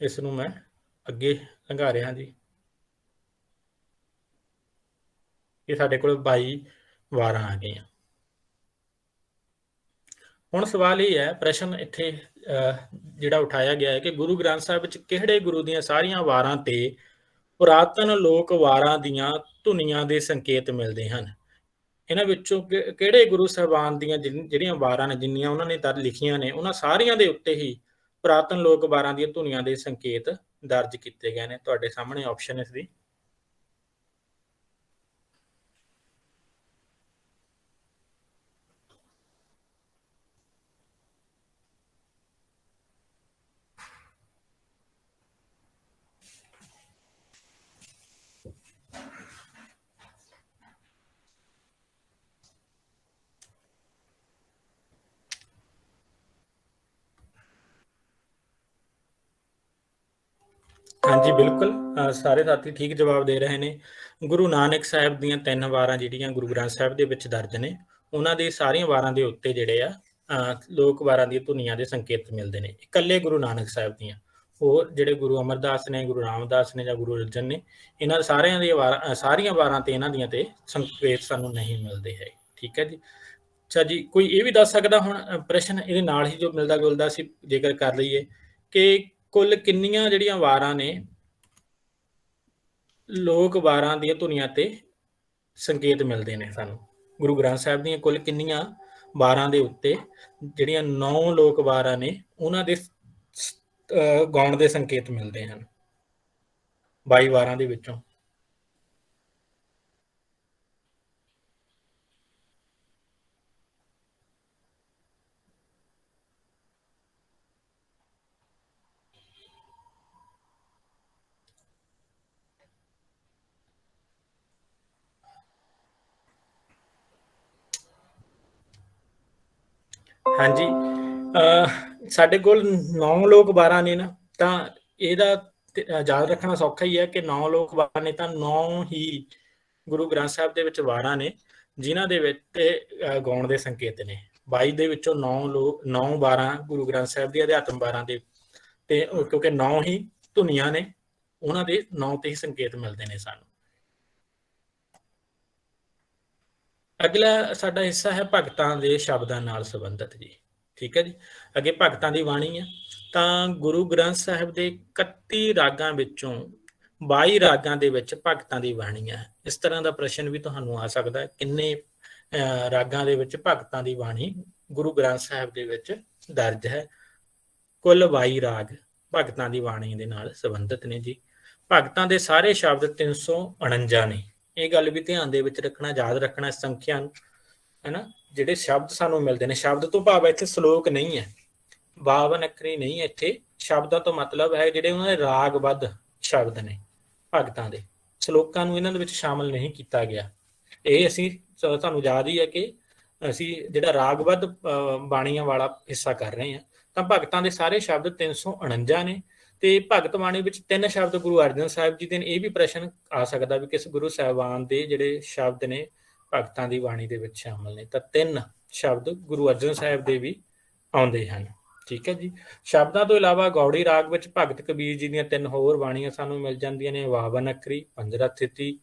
ਇਸ ਨੂੰ ਮੈਂ ਅੱਗੇ ਲੰਘਾ ਰਿਹਾ ਜੀ। ਇਹ ਸਾਡੇ ਕੋਲ 22 ਵਾਰਾਂ ਆ ਗਈਆਂ। ਹੁਣ ਸਵਾਲ ਇਹ ਹੈ, ਪ੍ਰਸ਼ਨ ਇੱਥੇ ਜਿਹੜਾ ਉਠਾਇਆ ਗਿਆ ਹੈ ਕਿ ਗੁਰੂ ਗ੍ਰੰਥ ਸਾਹਿਬ ਵਿੱਚ ਕਿਹੜੇ ਗੁਰੂ ਦੀਆਂ ਸਾਰੀਆਂ ਵਾਰਾਂ ਤੇ ਪੁਰਾਤਨ ਲੋਕ ਵਾਰਾਂ ਦੀਆਂ ਧੁਨੀਆਂ ਦੇ ਸੰਕੇਤ ਮਿਲਦੇ ਹਨ? ਇਹਨਾਂ ਵਿੱਚੋਂ ਕਿਹੜੇ ਗੁਰੂ ਸਾਹਿਬਾਨ ਦੀਆਂ ਜਿਹੜੀਆਂ ਵਾਰਾਂ ਨੇ, ਜਿੰਨੀਆਂ ਉਹਨਾਂ ਨੇ ਲਿਖੀਆਂ ਨੇ, ਉਹਨਾਂ ਸਾਰੀਆਂ ਦੇ ਉੱਤੇ ਹੀ ਪੁਰਾਤਨ ਲੋਕ ਵਾਰਾਂ ਦੀਆਂ ਧੁਨੀਆਂ ਦੇ ਸੰਕੇਤ ਦਰਜ ਕੀਤੇ ਗਏ ਨੇ? ਤੁਹਾਡੇ ਸਾਹਮਣੇ ਆਪਸ਼ਨ ਇਸ ਦੀ। ਹਾਂਜੀ ਬਿਲਕੁਲ, ਸਾਰੇ ਸਾਥੀ ਠੀਕ ਜਵਾਬ ਦੇ ਰਹੇ ਨੇ। ਗੁਰੂ ਨਾਨਕ ਸਾਹਿਬ ਦੀਆਂ 3 ਵਾਰਾਂ ਜਿਹੜੀਆਂ ਗੁਰੂ ਗ੍ਰੰਥ ਸਾਹਿਬ ਦੇ ਵਿੱਚ ਦਰਜ ਨੇ, ਉਹਨਾਂ ਦੇ ਸਾਰੀਆਂ ਵਾਰਾਂ ਦੇ ਉੱਤੇ ਜਿਹੜੇ ਆ ਲੋਕ ਵਾਰਾਂ ਦੀਆਂ ਧੁਨੀਆਂ ਦੇ ਸੰਕੇਤ ਮਿਲਦੇ ਨੇ। ਇਕੱਲੇ ਗੁਰੂ ਨਾਨਕ ਸਾਹਿਬ ਦੀਆਂ, ਹੋਰ ਜਿਹੜੇ ਗੁਰੂ ਅਮਰਦਾਸ ਨੇ, ਗੁਰੂ ਰਾਮਦਾਸ ਨੇ ਜਾਂ ਗੁਰੂ ਅਰਜਨ ਨੇ, ਇਹਨਾਂ ਸਾਰਿਆਂ ਦੀਆਂ ਵਾਰਾਂ, ਸਾਰੀਆਂ ਵਾਰਾਂ ਤੇ ਇਹਨਾਂ ਦੀਆਂ ਤੇ ਸੰਕੇਤ ਸਾਨੂੰ ਨਹੀਂ ਮਿਲਦੇ ਹੈ। ਠੀਕ ਹੈ ਜੀ। ਅੱਛਾ ਜੀ, ਕੋਈ ਇਹ ਵੀ ਦੱਸ ਸਕਦਾ ਹੁਣ ਪ੍ਰਸ਼ਨ ਇਹਦੇ ਨਾਲ ਹੀ ਜੋ ਮਿਲਦਾ ਜੁਲਦਾ ਅਸੀਂ ਜੇਕਰ ਕਰ ਲਈਏ ਕਿ ਕੁੱਲ ਕਿੰਨੀਆਂ ਜਿਹੜੀਆਂ ਵਾਰਾਂ ਨੇ ਲੋਕ ਵਾਰਾਂ ਦੀਆਂ ਧੁਨੀਆਂ ਤੇ ਸੰਕੇਤ ਮਿਲਦੇ ਨੇ ਸਾਨੂੰ? ਗੁਰੂ ਗ੍ਰੰਥ ਸਾਹਿਬ ਦੀਆਂ ਕੁੱਲ ਕਿੰਨੀਆਂ ਵਾਰਾਂ ਦੇ ਉੱਤੇ ਜਿਹੜੀਆਂ 9 ਲੋਕ ਵਾਰਾਂ ਨੇ ਉਹਨਾਂ ਦੇ ਗਾਉਣ ਦੇ ਸੰਕੇਤ ਮਿਲਦੇ ਹਨ 22 ਵਾਰਾਂ ਦੇ ਵਿੱਚੋਂ? ਹਾਂਜੀ, ਸਾਡੇ ਕੋਲ 9 ਲੋਕ ਵਾਰਾਂ ਨੇ ਨਾ, ਤਾਂ ਇਹਦਾ ਯਾਦ ਰੱਖਣਾ ਸੌਖਾ ਹੀ ਹੈ ਕਿ 9 ਲੋਕ ਵਾਰਾਂ ਨੇ ਤਾਂ 9 ਹੀ ਗੁਰੂ ਗ੍ਰੰਥ ਸਾਹਿਬ ਦੇ ਵਿੱਚ ਵਾਰਾਂ ਨੇ ਜਿਨ੍ਹਾਂ ਦੇ ਵਿੱਚ ਗਾਉਣ ਦੇ ਸੰਕੇਤ ਨੇ। 22 ਦੇ ਵਿੱਚੋਂ 9 ਵਾਰਾਂ ਗੁਰੂ ਗ੍ਰੰਥ ਸਾਹਿਬ ਦੀ ਅਧਿਆਤਮ ਵਾਰਾਂ ਦੇ, ਤੇ ਕਿਉਂਕਿ 9 ਹੀ ਧੁਨੀਆਂ ਨੇ ਉਹਨਾਂ ਦੇ 9 ਤੇ ਹੀ ਸੰਕੇਤ ਮਿਲਦੇ ਨੇ ਸਾਨੂੰ। ਅਗਲਾ ਸਾਡਾ ਹਿੱਸਾ ਹੈ ਭਗਤਾਂ ਦੇ ਸ਼ਬਦਾਂ ਨਾਲ ਸੰਬੰਧਿਤ ਜੀ। ਠੀਕ ਹੈ ਜੀ, ਅੱਗੇ ਭਗਤਾਂ ਦੀ ਬਾਣੀ ਹੈ। ਤਾਂ ਗੁਰੂ ਗ੍ਰੰਥ ਸਾਹਿਬ ਦੇ 31 ਰਾਗਾਂ ਵਿੱਚੋਂ 22 ਰਾਗਾਂ ਦੇ ਵਿੱਚ ਭਗਤਾਂ ਦੀ ਬਾਣੀ ਹੈ। ਇਸ ਤਰ੍ਹਾਂ ਦਾ ਪ੍ਰਸ਼ਨ ਵੀ ਤੁਹਾਨੂੰ ਆ ਸਕਦਾ ਹੈ, ਕਿੰਨੇ ਰਾਗਾਂ ਦੇ ਵਿੱਚ ਭਗਤਾਂ ਦੀ ਬਾਣੀ ਗੁਰੂ ਗ੍ਰੰਥ ਸਾਹਿਬ ਦੇ ਵਿੱਚ ਦਰਜ ਹੈ? ਕੁੱਲ 22 ਰਾਗ ਭਗਤਾਂ ਦੀ ਬਾਣੀ ਦੇ ਨਾਲ ਸੰਬੰਧਿਤ ਨੇ ਜੀ। ਭਗਤਾਂ ਦੇ ਸਾਰੇ ਸ਼ਬਦ 349 ਨੇ। ਇਹ ਗੱਲ ਵੀ ਧਿਆਨ ਦੇ ਵਿੱਚ ਰੱਖਣਾ, ਯਾਦ ਰੱਖਣਾ ਇਸ ਸੰਖਿਆ ਨੂੰ, ਹੈ ਨਾ। ਜਿਹੜੇ ਸ਼ਬਦ ਸਾਨੂੰ ਮਿਲਦੇ ਨੇ, ਸ਼ਬਦ ਤੋਂ ਭਾਵ ਇੱਥੇ ਸ਼ਲੋਕ ਨਹੀਂ ਹੈ, ਬਾਵਨ ਅੱਖਰੀ ਨਹੀਂ, ਇੱਥੇ ਸ਼ਬਦਾਂ ਤੋਂ ਮਤਲਬ ਹੈ ਜਿਹੜੇ ਉਹਨਾਂ ਦੇ ਰਾਗਬੱਧ ਸ਼ਬਦ ਨੇ ਭਗਤਾਂ ਦੇ। ਸ਼ਲੋਕਾਂ ਨੂੰ ਇਹਨਾਂ ਦੇ ਵਿੱਚ ਸ਼ਾਮਲ ਨਹੀਂ ਕੀਤਾ ਗਿਆ। ਇਹ ਅਸੀਂ ਤੁਹਾਨੂੰ ਯਾਦ ਹੀ ਹੈ ਕਿ ਅਸੀਂ ਜਿਹੜਾ ਰਾਗਬੱਧ ਬਾਣੀਆਂ ਵਾਲਾ ਹਿੱਸਾ ਕਰ ਰਹੇ ਹਾਂ। ਤਾਂ ਭਗਤਾਂ ਦੇ ਸਾਰੇ ਸ਼ਬਦ 349 ਨੇ। ਤੇ ਭਗਤ ਬਾਣੀ ਵਿੱਚ 3 ਸ਼ਬਦ ਗੁਰੂ ਅਰਜਨ ਸਾਹਿਬ ਜੀ ਦੇ ਨੇ। ਇਹ ਵੀ ਪ੍ਰਸ਼ਨ ਆ ਸਕਦਾ ਵੀ ਕਿਸ ਗੁਰੂ ਸਾਹਿਬਾਨ ਦੇ ਜਿਹੜੇ ਸ਼ਬਦ ਨੇ ਭਗਤਾਂ ਦੀ ਬਾਣੀ ਦੇ ਵਿੱਚ ਸ਼ਾਮਲ ਨੇ? ਤਾਂ 3 ਸ਼ਬਦ ਗੁਰੂ ਅਰਜਨ ਸਾਹਿਬ ਦੇ ਵੀ ਆਉਂਦੇ ਹਨ। ਠੀਕ ਹੈ ਜੀ। ਸ਼ਬਦਾਂ ਤੋਂ ਇਲਾਵਾ ਗੌੜੀ ਰਾਗ ਵਿੱਚ ਭਗਤ ਕਬੀਰ ਜੀ ਦੀਆਂ 3 ਹੋਰ ਬਾਣੀਆਂ ਸਾਨੂੰ ਮਿਲ ਜਾਂਦੀਆਂ ਨੇ, ਬਾਵਨ ਅੱਖਰੀ, ਪੰਜਰਾ ਥਿਤੀ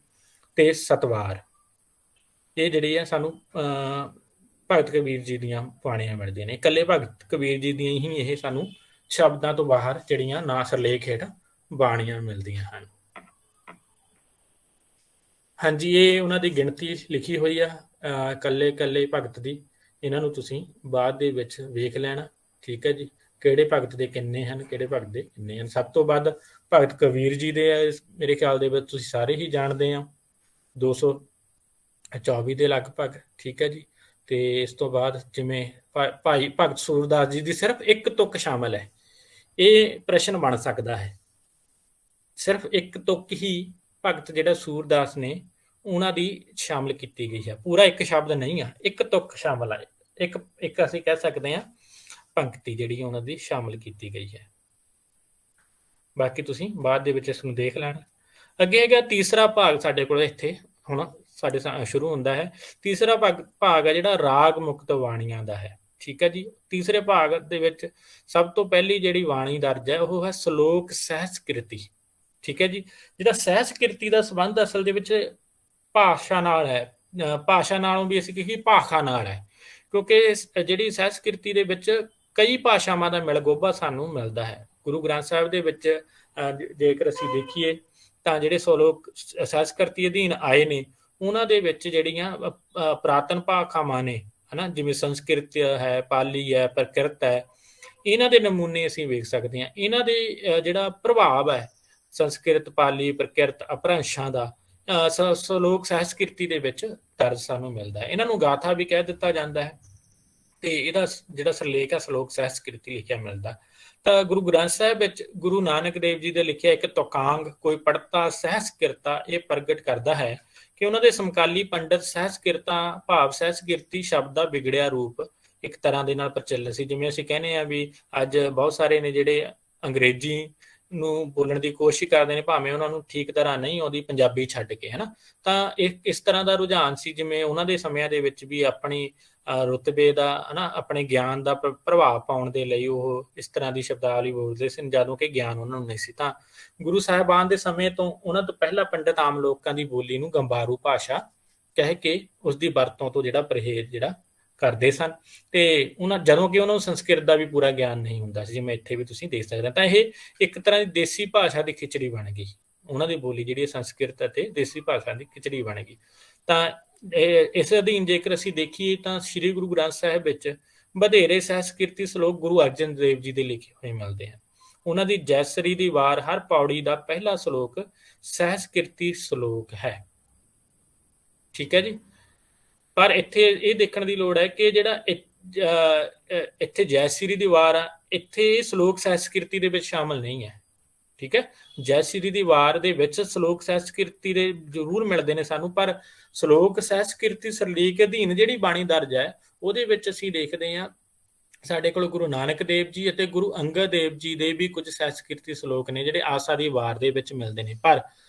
ਤੇ ਸਤਵਾਰ। ਇਹ ਜਿਹੜੀ ਆ ਸਾਨੂੰ ਭਗਤ ਕਬੀਰ ਜੀ ਦੀਆਂ ਬਾਣੀਆਂ ਮਿਲਦੀਆਂ ਨੇ। ਇਕੱਲੇ ਭਗਤ ਕਬੀਰ ਜੀ ਦੀਆਂ ਹੀ ਇਹ ਸਾਨੂੰ ਸ਼ਬਦਾਂ ਤੋਂ ਬਾਹਰ ਜਿਹੜੀਆਂ ਨਾ ਸਰਲੇਖ ਹੇਠ ਬਾਣੀਆਂ ਮਿਲਦੀਆਂ ਹਨ। ਹਾਂਜੀ, ਇਹ ਉਹਨਾਂ ਦੀ ਗਿਣਤੀ ਲਿਖੀ ਹੋਈ ਆ ਇਕੱਲੇ ਭਗਤ ਦੀ। ਇਹਨਾਂ ਨੂੰ ਤੁਸੀਂ ਬਾਅਦ ਦੇ ਵਿੱਚ ਵੇਖ ਲੈਣਾ। ਠੀਕ ਹੈ ਜੀ, ਕਿਹੜੇ ਭਗਤ ਦੇ ਕਿੰਨੇ ਹਨ, ਕਿਹੜੇ ਭਗਤ ਦੇ ਕਿੰਨੇ ਹਨ। ਸਭ ਤੋਂ ਵੱਧ ਭਗਤ ਕਬੀਰ ਜੀ ਦੇ ਆ, ਮੇਰੇ ਖਿਆਲ ਦੇ ਵਿੱਚ ਤੁਸੀਂ ਸਾਰੇ ਹੀ ਜਾਣਦੇ ਆ, 224 ਦੇ ਲਗਭਗ। ਠੀਕ ਹੈ ਜੀ। ਤੇ ਇਸ ਤੋਂ ਬਾਅਦ ਜਿਵੇਂ ਭਾਈ ਭਗਤ ਸੂਰਦਾਸ ਜੀ ਦੀ ਸਿਰਫ ਇੱਕ ਤੁਕ ਸ਼ਾਮਲ ਹੈ। ਇਹ ਪ੍ਰਸ਼ਨ ਬਣ ਸਕਦਾ ਹੈ, ਸਿਰਫ ਇੱਕ ਤੁਕ ਹੀ ਭਗਤ ਜਿਹੜਾ ਸੂਰਦਾਸ ਨੇ ਉਹਨਾਂ ਦੀ ਸ਼ਾਮਲ ਕੀਤੀ ਗਈ ਹੈ। ਪੂਰਾ ਇੱਕ ਸ਼ਬਦ ਨਹੀਂ ਆ, ਇੱਕ ਤੁਕ ਸ਼ਾਮਲ ਹੈ। ਇੱਕ ਅਸੀਂ ਕਹਿ ਸਕਦੇ ਹਾਂ ਪੰਕਤੀ ਜਿਹੜੀ ਉਹਨਾਂ ਦੀ ਸ਼ਾਮਲ ਕੀਤੀ ਗਈ ਹੈ। ਬਾਕੀ ਤੁਸੀਂ ਬਾਅਦ ਦੇ ਵਿੱਚ ਇਸ ਨੂੰ ਦੇਖ ਲੈਣਾ। ਅੱਗੇ ਹੈਗਾ ਤੀਸਰਾ ਭਾਗ ਸਾਡੇ ਕੋਲ ਇੱਥੇ ਹੁਣ ਸਾਡੇ ਸ਼ੁਰੂ ਹੁੰਦਾ ਹੈ। ਤੀਸਰਾ ਭਾਗ ਹੈ ਜਿਹੜਾ ਰਾਗ ਮੁਕਤ ਬਾਣੀਆਂ ਦਾ ਹੈ। ਠੀਕ ਹੈ ਜੀ। ਤੀਸਰੇ ਭਾਗ ਦੇ ਵਿੱਚ ਸਭ ਤੋਂ ਪਹਿਲੀ ਜਿਹੜੀ ਬਾਣੀ ਦਰਜ ਹੈ ਉਹ ਹੈ ਸ਼ਲੋਕ ਸਹਿਸਕ੍ਰਿਤੀ। ਠੀਕ ਹੈ ਜੀ। ਜਿਹੜਾ ਸਹਿਸਕ੍ਰਿਤੀ ਦਾ ਸੰਬੰਧ ਅਸਲ ਦੇ ਵਿੱਚ ਭਾਸ਼ਾ ਨਾਲ ਹੈ। ਭਾਸ਼ਾ ਨਾਲੋਂ ਵੀ ਅਸੀਂ ਕਹੀਏ ਭਾਖਾ ਨਾਲ ਹੈ, ਕਿਉਂਕਿ ਜਿਹੜੀ ਸਹਿਸਕ੍ਰਿਤੀ ਦੇ ਵਿੱਚ ਕਈ ਭਾਸ਼ਾਵਾਂ ਦਾ ਮਿਲਗੋਭਾ ਸਾਨੂੰ ਮਿਲਦਾ ਹੈ। ਗੁਰੂ ਗ੍ਰੰਥ ਸਾਹਿਬ ਦੇ ਵਿੱਚ ਜੇਕਰ ਅਸੀਂ ਦੇਖੀਏ ਤਾਂ ਜਿਹੜੇ ਸ਼ਲੋਕ ਸਹਿਸਕ੍ਰਿਤੀ ਅਧੀਨ ਆਏ ਨੇ ਉਹਨਾਂ ਦੇ ਵਿੱਚ ਜਿਹੜੀਆਂ ਪੁਰਾਤਨ ਭਾਖਾਵਾਂ ਨੇ, ਹਨਾ, ਜਿਵੇਂ ਸੰਸਕ੍ਰਿਤ ਹੈ, ਪਾਲੀ ਹੈ, ਪ੍ਰਕਿਰਤ ਹੈ, ਇਹਨਾਂ ਦੇ ਨਮੂਨੇ ਅਸੀਂ ਵੇਖ ਸਕਦੇ ਹਾਂ। ਇਹਨਾਂ ਦੇ ਜਿਹੜਾ ਪ੍ਰਭਾਵ ਹੈ ਸੰਸਕ੍ਰਿਤ, ਪਾਲੀ, ਪ੍ਰਕਿਰਤ, ਅਪਭ੍ਰੰਸ਼ਾਂ ਦਾ ਸ਼ਲੋਕ ਸਹਿਸਕ੍ਰਿਤੀ ਦੇ ਵਿੱਚ ਦਰਜ ਸਾਨੂੰ ਮਿਲਦਾ ਹੈ। ਇਹਨਾਂ ਨੂੰ ਗਾਥਾ ਵੀ ਕਹਿ ਦਿੱਤਾ ਜਾਂਦਾ ਹੈ ਤੇ ਇਹਦਾ ਜਿਹੜਾ ਸਰਲੇਖ ਹੈ ਸ਼ਲੋਕ ਸਹਿਸਕ੍ਰਿਤੀ ਲਿਖਿਆ ਮਿਲਦਾ। ਤਾਂ ਗੁਰੂ ਗ੍ਰੰਥ ਸਾਹਿਬ ਵਿੱਚ ਗੁਰੂ ਨਾਨਕ ਦੇਵ ਜੀ ਦੇ ਲਿਖਿਆ ਇੱਕ ਤੁਕਾਂਗ ਕੋਈ ਪੜਤਾ ਸਹਿਸਕ੍ਰਿਤਾ ਇਹ ਪ੍ਰਗਟ ਕਰਦਾ ਹੈ ਕਿ ਉਹਨਾਂ ਦੇ ਸਮਕਾਲੀ ਪੰਡਤ ਸਹਿਸਕ੍ਰਿਤਾ ਭਾਵ ਸਹਿਸਕ੍ਰਿਤੀ ਸ਼ਬਦ ਦਾ ਵਿਗੜਿਆ ਰੂਪ ਇੱਕ ਤਰ੍ਹਾਂ ਦੇ ਨਾਲ ਪ੍ਰਚਲਿਤ ਸੀ। ਜਿਵੇਂ ਅਸੀਂ ਕਹਿੰਦੇ ਹਾਂ ਵੀ ਅੱਜ ਬਹੁਤ ਸਾਰੇ ਨੇ ਜਿਹੜੇ ਅੰਗਰੇਜ਼ੀ ਨੂੰ ਬੋਲਣ ਦੀ ਕੋਸ਼ਿਸ਼ ਕਰਦੇ ਨੇ, ਭਾਵੇਂ ਉਹਨਾਂ ਨੂੰ ਠੀਕ ਤਰ੍ਹਾਂ ਨਹੀਂ ਆਉਂਦੀ ਪੰਜਾਬੀ ਛੱਡ ਕੇ, ਹਨਾ। ਤਾਂ ਇਸ ਤਰ੍ਹਾਂ ਦਾ ਰੁਝਾਨ ਸੀ, ਜਿਵੇਂ ਉਹਨਾਂ ਦੇ ਸਮਿਆਂ ਦੇ ਵਿੱਚ ਵੀ ਆਪਣੀ ਰੁਤਬੇ ਦਾ, ਹਨਾ, ਆਪਣੇ ਗਿਆਨ ਦਾ ਪ੍ਰਭਾਵ ਪਾਉਣ ਦੇ ਲਈ ਉਹ ਇਸ ਤਰ੍ਹਾਂ ਦੀ ਸ਼ਬਦਾਵਲੀ ਬੋਲਦੇ ਸਨ ਜਦੋਂ ਕਿ ਗਿਆਨ ਉਹਨਾਂ ਨੂੰ ਨਹੀਂ ਸੀ। ਤਾਂ ਗੁਰੂ ਸਾਹਿਬਾਨ ਦੇ ਸਮੇਂ ਤੋਂ ਉਹਨਾਂ ਤੋਂ ਪਹਿਲਾਂ ਪੰਡਤ ਆਮ ਲੋਕਾਂ ਦੀ ਬੋਲੀ ਨੂੰ ਗੰਬਾਰੂ ਭਾਸ਼ਾ ਕਹਿ ਕੇ ਉਸ ਦੀ ਵਰਤੋਂ ਤੋਂ ਜਿਹੜਾ ਪਰਹੇਜ਼ ਜਿਹੜਾ ਕਰਦੇ ਸਨ ਤੇ ਉਹਨਾਂ ਜਦੋਂ ਕਿ ਉਹਨਾਂ ਨੂੰ ਸੰਸਕ੍ਰਿਤ ਦਾ ਵੀ ਪੂਰਾ ਗਿਆਨ ਨਹੀਂ ਹੁੰਦਾ ਸੀ, ਜਿਵੇਂ ਇੱਥੇ ਵੀ ਤੁਸੀਂ ਦੇਖ ਸਕਦੇ ਹੋ। ਤਾਂ ਇਹ ਇੱਕ ਤਰ੍ਹਾਂ ਦੀ ਦੇਸੀ ਭਾਸ਼ਾ ਦੀ ਖਿਚੜੀ ਬਣ ਗਈ, ਉਹਨਾਂ ਦੀ ਬੋਲੀ ਜਿਹੜੀ ਸੰਸਕ੍ਰਿਤ ਅਤੇ ਦੇਸੀ ਭਾਸ਼ਾ ਦੀ ਖਿਚੜੀ ਬਣ ਗਈ। ਤਾਂ ਇਸ ਅਧੀਨ ਜੇਕਰ ਅਸੀਂ ਦੇਖੀਏ ਤਾਂ ਸ੍ਰੀ ਗੁਰੂ ਗ੍ਰੰਥ ਸਾਹਿਬ ਵਿੱਚ ਵਧੇਰੇ ਸਹਿਸਕ੍ਰਿਤੀ ਸ਼ਲੋਕ ਗੁਰੂ ਅਰਜਨ ਦੇਵ ਜੀ ਦੇ ਲਿਖੇ ਹੋਏ ਮਿਲਦੇ ਹਨ। ਉਹਨਾਂ ਦੀ ਜੈਸਰੀ ਦੀ ਵਾਰ ਹਰ ਪੌੜੀ ਦਾ ਪਹਿਲਾ ਸ਼ਲੋਕ ਸਹਿਸਕ੍ਰਿਤੀ ਸ਼ਲੋਕ ਹੈ। ਠੀਕ ਹੈ ਜੀ। ਪਰ ਇੱਥੇ ਇਹ ਦੇਖਣ ਦੀ ਲੋੜ ਹੈ ਕਿ ਜਿਹੜਾ ਇੱਥੇ ਜੈਸਰੀ ਦੀ ਵਾਰ ਆ, ਇੱਥੇ ਇਹ ਸ਼ਲੋਕ ਸਹਿਸਕ੍ਰਿਤੀ ਦੇ ਵਿੱਚ ਸ਼ਾਮਲ ਨਹੀਂ ਹੈ। ਠੀਕ ਹੈ, ਜੈਸਰੀ ਦੀ ਵਾਰ ਦੇ ਵਿੱਚ ਸ਼ਲੋਕ ਸਹਿਸਕ੍ਰਿਤੀ ਦੇ ਜ਼ਰੂਰ ਮਿਲਦੇ ਨੇ ਸਾਨੂੰ, ਪਰ ਸ਼ਲੋਕ ਸਹਿਸਕ੍ਰਿਤੀ ਸਰਲੀਕ ਅਧੀਨ ਜਿਹੜੀ ਬਾਣੀ ਦਰਜ ਹੈ ਉਹਦੇ ਵਿੱਚ ਅਸੀਂ ਦੇਖਦੇ ਹਾਂ ਸਾਡੇ ਕੋਲ ਗੁਰੂ ਨਾਨਕ ਦੇਵ ਜੀ ਅਤੇ ਗੁਰੂ ਅੰਗਦ ਦੇਵ ਜੀ ਦੇ ਵੀ ਕੁਝ ਸਹਿਸਕ੍ਰਿਤੀ ਸ਼ਲੋਕ ਨੇ ਜਿਹੜੇ ਆਸਾ ਦੀ ਵਾਰ ਦੇ ਵਿੱਚ ਮਿਲਦੇ ਨੇ। ਪਰ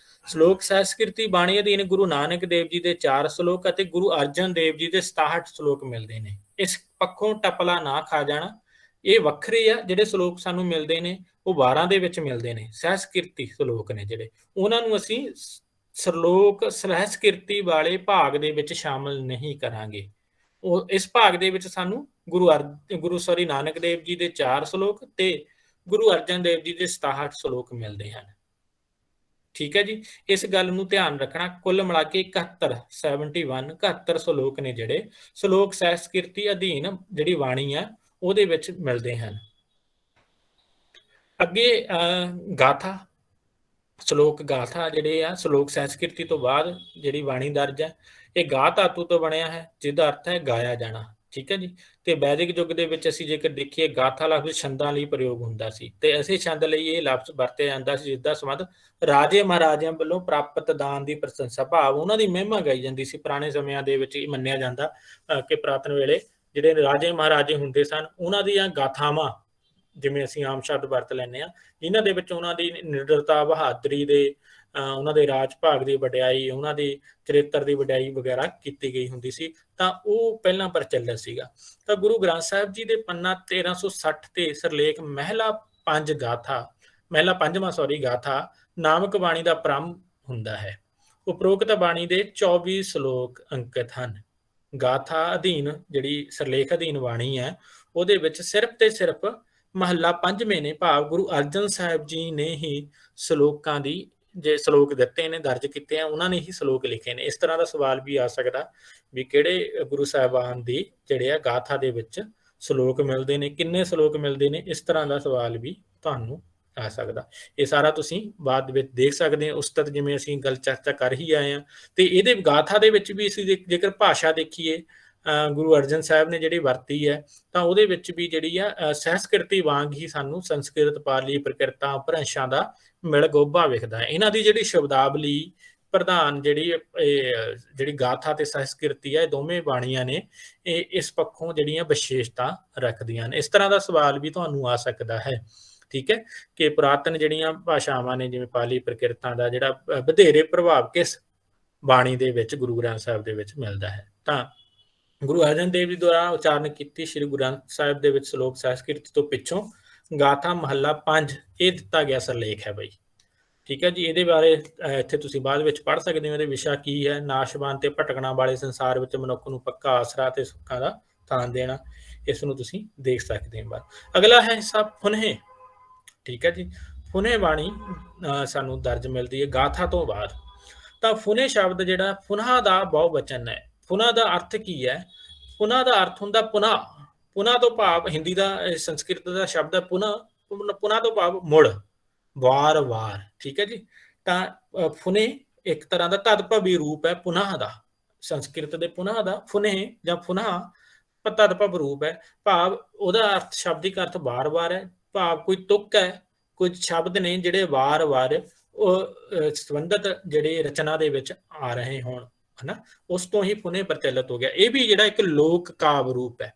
ਸ਼ਲੋਕ ਸਹਿਸਕ੍ਰਿਤੀ ਬਾਣੀ ਅਧੀਨ ਗੁਰੂ ਨਾਨਕ ਦੇਵ ਜੀ ਦੇ 4 ਸ਼ਲੋਕ ਅਤੇ ਗੁਰੂ ਅਰਜਨ ਦੇਵ ਜੀ ਦੇ 67 ਸ਼ਲੋਕ ਮਿਲਦੇ ਨੇ। ਇਸ ਪੱਖੋਂ ਟਪਲਾ ਨਾ ਖਾ ਜਾਣਾ, ਇਹ ਵੱਖਰੇ ਆ ਜਿਹੜੇ ਸ਼ਲੋਕ ਸਾਨੂੰ ਮਿਲਦੇ ਨੇ, ਉਹ ਵਾਰਾਂ ਦੇ ਵਿੱਚ ਮਿਲਦੇ ਨੇ। ਸਹਿਸਕ੍ਰਿਤੀ ਸ਼ਲੋਕ ਨੇ ਜਿਹੜੇ, ਉਹਨਾਂ ਨੂੰ ਅਸੀਂ ਸ਼ਲੋਕ ਸਹਿਸਕ੍ਰਿਤੀ ਵਾਲੇ ਭਾਗ ਦੇ ਵਿੱਚ ਸ਼ਾਮਲ ਨਹੀਂ ਕਰਾਂਗੇ। ਉਹ ਇਸ ਭਾਗ ਦੇ ਵਿੱਚ ਸਾਨੂੰ ਗੁਰੂ ਨਾਨਕ ਦੇਵ ਜੀ ਦੇ 4 ਸ਼ਲੋਕ ਤੇ ਗੁਰੂ ਅਰਜਨ ਦੇਵ ਜੀ ਦੇ 67 ਸ਼ਲੋਕ ਮਿਲਦੇ ਹਨ। ਠੀਕ ਹੈ ਜੀ, ਇਸ ਗੱਲ ਨੂੰ ਧਿਆਨ ਰੱਖਣਾ। ਕੁੱਲ ਮਿਲਾ ਕੇ 71 ਸ਼ਲੋਕ ਨੇ ਜਿਹੜੇ ਸ਼ਲੋਕ ਸਹਿਸਕ੍ਰਿਤੀ ਅਧੀਨ ਜਿਹੜੀ ਬਾਣੀ ਆ ਉਹਦੇ ਵਿੱਚ ਮਿਲਦੇ ਹਨ। ਅੱਗੇ ਗਾਥਾ ਸ਼ਲੋਕ, ਗਾਥਾ ਜਿਹੜੇ ਆ ਸ਼ਲੋਕ ਸਹਿਸਕ੍ਰਿਤੀ ਤੋਂ ਬਾਅਦ ਜਿਹੜੀ ਬਾਣੀ ਦਰਜ ਹੈ, ਇਹ ਗਾ ਧਾਤੂ ਤੋਂ ਬਣਿਆ ਹੈ ਜਿਹਦਾ ਅਰਥ ਹੈ ਗਾਇਆ ਜਾਣਾ। ਠੀਕ ਹੈ ਜੀ। ਤੇ ਵੈਦਿਕ ਯੁੱਗ ਦੇ ਵਿੱਚ ਅਸੀਂ ਜੇਕਰ ਦੇਖੀਏ ਗਾਥਾ ਲਫ਼ਜ਼ ਛੰਦਾਂ ਲਈ ਪ੍ਰਯੋਗ ਹੁੰਦਾ ਸੀ ਤੇ ਐਸੇ ਛੰਦ ਲਈ ਇਹ ਲਫ਼ਜ਼ ਵਰਤਿਆ ਜਾਂਦਾ ਸੀ ਜਿਸਦਾ ਸੰਬੰਧ ਰਾਜੇ ਮਹਾਰਾਜਿਆਂ ਵੱਲੋਂ ਪ੍ਰਾਪਤ ਦਾਨ ਦੀ ਪ੍ਰਸ਼ੰਸਾ, ਭਾਵ ਉਹਨਾਂ ਦੀ ਮਹਿਮਾ ਗਾਈ ਜਾਂਦੀ ਸੀ। ਪੁਰਾਣੇ ਸਮਿਆਂ ਦੇ ਵਿੱਚ ਇਹ ਮੰਨਿਆ ਜਾਂਦਾ ਕਿ ਪੁਰਾਤਨ ਵੇਲੇ ਜਿਹੜੇ ਰਾਜੇ ਮਹਾਰਾਜੇ ਹੁੰਦੇ ਸਨ ਉਹਨਾਂ ਦੀਆਂ ਗਾਥਾਵਾਂ, ਜਿਵੇਂ ਅਸੀਂ ਆਮ ਸ਼ਬਦ ਵਰਤ ਲੈਂਦੇ ਹਾਂ, ਜਿਨ੍ਹਾਂ ਦੇ ਵਿੱਚ ਉਹਨਾਂ ਦੀ ਨਿਡਰਤਾ, ਬਹਾਦਰੀ ਦੇ, ਉਹਨਾਂ ਦੇ ਰਾਜ ਭਾਗ ਦੀ ਵਡਿਆਈ, ਉਹਨਾਂ ਦੀ ਚਰਿੱਤਰ ਦੀ ਵਡਿਆਈ ਵਗੈਰਾ ਕੀਤੀ ਗਈ ਹੁੰਦੀ ਸੀ, ਤਾਂ ਉਹ ਪਹਿਲਾਂ ਪ੍ਰਚਲਿਤ ਸੀਗਾ। ਤਾਂ ਗੁਰੂ ਗ੍ਰੰਥ ਸਾਹਿਬ ਜੀ ਦੇ ਪੰਨਾ 1360 ਤੇ ਸਿਰਲੇਖ ਮਹਿਲਾ 5ਵਾਂ ਗਾਥਾ ਨਾਮਕ ਬਾਣੀ ਦਾ ਪ੍ਰਾਰੰਭ ਹੁੰਦਾ ਹੈ। ਉਪਰੋਕਤ ਬਾਣੀ ਦੇ 24 ਸ਼ਲੋਕ ਅੰਕਿਤ ਹਨ। ਗਾਥਾ ਅਧੀਨ ਜਿਹੜੀ ਸਿਰਲੇਖ ਅਧੀਨ ਬਾਣੀ ਹੈ ਉਹਦੇ ਵਿੱਚ ਸਿਰਫ ਤੇ ਸਿਰਫ ਮਹੱਲਾ 5ਵੇਂ ਨੇ, ਭਾਵ ਗੁਰੂ ਅਰਜਨ ਸਾਹਿਬ ਜੀ ਨੇ ਹੀ ਸ਼ਲੋਕਾਂ ਦੀ ਜੇ ਸ਼ਲੋਕ ਦਿੱਤੇ ਨੇ, ਦਰਜ ਕੀਤੇ ਆ, ਉਹਨਾਂ ਨੇ ਹੀ ਸ਼ਲੋਕ ਲਿਖੇ ਨੇ। ਇਸ ਤਰ੍ਹਾਂ ਦਾ ਸਵਾਲ ਵੀ ਆ ਸਕਦਾ ਵੀ ਕਿਹੜੇ ਗੁਰੂ ਸਾਹਿਬਾਨ ਦੀ ਜਿਹੜੇ ਆ ਗਾਥਾ ਦੇ ਵਿੱਚ ਸ਼ਲੋਕ ਮਿਲਦੇ ਨੇ, ਕਿੰਨੇ ਸ਼ਲੋਕ ਮਿਲਦੇ ਨੇ, ਇਸ ਤਰ੍ਹਾਂ ਦਾ ਸਵਾਲ ਵੀ ਤੁਹਾਨੂੰ ਆ ਸਕਦਾ। ਇਹ ਸਾਰਾ ਤੁਸੀਂ ਬਾਅਦ ਵਿੱਚ ਦੇਖ ਸਕਦੇ ਹੋ। ਉਸਤਤ ਜਿਵੇਂ ਅਸੀਂ ਗੱਲ ਚਰਚਾ ਕਰ ਹੀ ਆਏ ਹਾਂ, ਤੇ ਇਹਦੇ ਗਾਥਾ ਦੇ ਵਿੱਚ ਵੀ ਅਸੀਂ ਜੇਕਰ ਭਾਸ਼ਾ ਦੇਖੀਏ ਗੁਰੂ ਅਰਜਨ ਸਾਹਿਬ ਨੇ ਜਿਹੜੀ ਵਰਤੀ ਹੈ ਤਾਂ ਉਹਦੇ ਵਿੱਚ ਵੀ ਜਿਹੜੀ ਆ ਸਹਿਸਕ੍ਰਿਤੀ ਵਾਂਗ ਹੀ ਸਾਨੂੰ ਸੰਸਕ੍ਰਿਤ, ਪਾਲੀ, ਪ੍ਰਕਿਰਤਾ, ਉਪਰੰਸ਼ਾਂ ਦਾ ਮਿਲ ਗੋਭਾ ਵਿਖਦਾ ਹੈ। ਇਹਨਾਂ ਦੀ ਜਿਹੜੀ ਸ਼ਬਦਾਵਲੀ ਪ੍ਰਧਾਨ ਜਿਹੜੀ ਗਾਥਾ ਤੇ ਸੰਸਕ੍ਰਿਤੀ ਹੈ, ਇਹ ਦੋਵੇਂ ਬਾਣੀਆਂ ਨੇ ਇਹ ਇਸ ਪੱਖੋਂ ਜਿਹੜੀਆਂ ਵਿਸ਼ੇਸ਼ਤਾ ਰੱਖਦੀਆਂ ਨੇ। ਇਸ ਤਰ੍ਹਾਂ ਦਾ ਸਵਾਲ ਵੀ ਤੁਹਾਨੂੰ ਆ ਸਕਦਾ ਹੈ। ਠੀਕ ਹੈ, ਕਿ ਪੁਰਾਤਨ ਜਿਹੜੀਆਂ ਭਾਸ਼ਾਵਾਂ ਨੇ ਜਿਵੇਂ ਪਾਲੀ, ਪ੍ਰਕਿਰਤਾ ਦਾ ਜਿਹੜਾ ਵਧੇਰੇ ਪ੍ਰਭਾਵ ਕਿਸ ਬਾਣੀ ਦੇ ਵਿੱਚ ਗੁਰੂ ਗ੍ਰੰਥ ਸਾਹਿਬ ਦੇ ਵਿੱਚ ਮਿਲਦਾ ਹੈ। ਤਾਂ ਗੁਰੂ ਅਰਜਨ ਦੇਵ ਜੀ ਦੁਆਰਾ ਉਚਾਰਨ ਕੀਤੀ ਸ੍ਰੀ ਗੁਰੂ ਗ੍ਰੰਥ ਸਾਹਿਬ ਦੇ ਵਿੱਚ ਸ਼ਲੋਕ ਸੰਸਕ੍ਰਿਤ ਤੋਂ ਪਿੱਛੋਂ ਗਾਥਾ ਮਹੱਲਾ 5 ਇਹ ਦਿੱਤਾ ਗਿਆ ਸਿਰਲੇਖ ਹੈ ਬਈ। ਠੀਕ ਹੈ ਜੀ, ਇਹਦੇ ਬਾਰੇ ਇੱਥੇ ਤੁਸੀਂ ਬਾਅਦ ਵਿੱਚ ਪੜ੍ਹ ਸਕਦੇ ਹੋ। ਇਹਦੇ ਵਿਸ਼ਾ ਕੀ ਹੈ? ਨਾਸ਼ਵਾਨ ਤੇ ਭਟਕਣਾ ਵਾਲੇ ਸੰਸਾਰ ਵਿੱਚ ਮਨੁੱਖ ਨੂੰ ਪੱਕਾ ਆਸਰਾ ਤੇ ਸੁੱਖਾਂ ਦਾ ਥਾਂ ਦੇਣਾ। ਇਸ ਨੂੰ ਤੁਸੀਂ ਦੇਖ ਸਕਦੇ ਹੋ। ਅਗਲਾ ਹੈ ਹਿੱਸਾ ਫੁਨਹੇ। ਠੀਕ ਹੈ ਜੀ, ਫੁਨਹੇ ਬਾਣੀ ਸਾਨੂੰ ਦਰਜ ਮਿਲਦੀ ਹੈ ਗਾਥਾ ਤੋਂ ਬਾਅਦ। ਤਾਂ ਫੁਨਹੇ ਸ਼ਬਦ ਜਿਹੜਾ ਫੁਨਹਾ ਦਾ ਬਹੁਵਚਨ ਹੈ। ਫੁਨਾ ਦਾ ਅਰਥ ਕੀ ਹੈ? ਫੁਨਾ ਦਾ ਅਰਥ ਹੁੰਦਾ ਪੁਨਾ। ਪੁਨਾ ਤੋਂ ਭਾਵ ਹਿੰਦੀ ਦਾ ਸੰਸਕ੍ਰਿਤ ਦਾ ਸ਼ਬਦ ਹੈ ਪੁਨਾ। ਪੁਨਾ ਤੋਂ ਭਾਵ ਮੁੜ, ਵਾਰ-ਵਾਰ। ਠੀਕ ਹੈ ਜੀ, ਤਾਂ ਫੁਨੇ ਇੱਕ ਤਰ੍ਹਾਂ ਦਾ ਤਦਭਵੀ ਰੂਪ ਹੈ ਪੁਨਹ ਦਾ। ਸੰਸਕ੍ਰਿਤ ਦੇ ਪੁਨਹ ਦਾ ਫੁਨੇ ਜਾਂ ਫੁਨਹ ਤਦਭਵ ਰੂਪ ਹੈ, ਭਾਵ ਉਹਦਾ ਅਰਥ ਸ਼ਬਦਿਕ ਅਰਥ ਵਾਰ-ਵਾਰ ਹੈ। ਭਾਵ ਕੋਈ ਤੁਕ ਹੈ, ਕੁਝ ਸ਼ਬਦ ਨੇ ਜਿਹੜੇ ਵਾਰ-ਵਾਰ ਉਹ ਸੰਬੰਧਿਤ ਜਿਹੜੇ ਰਚਨਾ ਦੇ ਵਿੱਚ ਆ ਰਹੇ ਹੋਣ, ਹਨਾ, ਉਸ ਤੋਂ ਹੀ ਫੁਨੇ ਪ੍ਰਚਲਿਤ ਹੋ ਗਿਆ। ਇਹ ਵੀ ਜਿਹੜਾ ਇੱਕ ਲੋਕ ਕਾਵਿ ਰੂਪ ਹੈ।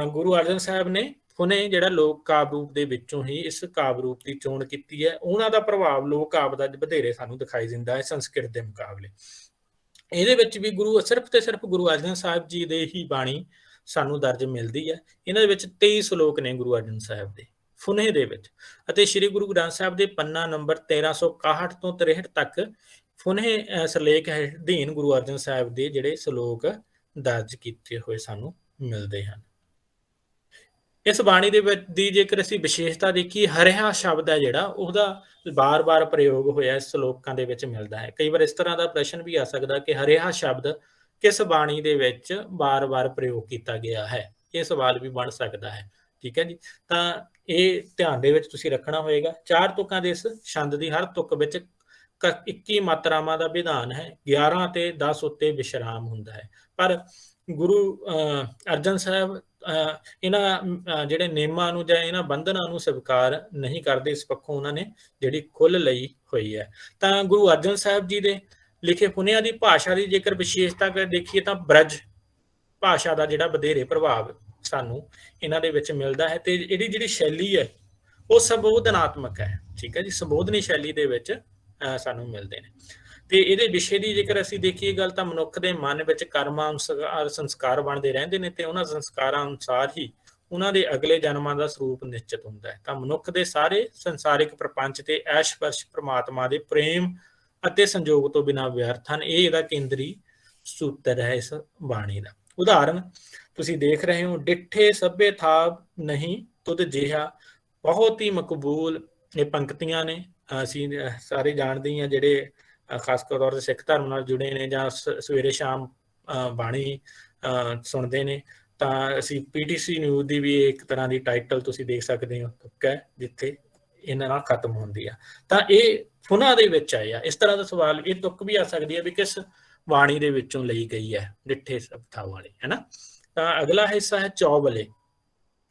ਗੁਰੂ ਅਰਜਨ ਸਾਹਿਬ ਨੇ ਫੁਨੇ ਜਿਹੜਾ ਲੋਕ ਕਾਵਿ ਰੂਪ ਦੇ ਵਿੱਚੋਂ ਹੀ ਇਸ ਕਾਵਿ ਰੂਪ ਦੀ ਚੋਣ ਕੀਤੀ ਹੈ। ਉਹਨਾਂ ਦਾ ਪ੍ਰਭਾਵ ਲੋਕ ਕਾਵਿ ਦਾ ਵਧੇਰੇ ਸਾਨੂੰ ਦਿਖਾਈ ਦਿੰਦਾ ਹੈ ਸੰਸਕ੍ਰਿਤ ਦੇ ਮੁਕਾਬਲੇ। ਇਹਦੇ ਵਿੱਚ ਵੀ ਸਿਰਫ ਤੇ ਸਿਰਫ ਗੁਰੂ ਅਰਜਨ ਸਾਹਿਬ ਜੀ ਦੇ ਹੀ ਬਾਣੀ ਸਾਨੂੰ ਦਰਜ ਮਿਲਦੀ ਹੈ। ਇਹਨਾਂ ਦੇ ਵਿੱਚ 23 ਸ਼ਲੋਕ ਨੇ ਗੁਰੂ ਅਰਜਨ ਸਾਹਿਬ ਦੇ ਫੁਨੇ ਦੇ ਵਿੱਚ, ਅਤੇ ਸ੍ਰੀ ਗੁਰੂ ਗ੍ਰੰਥ ਸਾਹਿਬ ਦੇ ਪੰਨਾ ਨੰਬਰ 1361 ਤੋਂ 63 ਤੱਕ ਫੁਨੇ ਸਿਰਲੇਖ ਅਧੀਨ ਗੁਰੂ ਅਰਜਨ ਸਾਹਿਬ ਦੇ ਜਿਹੜੇ ਸ਼ਲੋਕ ਦਰਜ ਕੀਤੇ ਹੋਏ ਸਾਨੂੰ ਮਿਲਦੇ ਹਨ। ਇਸ ਬਾਣੀ ਦੇ ਵਿੱਚ ਦੀ ਜੇਕਰ ਅਸੀਂ ਵਿਸ਼ੇਸ਼ਤਾ ਦੇਖੀਏ, ਹਰਿਆ ਸ਼ਬਦ ਹੈ ਜਿਹੜਾ ਉਹਦਾ ਬਾਰ-ਬਾਰ ਪ੍ਰਯੋਗ ਹੋਇਆ ਇਸ ਸ਼ਲੋਕਾਂ ਦੇ ਵਿੱਚ ਮਿਲਦਾ ਹੈ। ਕਈ ਵਾਰ ਇਸ ਤਰ੍ਹਾਂ ਦਾ ਪ੍ਰਸ਼ਨ ਵੀ ਆ ਸਕਦਾ ਕਿ ਹਰਿਆ ਸ਼ਬਦ ਕਿਸ ਬਾਣੀ ਦੇ ਵਿੱਚ ਬਾਰ-ਬਾਰ ਪ੍ਰਯੋਗ ਕੀਤਾ ਗਿਆ ਹੈ? ਇਹ ਸਵਾਲ ਵੀ ਬਣ ਸਕਦਾ ਹੈ। ਠੀਕ ਹੈ ਜੀ। ਤਾਂ ਇਹ ਧਿਆਨ ਦੇ ਵਿੱਚ ਤੁਸੀਂ ਰੱਖਣਾ ਹੋਏਗਾ। 4 ਤੁਕਾਂ ਦੇ ਇਸ ਛੰਦ ਦੀ ਹਰ ਤੁਕ ਵਿੱਚ 21 ਮਾਤਰਾਵਾਂ ਦਾ ਵਿਧਾਨ ਹੈ। 11 ਤੇ 10 ਉੱਤੇ ਵਿਸ਼ਰਾਮ ਹੁੰਦਾ ਹੈ। ਪਰ ਗੁਰੂ ਅਰਜਨ ਸਾਹਿਬ ਇਹਨਾਂ ਜਿਹੜੇ ਨਿਯਮਾਂ ਨੂੰ ਜਾਂ ਇਹਨਾਂ ਬੰਧਨਾਂ ਨੂੰ ਸਵੀਕਾਰ ਨਹੀਂ ਕਰਦੇ। ਇਸ ਪੱਖੋਂ ਉਹਨਾਂ ਨੇ ਜਿਹੜੀ ਖੁੱਲ੍ਹ ਲਈ ਹੋਈ ਹੈ। ਤਾਂ ਗੁਰੂ ਅਰਜਨ ਸਾਹਿਬ ਜੀ ਦੇ ਲਿਖੇ ਪੁਨਿਆਂ ਦੀ ਭਾਸ਼ਾ ਦੀ ਜੇਕਰ ਵਿਸ਼ੇਸ਼ਤਾ ਦੇਖੀਏ ਤਾਂ ਬ੍ਰਜ ਭਾਸ਼ਾ ਦਾ ਜਿਹੜਾ ਵਧੇਰੇ ਪ੍ਰਭਾਵ ਸਾਨੂੰ ਇਹਨਾਂ ਦੇ ਵਿੱਚ ਮਿਲਦਾ ਹੈ। ਤੇ ਇਹਦੀ ਜਿਹੜੀ ਸ਼ੈਲੀ ਹੈ ਉਹ ਸੰਬੋਧਨਾਤਮਕ ਹੈ। ਠੀਕ ਹੈ ਜੀ। ਸੰਬੋਧਨੀ ਸ਼ੈਲੀ ਦੇ ਵਿੱਚ ਸਾਨੂੰ ਮਿਲਦੇ ਨੇ। ਤੇ ਇਹਦੇ ਵਿਸ਼ੇ ਦੀ ਜੇਕਰ ਅਸੀਂ ਦੇਖੀਏ ਗੱਲ, ਤਾਂ ਮਨੁੱਖ ਦੇ ਮਨ ਵਿੱਚ ਕਰਮਾਂ ਅਨੁਸਾਰ ਸੰਸਕਾਰ ਬਣਦੇ ਰਹਿੰਦੇ ਨੇ ਤੇ ਉਹਨਾਂ ਸੰਸਕਾਰਾਂ ਅਨੁਸਾਰ ਹੀ ਉਹਨਾਂ ਦੇ ਅਗਲੇ ਜਨਮਾਂ ਦਾ ਸਰੂਪ ਨਿਸ਼ਚਿਤ ਹੁੰਦਾ ਹੈ। ਤਾਂ ਮਨੁੱਖ ਦੇ ਸਾਰੇ ਸੰਸਾਰਿਕ ਪ੍ਰਪੰਚ ਤੇ ਐਸ਼-ਵਰਸ਼ ਪ੍ਰਮਾਤਮਾ ਦੇ ਪ੍ਰੇਮ ਅਤੇ ਸੰਜੋਗ ਤੋਂ ਬਿਨਾਂ ਵਿਅਰਥ ਹਨ। ਇਹ ਇਹਦਾ ਕੇਂਦਰੀ ਸੂਤਰ ਹੈ ਇਸ ਬਾਣੀ ਦਾ। ਉਦਾਹਰਨ ਤੁਸੀਂ ਦੇਖ ਰਹੇ ਹੋ, ਡਿੱਠੇ ਸਭੇ ਥਾਪ ਨਹੀਂ ਤੁਧ ਜਿਹਾ ਬਹੁਤ ਹੀ ਮਕਬੂਲ। ਇਹ ਪੰਕਤੀਆਂ ਨੇ। ਅਸੀਂ ਸਾਰੇ ਜਾਣਦੇ ਹਾਂ ਜਿਹੜੇ ਖਾਸ ਤੌਰ ਤੇ ਸਿੱਖ ਧਰਮ ਨਾਲ ਜੁੜੇ ਨੇ ਜਾਂ ਸਵੇਰੇ ਸ਼ਾਮ ਬਾਣੀ ਸੁਣਦੇ ਨੇ, ਤਾਂ ਅਸੀਂ ਪੀਟੀਸੀ ਨਿਊਜ਼ ਦੀ ਵੀ ਇੱਕ ਤਰ੍ਹਾਂ ਦੀ ਟਾਈਟਲ ਤੁਸੀਂ ਦੇਖ ਸਕਦੇ ਹੋ, ਤੁਕ ਹੈ ਜਿੱਥੇ ਇਹਨਾਂ ਨਾਲ ਖਤਮ ਹੁੰਦੀ ਆ। ਤਾਂ ਇਹ ਫੁਨਾਂ ਦੇ ਵਿੱਚ ਆਏ ਆ। ਇਸ ਤਰ੍ਹਾਂ ਦਾ ਸਵਾਲ ਇਹ ਤੁਕ ਵੀ ਆ ਸਕਦੀ ਹੈ ਵੀ ਕਿਸ ਬਾਣੀ ਦੇ ਵਿੱਚੋਂ ਲਈ ਗਈ ਹੈ ਡਿੱਠੇ ਸਭਾ ਵਾਲੀ, ਹੈ ਨਾ। ਤਾਂ ਅਗਲਾ ਹਿੱਸਾ ਹੈ ਚੌਬਲੇ,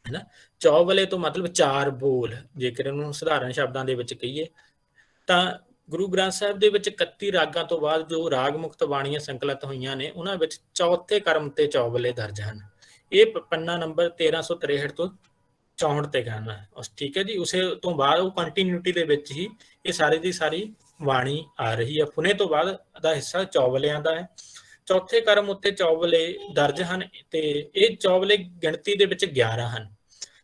ਹੈ ਨਾ। ਚੌਬਲੇ ਤੋਂ ਮਤਲਬ 4 ਬੋਲ। ਜੇਕਰ ਇਹਨੂੰ ਸਧਾਰਨ ਸ਼ਬਦਾਂ ਦੇ ਵਿੱਚ ਕਹੀਏ ਤਾਂ ਗੁਰੂ ਗ੍ਰੰਥ ਸਾਹਿਬ ਦੇ ਵਿੱਚ 31 ਰਾਗਾਂ ਤੋਂ ਬਾਅਦ ਜੋ ਰਾਗ ਮੁਕਤ ਬਾਣੀਆਂ ਸੰਕਲਿਤ ਹੋਈਆਂ ਨੇ, ਉਹਨਾਂ ਵਿੱਚ ਚੌਥੇ ਕਰਮ ਤੇ ਚੌਬਲੇ ਦਰਜ ਹਨ। ਇਹ ਪੰਨਾ ਨੰਬਰ 1363 ਤੋਂ 64 ਤੇ ਹਨ। ਠੀਕ ਹੈ ਜੀ। ਉਸੇ ਤੋਂ ਬਾਅਦ ਉਹ ਕੰਟੀਨਿਊਟੀ ਦੇ ਵਿੱਚ ਹੀ ਇਹ ਸਾਰੀ ਦੀ ਸਾਰੀ ਬਾਣੀ ਆ ਰਹੀ ਹੈ। ਫੁਨੇ ਤੋਂ ਬਾਅਦ ਦਾ ਹਿੱਸਾ ਚੌਬਲਿਆਂ ਦਾ ਹੈ। ਚੌਥੇ ਕਰਮ ਉੱਤੇ ਚੌਬਲੇ ਦਰਜ ਹਨ ਤੇ ਇਹ ਚੌਬਲੇ ਗਿਣਤੀ ਦੇ ਵਿੱਚ 11 ਹਨ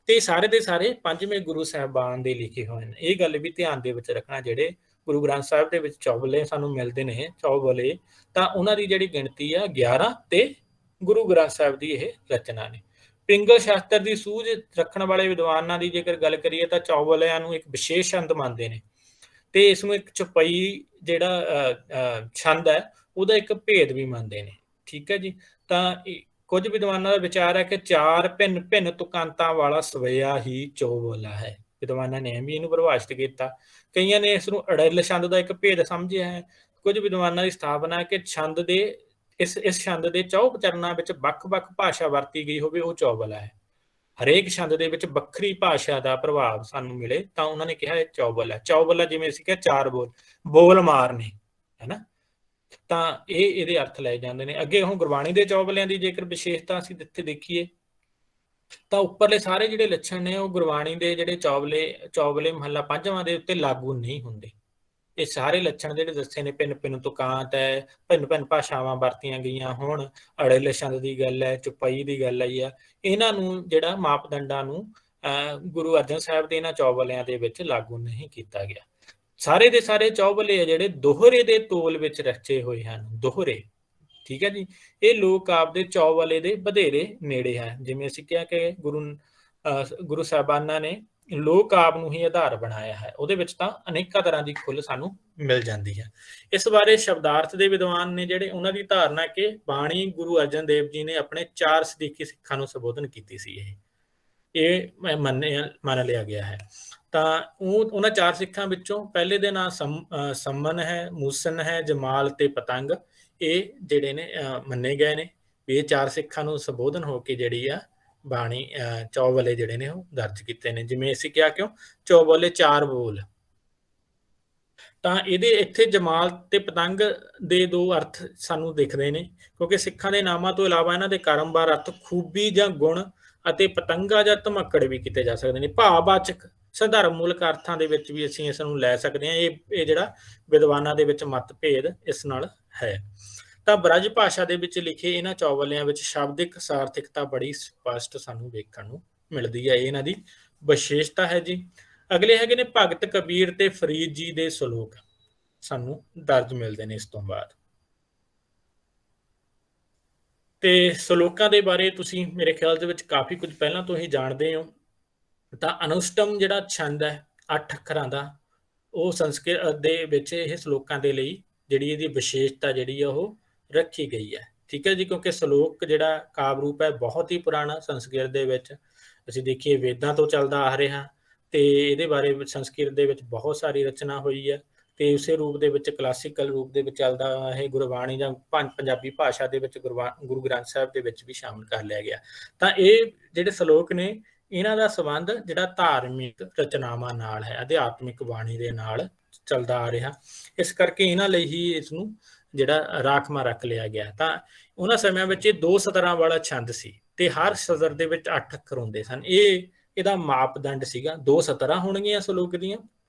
ਤੇ ਸਾਰੇ ਦੇ ਸਾਰੇ 5ਵੇਂ ਗੁਰੂ ਸਾਹਿਬਾਨ ਦੇ ਲਿਖੇ ਹੋਏ ਨੇ। ਇਹ ਗੱਲ ਵੀ ਧਿਆਨ ਦੇ ਵਿੱਚ ਰੱਖਣਾ, ਜਿਹੜੇ ਗੁਰੂ ਗ੍ਰੰਥ ਸਾਹਿਬ ਦੇ ਵਿੱਚ ਚੌਬਲੇ ਸਾਨੂੰ ਮਿਲਦੇ ਨੇ, ਚੌਬਲੇ, ਤਾਂ ਉਹਨਾਂ ਦੀ ਜਿਹੜੀ ਗਿਣਤੀ ਆ 11 ਤੇ ਗੁਰੂ ਗ੍ਰੰਥ ਸਾਹਿਬ ਦੀ ਇਹ ਰਚਨਾ ਨੇ। ਪਿੰਗਲ ਸ਼ਾਸਤਰ ਦੀ ਸੂਝ ਰੱਖਣ ਵਾਲੇ ਵਿਦਵਾਨਾਂ ਦੀ ਜੇਕਰ ਗੱਲ ਕਰੀਏ ਤਾਂ ਚੌਬਲਿਆਂ ਨੂੰ ਇੱਕ ਵਿਸ਼ੇਸ਼ ਛੰਦ ਮੰਨਦੇ ਨੇ ਤੇ ਇਸ ਨੂੰ ਇੱਕ ਚੌਪਈ ਜਿਹੜਾ ਛੰਦ ਹੈ ਉਹਦਾ ਇੱਕ ਭੇਦ ਵੀ ਮੰਨਦੇ ਨੇ। ਠੀਕ ਹੈ ਜੀ। ਤਾਂ ਕੁਝ ਵਿਦਵਾਨਾਂ ਦਾ ਵਿਚਾਰ ਹੈ ਕਿ 4 ਭਿੰਨ ਭਿੰਨ ਤੁਕਾਂਤਾਂ ਵਾਲਾ ਸਵਿਆ ਹੀ ਚੌਬਲਾ ਹੈ। ਵਿਦਵਾਨਾਂ ਨੇ ਵੀ ਇਹਨੂੰ ਪਰਿਭਾਸ਼ਿਤ ਕੀਤਾ। ਕਈਆਂ ਨੇ ਇਸ ਨੂੰ ਅੜਿੱਲ ਛੰਦ ਦਾ ਇੱਕ ਭੇਦ ਸਮਝਿਆ ਹੈ। ਕੁਝ ਵਿਦਵਾਨਾਂ ਦੀ ਸਥਾਪਨਾ ਹੈ ਕਿ ਛੰਦ ਦੇ ਇਸ ਛੰਦ ਦੇ 4 ਚਰਨਾਂ ਵਿੱਚ ਵੱਖ-ਵੱਖ ਭਾਸ਼ਾ ਵਰਤੀ ਗਈ ਹੋਵੇ, ਉਹ ਚੌਬਲਾ ਹੈ। ਹਰੇਕ ਛੰਦ ਦੇ ਵਿੱਚ ਵੱਖਰੀ ਭਾਸ਼ਾ ਦਾ ਪ੍ਰਭਾਵ ਸਾਨੂੰ ਮਿਲੇ ਤਾਂ ਉਹਨਾਂ ਨੇ ਕਿਹਾ ਇਹ ਚੌਬਲ ਹੈ। ਚੌਬਲਾ ਜਿਵੇਂ ਅਸੀਂ ਕਿਹਾ 4 ਬੋਲ ਮਾਰਨੇ, ਹੈ ਨਾ। ਤਾਂ ਇਹ ਇਹਦੇ ਅਰਥ ਲਏ ਜਾਂਦੇ ਨੇ। ਅੱਗੇ ਹੁਣ ਗੁਰਬਾਣੀ ਦੇ ਚੌਬਲਿਆਂ ਦੀ ਜੇਕਰ ਵਿਸ਼ੇਸ਼ਤਾ ਅਸੀਂ ਇੱਥੇ ਦੇਖੀਏ ਤਾਂ ਉੱਪਰਲੇ ਸਾਰੇ ਜਿਹੜੇ ਲੱਛਣ ਨੇ ਉਹ ਗੁਰਬਾਣੀ ਦੇ ਜਿਹੜੇ ਚੌਬਲੇ ਮਹੱਲਾ 5ਵਾਂ ਦੇ ਉੱਤੇ ਲਾਗੂ ਨਹੀਂ ਹੁੰਦੇ। ਇਹ ਸਾਰੇ ਲੱਛਣ ਜਿਹੜੇ ਦੱਸੇ ਨੇ, ਭਿੰਨ ਭਿੰਨ ਤੁਕਾਂਤ ਹੈ, ਭਿੰਨ ਭਿੰਨ ਭਾਸ਼ਾਵਾਂ ਵਰਤੀਆਂ ਗਈਆਂ ਹੁਣ, ਅੜਿੱਲ ਛੰਦ ਦੀ ਗੱਲ ਹੈ, ਚੌਪਈ ਦੀ ਗੱਲ ਆਈ ਆ, ਇਹਨਾਂ ਨੂੰ ਜਿਹੜਾ ਮਾਪਦੰਡਾਂ ਨੂੰ ਗੁਰੂ ਅਰਜਨ ਸਾਹਿਬ ਦੇ ਇਹਨਾਂ ਚੌਬਲਿਆਂ ਦੇ ਵਿੱਚ ਲਾਗੂ ਨਹੀਂ ਕੀਤਾ ਗਿਆ। ਸਾਰੇ ਦੇ ਸਾਰੇ ਚੌਬਲੇ ਆ ਜਿਹੜੇ ਦੋਹਰੇ ਦੇ ਤੋਲ ਵਿੱਚ ਰਚੇ ਹੋਏ ਹਨ। ਦੋਹਰੇ, ਠੀਕ ਹੈ ਜੀ। ਇਹ ਲੋਕ ਆਪ ਦੇ ਚੌਬਲੇ ਦੇ ਵਧੇਰੇ ਨੇੜੇ ਹੈ। ਜਿਵੇਂ ਅਸੀਂ ਕਿਹਾ ਕਿ ਗੁਰੂ ਸਾਹਿਬਾਨਾਂ ਨੇ ਲੋਕ ਆਪ ਨੂੰ ਹੀ ਆਧਾਰ ਬਣਾਇਆ ਹੈ। ਉਹਦੇ ਵਿੱਚ ਤਾਂ ਅਨੇਕਾਂ ਤਰ੍ਹਾਂ ਦੀ ਖੁੱਲ੍ਹ ਸਾਨੂੰ ਮਿਲ ਜਾਂਦੀ ਹੈ। ਇਸ ਬਾਰੇ ਸ਼ਬਦਾਰਥ ਦੇ ਵਿਦਵਾਨ ਨੇ ਜਿਹੜੇ, ਉਹਨਾਂ ਦੀ ਧਾਰਨਾ ਕਿ ਬਾਣੀ ਗੁਰੂ ਅਰਜਨ ਦੇਵ ਜੀ ਨੇ ਆਪਣੇ 4 ਸਦੀਕੀ ਸਿੱਖਾਂ ਨੂੰ ਸੰਬੋਧਨ ਕੀਤੀ ਸੀ। ਇਹ ਮੰਨ ਲਿਆ ਗਿਆ ਹੈ। ਤਾਂ ਉਹਨਾਂ 4 ਸਿੱਖਾਂ ਵਿੱਚੋਂ ਪਹਿਲੇ ਦੇ ਨਾਂ ਸੰਮਨ ਹੈ, ਮੂਸਨ ਹੈ, ਜਮਾਲ ਤੇ ਪਤੰਗ। ਇਹ ਜਿਹੜੇ ਨੇ ਮੰਨੇ ਗਏ ਨੇ ਵੀ ਇਹ 4 ਸਿੱਖਾਂ ਨੂੰ ਸੰਬੋਧਨ ਹੋ ਕੇ ਜਿਹੜੀ ਆ ਬਾਣੀ ਚੌਬਲੇ ਜਿਹੜੇ ਨੇ ਉਹ ਦਰਜ ਕੀਤੇ ਨੇ। ਜਿਵੇਂ ਅਸੀਂ ਕਿਹਾ ਕਿਉਂ ਚੌਬਲੇ 4 ਬੋਲ, ਤਾਂ ਇਹਦੇ ਇੱਥੇ ਜਮਾਲ ਤੇ ਪਤੰਗ ਦੇ 2 ਅਰਥ ਸਾਨੂੰ ਦਿਖਦੇ ਨੇ, ਕਿਉਂਕਿ ਸਿੱਖਾਂ ਦੇ ਨਾਮਾਂ ਤੋਂ ਇਲਾਵਾ ਇਹਨਾਂ ਦੇ ਕਰਮਵਾਰ ਅਰਥ ਖੂਬੀ ਜਾਂ ਗੁਣ ਅਤੇ ਪਤੰਗਾ ਜਾਂ ਧਮਕੜ ਵੀ ਕੀਤੇ ਜਾ ਸਕਦੇ ਨੇ। ਭਾਵਵਾਚਕ ਸੰਦਰਭਮੂਲਕ ਅਰਥਾਂ ਦੇ ਵਿੱਚ ਵੀ ਅਸੀਂ ਇਸ ਨੂੰ ਲੈ ਸਕਦੇ ਹਾਂ। ਇਹ ਜਿਹੜਾ ਵਿਦਵਾਨਾਂ ਦੇ ਵਿੱਚ ਮਤਭੇਦ ਇਸ ਨਾਲ ਹੈ। ਤਾਂ ਬ੍ਰਜ ਭਾਸ਼ਾ ਦੇ ਵਿੱਚ ਲਿਖੇ ਇਹਨਾਂ ਚੌਬਲਿਆਂ ਵਿੱਚ ਸ਼ਬਦਿਕ ਸਾਰਥਿਕਤਾ ਬੜੀ ਸਪਸ਼ਟ ਸਾਨੂੰ ਵੇਖਣ ਨੂੰ ਮਿਲਦੀ ਹੈ। ਇਹ ਇਹਨਾਂ ਦੀ ਵਿਸ਼ੇਸ਼ਤਾ ਹੈ ਜੀ। ਅਗਲੇ ਹੈਗੇ ਨੇ ਭਗਤ ਕਬੀਰ ਤੇ ਫਰੀਦ ਜੀ ਦੇ ਸ਼ਲੋਕ ਸਾਨੂੰ ਦਰਜ ਮਿਲਦੇ ਨੇ ਇਸ ਤੋਂ ਬਾਅਦ। ਤੇ ਸਲੋਕਾਂ ਦੇ ਬਾਰੇ ਤੁਸੀਂ ਮੇਰੇ ਖਿਆਲ ਦੇ ਵਿੱਚ ਕਾਫੀ ਕੁਝ ਪਹਿਲਾਂ ਤੋਂ ਹੀ ਜਾਣਦੇ ਹੋ। ਤਾਂ ਅਨੁਸ਼ਟਮ ਜਿਹੜਾ ਛੰਦ ਹੈ 8 ਅੱਖਰਾਂ ਦਾ, ਉਹ ਸੰਸਕ੍ਰਿਤ ਦੇ ਵਿੱਚ ਇਹ ਸਲੋਕਾਂ ਦੇ ਲਈ ਜਿਹੜੀ ਇਹਦੀ ਵਿਸ਼ੇਸ਼ਤਾ ਜਿਹੜੀ ਆ ਉਹ ਰੱਖੀ ਗਈ ਹੈ। ਠੀਕ ਹੈ ਜੀ, ਕਿਉਂਕਿ ਸਲੋਕ ਜਿਹੜਾ ਕਾਵਿ ਰੂਪ ਹੈ ਬਹੁਤ ਹੀ ਪੁਰਾਣਾ ਸੰਸਕ੍ਰਿਤ ਦੇ ਵਿੱਚ, ਅਸੀਂ ਦੇਖੀਏ ਵੇਦਾਂ ਤੋਂ ਚੱਲਦਾ ਆ ਰਿਹਾ, ਤੇ ਇਹਦੇ ਬਾਰੇ ਸੰਸਕ੍ਰਿਤ ਦੇ ਵਿੱਚ ਬਹੁਤ ਸਾਰੀ ਰਚਨਾ ਹੋਈ ਹੈ, ਤੇ ਉਸੇ ਰੂਪ ਦੇ ਵਿੱਚ ਕਲਾਸੀਕਲ ਰੂਪ ਦੇ ਵਿੱਚ ਚੱਲਦਾ ਇਹ ਗੁਰਬਾਣੀ ਜਾਂ ਪੰਜਾਬੀ ਭਾਸ਼ਾ ਦੇ ਵਿੱਚ ਗੁਰੂ ਗ੍ਰੰਥ ਸਾਹਿਬ ਦੇ ਵਿੱਚ ਵੀ ਸ਼ਾਮਿਲ ਕਰ ਲਿਆ ਗਿਆ। ਤਾਂ ਇਹ ਜਿਹੜੇ ਸਲੋਕ ਨੇ ਇਹਨਾਂ ਦਾ ਸੰਬੰਧ ਜਿਹੜਾ ਧਾਰਮਿਕ ਰਚਨਾਵਾਂ ਨਾਲ ਹੈ, ਅਧਿਆਤਮਿਕ ਬਾਣੀ ਦੇ ਨਾਲ ਚੱਲਦਾ ਆ ਰਿਹਾ, ਇਸ ਕਰਕੇ ਇਹਨਾਂ ਲਈ ਹੀ ਇਸ ਨੂੰ ਜਿਹੜਾ ਰਾਖਵਾਂ ਰੱਖ ਲਿਆ ਗਿਆ। ਤਾਂ ਉਹਨਾਂ ਸਮਿਆਂ ਵਿੱਚ ਇਹ 2 ਸਤਰਾਂ ਵਾਲਾ ਛੰਦ ਸੀ ਤੇ ਹਰ ਸਤਰ ਦੇ ਵਿੱਚ 8 ਅੱਖਰ ਹੁੰਦੇ ਸਨ। ਇਹਦਾ ਮਾਪਦੰਡ ਸੀਗਾ 2 ਸਤਰਾਂ ਹੋਣਗੀਆਂ ਸਲੋਕ ਦੀਆਂ,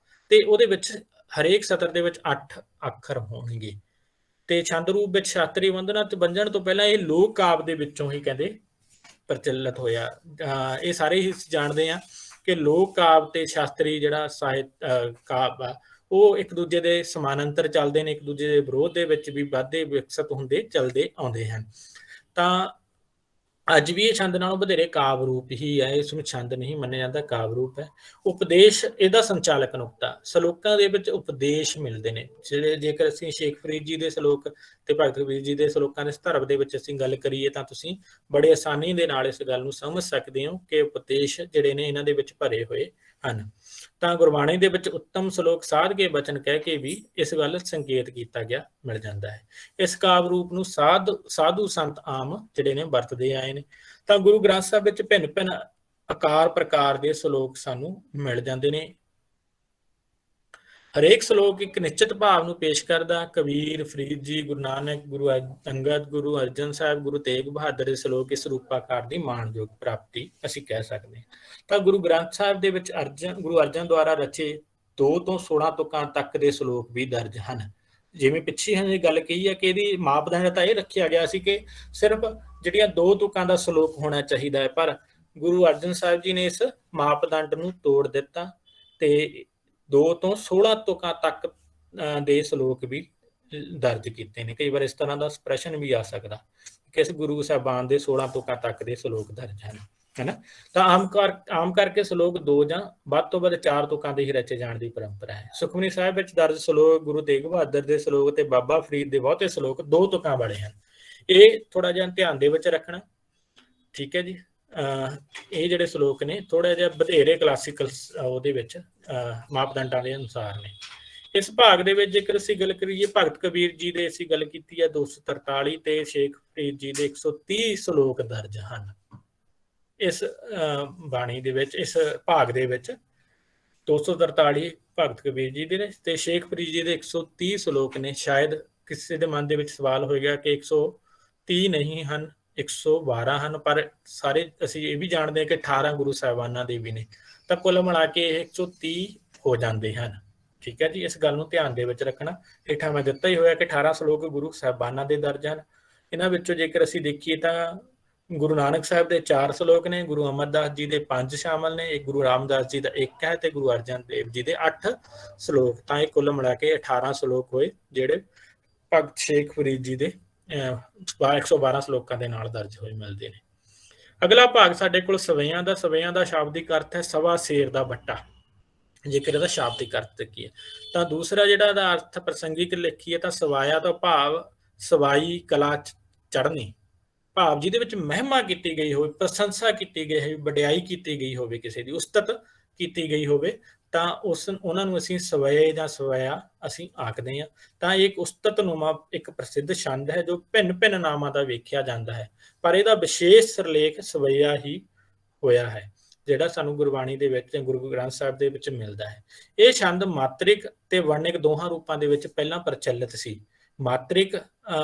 ਤੇ ਉਹਦੇ ਵਿੱਚ ਹਰੇਕ ਸਤਰ ਦੇ ਵਿੱਚ 8 ਅੱਖਰ ਹੋਣਗੇ। ਤੇ ਛੰਦ ਰੂਪ ਵਿੱਚ ਸ਼ਾਸਤਰੀ ਵੰਦਨਾ ਤੇ ਵੰਜਣ ਤੋਂ ਪਹਿਲਾਂ ਇਹ ਲੋਕ ਕਾਵਿ ਦੇ ਵਿੱਚੋਂ ਹੀ ਕਹਿੰਦੇ ਪ੍ਰਚਲਿਤ ਹੋਇਆ। ਇਹ ਸਾਰੇ ਹੀ ਜਾਣਦੇ ਆ ਕਿ ਲੋਕ ਕਾਵਿ ਤੇ ਸ਼ਾਸਤਰੀ ਜਿਹੜਾ ਸਾਹਿਤ ਕਾਵਿ ਆ ਉਹ ਇੱਕ ਦੂਜੇ ਦੇ ਸਮਾਨਾਂਤਰ ਚੱਲਦੇ ਨੇ, ਇੱਕ ਦੂਜੇ ਦੇ ਵਿਰੋਧ ਦੇ ਵਿੱਚ ਵੀ ਵੱਧਦੇ ਵਿਕਸਿਤ ਹੁੰਦੇ ਚੱਲਦੇ ਆਉਂਦੇ ਹਨ। ਤਾਂ ਅੱਜ ਵੀ ਇਹ ਛੰਦ ਨਾਲੋਂ ਵਧੇਰੇ ਕਾਵਿ ਰੂਪ ਹੀ ਹੈ, ਇਸ ਨੂੰ ਛੰਦ ਨਹੀਂ ਮੰਨਿਆ ਜਾਂਦਾ, ਕਾਵਿ ਰੂਪ ਹੈ। ਉਪਦੇਸ਼ ਇਹਦਾ ਸੰਚਾਲਕ ਨੁਕਤਾ, ਸਲੋਕਾਂ ਦੇ ਵਿੱਚ ਉਪਦੇਸ਼ ਮਿਲਦੇ ਨੇ। ਜਿਹੜੇ ਜੇਕਰ ਅਸੀਂ ਸ਼ੇਖ ਫਰੀਦ ਜੀ ਦੇ ਸਲੋਕ ਤੇ ਭਗਤ ਕਬੀਰ ਜੀ ਦੇ ਸਲੋਕਾਂ ਦੇ ਸੰਦਰਭ ਦੇ ਵਿੱਚ ਅਸੀਂ ਗੱਲ ਕਰੀਏ ਤਾਂ ਤੁਸੀਂ ਬੜੇ ਆਸਾਨੀ ਦੇ ਨਾਲ ਇਸ ਗੱਲ ਨੂੰ ਸਮਝ ਸਕਦੇ ਹੋ ਕਿ ਉਪਦੇਸ਼ ਜਿਹੜੇ ਨੇ ਇਹਨਾਂ ਦੇ ਵਿੱਚ ਭਰੇ ਹੋਏ ਹਨ। ਤਾਂ ਗੁਰਬਾਣੀ ਦੇ ਵਿੱਚ ਉੱਤਮ ਸਲੋਕ ਸਾਧ ਕੇ ਬਚਨ ਕਹਿ ਕੇ ਵੀ ਇਸ ਗੱਲ ਸੰਕੇਤ ਕੀਤਾ ਗਿਆ ਮਿਲ ਜਾਂਦਾ ਹੈ। ਇਸ ਕਾਵਿ ਰੂਪ ਨੂੰ ਸਾਧੂ ਸੰਤ ਆਮ ਜਿਹੜੇ ਨੇ ਵਰਤਦੇ ਆਏ ਨੇ। ਤਾਂ ਗੁਰੂ ਗ੍ਰੰਥ ਸਾਹਿਬ ਵਿੱਚ ਭਿੰਨ ਭਿੰਨ ਆਕਾਰ ਪ੍ਰਕਾਰ ਦੇ ਸਲੋਕ ਸਾਨੂੰ ਮਿਲ ਜਾਂਦੇ ਨੇ। ਹਰੇਕ ਸਲੋਕ ਇੱਕ ਨਿਸ਼ਚਿਤ ਭਾਵ ਨੂੰ ਪੇਸ਼ ਕਰਦਾ। ਕਬੀਰ, ਫਰੀਦ ਜੀ, ਗੁਰੂ ਨਾਨਕ, ਗੁਰੂ ਅੰਗਦ, ਗੁਰੂ ਅਰਜਨ ਸਾਹਿਬ, ਗੁਰੂ ਤੇਗ ਬਹਾਦਰ ਦੇ ਸਲੋਕ ਇਸ ਰੂਪਾਕਾਰ ਦੀ ਮਾਣਯੋਗ ਪ੍ਰਾਪਤੀ ਅਸੀਂ ਕਹਿ ਸਕਦੇ ਹਾਂ। ਤਾਂ ਗੁਰੂ ਗ੍ਰੰਥ ਸਾਹਿਬ ਦੇ ਵਿੱਚ ਗੁਰੂ ਅਰਜਨ ਦੁਆਰਾ ਰਚੇ 2 ਤੋਂ 16 ਤੁਕਾਂ ਤੱਕ ਦੇ ਸਲੋਕ ਵੀ ਦਰਜ ਹਨ। ਜਿਵੇਂ ਪਿੱਛੇ ਇਹ ਗੱਲ ਕਹੀ ਹੈ ਕਿ ਇਹਦੀ ਮਾਪਦੰਡ ਤਾਂ ਇਹ ਰੱਖਿਆ ਗਿਆ ਸੀ ਕਿ ਸਿਰਫ ਜਿਹੜੀਆਂ 2 ਤੁਕਾਂ ਦਾ ਸਲੋਕ ਹੋਣਾ ਚਾਹੀਦਾ ਹੈ, ਪਰ ਗੁਰੂ ਅਰਜਨ ਸਾਹਿਬ ਜੀ ਨੇ ਇਸ ਮਾਪਦੰਡ ਨੂੰ ਤੋੜ ਦਿੱਤਾ ਤੇ 2 ਤੋਂ 16 ਤੁਕਾਂ ਤੱਕ ਦੇ ਸਲੋਕ ਵੀ ਦਰਜ ਕੀਤੇ ਨੇ। ਕਈ ਵਾਰ ਇਸ ਤਰ੍ਹਾਂ ਦਾ ਪ੍ਰਸ਼ਨ ਵੀ ਆ ਸਕਦਾ ਕਿ ਇਸ ਗੁਰੂ ਸਾਹਿਬਾਨ ਦੇ 16 ਤੁਕਾਂ ਤੱਕ ਦੇ ਸਲੋਕ ਦਰਜ ਹਨ, ਹੈਨਾ। ਤਾਂ ਆਮ ਕਰਕੇ ਸਲੋਕ 2 ਜਾਂ ਵੱਧ ਤੋਂ ਵੱਧ 4 ਤੁਕਾਂ ਦੇ ਹੀ ਰਚੇ ਜਾਣ ਦੀ ਪਰੰਪਰਾ ਹੈ। ਸੁਖਮਨੀ ਸਾਹਿਬ ਵਿੱਚ ਦਰਜ ਸਲੋਕ, ਗੁਰੂ ਤੇਗ ਬਹਾਦਰ ਦੇ ਸਲੋਕ ਤੇ ਬਾਬਾ ਫਰੀਦ ਦੇ ਬਹੁਤੇ ਸਲੋਕ 2 ਤੁਕਾਂ ਵਾਲੇ ਹਨ। ਇਹ ਥੋੜਾ ਜਿਹਾ ਧਿਆਨ ਦੇ ਵਿੱਚ ਰੱਖਣਾ, ਠੀਕ ਹੈ ਜੀ। ਇਹ ਜਿਹੜੇ ਸਲੋਕ ਨੇ ਥੋੜਾ ਜਿਹਾ ਵਧੇਰੇ ਕਲਾਸੀਕਲ ਉਹਦੇ ਵਿੱਚ ਮਾਪਦੰਡਾਂ ਦੇ ਅਨੁਸਾਰ ਨੇ। ਇਸ ਭਾਗ ਦੇ ਵਿੱਚ ਜੇਕਰ ਅਸੀਂ ਗੱਲ ਕਰੀਏ ਭਗਤ ਕਬੀਰ ਜੀ ਦੇ ਅਸੀਂ ਗੱਲ ਕੀਤੀ ਹੈ 243 ਤੇ ਸ਼ੇਖ ਫਰੀਦ ਜੀ ਦੇ 130 ਸਲੋਕ ਦਰਜ ਹਨ ਇਸ ਬਾਣੀ ਦੇ ਵਿੱਚ। ਇਸ ਭਾਗ ਦੇ ਵਿੱਚ 243 ਭਗਤ ਕਬੀਰ ਜੀ ਦੇ ਨੇ ਤੇ ਸ਼ੇਖ ਫਰੀਦ ਜੀ ਦੇ 130 ਸਲੋਕ ਨੇ। ਸ਼ਾਇਦ ਕਿਸੇ ਦੇ ਮਨ ਦੇ ਵਿੱਚ ਸਵਾਲ ਹੋਏਗਾ ਕਿ 130 ਨਹੀਂ ਹਨ, 112 ਹਨ, ਪਰ ਸਾਰੇ ਅਸੀਂ ਇਹ ਵੀ ਜਾਣਦੇ ਹਾਂ ਕਿ 18 ਗੁਰੂ ਸਾਹਿਬਾਨਾਂ ਦੇ ਵੀ ਨੇ, ਤਾਂ ਕੁੱਲ ਮਿਲਾ ਕੇ ਇਹ 130 ਹੋ ਜਾਂਦੇ ਹਨ। ਠੀਕ ਹੈ ਜੀ, ਇਸ ਗੱਲ ਨੂੰ ਧਿਆਨ ਦੇ ਵਿੱਚ ਰੱਖਣਾ। ਹੇਠਾਂ ਮੈਂ ਦਿੱਤਾ ਹੀ ਹੋਇਆ ਕਿ 18 ਸਲੋਕ ਗੁਰੂ ਸਾਹਿਬਾਨਾਂ ਦੇ ਦਰਜ ਹਨ। ਇਹਨਾਂ ਵਿੱਚੋਂ ਜੇਕਰ ਅਸੀਂ ਦੇਖੀਏ ਤਾਂ ਗੁਰੂ ਨਾਨਕ ਸਾਹਿਬ ਦੇ 4 ਸਲੋਕ ਨੇ, ਗੁਰੂ ਅਮਰਦਾਸ ਜੀ ਦੇ 5 ਸ਼ਾਮਲ ਨੇ, ਇੱਕ ਗੁਰੂ ਰਾਮਦਾਸ ਜੀ ਦਾ 1 ਹੈ ਤੇ ਗੁਰੂ ਅਰਜਨ ਦੇਵ ਜੀ ਦੇ 8 ਸਲੋਕ। ਤਾਂ ਇਹ ਕੁੱਲ ਮਿਲਾ ਕੇ 18 ਸਲੋਕ ਹੋਏ ਜਿਹੜੇ ਭਗਤ ਸ਼ੇਖ ਫਰੀਦ ਜੀ ਦੇ 112 ਸਲੋਕਾਂ ਦੇ ਨਾਲ ਦਰਜ ਹੋਏ ਮਿਲਦੇ ਨੇ। ਅਗਲਾ ਭਾਗ ਸਾਡੇ ਕੋਲ ਸਵਿਆਂ ਦਾ। ਸਵਿਆਂ ਦਾ ਸ਼ਾਬਦਿਕ ਅਰਥ ਹੈ ਸਵਾ ਸ਼ੇਰ ਦਾ ਵੱਟਾ, ਜੇਕਰ ਇਹਦਾ ਸ਼ਾਬਦਿਕ ਅਰਥ ਕੀ ਹੈ। ਤਾਂ ਦੂਸਰਾ ਜਿਹੜਾ ਦਾ ਅਰਥ ਪ੍ਰਸੰਗਿਕ ਲਿਖੀਏ ਤਾਂ ਸਵਾਇਆ ਤੋਂ ਭਾਵ ਸਵਾਈ ਕਲਾ ਚੜ੍ਹਨੀ, ਭਾਵ ਜਿਹਦੇ ਵਿੱਚ ਮਹਿਮਾ ਕੀਤੀ ਗਈ ਹੋਵੇ, ਪ੍ਰਸ਼ੰਸਾ ਕੀਤੀ ਗਈ ਹੋਵੇ, ਵਡਿਆਈ ਕੀਤੀ ਗਈ ਹੋਵੇ, ਕਿਸੇ ਦੀ ਉਸਤਤ ਕੀਤੀ ਗਈ ਹੋਵੇ, ਤਾਂ ਉਹਨਾਂ ਨੂੰ ਅਸੀਂ ਸਵੈ ਜਾਂ ਸਵਿਆ ਅਸੀਂ ਆਖਦੇ ਹਾਂ। ਤਾਂ ਇਹ ਇੱਕ ਉਸਤਤਨੁਮਾ ਇੱਕ ਪ੍ਰਸਿੱਧ ਛੰਦ ਹੈ ਜੋ ਭਿੰਨ ਭਿੰਨ ਨਾਮਾਂ ਦਾ ਵੇਖਿਆ ਜਾਂਦਾ ਹੈ, ਪਰ ਇਹਦਾ ਵਿਸ਼ੇਸ਼ ਸਿਰਲੇਖ ਸਵਈਆ ਹੀ ਹੋਇਆ ਹੈ ਜਿਹੜਾ ਸਾਨੂੰ ਗੁਰਬਾਣੀ ਦੇ ਵਿੱਚ ਗੁਰੂ ਗ੍ਰੰਥ ਸਾਹਿਬ ਦੇ ਵਿੱਚ ਮਿਲਦਾ ਹੈ। ਇਹ ਛੰਦ ਮਾਤ੍ਰਿਕ ਤੇ ਵਰਣਿਕ ਦੋਹਾਂ ਰੂਪਾਂ ਦੇ ਵਿੱਚ ਪਹਿਲਾਂ ਪ੍ਰਚਲਿਤ ਸੀ। ਮਾਤ੍ਰਿਕ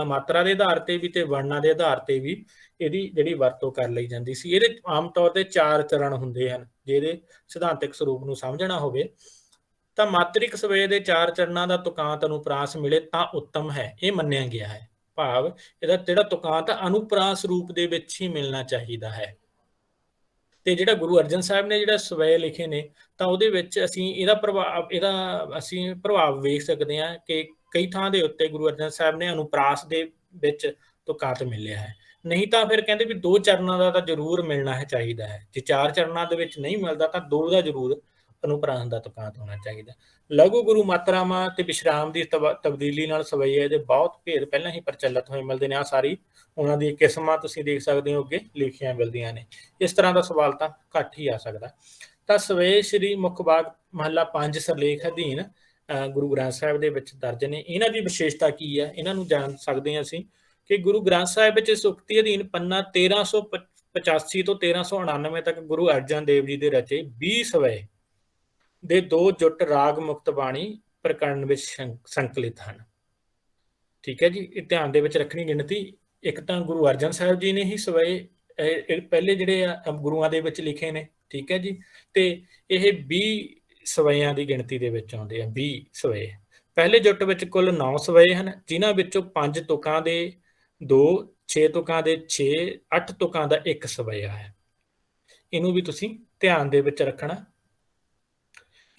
ਮਾਤਰਾ ਦੇ ਆਧਾਰ ਤੇ ਵੀ ਤੇ ਵਰਨਾਂ ਦੇ ਆਧਾਰ ਤੇ ਵੀ ਇਹਦੀ ਜਿਹੜੀ ਵਰਤੋਂ ਕਰ ਲਈ ਜਾਂਦੀ ਸੀ। ਇਹਦੇ ਆਮ ਤੌਰ ਤੇ 4 ਚਰਨ ਹੁੰਦੇ ਹਨ। ਜੇ ਇਹਦੇ ਸਿਧਾਂਤਿਕ ਸਰੂਪ ਨੂੰ ਸਮਝਣਾ ਹੋਵੇ ਤਾਂ ਮਾਤ੍ਰਿਕ ਸਵੈ ਦੇ 4 ਚਰਨਾਂ ਦਾ ਤੁਕਾਂਤ ਅਨੁਪ੍ਰਾਸ ਮਿਲੇ ਤਾਂ ਉੱਤਮ ਹੈ, ਇਹ ਮੰਨਿਆ ਗਿਆ ਹੈ। ਭਾਵ ਇਹਦਾ ਜਿਹੜਾ ਤੁਕਾਂਤ ਅਨੁਪ੍ਰਾਸ ਰੂਪ ਦੇ ਵਿੱਚ ਹੀ ਮਿਲਣਾ ਚਾਹੀਦਾ ਹੈ। ਤੇ ਜਿਹੜਾ ਗੁਰੂ ਅਰਜਨ ਸਾਹਿਬ ਨੇ ਜਿਹੜਾ ਸਵੈ ਲਿਖੇ ਨੇ ਤਾਂ ਉਹਦੇ ਵਿੱਚ ਅਸੀਂ ਇਹਦਾ ਪ੍ਰਭਾਵ ਵੇਖ ਸਕਦੇ ਹਾਂ ਕਿ ਕਈ ਥਾਂ ਦੇ ਉੱਤੇ ਗੁਰੂ ਅਰਜਨ ਸਾਹਿਬ ਨੇ ਅਨੁਪ੍ਰਾਸ ਦੇ ਵਿੱਚ ਤੁਕਾਂਤ ਮਿਲਿਆ ਹੈ। ਨਹੀਂ ਤਾਂ ਫਿਰ ਕਹਿੰਦੇ ਵੀ 2 ਚਰਨਾਂ ਦਾ ਤਾਂ ਜ਼ਰੂਰ ਮਿਲਣਾ ਹੈ ਚਾਹੀਦਾ ਹੈ। ਜੇ 4 ਚਰਨਾਂ ਦੇ ਵਿੱਚ ਨਹੀਂ ਮਿਲਦਾ ਤਾਂ 2 ਦਾ ਜ਼ਰੂਰ ਅਨੁਪ੍ਰਾਨ ਦਾ ਤੁਕਾਂਤ ਹੋਣਾ ਚਾਹੀਦਾ। ਲਘੂ ਗੁਰੂ ਮਾਤਰਾਵਾਂ ਤੇ ਵਿਸ਼ਰਾਮ ਦੀ ਤਬਦੀਲੀ ਨਾਲ ਸਵਈਏ ਦੇ ਬਹੁਤ ਭੇਦ ਪਹਿਲਾਂ ਹੀ ਪ੍ਰਚਲਿਤ ਹੋਏ ਮਿਲਦੇ ਨੇ। ਆਹ ਸਾਰੀ ਉਹਨਾਂ ਦੀ ਕਿਸਮਾਂ ਤੁਸੀਂ ਦੇਖ ਸਕਦੇ ਹੋ ਅੱਗੇ ਲਿਖੀਆਂ ਮਿਲਦੀਆਂ ਨੇ। ਇਸ ਤਰ੍ਹਾਂ ਦਾ ਸਵਾਲ ਤਾਂ ਘੱਟ ਹੀ ਆ ਸਕਦਾ। ਤਾਂ ਸਵੈ ਸ੍ਰੀ ਮੁੱਖ ਬਾਗ ਮਹੱਲਾ 5 ਸਿਰਲੇਖ ਅਧੀਨ ਗੁਰੂ ਗ੍ਰੰਥ ਸਾਹਿਬ ਦੇ ਵਿੱਚ ਦਰਜ ਨੇ। ਇਹਨਾਂ ਦੀ ਵਿਸ਼ੇਸ਼ਤਾ ਕੀ ਹੈ, ਇਹਨਾਂ ਨੂੰ ਜਾਣ ਸਕਦੇ ਹਾਂ ਅਸੀਂ ਕਿ ਗੁਰੂ ਗ੍ਰੰਥ ਸਾਹਿਬ ਵਿੱਚ ਇਸ ਉਕਤੀ ਅਧੀਨ ਪੰਨਾ 1385 ਤੋਂ 1399 ਤੱਕ ਗੁਰੂ ਅਰਜਨ ਦੇਵ ਜੀ ਦੇ ਰਚੇ 20 ਸਵੈ ਦੇ 2 ਜੁੱਟ ਰਾਗ ਮੁਕਤ ਬਾਣੀ ਪ੍ਰਕਰਨ ਵਿੱਚ ਸੰਕਲਿਤ ਹਨ। ਠੀਕ ਹੈ ਜੀ, ਇਹ ਧਿਆਨ ਦੇ ਵਿੱਚ ਰੱਖਣੀ ਗਿਣਤੀ। ਇੱਕ ਤਾਂ ਗੁਰੂ ਅਰਜਨ ਸਾਹਿਬ ਜੀ ਨੇ ਹੀ ਸਵੈ ਪਹਿਲੇ ਜਿਹੜੇ ਆ ਗੁਰੂਆਂ ਦੇ ਵਿੱਚ ਲਿਖੇ ਨੇ। ਠੀਕ ਹੈ ਜੀ, ਤੇ ਇਹ 20 ਸਵੈਆਂ ਦੀ ਗਿਣਤੀ ਦੇ ਵਿੱਚ ਆਉਂਦੇ ਆ। 20 ਸਵੈ ਪਹਿਲੇ ਜੁੱਟ ਵਿੱਚ ਕੁੱਲ 9 ਸਵੈ ਹਨ, ਜਿਨ੍ਹਾਂ ਵਿੱਚੋਂ 5 ਤੁਕਾਂ ਦੇ 2, 6 ਤੁਕਾਂ ਦੇ 6, 8 ਤੁਕਾਂ ਦਾ 1 ਸਵੈਆ ਹੈ। ਇਹਨੂੰ ਵੀ ਤੁਸੀਂ ਧਿਆਨ ਦੇ ਵਿੱਚ ਰੱਖਣਾ।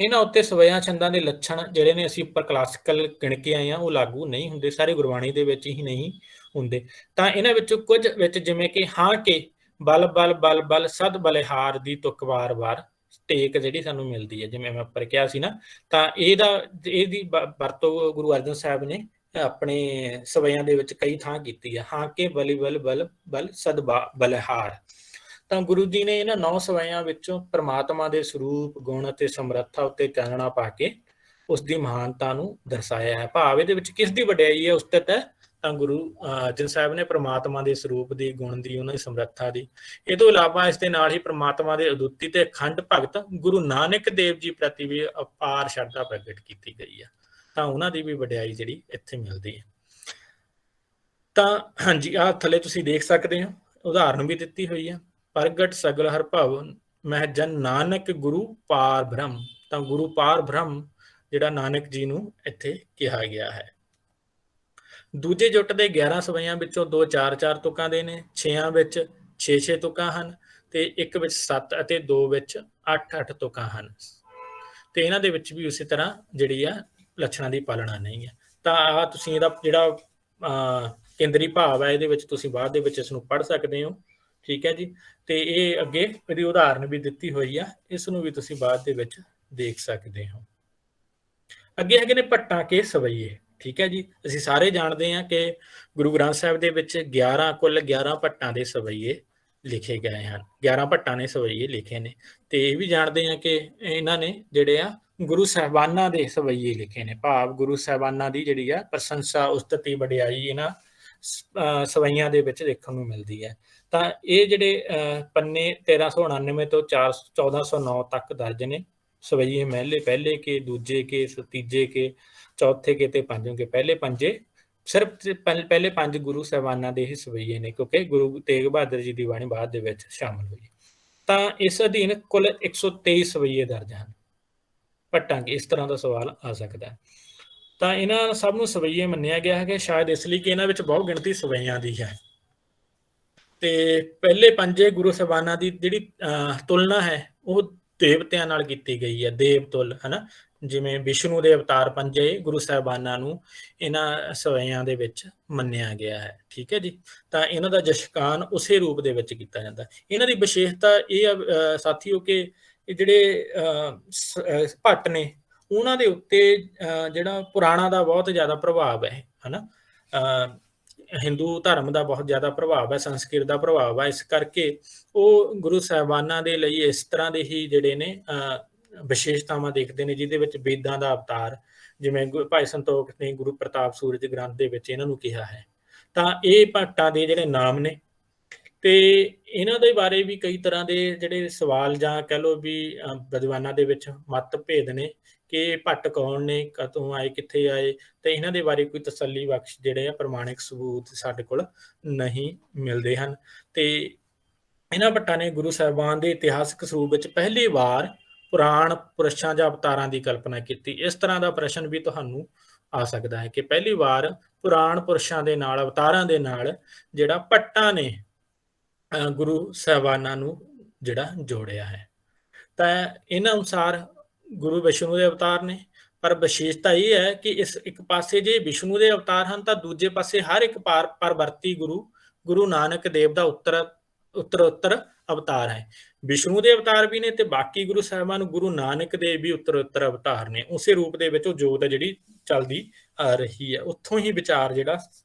ਇਹਨਾਂ ਉੱਤੇ ਸਵੈਆਂ ਛੰਦਾਂ ਦੇ ਲੱਛਣ ਜਿਹੜੇ ਨੇ ਅਸੀਂ ਉੱਪਰ ਕਲਾਸੀਕਲ ਗਿਣ ਕੇ ਆਏ ਹਾਂ ਉਹ ਲਾਗੂ ਨਹੀਂ ਹੁੰਦੇ, ਸਾਰੇ ਗੁਰਬਾਣੀ ਦੇ ਵਿੱਚ ਹੀ ਨਹੀਂ ਹੁੰਦੇ। ਤਾਂ ਇਹਨਾਂ ਵਿੱਚੋਂ ਕੁਝ ਵਿੱਚ ਜਿਵੇਂ ਕਿ ਹਾਂ ਕੇ ਬਲ ਬਲ ਬਲ ਬਲ ਸਦ ਬਲਿਹਾਰ ਦੀ ਤੁਕ ਵਾਰ-ਵਾਰ ਟੇਕ ਜਿਹੜੀ ਸਾਨੂੰ ਮਿਲਦੀ ਹੈ, ਜਿਵੇਂ ਮੈਂ ਉੱਪਰ ਕਿਹਾ ਸੀ ਨਾ, ਤਾਂ ਇਹਦੀ ਵਰਤੋਂ ਗੁਰੂ ਅਰਜਨ ਸਾਹਿਬ ਨੇ ਆਪਣੇ ਸਵੈਆਂ ਦੇ ਵਿੱਚ ਕਈ ਥਾਂ ਕੀਤੀ ਹੈ। ਹਾਂ ਕੇ ਬਲੀ ਬਲ ਬਲ ਬਲ ਸਦ ਬਲਿਹਾਰ। ਤਾਂ ਗੁਰੂ ਜੀ ਨੇ ਇਹਨਾਂ 9 ਸਵੈਆਂ ਵਿੱਚੋਂ ਪ੍ਰਮਾਤਮਾ ਦੇ ਸਰੂਪ, ਗੁਣ ਅਤੇ ਸਮਰੱਥਾ ਉੱਤੇ ਚਾਨਣਾ ਪਾ ਕੇ ਉਸ ਦੀ ਮਹਾਨਤਾ ਨੂੰ ਦਰਸਾਇਆ ਹੈ। ਭਾਵ ਇਹਦੇ ਵਿੱਚ ਕਿਸ ਦੀ ਵਡਿਆਈ ਹੈ ਉਸਤਤ ਹੈ, ਤਾਂ ਗੁਰੂ ਅਰਜਨ ਸਾਹਿਬ ਨੇ ਪ੍ਰਮਾਤਮਾ ਦੇ ਸਰੂਪ ਦੀ, ਗੁਣ ਦੀ, ਉਹਨਾਂ ਦੀ ਸਮਰੱਥਾ ਦੀ। ਇਹ ਤੋਂ ਇਲਾਵਾ ਇਸ ਦੇ ਨਾਲ ਹੀ ਪ੍ਰਮਾਤਮਾ ਦੇ ਅਦੁੱਤੀ ਤੇ ਅਖੰਡ ਭਗਤ ਗੁਰੂ ਨਾਨਕ ਦੇਵ ਜੀ ਪ੍ਰਤੀ ਵੀ ਅਪਾਰ ਸ਼ਰਧਾ ਪ੍ਰਗਟ ਕੀਤੀ ਗਈ ਹੈ। ਤਾਂ ਉਹਨਾਂ ਦੀ ਵੀ ਵਡਿਆਈ ਜਿਹੜੀ ਇੱਥੇ ਮਿਲਦੀ ਹੈ। ਤਾਂ ਹਾਂਜੀ, ਆਹ ਥੱਲੇ ਤੁਸੀਂ ਦੇਖ ਸਕਦੇ ਹੋ, ਉਦਾਹਰਨ ਵੀ ਦਿੱਤੀ ਹੋਈ ਹੈ। ਪ੍ਰਗਟ ਸਗਲ ਹਰ ਭਵਨ ਮਹਿ ਜਨ ਨਾਨਕ ਗੁਰੂ ਪਾਰ ਬ੍ਰਹਮ। ਤਾਂ ਗੁਰੂ ਪਾਰ ਬ੍ਰਹਮ ਜਿਹੜਾ ਨਾਨਕ ਜੀ ਨੂੰ ਇੱਥੇ ਕਿਹਾ ਗਿਆ ਹੈ। ਦੂਜੇ ਜੁੱਟ ਦੇ 11 ਸਵੈਆਂ ਵਿੱਚੋਂ 2 4-4 ਤੁਕਾਂ ਦੇ ਨੇ, 6 ਵਿੱਚ 6-6 ਤੁਕਾਂ ਹਨ, ਤੇ 1 ਵਿੱਚ 7 ਅਤੇ 2 ਵਿੱਚ 8-8 ਤੁਕਾਂ ਹਨ। ਤੇ ਇਹਨਾਂ ਦੇ ਵਿੱਚ ਵੀ ਉਸੇ ਤਰ੍ਹਾਂ ਜਿਹੜੀ ਆ ਲੱਛਣਾਂ ਦੀ ਪਾਲਣਾ ਨਹੀਂ ਹੈ। ਤਾਂ ਆਹ ਤੁਸੀਂ ਇਹਦਾ ਜਿਹੜਾ ਕੇਂਦਰੀ ਭਾਵ ਹੈ ਇਹਦੇ ਵਿੱਚ ਤੁਸੀਂ ਬਾਅਦ ਦੇ ਵਿੱਚ ਇਸ ਨੂੰ ਪੜ੍ਹ ਸਕਦੇ ਹੋ। ਠੀਕ ਹੈ ਜੀ, ਤੇ ਇਹ ਅੱਗੇ ਇਹਦੀ ਉਦਾਹਰਨ ਵੀ ਦਿੱਤੀ ਹੋਈ ਆ, ਇਸ ਨੂੰ ਵੀ ਤੁਸੀਂ ਬਾਅਦ ਦੇ ਵਿੱਚ ਦੇਖ ਸਕਦੇ ਹੋ। ਅੱਗੇ ਹੈਗੇ ਨੇ ਭੱਟਾਂ ਕੇ ਸਵਈਏ। ਠੀਕ ਹੈ ਜੀ, ਅਸੀਂ ਸਾਰੇ ਜਾਣਦੇ ਹਾਂ ਕਿ ਗੁਰੂ ਗ੍ਰੰਥ ਸਾਹਿਬ ਦੇ ਵਿੱਚ ਕੁੱਲ 11 ਭੱਟਾਂ ਦੇ ਸਵਈਏ ਲਿਖੇ ਗਏ ਹਨ। 11 ਭੱਟਾਂ ਨੇ ਸਵਈਏ ਲਿਖੇ ਨੇ। ਤੇ ਇਹ ਵੀ ਜਾਣਦੇ ਹਾਂ ਕਿ ਇਹਨਾਂ ਨੇ ਜਿਹੜੇ ਆ ਗੁਰੂ ਸਾਹਿਬਾਨਾਂ ਦੇ ਸਵਈਏ ਲਿਖੇ ਨੇ। ਭਾਵ ਗੁਰੂ ਸਾਹਿਬਾਨਾਂ ਦੀ ਜਿਹੜੀ ਆ ਪ੍ਰਸ਼ੰਸਾ, ਉਸਤਤੀ, ਵਡਿਆਈ ਇਹਨਾਂ ਸਵਈਆਂ ਦੇ ਵਿੱਚ ਦੇਖਣ ਨੂੰ ਮਿਲਦੀ ਹੈ। ਤਾਂ ਇਹ ਜਿਹੜੇ ਪੰਨੇ 1399 ਤੋਂ 1409 ਤੱਕ ਦਰਜ ਨੇ। ਸਵਈਏ ਮਹਿਲੇ ਪਹਿਲੇ ਕੇ, ਦੂਜੇ ਕੇ, ਤੀਜੇ ਕੇ, ਚੌਥੇ ਕੇ ਤੇ ਪੰਜਵੇਂ ਕੇ। ਪਹਿਲੇ ਪੰਜੇ ਸਿਰਫ ਪਹਿਲੇ 5 ਗੁਰੂ ਸਾਹਿਬਾਨਾਂ ਦੇ ਹੀ ਸਵਈਏ ਨੇ, ਕਿਉਂਕਿ ਗੁਰੂ ਤੇਗ ਬਹਾਦਰ ਜੀ ਦੀ ਬਾਣੀ ਬਾਅਦ ਦੇ ਵਿੱਚ ਸ਼ਾਮਲ ਹੋਈ। ਤਾਂ ਇਸ ਅਧੀਨ ਕੁੱਲ 123 ਸਵਈਏ ਦਰਜ ਹਨ। ਭੱਟਾਂ ਕੇ, ਇਸ ਤਰ੍ਹਾਂ ਦਾ ਸਵਾਲ ਆ ਸਕਦਾ ਹੈ। ਤਾਂ ਇਹਨਾਂ ਸਭ ਨੂੰ ਸਵਈਏ ਮੰਨਿਆ ਗਿਆ ਹੈ ਕਿ ਸ਼ਾਇਦ ਇਸ ਲਈ ਕਿ ਇਹਨਾਂ ਵਿੱਚ ਬਹੁਤ ਗਿਣਤੀ ਸਵਈਆਂ ਦੀ ਹੈ। ਤੇ ਪਹਿਲੇ ਪੰਜੇ ਗੁਰੂ ਸਾਹਿਬਾਨਾਂ ਦੀ ਜਿਹੜੀ ਤੁਲਨਾ ਹੈ ਉਹ ਦੇਵਤਿਆਂ ਨਾਲ ਕੀਤੀ ਗਈ ਹੈ। ਦੇਵ ਤੁਲ, ਹਨਾ, ਜਿਵੇਂ ਵਿਸ਼ਨੂੰ ਦੇ ਅਵਤਾਰ ਪੰਜੇ ਗੁਰੂ ਸਾਹਿਬਾਨਾਂ ਨੂੰ ਇਹਨਾਂ ਸਵਈਆਂ ਦੇ ਵਿੱਚ ਮੰਨਿਆ ਗਿਆ ਹੈ। ਠੀਕ ਹੈ ਜੀ, ਤਾਂ ਇਹਨਾਂ ਦਾ ਜਸ਼ਕਾਨ ਉਸੇ ਰੂਪ ਦੇ ਵਿੱਚ ਕੀਤਾ ਜਾਂਦਾ। ਇਹਨਾਂ ਦੀ ਵਿਸ਼ੇਸ਼ਤਾ ਇਹ ਸਾਥੀਓ ਕਿ ਇਹ ਜਿਹੜੇ ਭੱਟ ਨੇ ਉਹਨਾਂ ਦੇ ਉੱਤੇ ਜਿਹੜਾ ਪੁਰਾਣਾ ਦਾ ਬਹੁਤ ਜ਼ਿਆਦਾ ਪ੍ਰਭਾਵ ਹੈ, ਹਨਾ। ਹਿੰਦੂ ਧਰਮ ਦਾ ਬਹੁਤ ਜ਼ਿਆਦਾ ਪ੍ਰਭਾਵ ਹੈ, ਸੰਸਕ੍ਰਿਤ ਦਾ ਪ੍ਰਭਾਵ ਹੈ। ਇਸ ਕਰਕੇ ਉਹ ਗੁਰੂ ਸਾਹਿਬਾਨਾਂ ਦੇ ਲਈ ਇਸ ਤਰ੍ਹਾਂ ਦੇ ਹੀ ਜਿਹੜੇ ਨੇ ਵਿਸ਼ੇਸ਼ਤਾਵਾਂ ਦੇਖਦੇ ਨੇ, ਜਿਹਦੇ ਵਿੱਚ ਵੇਦਾਂ ਦਾ ਅਵਤਾਰ, ਜਿਵੇਂ ਭਾਈ ਸੰਤੋਖ ਨੇ ਗੁਰੂ ਪ੍ਰਤਾਪ ਸੂਰਜ ਗ੍ਰੰਥ ਦੇ ਵਿੱਚ ਇਹਨਾਂ ਨੂੰ ਕਿਹਾ ਹੈ। ਤਾਂ ਇਹ ਭੱਟਾਂ ਦੇ ਜਿਹੜੇ ਨਾਮ ਨੇ, ਤੇ ਇਹਨਾਂ ਦੇ ਬਾਰੇ ਵੀ ਕਈ ਤਰ੍ਹਾਂ ਦੇ ਜਿਹੜੇ ਸਵਾਲ ਜਾਂ ਕਹਿ ਲਓ ਵੀ ਵਿਦਵਾਨਾਂ ਦੇ ਵਿੱਚ ਮਤ ਭੇਦ ਨੇ ਕਿ ਭੱਟ ਕੌਣ ਨੇ, ਕਦੋਂ ਆਏ, ਕਿੱਥੇ ਆਏ। ਤੇ ਇਹਨਾਂ ਦੇ ਬਾਰੇ ਕੋਈ ਤਸੱਲੀ ਬਖਸ਼ ਜਿਹੜੇ ਆ ਪ੍ਰਮਾਣਿਕ ਸਬੂਤ ਸਾਡੇ ਕੋਲ ਨਹੀਂ ਮਿਲਦੇ ਹਨ। ਤੇ ਇਹਨਾਂ ਭੱਟਾਂ ਨੇ ਗੁਰੂ ਸਾਹਿਬਾਨ ਦੇ ਇਤਿਹਾਸਕ ਸਰੂਪ ਵਿੱਚ ਪਹਿਲੀ ਵਾਰ ਪੁਰਾਣ ਪੁਰਸ਼ਾਂ ਜਾਂ ਅਵਤਾਰਾਂ ਦੀ ਕਲਪਨਾ ਕੀਤੀ। ਇਸ ਤਰ੍ਹਾਂ ਦਾ ਪ੍ਰਸ਼ਨ ਵੀ ਤੁਹਾਨੂੰ ਆ ਸਕਦਾ ਹੈ ਕਿ ਪਹਿਲੀ ਵਾਰ ਪੁਰਾਣ ਪੁਰਸ਼ਾਂ ਦੇ ਨਾਲ, ਅਵਤਾਰਾਂ ਦੇ ਨਾਲ ਜਿਹੜਾ ਭੱਟਾਂ ਨੇ ਗੁਰੂ ਸਾਹਿਬਾਨਾਂ ਨੂੰ ਜਿਹੜਾ ਜੋੜਿਆ ਹੈ। ਤਾਂ ਇਹਨਾਂ ਅਨੁਸਾਰ ਗੁਰੂ ਵਿਸ਼ਨੂੰ ਦੇ ਅਵਤਾਰ ਨੇ, ਪਰ ਵਿਸ਼ੇਸ਼ਤਾ ਇਹ ਹੈ ਕਿ ਇਸ ਇੱਕ ਪਾਸੇ ਜੇ ਵਿਸ਼ਨੂੰ ਦੇ ਅਵਤਾਰ ਹਨ ਤਾਂ ਦੂਜੇ ਪਾਸੇ ਹਰ ਇੱਕ ਪਰਵਰਤੀ ਗੁਰੂ ਗੁਰੂ ਨਾਨਕ ਦੇਵ ਦਾ ਉੱਤਰ ਅਵਤਾਰ ਹੈ। ਵਿਸ਼ਨੂੰ ਦੇ ਅਵਤਾਰ ਵੀ ਨੇ ਤੇ ਬਾਕੀ ਗੁਰੂ ਸਾਹਿਬਾਨ ਨੂੰ ਗੁਰੂ ਨਾਨਕ ਦੇਵ ਵੀ ਉੱਤਰ ਅਵਤਾਰ ਨੇ। ਉਸੇ ਰੂਪ ਦੇ ਵਿੱਚ ਉਹ ਜੋਤ ਹੈ ਜਿਹੜੀ ਚੱਲਦੀ ਆ ਰਹੀ ਹੈ। ਉੱਥੋਂ ਹੀ ਵਿਚਾਰ ਜਿਹੜਾ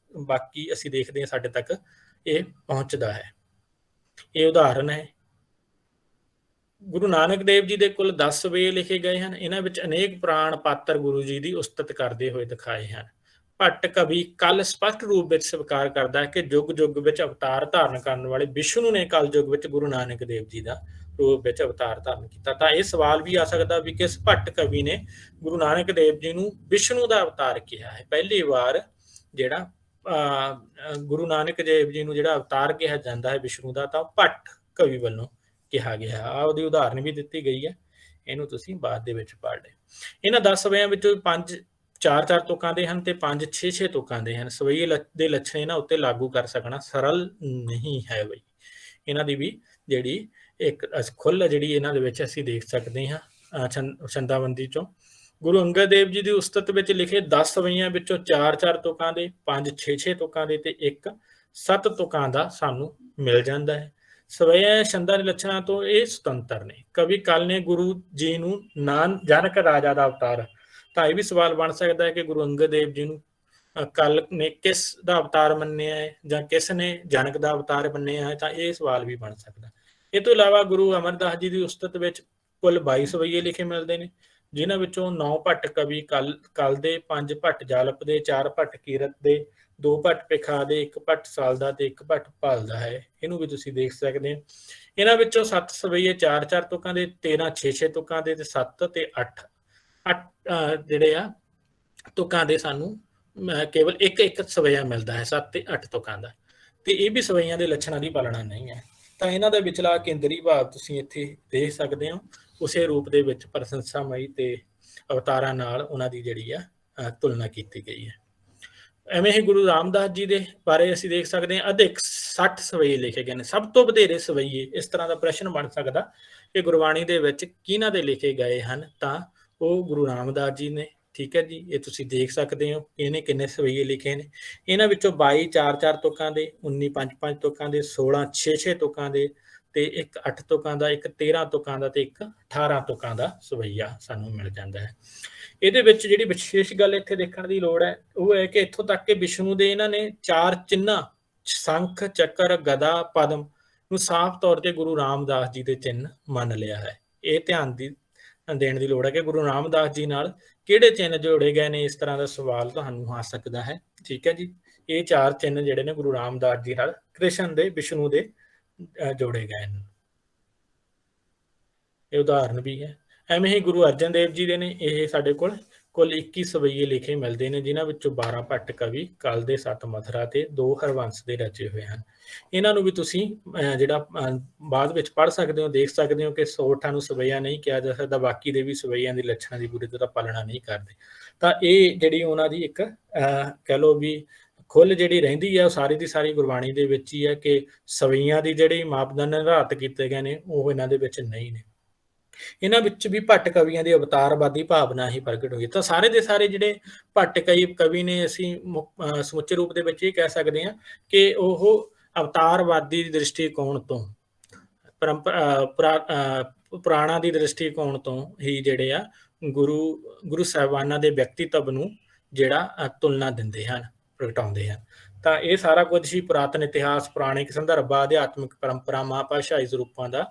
ਬਾਕੀ ਅਸੀਂ ਦੇਖਦੇ ਹਾਂ ਸਾਡੇ ਤੱਕ ਇਹ ਪਹੁੰਚਦਾ ਹੈ। ਇਹ ਉਦਾਹਰਨ ਹੈ। ਗੁਰੂ ਨਾਨਕ ਦੇਵ ਜੀ ਦੇ ਕੁੱਲ 10 ਸਵਈਏ ਲਿਖੇ ਗਏ ਹਨ। ਇਹਨਾਂ ਵਿੱਚ ਅਨੇਕ ਪੁਰਾਣ ਪਾਤਰ ਗੁਰੂ ਜੀ ਦੀ ਉਸਤਤ ਕਰਦੇ ਹੋਏ ਦਿਖਾਏ ਹਨ। ਭੱਟ ਕਵੀ ਕੱਲ ਸਪਸ਼ਟ ਰੂਪ ਵਿੱਚ ਸਵੀਕਾਰ ਕਰਦਾ ਹੈ ਕਿ ਯੁੱਗ ਯੁੱਗ ਵਿੱਚ ਅਵਤਾਰ ਧਾਰਨ ਕਰਨ ਵਾਲੇ ਵਿਸ਼ਨੂੰ ਨੇ ਕਲ ਯੁੱਗ ਵਿੱਚ ਗੁਰੂ ਨਾਨਕ ਦੇਵ ਜੀ ਦਾ ਰੂਪ ਵਿੱਚ ਅਵਤਾਰ ਧਾਰਨ ਕੀਤਾ। ਤਾਂ ਇਹ ਸਵਾਲ ਵੀ ਆ ਸਕਦਾ ਵੀ ਕਿਸ ਭੱਟ ਕਵੀ ਨੇ ਗੁਰੂ ਨਾਨਕ ਦੇਵ ਜੀ ਨੂੰ ਵਿਸ਼ਨੂੰ ਦਾ ਅਵਤਾਰ ਕਿਹਾ ਹੈ। ਪਹਿਲੀ ਵਾਰ ਜਿਹੜਾ ਗੁਰੂ ਨਾਨਕ ਦੇਵ ਜੀ ਨੂੰ ਜਿਹੜਾ ਅਵਤਾਰ ਕਿਹਾ ਜਾਂਦਾ ਹੈ ਵਿਸ਼ਨੂੰ ਦਾ, ਤਾਂ ਭੱਟ ਕਵੀ ਵੱਲੋਂ ਕਿਹਾ ਗਿਆ। ਆ ਉਹਦੀ ਉਦਾਹਰਨ ਵੀ ਦਿੱਤੀ ਗਈ ਹੈ, ਇਹਨੂੰ ਤੁਸੀਂ ਬਾਅਦ ਦੇ ਵਿੱਚ ਪੜ੍ਹ ਲਿਓ। ਇਹਨਾਂ 10 ਸਵਈਆਂ ਵਿੱਚੋਂ 5 4-4 ਤੁਕਾਂ ਦੇ ਹਨ ਤੇ 5 6-6 ਤੁਕਾਂ ਦੇ ਹਨ। ਸਵਈਏ ਦੇ ਲੱਛਣ ਇਹਨਾਂ ਉੱਤੇ ਲਾਗੂ ਕਰ ਸਕਣਾ ਸਰਲ ਨਹੀਂ ਹੈ ਬਈ। ਇਹਨਾਂ ਦੀ ਵੀ ਜਿਹੜੀ ਇੱਕ ਖੁੱਲ੍ਹ ਜਿਹੜੀ ਇਹਨਾਂ ਦੇ ਵਿੱਚ ਅਸੀਂ ਦੇਖ ਸਕਦੇ ਹਾਂ ਛੰਦਾਬੰਦੀ ਚੋਂ। ਗੁਰੂ ਅੰਗਦ ਦੇਵ ਜੀ ਦੀ ਉਸਤਤ ਵਿੱਚ ਲਿਖੇ 10 ਸਵਈਆਂ ਵਿੱਚੋਂ 4-4 ਤੁਕਾਂ ਦੇ, 5 6-6 ਤੁਕਾਂ ਦੇ ਤੇ 1 7 ਤੁਕਾਂ ਦਾ ਸਾਨੂੰ ਮਿਲ ਜਾਂਦਾ ਹੈ। ਸਵਈਆਂ ਛੰਦਾਂ ਦੇ ਲੱਛਣਾਂ ਤੋਂ ਇਹ ਸੁਤੰਤਰ ਨੇ। ਕਵੀ ਕੱਲ ਨੇ ਗੁਰੂ ਜੀ ਨੂੰ ਜਨਕ ਰਾਜਾ ਦਾ ਅਵਤਾਰ, ਤਾਂ ਇਹ ਵੀ ਸਵਾਲ ਬਣ ਸਕਦਾ ਹੈ ਕਿ ਗੁਰੂ ਅੰਗਦ ਦੇਵ ਜੀ ਨੂੰ ਕੱਲ ਨੇ ਕਿਸ ਦਾ ਅਵਤਾਰ ਮੰਨਿਆ ਹੈ ਜਾਂ ਕਿਸ ਨੇ ਜਨਕ ਦਾ ਅਵਤਾਰ ਮੰਨਿਆ ਹੈ, ਤਾਂ ਇਹ ਸਵਾਲ ਵੀ ਬਣ ਸਕਦਾ। ਇਹ ਤੋਂ ਇਲਾਵਾ ਗੁਰੂ ਅਮਰਦਾਸ ਜੀ ਦੀ ਉਸਤਤ ਵਿੱਚ ਕੁੱਲ 22 ਸਵਈਏ ਲਿਖੇ ਮਿਲਦੇ ਨੇ, ਜਿਨ੍ਹਾਂ ਵਿੱਚੋਂ 9 ਭੱਟ ਕਵੀ ਕੱਲ ਦੇ, 5 ਭੱਟ ਜਾਲਪ ਦੇ, 4 ਭੱਟ ਕੀਰਤ ਦੇ, 2 ਭੱਟ ਪਿਖਾ ਦੇ, 1 ਭੱਟ ਸਾਲ ਦਾ ਤੇ 1 ਭੱਟ ਭਾਲ ਦਾ ਹੈ। ਇਹਨੂੰ ਵੀ ਤੁਸੀਂ ਦੇਖ ਸਕਦੇ ਹੋ। ਇਹਨਾਂ ਵਿੱਚੋਂ 7 ਸਵਈਏ 4-4 ਤੁਕਾਂ ਦੇ, 13 6-6 ਤੁਕਾਂ ਦੇ ਤੇ 7 ਤੇ 8 ਜਿਹੜੇ ਆ ਤੁਕਾਂ ਦੇ ਸਾਨੂੰ ਕੇਵਲ ਇੱਕ ਸਵਈਆ ਮਿਲਦਾ ਹੈ, 7 ਤੇ 8 ਤੁਕਾਂ ਦਾ। ਤੇ ਇਹ ਵੀ ਸਵਈਆਂ ਦੇ ਲੱਛਣਾਂ ਦੀ ਪਾਲਣਾ ਨਹੀਂ ਹੈ। ਤਾਂ ਇਹਨਾਂ ਦਾ ਵਿਚਲਾ ਕੇਂਦਰੀ ਭਾਵ ਤੁਸੀਂ ਇੱਥੇ ਦੇਖ ਸਕਦੇ ਹੋ। ਉਸੇ ਰੂਪ ਦੇ ਵਿੱਚ ਪ੍ਰਸ਼ੰਸਾਮਈ ਤੇ ਅਵਤਾਰਾਂ ਨਾਲ ਉਹਨਾਂ ਦੀ ਜਿਹੜੀ ਆ ਤੁਲਨਾ ਕੀਤੀ ਗਈ ਹੈ। ਐਵੇਂ ਹੀ ਗੁਰੂ ਰਾਮਦਾਸ ਜੀ ਦੇ ਬਾਰੇ ਅਸੀਂ ਦੇਖ ਸਕਦੇ ਹਾਂ ਅਧਿਕ 60 ਸਵਈਏ ਲਿਖੇ ਗਏ ਨੇ। ਸਭ ਤੋਂ ਵਧੇਰੇ ਸਵਈਏ, ਇਸ ਤਰ੍ਹਾਂ ਦਾ ਪ੍ਰਸ਼ਨ ਬਣ ਸਕਦਾ ਕਿ ਗੁਰਬਾਣੀ ਦੇ ਵਿੱਚ ਕਿਹਨਾਂ ਦੇ ਲਿਖੇ ਗਏ ਹਨ, ਤਾਂ ਉਹ ਗੁਰੂ ਰਾਮਦਾਸ ਜੀ ਨੇ। ਠੀਕ ਹੈ ਜੀ, ਇਹ ਤੁਸੀਂ ਦੇਖ ਸਕਦੇ ਹੋ ਇਹਨੇ ਕਿੰਨੇ ਸਵਈਏ ਲਿਖੇ ਨੇ। ਇਹਨਾਂ ਵਿੱਚੋਂ 22 4-4 ਤੁਕਾਂ ਦੇ, 19 5-5 ਤੁਕਾਂ ਦੇ, 16 6-6 ਤੁਕਾਂ ਦੇ ਤੇ 1 8 ਤੁਕਾਂ ਦਾ, 1 13 ਤੁਕਾਂ ਦਾ ਤੇ 1 18 ਤੁਕਾਂ ਦਾ ਸਵਈਆ ਸਾਨੂੰ ਮਿਲ ਜਾਂਦਾ ਹੈ। ਇਹਦੇ ਵਿੱਚ ਜਿਹੜੀ ਵਿਸ਼ੇਸ਼ ਗੱਲ ਇੱਥੇ ਦੇਖਣ ਦੀ ਲੋੜ ਹੈ ਉਹ ਹੈ ਕਿ ਇੱਥੋਂ ਤੱਕ ਕਿ ਵਿਸ਼ਨੂੰ ਦੇ ਇਹਨਾਂ ਨੇ 4 ਚਿੰਨ੍ਹਾਂ ਸ਼ੰਖ, ਚੱਕਰ, ਗਦਾ, ਪਦਮ ਨੂੰ ਸਾਫ਼ ਤੌਰ ਤੇ ਗੁਰੂ ਰਾਮਦਾਸ ਜੀ ਦੇ ਚਿੰਨ੍ਹ ਮੰਨ ਲਿਆ ਹੈ। ਇਹ ਧਿਆਨ ਦੇਣ ਦੀ ਲੋੜ ਹੈ ਕਿ ਗੁਰੂ ਰਾਮਦਾਸ ਜੀ ਨਾਲ ਕਿਹੜੇ ਚਿੰਨ੍ਹ ਜੋੜੇ ਗਏ ਨੇ। ਇਸ ਤਰ੍ਹਾਂ ਦਾ ਸਵਾਲ ਤੁਹਾਨੂੰ ਆ ਸਕਦਾ ਹੈ। ਠੀਕ ਹੈ ਜੀ, ਇਹ 4 ਚਿੰਨ੍ਹ ਜਿਹੜੇ ਨੇ ਗੁਰੂ ਰਾਮਦਾਸ ਜੀ ਨਾਲ ਕ੍ਰਿਸ਼ਨ ਦੇ, ਵਿਸ਼ਨੂੰ ਦੇ ਜੋੜੇ ਗਏ ਨੇ। ਇਹ ਉਦਾਹਰਨ ਵੀ ਹੈ। ਐਵੇਂ ਹੀ ਗੁਰੂ ਅਰਜਨ ਦੇਵ ਜੀ ਦੇ ਨੇ। ਇਹ ਸਾਡੇ ਕੋਲ ਕੁੱਲ 21 ਸਵਈਏ ਲਿਖੇ ਮਿਲਦੇ ਨੇ, ਜਿਨ੍ਹਾਂ ਵਿੱਚੋਂ 12 ਭੱਟ ਕਵੀ ਕੱਲ ਦੇ, 7 ਮਥੁਰਾ ਤੇ 2 ਹਰਵੰਸ ਦੇ ਰਚੇ ਹੋਏ ਹਨ। ਇਹਨਾਂ ਨੂੰ ਵੀ ਤੁਸੀਂ ਜਿਹੜਾ ਬਾਅਦ ਵਿੱਚ ਪੜ੍ਹ ਸਕਦੇ ਹੋ, ਦੇਖ ਸਕਦੇ ਹੋ ਕਿ 108 ਨੂੰ ਸਵਈਆ ਨਹੀਂ ਕਿਹਾ ਜਾ ਸਕਦਾ। ਬਾਕੀ ਦੇ ਵੀ ਸਵਈਆਂ ਦੇ ਲੱਛਣਾਂ ਦੀ ਪੂਰੀ ਤਰ੍ਹਾਂ ਪਾਲਣਾ ਨਹੀਂ ਕਰਦੇ। ਤਾਂ ਇਹ ਜਿਹੜੀ ਉਹਨਾਂ ਦੀ ਇੱਕ ਕਹਿ ਲਓ ਵੀ ਖੁੱਲ੍ਹ ਜਿਹੜੀ ਰਹਿੰਦੀ ਹੈ ਉਹ ਸਾਰੀ ਦੀ ਸਾਰੀ ਗੁਰਬਾਣੀ ਦੇ ਵਿੱਚ ਹੀ ਹੈ ਕਿ ਸਵਈਆਂ ਦੀ ਜਿਹੜੀ ਮਾਪਦੰਡ ਨਿਰਧਾਰਤ ਕੀਤੇ ਗਏ ਨੇ ਉਹ ਇਹਨਾਂ ਦੇ ਵਿੱਚ ਨਹੀਂ ਨੇ। ਇਹਨਾਂ ਵਿੱਚ ਵੀ ਭੱਟ ਕਵੀਆਂ ਦੀ ਅਵਤਾਰਵਾਦੀ ਭਾਵਨਾ ਹੀ ਪ੍ਰਗਟ ਹੋਈ। ਤਾਂ ਸਾਰੇ ਦੇ ਸਾਰੇ ਜਿਹੜੇ ਭੱਟ ਕਵੀ ਨੇ, ਅਸੀਂ ਸਮੁੱਚੇ ਰੂਪ ਦੇ ਵਿੱਚ ਇਹ ਕਹਿ ਸਕਦੇ ਹਾਂ ਕਿ ਉਹ ਅਵਤਾਰਵਾਦੀ ਦ੍ਰਿਸ਼ਟੀਕੋਣ ਤੋਂ, ਪੁਰਾਣਾ ਦੀ ਦ੍ਰਿਸ਼ਟੀਕੋਣ ਤੋਂ ਹੀ ਜਿਹੜੇ ਆ ਗੁਰੂ ਸਾਹਿਬਾਨਾਂ ਦੇ ਵਿਅਕਤੀਤਵ ਨੂੰ ਜਿਹੜਾ ਤੁਲਨਾ ਦਿੰਦੇ ਹਨ, ਪ੍ਰਗਟਾਉਂਦੇ ਹਨ। ਤਾਂ ਇਹ ਸਾਰਾ ਕੁਝ ਹੀ ਪੁਰਾਤਨ ਇਤਿਹਾਸ, ਪੁਰਾਣਿਕ ਸੰਦਰਭਾਂ, ਅਧਿਆਤਮਿਕ ਪਰੰਪਰਾਵਾਂ, ਭਾਸ਼ਾਈ ਸਰੂਪਾਂ ਦਾ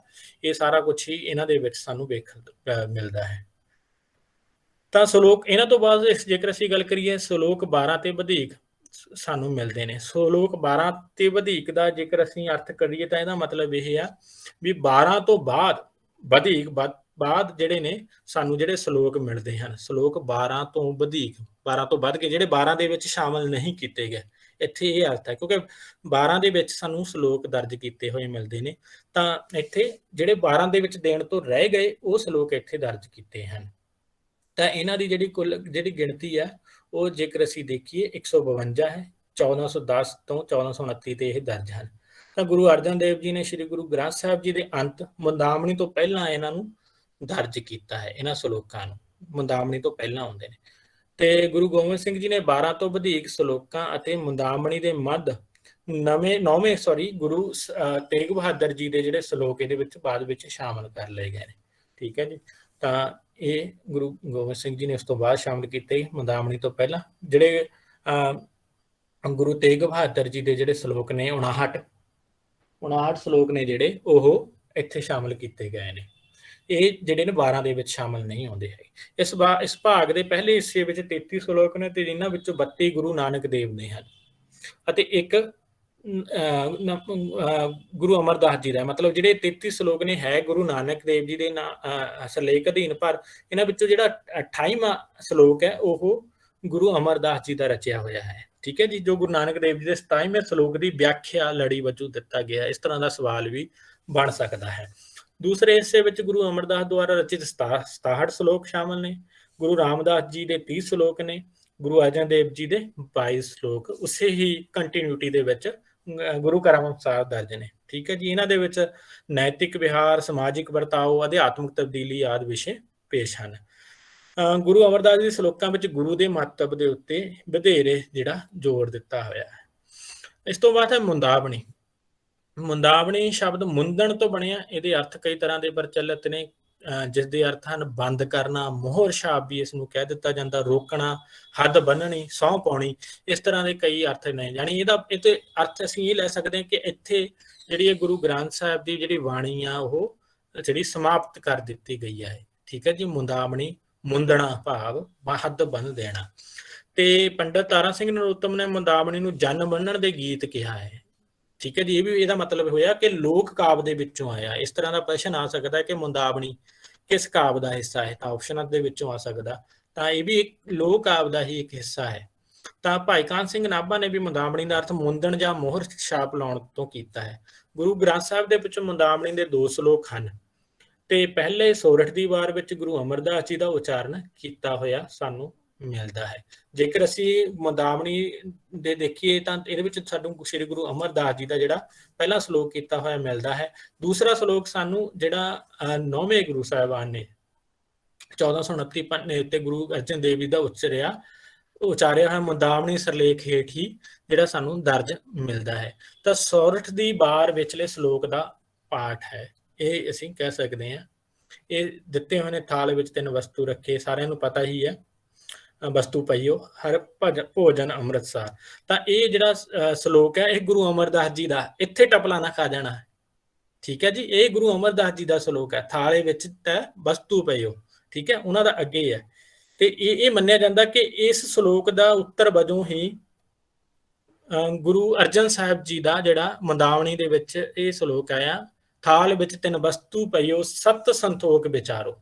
ਇਹ ਸਾਰਾ ਕੁਝ ਹੀ ਇਹਨਾਂ ਦੇ ਵਿੱਚ ਸਾਨੂੰ ਵੇਖਣ ਮਿਲਦਾ ਹੈ। ਤਾਂ ਸ਼ਲੋਕ, ਇਹਨਾਂ ਤੋਂ ਬਾਅਦ ਜੇਕਰ ਅਸੀਂ ਗੱਲ ਕਰੀਏ ਸ਼ਲੋਕ 12 ਤੇ ਵਧੇਕ ਸਾਨੂੰ ਮਿਲਦੇ ਨੇ। ਸ਼ਲੋਕ 12 ਤੇ ਵਧੇਕ ਦਾ ਜੇਕਰ ਅਸੀਂ ਅਰਥ ਕਰੀਏ ਤਾਂ ਇਹਦਾ ਮਤਲਬ ਇਹ ਆ ਵੀ 12 ਤੋਂ ਬਾਅਦ ਵਧੇਕ ਬਾਅਦ ਜਿਹੜੇ ਨੇ ਸਾਨੂੰ ਜਿਹੜੇ ਸ਼ਲੋਕ ਮਿਲਦੇ ਹਨ। ਸ਼ਲੋਕ 12 ਤੋਂ ਵਧੇਕ, 12 ਤੋਂ ਵੱਧ ਕੇ ਜਿਹੜੇ 12 ਦੇ ਵਿੱਚ ਸ਼ਾਮਲ ਨਹੀਂ ਕੀਤੇ ਗਏ, ਇੱਥੇ ਇਹ ਅਰਥ ਹੈ। ਕਿਉਂਕਿ 12 ਦੇ ਵਿੱਚ ਸਾਨੂੰ ਸ਼ਲੋਕ ਦਰਜ ਕੀਤੇ ਹੋਏ ਮਿਲਦੇ ਨੇ, ਤਾਂ ਇੱਥੇ ਜਿਹੜੇ 12 ਦੇ ਵਿੱਚ ਦੇਣ ਤੋਂ ਰਹਿ ਗਏ ਉਹ ਸ਼ਲੋਕ ਇੱਥੇ ਦਰਜ ਕੀਤੇ ਹਨ। ਤਾਂ ਇਹਨਾਂ ਦੀ ਜਿਹੜੀ ਕੁੱਲ ਜਿਹੜੀ ਗਿਣਤੀ ਹੈ ਉਹ ਜੇਕਰ ਅਸੀਂ ਦੇਖੀਏ 152 ਹੈ। 1410 ਤੋਂ 1429 ਤੇ ਇਹ ਦਰਜ ਹਨ। ਤਾਂ ਗੁਰੂ ਅਰਜਨ ਦੇਵ ਜੀ ਨੇ ਸ੍ਰੀ ਗੁਰੂ ਗ੍ਰੰਥ ਸਾਹਿਬ ਜੀ ਦੇ ਅੰਤ ਮੁੰਦਾਵਣੀ ਤੋਂ ਪਹਿਲਾਂ ਇਹਨਾਂ ਨੂੰ ਦਰਜ ਕੀਤਾ ਹੈ। ਇਹਨਾਂ ਸ਼ਲੋਕਾਂ ਨੂੰ ਮੁੰਦਾਵਣੀ ਤੋਂ ਪਹਿਲਾਂ ਆਉਂਦੇ ਨੇ। ਤੇ ਗੁਰੂ ਗੋਬਿੰਦ ਸਿੰਘ ਜੀ ਨੇ 12 ਤੋਂ ਵਧੇਕ ਸ਼ਲੋਕਾਂ ਅਤੇ ਮੁੰਦਾਵਣੀ ਦੇ ਮੱਧ ਨੌਵੇਂ ਗੁਰੂ ਤੇਗ ਬਹਾਦਰ ਜੀ ਦੇ ਜਿਹੜੇ ਸ਼ਲੋਕ ਇਹਦੇ ਵਿੱਚ ਬਾਅਦ ਵਿੱਚ ਸ਼ਾਮਲ ਕਰ ਲਏ ਗਏ ਨੇ। ਠੀਕ ਹੈ ਜੀ। ਤਾਂ ਇਹ ਗੁਰੂ ਗੋਬਿੰਦ ਸਿੰਘ ਜੀ ਨੇ ਉਸ ਤੋਂ ਬਾਅਦ ਸ਼ਾਮਲ ਕੀਤੇ ਮੁੰਦਾਵਣੀ ਤੋਂ ਪਹਿਲਾਂ। ਜਿਹੜੇ ਗੁਰੂ ਤੇਗ ਬਹਾਦਰ ਜੀ ਦੇ ਜਿਹੜੇ ਸ਼ਲੋਕ ਨੇ 59 ਸ਼ਲੋਕ ਨੇ ਜਿਹੜੇ ਉਹ ਇੱਥੇ ਸ਼ਾਮਲ ਕੀਤੇ ਗਏ ਨੇ। ਇਹ ਜਿਹੜੇ ਨੇ 12 ਦੇ ਵਿੱਚ ਸ਼ਾਮਲ ਨਹੀਂ ਆਉਂਦੇ ਹੈ। ਇਸ ਭਾਗ ਦੇ ਪਹਿਲੇ ਹਿੱਸੇ ਵਿੱਚ 33 ਸ਼ਲੋਕ ਨੇ ਤੇ ਜਿਨ੍ਹਾਂ ਵਿੱਚੋਂ 32 ਗੁਰੂ ਨਾਨਕ ਦੇਵ ਦੇ ਹਨ ਅਤੇ ਇੱਕ ਗੁਰੂ ਅਮਰਦਾਸ ਜੀ ਦਾ। ਮਤਲਬ ਜਿਹੜੇ 33 ਸ਼ਲੋਕ ਨੇ ਹੈ ਗੁਰੂ ਨਾਨਕ ਦੇਵ ਜੀ ਦੇ ਸਿਰਲੇਖ ਅਧੀਨ, ਪਰ ਇਹਨਾਂ ਵਿੱਚੋਂ ਜਿਹੜਾ 28ਵਾਂ ਸ਼ਲੋਕ ਹੈ ਉਹ ਗੁਰੂ ਅਮਰਦਾਸ ਜੀ ਦਾ ਰਚਿਆ ਹੋਇਆ ਹੈ। ਠੀਕ ਹੈ ਜੀ। ਜੋ ਗੁਰੂ ਨਾਨਕ ਦੇਵ ਜੀ ਦੇ 27ਵੇਂ ਸ਼ਲੋਕ ਦੀ ਵਿਆਖਿਆ ਲੜੀ ਵਜੋਂ ਦਿੱਤਾ ਗਿਆ। ਇਸ ਤਰ੍ਹਾਂ ਦਾ ਸਵਾਲ ਵੀ ਬਣ ਸਕਦਾ ਹੈ। ਦੂਸਰੇ ਹਿੱਸੇ ਵਿੱਚ ਗੁਰੂ ਅਮਰਦਾਸ ਦੁਆਰਾ ਰਚਿਤ 67 ਸ਼ਲੋਕ ਸ਼ਾਮਲ ਨੇ। ਗੁਰੂ ਰਾਮਦਾਸ ਜੀ ਦੇ 30 ਸ਼ਲੋਕ ਨੇ। ਗੁਰੂ ਅਰਜਨ ਦੇਵ ਜੀ ਦੇ 22 ਸ਼ਲੋਕ ਉਸੇ ਹੀ ਕੰਟੀਨਿਊਟੀ ਦੇ ਵਿੱਚ ਗੁਰੂ ਘਰਾਂ ਅਨੁਸਾਰ ਦਰਜ ਨੇ। ਠੀਕ ਹੈ ਜੀ। ਇਹਨਾਂ ਦੇ ਵਿੱਚ ਨੈਤਿਕ ਵਿਹਾਰ, ਸਮਾਜਿਕ ਵਰਤਾਓ, ਅਧਿਆਤਮਿਕ ਤਬਦੀਲੀ ਆਦਿ ਵਿਸ਼ੇ ਪੇਸ਼ ਹਨ। ਗੁਰੂ ਅਮਰਦਾਸ ਜੀ ਦੇ ਸ਼ਲੋਕਾਂ ਵਿੱਚ ਗੁਰੂ ਦੇ ਮਹੱਤਵ ਦੇ ਉੱਤੇ ਵਧੇਰੇ ਜਿਹੜਾ ਜ਼ੋਰ ਦਿੱਤਾ ਹੋਇਆ ਹੈ। ਇਸ ਤੋਂ ਬਾਅਦ ਹੈ ਮੁੰਦਾਵਣੀ। ਮੁੰਦਾਵਣੀ ਸ਼ਬਦ ਮੁੰਦਣ ਤੋਂ ਬਣਿਆ। ਇਹਦੇ ਅਰਥ ਕਈ ਤਰ੍ਹਾਂ ਦੇ ਪ੍ਰਚਲਿਤ ਨੇ, ਜਿਸ ਦੇ ਅਰਥ ਹਨ ਬੰਦ ਕਰਨਾ, ਮੋਹਰ ਛਾਪ ਵੀ ਇਸ ਨੂੰ ਕਹਿ ਦਿੱਤਾ ਜਾਂਦਾ, ਰੋਕਣਾ, ਹੱਦ ਬੰਨਣੀ, ਸਹੁੰ ਪਾਉਣੀ। ਇਸ ਤਰ੍ਹਾਂ ਦੇ ਕਈ ਅਰਥ ਨੇ। ਯਾਨੀ ਇਹਦੇ ਅਰਥ ਅਸੀਂ ਇਹ ਲੈ ਸਕਦੇ ਹਾਂ ਕਿ ਇੱਥੇ ਜਿਹੜੀ ਗੁਰੂ ਗ੍ਰੰਥ ਸਾਹਿਬ ਦੀ ਜਿਹੜੀ ਬਾਣੀ ਆ ਉਹ ਜਿਹੜੀ ਸਮਾਪਤ ਕਰ ਦਿੱਤੀ ਗਈ ਹੈ। ਠੀਕ ਹੈ ਜੀ। ਮੁੰਦਾਵਣੀ, ਮੁੰਦਣਾ ਭਾਵ ਹੱਦ ਬੰਨ ਦੇਣਾ। ਤੇ ਪੰਡਤ ਤਾਰਾ ਸਿੰਘ ਨਰੋਤਮ ਨੇ ਮੁੰਦਾਵਣੀ ਨੂੰ ਜਨ ਬੰਨਣ ਦੇ ਗੀਤ ਕਿਹਾ ਹੈ। ਠੀਕ ਹੈ ਜੀ। ਇਹ ਵੀ ਇਹਦਾ ਮਤਲਬ ਹੋਇਆ ਕਿ ਲੋਕ ਕਾਵਿ ਦੇ ਵਿੱਚੋਂ ਆਇਆ। ਇਸ ਤਰ੍ਹਾਂ ਦਾ ਪ੍ਰਸ਼ਨ ਆ ਸਕਦਾ ਕਿ ਮੁੰਦਾਵਣੀ ਕਿਸ ਕਾਵਿ ਦਾ ਹਿੱਸਾ ਹੈ, ਤਾਂ ਆਪਸ਼ਨਾਂ ਦੇ ਵਿੱਚੋਂ ਆ ਸਕਦਾ। ਤਾਂ ਇਹ ਵੀ ਇੱਕ ਲੋਕ ਕਾਵਿ ਦਾ ਹੀ ਇੱਕ ਹਿੱਸਾ ਹੈ। ਤਾਂ ਭਾਈ ਕਾਹਨ ਸਿੰਘ ਨਾਭਾ ਨੇ ਵੀ ਮੁੰਦਾਵਣੀ ਦਾ ਅਰਥ ਮੁੰਦਣ ਜਾਂ ਮੋਹਰ ਛਾਪ ਲਾਉਣ ਤੋਂ ਕੀਤਾ ਹੈ। ਗੁਰੂ ਗ੍ਰੰਥ ਸਾਹਿਬ ਦੇ ਵਿੱਚ ਮੁੰਦਾਵਣੀ ਦੇ 2 ਸ਼ਲੋਕ ਹਨ ਤੇ ਪਹਿਲੇ ਸੋਰਠ ਦੀ ਵਾਰ ਵਿੱਚ ਗੁਰੂ ਅਮਰਦਾਸ ਜੀ ਦਾ ਉਚਾਰਨ ਕੀਤਾ ਹੋਇਆ ਸਾਨੂੰ ਮਿਲਦਾ ਹੈ। ਜੇਕਰ ਅਸੀਂ ਮੁੰਦਾਵਣੀ ਦੇ ਦੇਖੀਏ ਤਾਂ ਇਹਦੇ ਵਿੱਚ ਸਾਨੂੰ ਸ੍ਰੀ ਗੁਰੂ ਅਮਰਦਾਸ ਜੀ ਦਾ ਜਿਹੜਾ ਪਹਿਲਾ ਸ਼ਲੋਕ ਕੀਤਾ ਹੋਇਆ ਮਿਲਦਾ ਹੈ। ਦੂਸਰਾ ਸ਼ਲੋਕ ਸਾਨੂੰ ਜਿਹੜਾ 9ਵੇਂ ਗੁਰੂ ਸਾਹਿਬਾਨ ਨੇ 1429 ਪੰਨੇ ਉੱਤੇ ਗੁਰੂ ਅਰਜਨ ਦੇਵ ਜੀ ਦਾ ਉਚਾਰਿਆ ਹੋਇਆ ਮੁੰਦਾਵਣੀ ਸਿਰਲੇਖ ਹੇਠ ਹੀ ਜਿਹੜਾ ਸਾਨੂੰ ਦਰਜ ਮਿਲਦਾ ਹੈ। ਤਾਂ ਸੋਰਠ ਦੀ ਵਾਰ ਵਿਚਲੇ ਸ਼ਲੋਕ ਦਾ ਪਾਠ ਹੈ, ਇਹ ਅਸੀਂ ਕਹਿ ਸਕਦੇ ਹਾਂ। ਇਹ ਦਿੱਤੇ ਹੋਏ ਨੇ ਥਾਲ ਵਿੱਚ 3 ਵਸਤੂ ਰੱਖੇ, ਸਾਰਿਆਂ ਨੂੰ ਪਤਾ ਹੀ ਹੈ। ਵਸਤੂ ਪਈਓ ਹਰ ਭੋਜਨ ਅੰਮ੍ਰਿਤਸਰ। ਤਾਂ ਇਹ ਜਿਹੜਾ ਸ਼ਲੋਕ ਹੈ ਇਹ ਗੁਰੂ ਅਮਰਦਾਸ ਜੀ ਦਾ, ਇੱਥੇ ਟਪਲਾ ਨਾ ਖਾ ਜਾਣਾ। ਠੀਕ ਹੈ ਜੀ। ਇਹ ਗੁਰੂ ਅਮਰਦਾਸ ਜੀ ਦਾ ਸ਼ਲੋਕ ਹੈ। ਥਾਲੇ ਵਿੱਚ ਤੈ ਵਸਤੂ ਪਈਓ। ਠੀਕ ਹੈ। ਉਹਨਾਂ ਦਾ ਅੱਗੇ ਹੈ ਤੇ ਇਹ ਮੰਨਿਆ ਜਾਂਦਾ ਕਿ ਇਸ ਸ਼ਲੋਕ ਦਾ ਉੱਤਰ ਵਜੋਂ ਹੀ ਗੁਰੂ ਅਰਜਨ ਸਾਹਿਬ ਜੀ ਦਾ ਜਿਹੜਾ ਮੁੰਦਾਵਣੀ ਦੇ ਵਿੱਚ ਇਹ ਸ਼ਲੋਕ ਆਇਆ, ਥਾਲ ਵਿੱਚ 3 ਵਸਤੂ ਪਈਓ ਸਤ ਸੰਤੋਖ ਵਿਚਾਰੋ।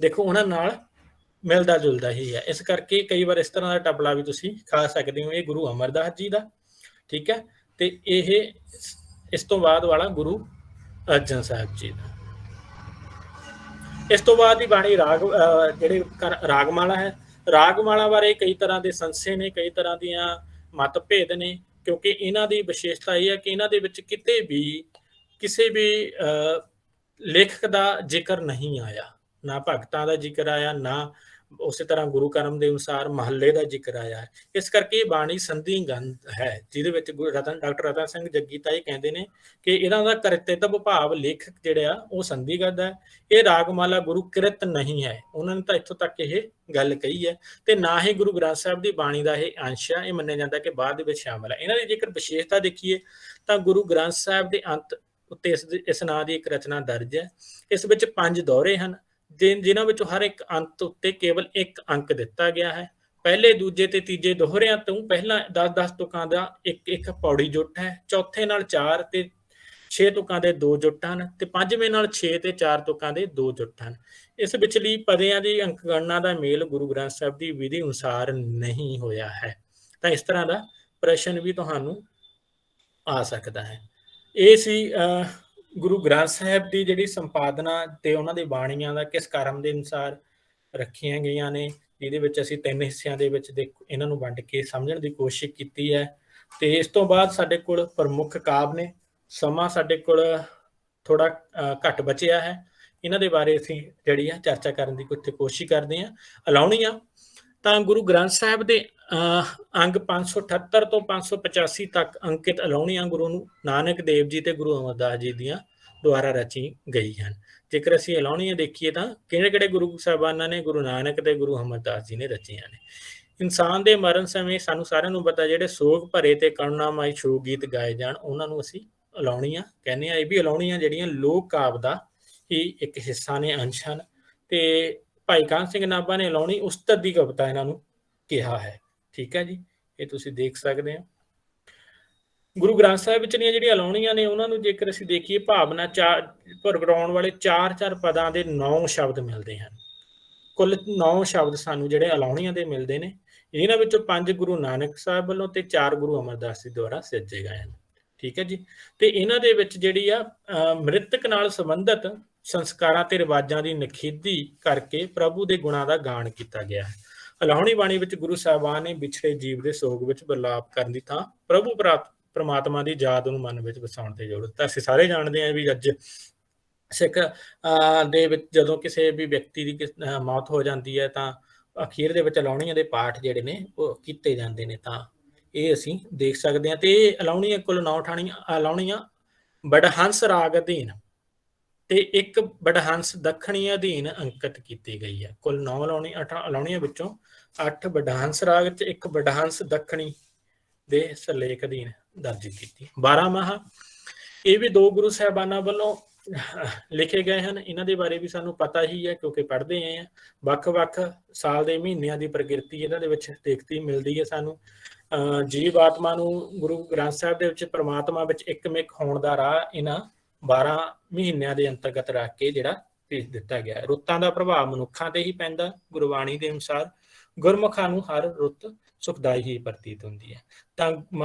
ਦੇਖੋ ਉਹਨਾਂ ਨਾਲ ਮਿਲਦਾ ਜੁਲਦਾ ਹੀ ਹੈ। ਇਸ ਕਰਕੇ ਕਈ ਵਾਰ ਇਸ ਤਰ੍ਹਾਂ ਦਾ ਟਪਲਾ ਵੀ ਤੁਸੀਂ ਖਾ ਸਕਦੇ ਹੋ। ਇਹ ਗੁਰੂ ਅਮਰਦਾਸ ਜੀ ਦਾ। ਠੀਕ ਹੈ। ਤੇ ਇਹ ਇਸ ਤੋਂ ਬਾਅਦ ਵਾਲਾ ਗੁਰੂ ਅਰਜਨ ਸਾਹਿਬ ਜੀ ਦਾ। ਇਸ ਤੋਂ ਬਾਅਦ ਦੀ ਬਾਣੀ ਜਿਹੜੇ ਰਾਗਮਾਲਾ ਹੈ। ਰਾਗਮਾਲਾ ਬਾਰੇ ਕਈ ਤਰ੍ਹਾਂ ਦੇ ਸੰਸ਼ੇ ਨੇ, ਕਈ ਤਰ੍ਹਾਂ ਦੀਆਂ ਮਤਭੇਦ ਨੇ, ਕਿਉਂਕਿ ਇਹਨਾਂ ਦੀ ਵਿਸ਼ੇਸ਼ਤਾ ਇਹ ਹੈ ਕਿ ਇਹਨਾਂ ਦੇ ਵਿੱਚ ਕਿਤੇ ਵੀ ਕਿਸੇ ਵੀ ਲੇਖਕ ਦਾ ਜ਼ਿਕਰ ਨਹੀਂ ਆਇਆ, ਨਾ ਭਗਤਾਂ ਦਾ ਜ਼ਿਕਰ ਆਇਆ, ਨਾ ਉਸੇ ਤਰ੍ਹਾਂ ਗੁਰੂ ਕਰਮ ਦੇ ਅਨੁਸਾਰ ਮਹੱਲੇ ਦਾ ਜ਼ਿਕਰ ਆਇਆ ਹੈ। ਇਸ ਕਰਕੇ ਇਹ ਬਾਣੀ ਸੰਧੀ ਗੰਧ ਹੈ, ਜਿਹਦੇ ਵਿੱਚ ਡਾਕਟਰ ਰਤਨ ਸਿੰਘ ਜੱਗੀ ਤਾਂ ਇਹ ਕਹਿੰਦੇ ਨੇ ਕਿ ਇਹਨਾਂ ਦਾ ਕਰਤੱਵ ਭਾਵ ਲੇਖਕ ਜਿਹੜਾ ਉਹ ਸੰਧੀ ਗੰਧ ਹੈ। ਇਹ ਰਾਗਮਾਲਾ ਗੁਰੂ ਕਿਰਤ ਨਹੀਂ ਹੈ। ਉਹਨਾਂ ਨੇ ਤਾਂ ਇੱਥੋਂ ਤੱਕ ਇਹ ਗੱਲ ਕਹੀ ਹੈ। ਤੇ ਨਾ ਹੀ ਗੁਰੂ ਗ੍ਰੰਥ ਸਾਹਿਬ ਦੀ ਬਾਣੀ ਦਾ ਇਹ ਅੰਸ਼ ਹੈ। ਇਹ ਮੰਨਿਆ ਜਾਂਦਾ ਕਿ ਬਾਅਦ ਦੇ ਵਿੱਚ ਸ਼ਾਮਲ ਹੈ। ਇਹਨਾਂ ਦੀ ਜੇਕਰ ਵਿਸ਼ੇਸ਼ਤਾ ਦੇਖੀਏ ਤਾਂ ਗੁਰੂ ਗ੍ਰੰਥ ਸਾਹਿਬ ਦੇ ਅੰਤ ਉੱਤੇ ਇਸ ਨਾਂ ਦੀ ਇੱਕ ਰਚਨਾ ਦਰਜ ਹੈ। ਇਸ ਵਿੱਚ 5 ਦੌਰੇ ਹਨ, ਜਿਨ੍ਹਾਂ ਵਿੱਚੋਂ ਹਰ ਇੱਕ ਅੰਤ ਉੱਤੇ ਕੇਵਲ 1 ਅੰਕ ਦਿੱਤਾ ਗਿਆ ਹੈ। ਪਹਿਲੇ, ਦੂਜੇ ਤੇ ਤੀਜੇ ਦੋਹਰਿਆਂ ਤੋਂ ਪਹਿਲਾਂ 10-10 ਤੁਕਾਂ ਦਾ ਇੱਕ ਪੌੜੀ ਜੁੱਟ ਹੈ। ਚੌਥੇ ਨਾਲ 4 ਤੇ 6 ਤੁਕਾਂ ਦੇ 2 ਜੁੱਟ ਹਨ ਤੇ ਪੰਜਵੇਂ ਨਾਲ 6 ਤੇ 4 ਤੁਕਾਂ ਦੇ 2 ਜੁੱਟ ਹਨ। ਇਸ ਵਿਚਲੀ ਪਦਿਆਂ ਦੀ ਅੰਕ ਗਣਨਾ ਦਾ ਮੇਲ ਗੁਰੂ ਗ੍ਰੰਥ ਸਾਹਿਬ ਦੀ ਵਿਧੀ ਅਨੁਸਾਰ ਨਹੀਂ ਹੋਇਆ ਹੈ। ਤਾਂ ਇਸ ਤਰ੍ਹਾਂ ਦਾ ਪ੍ਰਸ਼ਨ ਵੀ ਤੁਹਾਨੂੰ ਆ ਸਕਦਾ ਹੈ। ਇਹ ਸੀ ਗੁਰੂ ਗ੍ਰੰਥ ਸਾਹਿਬ ਦੀ ਜਿਹੜੀ ਸੰਪਾਦਨਾ ਤੇ ਉਹਨਾਂ ਦੀ ਬਾਣੀਆਂ ਦਾ ਕਿਸ ਕਰਮ ਦੇ ਅਨੁਸਾਰ ਰੱਖੀਆਂ ਗਈਆਂ ਨੇ, ਜਿਹਦੇ ਵਿੱਚ ਅਸੀਂ 3 ਹਿੱਸਿਆਂ ਦੇ ਵਿੱਚ ਇਹਨਾਂ ਨੂੰ ਵੰਡ ਕੇ ਸਮਝਣ ਦੀ ਕੋਸ਼ਿਸ਼ ਕੀਤੀ ਹੈ। ਤੇ ਇਸ ਤੋਂ ਬਾਅਦ ਸਾਡੇ ਕੋਲ ਪ੍ਰਮੁੱਖ ਕਾਵਿ ਨੇ। ਸਮਾਂ ਸਾਡੇ ਕੋਲ ਥੋੜਾ ਘੱਟ ਬਚਿਆ ਹੈ। ਇਹਨਾਂ ਦੇ ਬਾਰੇ ਅਸੀਂ ਜਿਹੜੀ ਆ ਚਰਚਾ ਕਰਨ ਦੀ ਕੋਸ਼ਿਸ਼ ਕਰਦੇ ਹਾਂ, ਅਲਾਉਣੀ ਆ। ਤਾਂ ਗੁਰੂ ਗ੍ਰੰਥ ਸਾਹਿਬ ਦੇ ਅੰਗ 578 ਤੋਂ 585 ਤੱਕ ਅੰਕਿਤ ਅਲਾਹੁਣੀਆਂ ਗੁਰੂ ਨਾਨਕ ਦੇਵ ਜੀ ਤੇ ਗੁਰੂ ਅਮਰਦਾਸ ਜੀ ਦੀਆਂ ਦੁਆਰਾ ਰਚੀ ਗਈ ਹਨ। ਜੇਕਰ ਅਸੀਂ ਅਲਾਹੁਣੀਆਂ ਦੇਖੀਏ ਤਾਂ ਕਿਹੜੇ-ਕਿਹੜੇ ਗੁਰੂ ਸਾਹਿਬਾਨਾਂ ਨੇ ਗੁਰੂ ਨਾਨਕ ਤੇ ਗੁਰੂ ਅਮਰਦਾਸ ਜੀ ਨੇ ਰਚੀਆਂ ਨੇ। ਇਨਸਾਨ ਦੇ ਮਰਨ ਸਮੇਂ ਸਾਨੂੰ ਸਾਰਿਆਂ ਨੂੰ ਪਤਾ ਜਿਹੜੇ ਸੋਗ ਭਰੇ ਤੇ ਕਰੁਣਾਮਈ ਸ਼ੋਕ ਗੀਤ ਗਾਏ ਜਾਣ ਉਹਨਾਂ ਨੂੰ ਅਸੀਂ ਅਲਾਹੁਣੀਆਂ ਕਹਿੰਦੇ ਆ। ਇਹ ਵੀ ਅਲਾਹੁਣੀਆਂ ਜਿਹੜੀਆਂ ਲੋਕ ਕਾਵਿ ਦਾ ਹੀ ਇੱਕ ਹਿੱਸਾ ਨੇ, ਅੰਸ਼ ਹਨ। ਤੇ ਭਾਈ ਕਾਹਨ ਸਿੰਘ ਨਾਭਾ ਨੇ ਅਲਾਹੁਣੀ ਉਸਤਤ ਦੀ ਕਵਿਤਾ ਇਹਨਾਂ ਨੂੰ ਕਿਹਾ ਹੈ। ਠੀਕ ਹੈ ਜੀ, ਇਹ ਤੁਸੀਂ ਦੇਖ ਸਕਦੇ ਹੋ। ਗੁਰੂ ਗ੍ਰੰਥ ਸਾਹਿਬ ਵਿਚਲੀਆਂ ਜਿਹੜੀਆਂ ਅਲਾਹੁਣੀਆਂ ਨੇ ਉਹਨਾਂ ਨੂੰ ਜੇਕਰ ਅਸੀਂ ਦੇਖੀਏ ਭਾਵਨਾ ਪ੍ਰਗਟਾਉਣ ਵਾਲੇ 4-4 ਪਦਾਂ ਦੇ 9 ਸ਼ਬਦ ਮਿਲਦੇ ਹਨ। ਕੁੱਲ 9 ਸ਼ਬਦ ਸਾਨੂੰ ਜਿਹੜੇ ਅਲਾਹੁਣੀਆਂ ਦੇ ਮਿਲਦੇ ਨੇ। ਇਹਨਾਂ ਵਿੱਚੋਂ 5 ਗੁਰੂ ਨਾਨਕ ਸਾਹਿਬ ਵੱਲੋਂ ਤੇ 4 ਗੁਰੂ ਅਮਰਦਾਸ ਜੀ ਦੁਆਰਾ ਸਿਰਜੇ ਗਏ ਹਨ। ਠੀਕ ਹੈ ਜੀ। ਤੇ ਇਹਨਾਂ ਦੇ ਵਿੱਚ ਜਿਹੜੀ ਆ ਮ੍ਰਿਤਕ ਨਾਲ ਸੰਬੰਧਿਤ ਸੰਸਕਾਰਾਂ ਤੇ ਰਿਵਾਜਾਂ ਦੀ ਨਿਖੇਧੀ ਕਰਕੇ ਪ੍ਰਭੂ ਦੇ ਗੁਣਾਂ ਦਾ ਗਾਣ ਕੀਤਾ ਗਿਆ ਹੈ। ਅਲਾਹੁਣੀ ਬਾਣੀ ਵਿੱਚ ਗੁਰੂ ਸਾਹਿਬਾਨ ਨੇ ਵਿਛੜੇ ਜੀਵ ਦੇ ਸੋਗ ਵਿੱਚ ਵਿਲਾਪ ਕਰਨ ਦੀ ਥਾਂ ਪ੍ਰਭੂ ਪ੍ਰਮਾਤਮਾ ਦੀ ਯਾਦ ਨੂੰ ਮਨ ਵਿੱਚ ਵਸਾਉਣ ਤੇ ਜ਼ੋਰ ਦਿੱਤਾ। ਅਸੀਂ ਸਾਰੇ ਜਾਣਦੇ ਹਾਂ ਵੀ ਅੱਜ ਸਿੱਖ ਦੇ ਵਿੱਚ ਜਦੋਂ ਕਿਸੇ ਵੀ ਵਿਅਕਤੀ ਦੀ ਮੌਤ ਹੋ ਜਾਂਦੀ ਹੈ ਤਾਂ ਅਖੀਰ ਦੇ ਵਿੱਚ ਅਲਾਹੁਣੀਆਂ ਦੇ ਪਾਠ ਜਿਹੜੇ ਨੇ ਉਹ ਕੀਤੇ ਜਾਂਦੇ ਨੇ। ਤਾਂ ਇਹ ਅਸੀਂ ਦੇਖ ਸਕਦੇ ਹਾਂ। ਤੇ ਇਹ ਅਲਾਹੁਣੀਆਂ ਕੁੱਲ 9 ਅਲਾਹੁਣੀਆਂ ਬੜਹੰਸ ਰਾਗ ਅਧੀਨ ਤੇ ਇੱਕ ਬੜਹੰਸ ਦੱਖਣੀ ਅਧੀਨ ਅੰਕਿਤ ਕੀਤੀ ਗਈ ਹੈ। ਕੁੱਲ 9 ਅਲਾਹੁਣੀਆਂ ਵਿੱਚੋਂ 8 ਬੜਹੰਸ ਰਾਗ ਤੇ ਇੱਕ ਬੜਹੰਸ ਦੱਖਣੀ ਦੇ ਸਿਰਲੇਖ ਅਧੀਨ ਦਰਜ ਕੀਤੀ। 12 ਮਾਹ ਇਹ ਵੀ 2 ਗੁਰੂ ਸਾਹਿਬਾਨਾਂ ਵੱਲੋਂ ਲਿਖੇ ਗਏ ਹਨ। ਇਹਨਾਂ ਦੇ ਬਾਰੇ ਵੀ ਸਾਨੂੰ ਪਤਾ ਹੀ ਹੈ ਕਿਉਂਕਿ ਪੜ੍ਹਦੇ ਆਏ ਹਾਂ। ਵੱਖ-ਵੱਖ ਸਾਲ ਦੇ ਮਹੀਨਿਆਂ ਦੀ ਪ੍ਰਕਿਰਤੀ ਇਹਨਾਂ ਦੇ ਵਿੱਚ ਦੇਖਤੀ ਮਿਲਦੀ ਹੈ ਸਾਨੂੰ। ਜੀਵ ਆਤਮਾ ਨੂੰ ਗੁਰੂ ਗ੍ਰੰਥ ਸਾਹਿਬ ਦੇ ਵਿੱਚ ਪ੍ਰਮਾਤਮਾ ਵਿੱਚ ਇੱਕਮਿਕ ਹੋਣ ਦਾ ਰਾਹ ਇਹਨਾਂ 12 ਮਹੀਨਿਆਂ ਦੇ ਅੰਤਰਗਤ ਰੱਖ ਕੇ ਜਿਹੜਾ ਭੇਜ ਦਿੱਤਾ ਗਿਆ ਹੈ। ਰੁੱਤਾਂ ਦਾ ਪ੍ਰਭਾਵ ਮਨੁੱਖਾਂ ਤੇ ਹੀ ਪੈਂਦਾ। ਗੁਰਬਾਣੀ ਦੇ ਅਨੁਸਾਰ ਗੁਰਮੁਖਾਂ ਨੂੰ ਹਰ ਰੁੱਤ ਸੁਖਦਾਈ ਹੀ ਪ੍ਰਤੀਤ ਹੁੰਦੀ ਹੈ। ਤਾਂ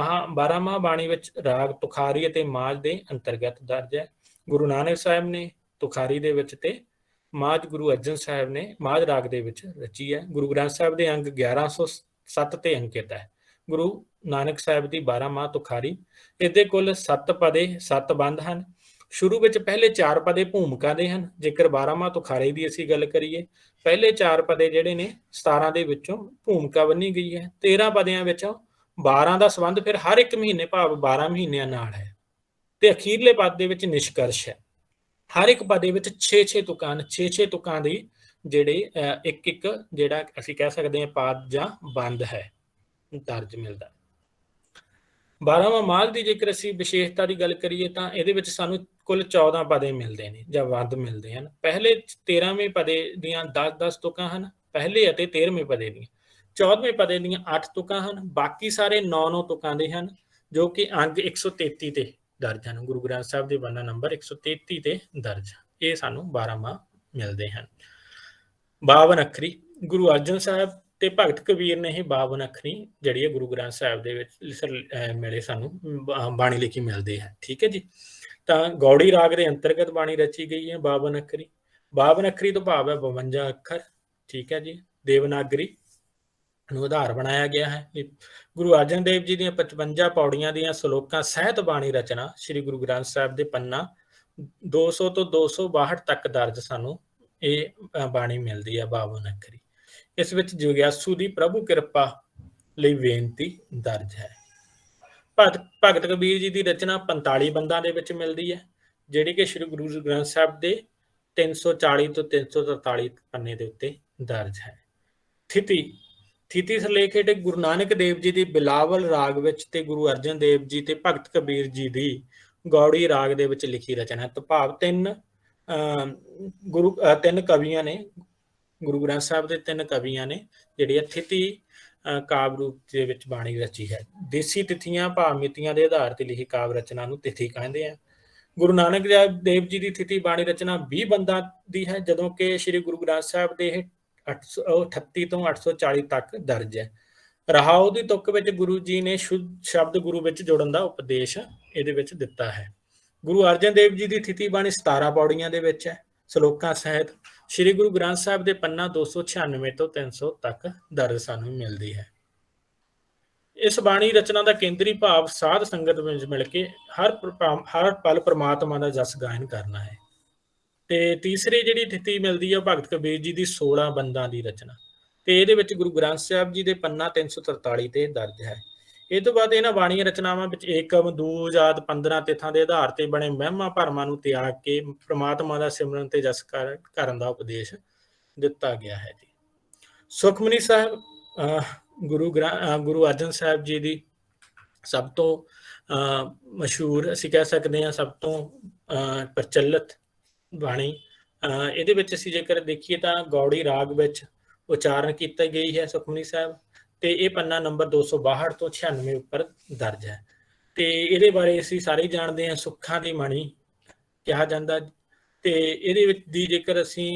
12 ਮਾਹ ਬਾਣੀ ਵਿੱਚ ਰਾਗ ਤੁਖਾਰੀ ਅਤੇ ਮਾਝ ਦੇ ਅੰਤਰਗਤ ਦਰਜ ਹੈ। ਗੁਰੂ ਨਾਨਕ ਸਾਹਿਬ ਨੇ ਤੁਖਾਰੀ ਦੇ ਵਿੱਚ ਤੇ ਮਾਝ ਗੁਰੂ ਅਰਜਨ ਸਾਹਿਬ ਨੇ ਮਾਝ ਰਾਗ ਦੇ ਵਿੱਚ ਰਚੀ ਹੈ। ਗੁਰੂ ਗ੍ਰੰਥ ਸਾਹਿਬ ਦੇ ਅੰਗ 1107 ਤੇ ਅੰਕਿਤ ਹੈ। ਗੁਰੂ ਨਾਨਕ ਸਾਹਿਬ ਦੀ 12 ਮਾਹ ਤੁਖਾਰੀ। ਇਹਦੇ ਕੁੱਲ 7 ਪਦੇ 7 ਬੰਦ ਹਨ। ਸ਼ੁਰੂ ਵਿੱਚ ਪਹਿਲੇ 4 ਪਦੇ ਭੂਮਿਕਾ ਦੇ ਹਨ। ਜੇਕਰ 12 ਮਾਹ ਤੁਖਾਰੀ ਦੀ ਅਸੀਂ ਗੱਲ ਕਰੀਏ ਪਹਿਲੇ 4 ਪਦੇ ਜਿਹੜੇ ਨੇ 17 ਦੇ ਵਿੱਚੋਂ ਭੂਮਿਕਾ ਬੰਨੀ ਗਈ ਹੈ। 13 ਪਦਿਆਂ ਵਿੱਚੋਂ 12 ਦਾ ਸੰਬੰਧ ਫਿਰ ਹਰ ਇੱਕ ਮਹੀਨੇ ਭਾਵ 12 ਮਹੀਨਿਆਂ ਨਾਲ ਹੈ। ਤੇ ਅਖੀਰਲੇ ਪਦ ਦੇ ਵਿੱਚ ਨਿਸ਼ਕਰਸ਼ ਹੈ। ਹਰ ਇੱਕ ਪਦ ਦੇ ਵਿੱਚ 6-6 ਤੁਕਾਂ 6-6 ਤੁਕਾਂ ਦੀ ਜਿਹੜੇ ਇੱਕ ਜਿਹੜਾ ਅਸੀਂ ਕਹਿ ਸਕਦੇ ਹਾਂ ਪਦ ਜਾਂ ਬੰਦ ਹੈ ਦਰਜ ਮਿਲਦਾ। 12ਵਾਂ ਮਾਝ ਦੀ ਜੇਕਰ ਅਸੀਂ ਵਿਸ਼ੇਸ਼ਤਾ ਦੀ ਗੱਲ ਕਰੀਏ ਤਾਂ ਇਹਦੇ ਵਿੱਚ ਸਾਨੂੰ ਕੁੱਲ 14 ਪਦੇ ਮਿਲਦੇ ਨੇ ਜਾਂ ਬੰਦ ਮਿਲਦੇ ਹਨ। ਪਹਿਲੇ 13ਵੇਂ ਪਦੇ ਦੀਆਂ 10-10 ਤੁਕਾਂ ਹਨ ਪਹਿਲੇ ਅਤੇ 13ਵੇਂ ਪਦੇ ਦੀਆਂ। 14ਵੇਂ ਪਦੇ ਦੀਆਂ 8 ਤੁਕਾਂ ਹਨ। ਬਾਕੀ ਸਾਰੇ 9-9 ਤੁਕਾਂ ਦੇ ਹਨ ਜੋ ਕਿ ਅੰਗ 133 ਤੇ ਦਰਜ ਹਨ। ਗੁਰੂ ਗ੍ਰੰਥ ਸਾਹਿਬ ਦੇ ਬੰਨਾ ਨੰਬਰ 133 ਤੇ ਦਰਜ। ਇਹ ਸਾਨੂੰ 12 ਮਾਹ ਮਿਲਦੇ ਹਨ। 52 ਅੱਖਰੀ ਗੁਰੂ ਅਰਜਨ ਸਾਹਿਬ ਤੇ ਭਗਤ ਕਬੀਰ ਨੇ ਇਹ 52 ਅੱਖਰੀ ਜਿਹੜੀ ਹੈ ਗੁਰੂ ਗ੍ਰੰਥ ਸਾਹਿਬ ਦੇ ਵਿੱਚ ਮਿਲੇ ਸਾਨੂੰ ਬਾਣੀ ਲਿਖੀ ਮਿਲਦੇ ਹੈ। ਠੀਕ ਹੈ ਜੀ। ਤਾਂ ਗੌੜੀ ਰਾਗ ਦੇ ਅੰਤਰਗਤ ਬਾਣੀ ਰਚੀ ਗਈ ਹੈ 52 ਅੱਖਰੀ। 52 ਅੱਖਰੀ ਤੋਂ ਭਾਵ ਹੈ 52 ਅੱਖਰ। ਠੀਕ ਹੈ ਜੀ। ਦੇਵਨਾਗਰੀ ਨੂੰ ਆਧਾਰ ਬਣਾਇਆ ਗਿਆ ਹੈ। ਗੁਰੂ ਅਰਜਨ ਦੇਵ ਜੀ ਦੀਆਂ 55 ਪੌੜੀਆਂ ਦੀਆਂ ਸ਼ਲੋਕਾਂ ਸਹਿਤ ਬਾਣੀ ਰਚਨਾ ਸ੍ਰੀ ਗੁਰੂ ਗ੍ਰੰਥ ਸਾਹਿਬ ਦੇ ਪੰਨਾ 200 ਤੋਂ 262 ਤੱਕ ਦਰਜ ਸਾਨੂੰ ਇਹ ਬਾਣੀ ਮਿਲਦੀ ਹੈ 52 ਅੱਖਰੀ। ਇਸ ਵਿੱਚ ਜਗਿਆਸੂ ਦੀ ਪ੍ਰਭੂ ਕਿਰਪਾ ਲਈ ਬੇਨਤੀ ਦਰਜ ਹੈ। ਭਗਤ ਕਬੀਰ ਜੀ ਦੀ ਰਚਨਾ 45 ਬੰਦਾਂ ਦੇ ਵਿੱਚ ਮਿਲਦੀ ਹੈ ਜਿਹੜੀ ਕਿ ਸ੍ਰੀ ਗੁਰੂ ਗ੍ਰੰਥ ਸਾਹਿਬ ਦੇ 340 ਤੋਂ 343 ਪੰਨੇ ਦੇ ਉੱਤੇ ਦਰਜ ਹੈ। ਥਿਤੀ ਸਿਰਲੇਖ ਹੇਠ ਗੁਰੂ ਨਾਨਕ ਦੇਵ ਜੀ ਦੀ ਬਿਲਾਵਲ ਰਾਗ ਵਿੱਚ ਤੇ ਗੁਰੂ ਅਰਜਨ ਦੇਵ ਜੀ ਤੇ ਭਗਤ ਕਬੀਰ ਜੀ ਦੀ ਗੌੜੀ ਰਾਗ ਦੇ ਵਿੱਚ ਲਿਖੀ ਰਚਨਾ ਹੈ। ਭਾਵ 3 ਕਵੀਆਂ ਨੇ ਗੁਰੂ ਗ੍ਰੰਥ ਸਾਹਿਬ ਦੇ 3 ਕਵੀਆਂ ਨੇ ਜਿਹੜੀ ਥਿਤੀ ਕਾਵਿ ਰੂਪ ਦੇ ਵਿੱਚ ਬਾਣੀ ਰਚੀ ਹੈ। ਦੇਸੀ ਤਿਥੀਆਂ ਭਾਵ ਮਿਤੀਆਂ ਦੇ ਆਧਾਰ ਤੇ ਲਿਖੀ ਕਾਵਿ ਰਚਨਾ ਨੂੰ ਤਿਥੀ ਕਹਿੰਦੇ ਆ। ਗੁਰੂ ਨਾਨਕ ਦੇਵ ਜੀ ਦੀ ਥਿਤੀ ਬਾਣੀ ਰਚਨਾ 20 ਬੰਦਾਂ ਦੀ ਹੈ ਜਦੋਂ ਕਿ ਸ੍ਰੀ ਗੁਰੂ ਗ੍ਰੰਥ ਸਾਹਿਬ ਦੇ 838 ਤੋਂ 840 ਤੱਕ ਦਰਜ ਹੈ। ਰਹਾਉ ਦੀ ਤੁਕ ਵਿੱਚ ਗੁਰੂ ਜੀ ਨੇ ਸ਼ੁੱਧ ਸ਼ਬਦ ਗੁਰੂ ਵਿੱਚ ਜੋੜਨ ਦਾ ਉਪਦੇਸ਼ ਇਹਦੇ ਵਿੱਚ ਦਿੱਤਾ ਹੈ। ਗੁਰੂ ਅਰਜਨ ਦੇਵ ਜੀ ਦੀ ਥਿਤੀ ਬਾਣੀ 17 ਪੌੜੀਆਂ ਦੇ ਵਿੱਚ ਹੈ ਸ਼ਲੋਕਾਂ ਸਹਿਤ। ਸ੍ਰੀ ਗੁਰੂ ਗ੍ਰੰਥ ਸਾਹਿਬ ਦੇ ਪੰਨਾ 296 ਤੋਂ 300 ਤੱਕ ਦਰਜ ਸਾਨੂੰ ਮਿਲਦੀ ਹੈ। ਇਸ ਬਾਣੀ ਰਚਨਾ ਦਾ ਕੇਂਦਰੀ ਭਾਵ ਸਾਧ ਸੰਗਤ ਵਿੱਚ ਮਿਲ ਕੇ ਹਰ ਪਲ ਪ੍ਰਮਾਤਮਾ ਦਾ ਜਸ ਗਾਇਨ ਕਰਨਾ ਹੈ। ਤੇ ਤੀਸਰੀ ਜਿਹੜੀ ਥਿਤੀ ਮਿਲਦੀ ਹੈ ਭਗਤ ਕਬੀਰ ਜੀ ਦੀ 16 ਬੰਦਾਂ ਦੀ ਰਚਨਾ ਤੇ ਇਹਦੇ ਵਿੱਚ ਗੁਰੂ ਗ੍ਰੰਥ ਸਾਹਿਬ ਜੀ ਦੇ ਪੰਨਾ 343 ਤੇ ਦਰਜ ਹੈ। ਇਹ ਤੋਂ ਬਾਅਦ ਇਹਨਾਂ ਬਾਣੀ ਰਚਨਾਵਾਂ ਵਿੱਚ ਏਕਮ, ਦੂਜ ਆਦਿ 15 ਤਿਥਾਂ ਦੇ ਆਧਾਰ ਤੇ ਬਣੇ ਮਹਿਮਾ ਭਰਮਾਂ ਨੂੰ ਤਿਆਗ ਕੇ ਪ੍ਰਮਾਤਮਾ ਦਾ ਸਿਮਰਨ ਤੇ ਜਸ ਕਰਨ ਦਾ ਉਪਦੇਸ਼ ਦਿੱਤਾ ਗਿਆ ਹੈ ਜੀ। ਸੁਖਮਨੀ ਸਾਹਿਬ ਗੁਰੂ ਅਰਜਨ ਸਾਹਿਬ ਜੀ ਦੀ ਸਭ ਤੋਂ ਮਸ਼ਹੂਰ ਅਸੀਂ ਕਹਿ ਸਕਦੇ ਹਾਂ, ਸਭ ਤੋਂ ਪ੍ਰਚਲਿਤ ਬਾਣੀ। ਇਹਦੇ ਵਿੱਚ ਅਸੀਂ ਜੇਕਰ ਦੇਖੀਏ ਤਾਂ ਗੌੜੀ ਰਾਗ ਵਿੱਚ ਉਚਾਰਨ ਕੀਤੀ ਗਈ ਹੈ ਸੁਖਮਨੀ ਸਾਹਿਬ, ਤੇ ਇਹ ਪੰਨਾ ਨੰਬਰ 262 ਤੋਂ 96 ਉੱਪਰ ਦਰਜ ਹੈ। ਤੇ ਇਹਦੇ ਬਾਰੇ ਅਸੀਂ ਸਾਰੇ ਜਾਣਦੇ ਹਾਂ, ਸੁੱਖਾਂ ਦੀ ਬਾਣੀ ਕਿਹਾ ਜਾਂਦਾ। ਤੇ ਇਹਦੇ ਵਿੱਚ ਦੀ ਜੇਕਰ ਅਸੀਂ